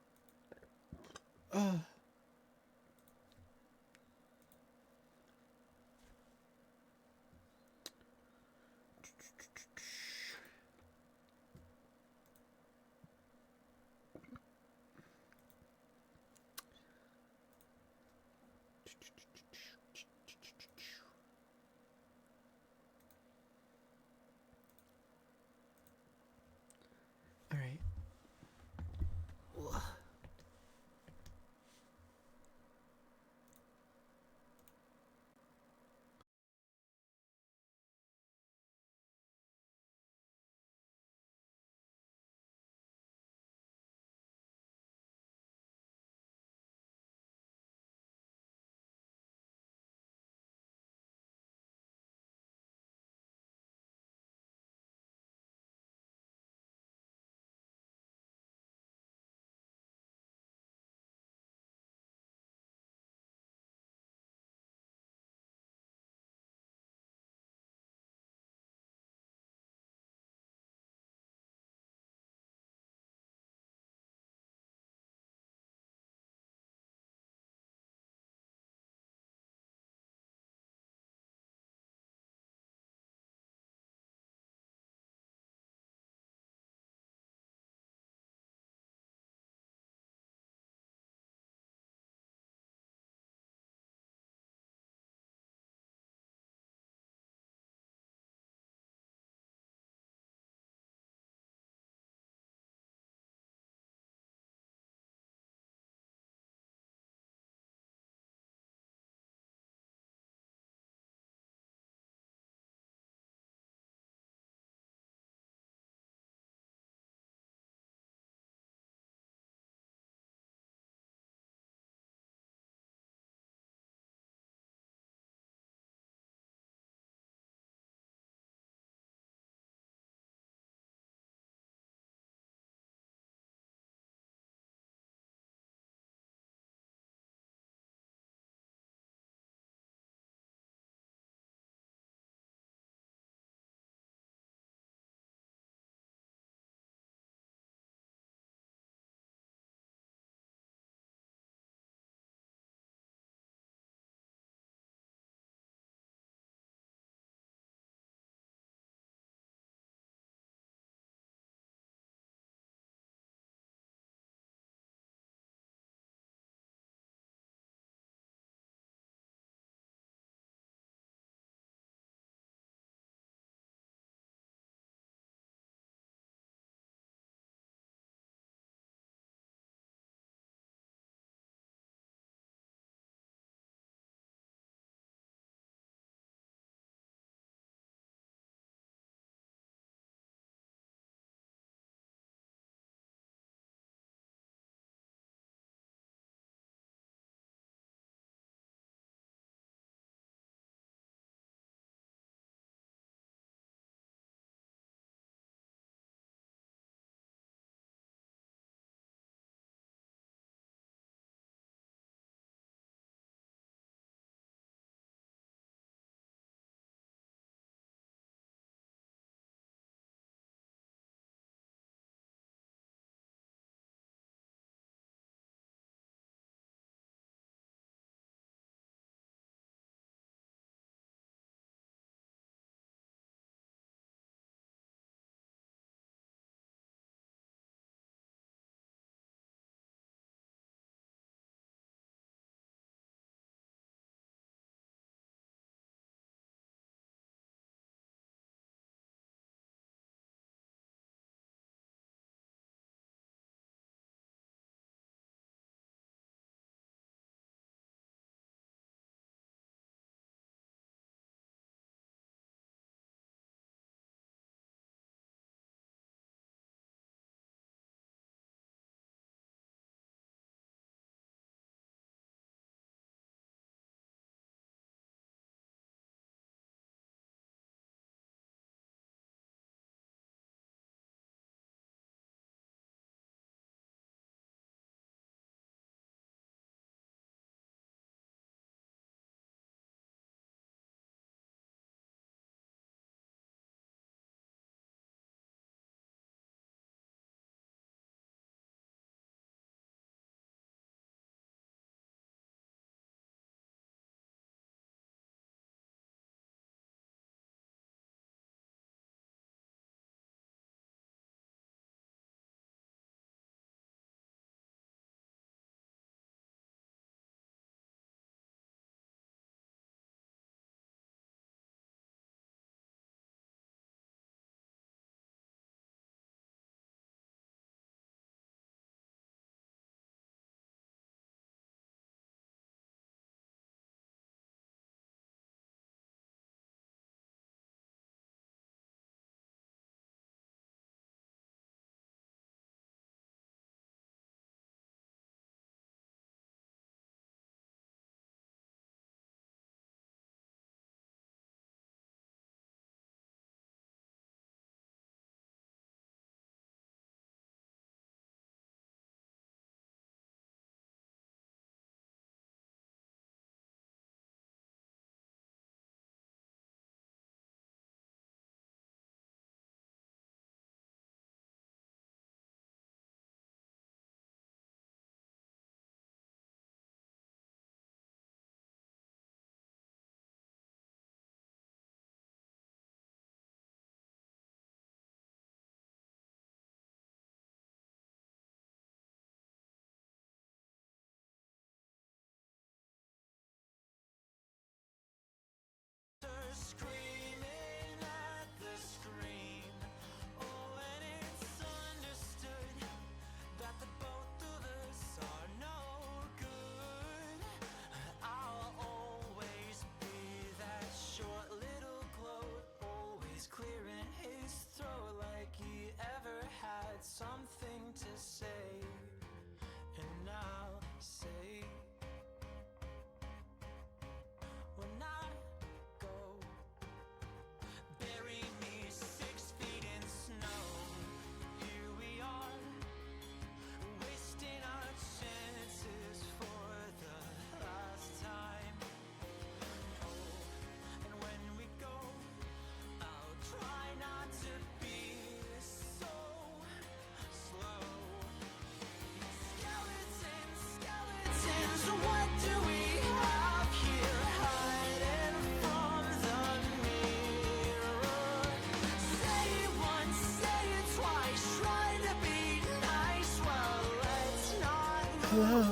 hello.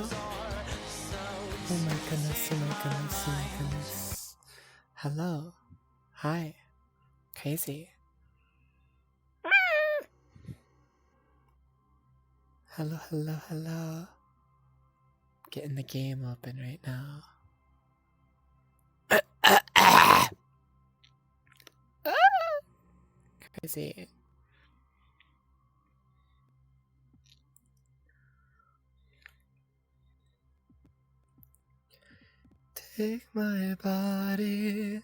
Oh my goodness, oh my goodness, oh my goodness. Hello. Hi. Crazy. Hello, hello, hello. Getting the game open right now. Crazy. Take my body,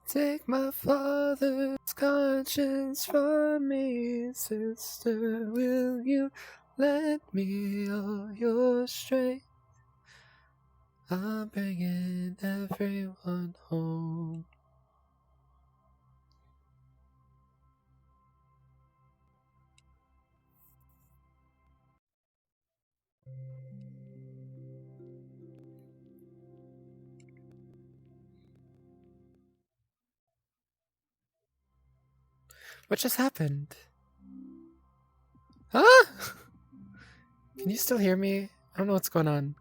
take my father's conscience from me, sister. Will you let me all your strength? I'm bringing everyone home. What just happened? Huh? Can you still hear me? I don't know what's going on.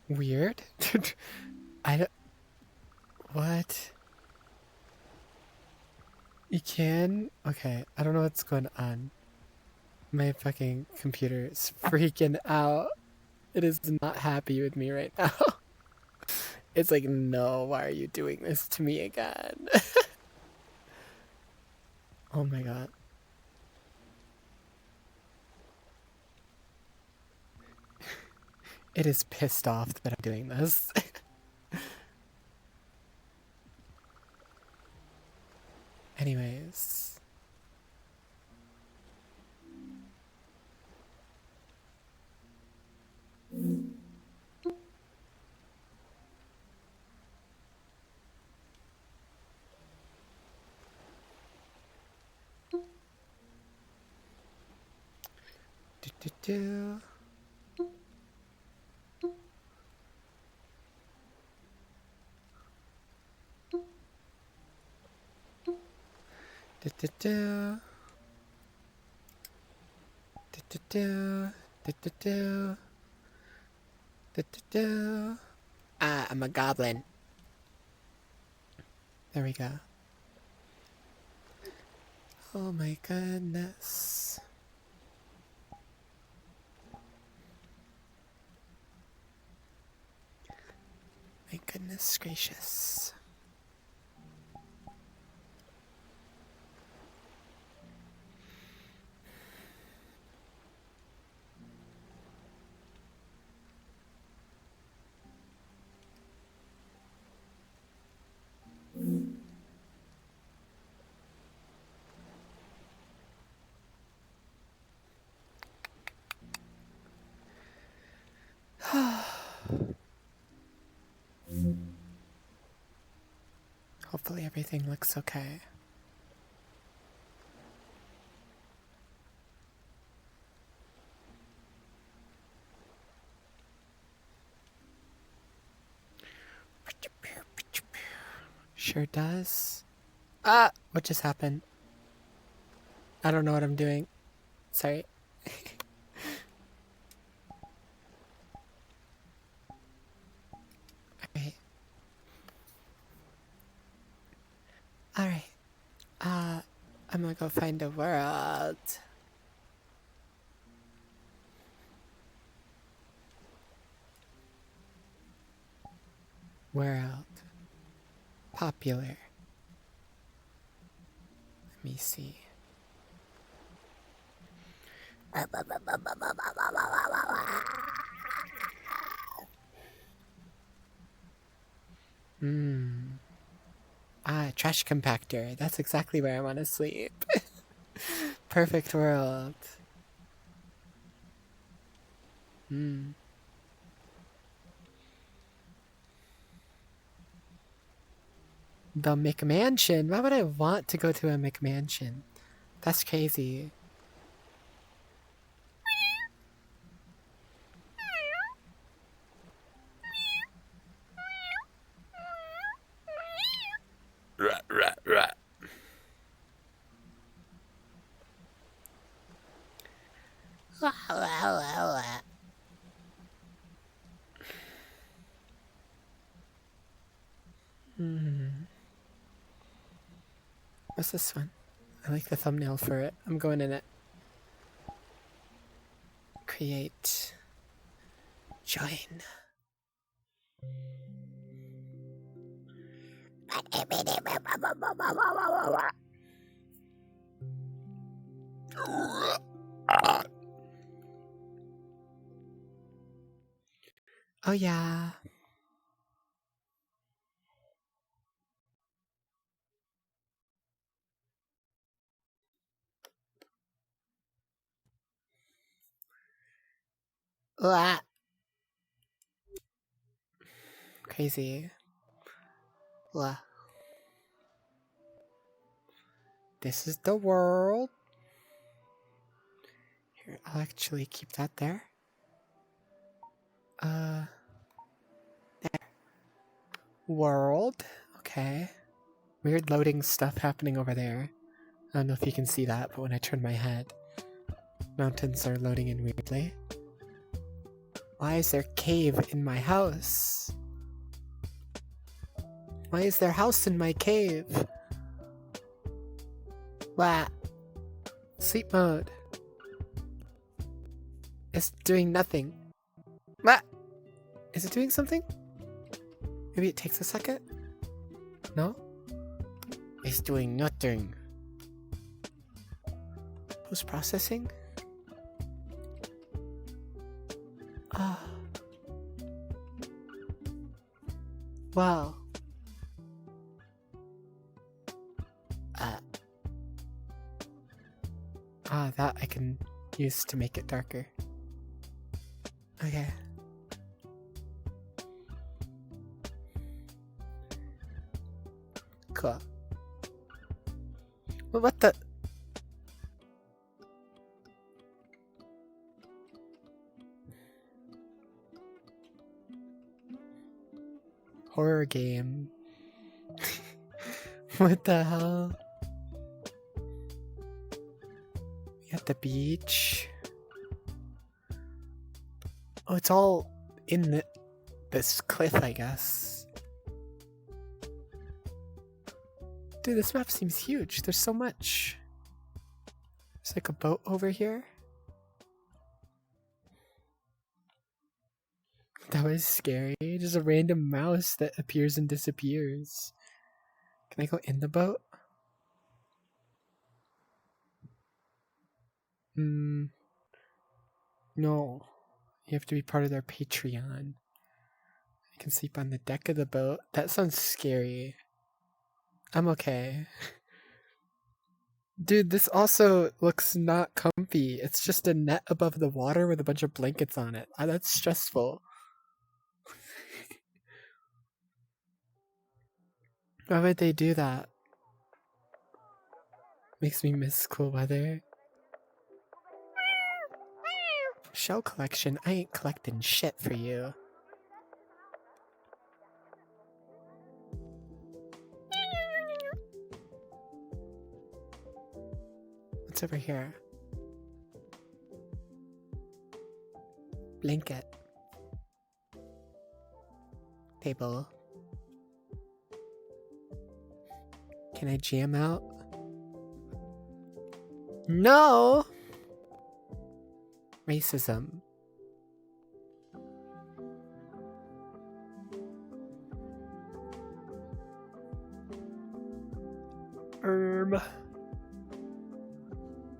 Weird? I don't... What? You can? Okay, I don't know what's going on. My fucking computer is freaking out. It is not happy with me right now. It's like, no, why are you doing this to me again? Oh my god. It is pissed off that I'm doing this. Anyways. Do. Ah, I'm a goblin. There we go. Oh my goodness. My goodness gracious. Hopefully everything looks okay. Sure does. Ah! What just happened? I don't know what I'm doing. Sorry. Alright. Alright. I'm gonna go find a world. World. Popular. Let me see. Ah, trash compactor. That's exactly where I want to sleep. Perfect world. The McMansion? Why would I want to go to a McMansion? That's crazy. What's this one? I like the thumbnail for it. I'm going in it. Create. Join. Oh yeah. Uah. Crazy. Uah. This is the world. Here, I'll actually keep that there. There. World. Okay. Weird loading stuff happening over there. I don't know if you can see that, but when I turn my head, mountains are loading in weirdly. Why is there a cave in my house? Why is there a house in my cave? What? Sleep mode. It's doing nothing. What? Is it doing something? Maybe it takes a second? No? It's doing nothing. Post-processing? Ah. Wow. That I can use to make it darker. Okay. Cool. Well, what the? Horror game. What the hell? At the beach. Oh, it's all in this cliff, I guess. Dude, this map seems huge. There's so much. There's like a boat over here. That was scary. Just a random mouse that appears and disappears. Can I go in the boat? No. You have to be part of their Patreon. I can sleep on the deck of the boat. That sounds scary. I'm okay. Dude, this also looks not comfy. It's just a net above the water with a bunch of blankets on it. That's stressful. Why would they do that? Makes me miss cool weather. Shell collection? I ain't collecting shit for you. What's over here? Blanket. Table. Can I jam out? No! Racism.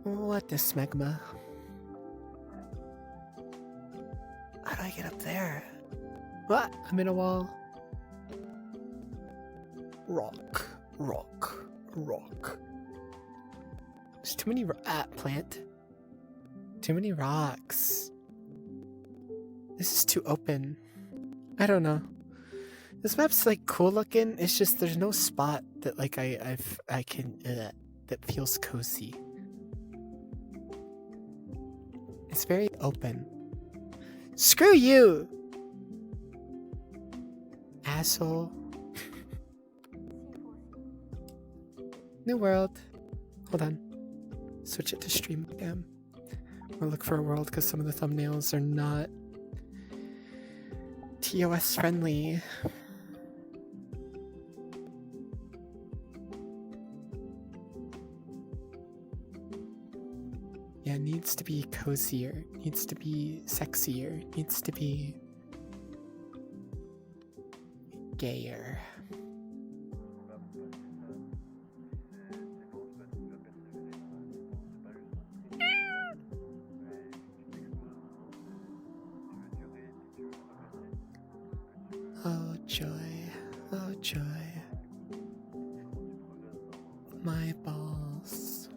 What the smegma? How do I get up there? What? I'm in a wall. Rock, rock, rock. There's too many plant. Too many rocks. This is too open. I don't know. This map's like cool looking. It's just there's no spot that like I can that feels cozy. It's very open. Screw you, asshole. New world. Hold on. Switch it to stream cam. We'll look for a world because some of the thumbnails are not TOS friendly. needs to be cozier, needs to be sexier, needs to be gayer. Oh joy, oh joy, my balls.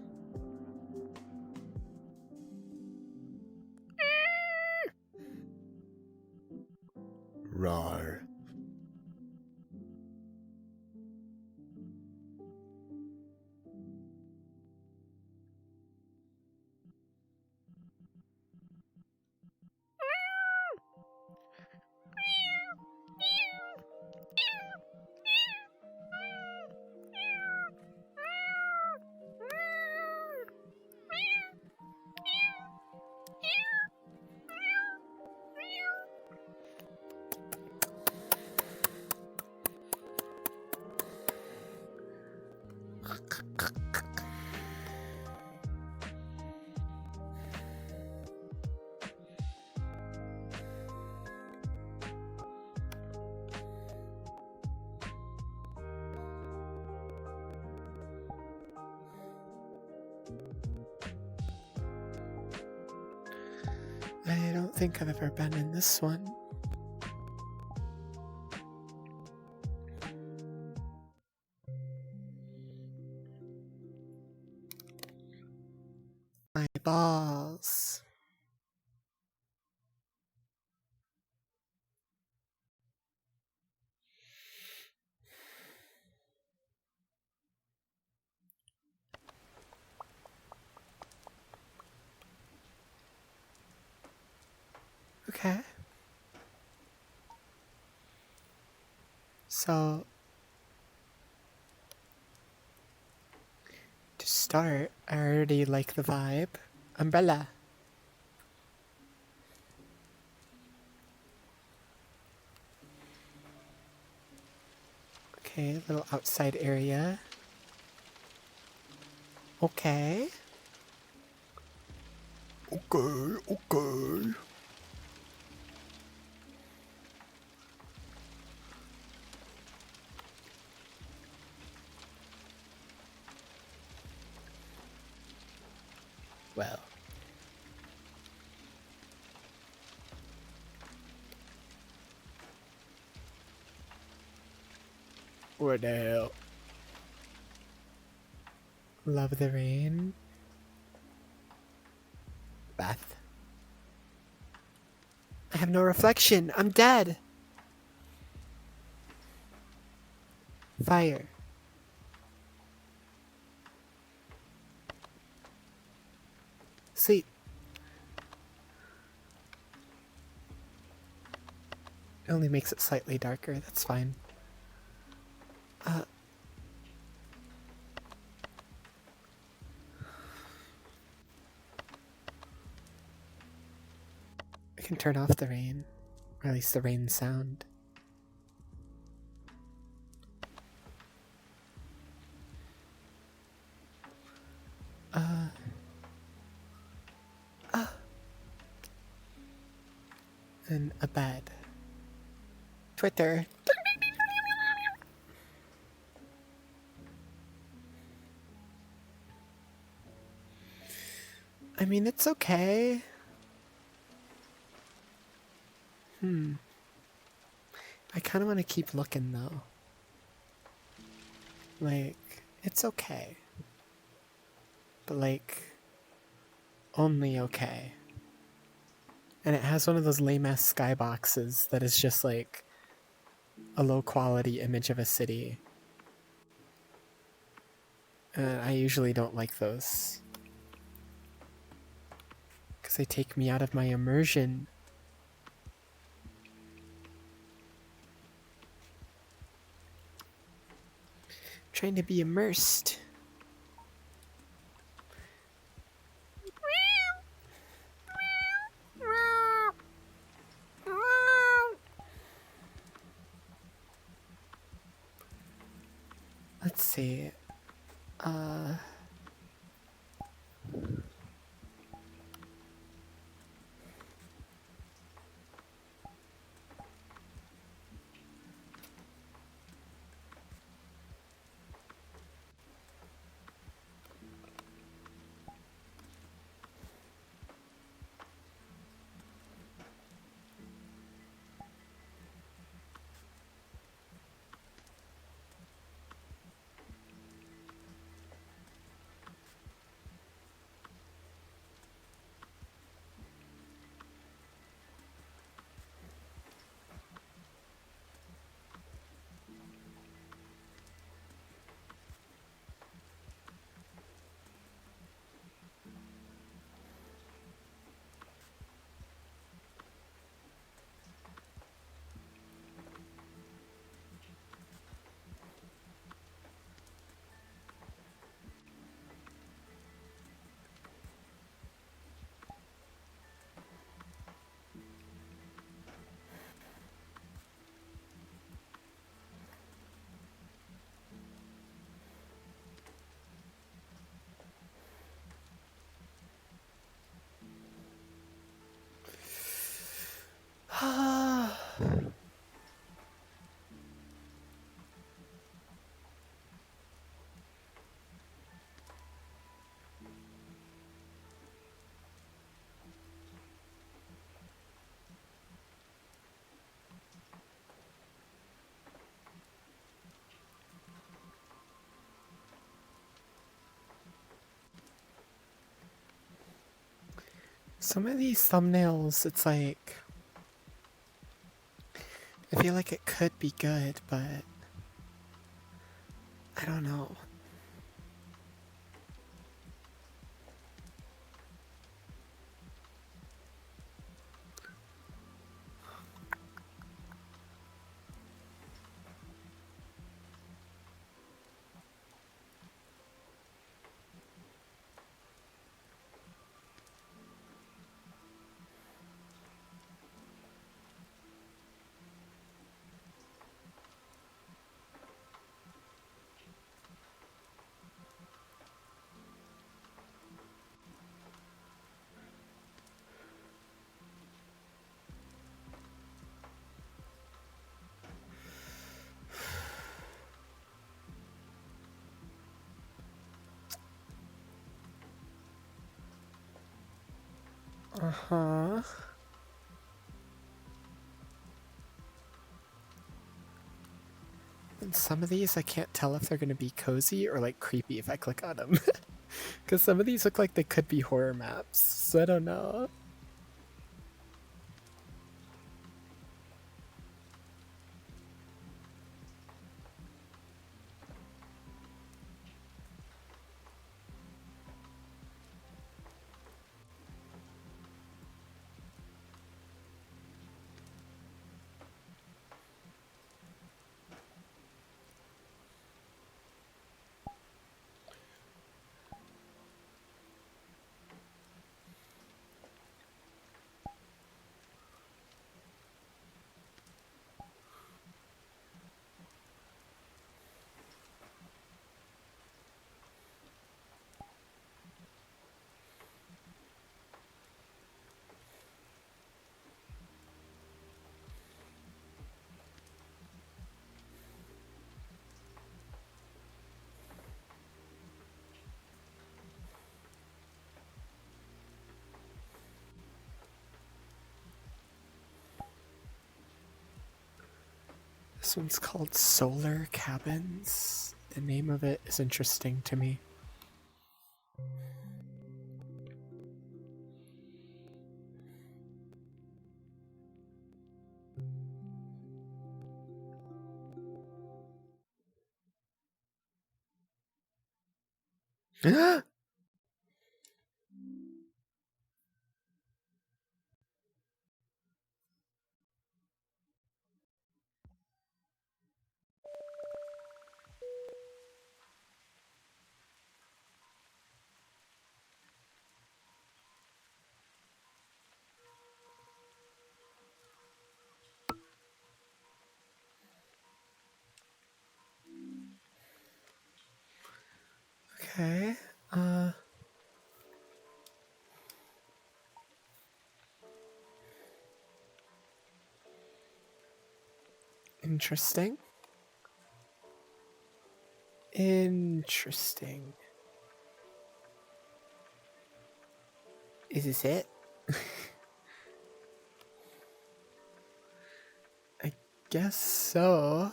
Rar. I don't think I've ever been in this one. My balls. Okay. So, to start, I already like the vibe. Umbrella. Okay, little outside area. Okay. Okay. Well. What the hell? Love the rain. Bath. I have no reflection. I'm dead. Fire. Sleep. It only makes it slightly darker. That's fine. I can turn off the rain, or at least the rain sound. And a bed. Twitter. I mean, it's okay. I kind of want to keep looking though. Like, it's okay. But like, only okay. And it has one of those lame-ass skyboxes that is just like a low-quality image of a city. I usually don't like those. Because they take me out of my immersion. I'm trying to be immersed. Let's see. Some of these thumbnails, it's like, I feel like it could be good, but I don't know. Uh-huh. And some of these I can't tell if they're gonna be cozy or like creepy if I click on them. Because some of these look like they could be horror maps, so I don't know. This one's called Solar Cabins. The name of it is interesting to me. Okay, interesting. Interesting. Is this it? I guess so.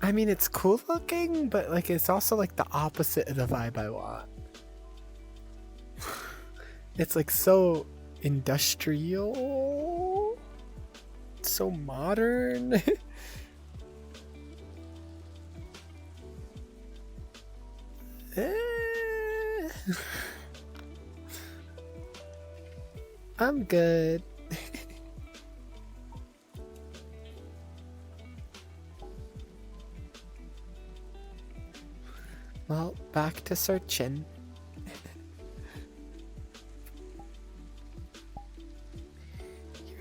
I mean, it's cool looking, but like it's also like the opposite of the vibe I want. It's like so industrial, so modern. I'm good. Well, back to searching.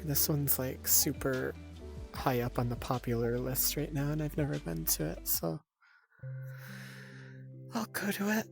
This one's like super high up on the popular list right now, and I've never been to it, so I'll go to it.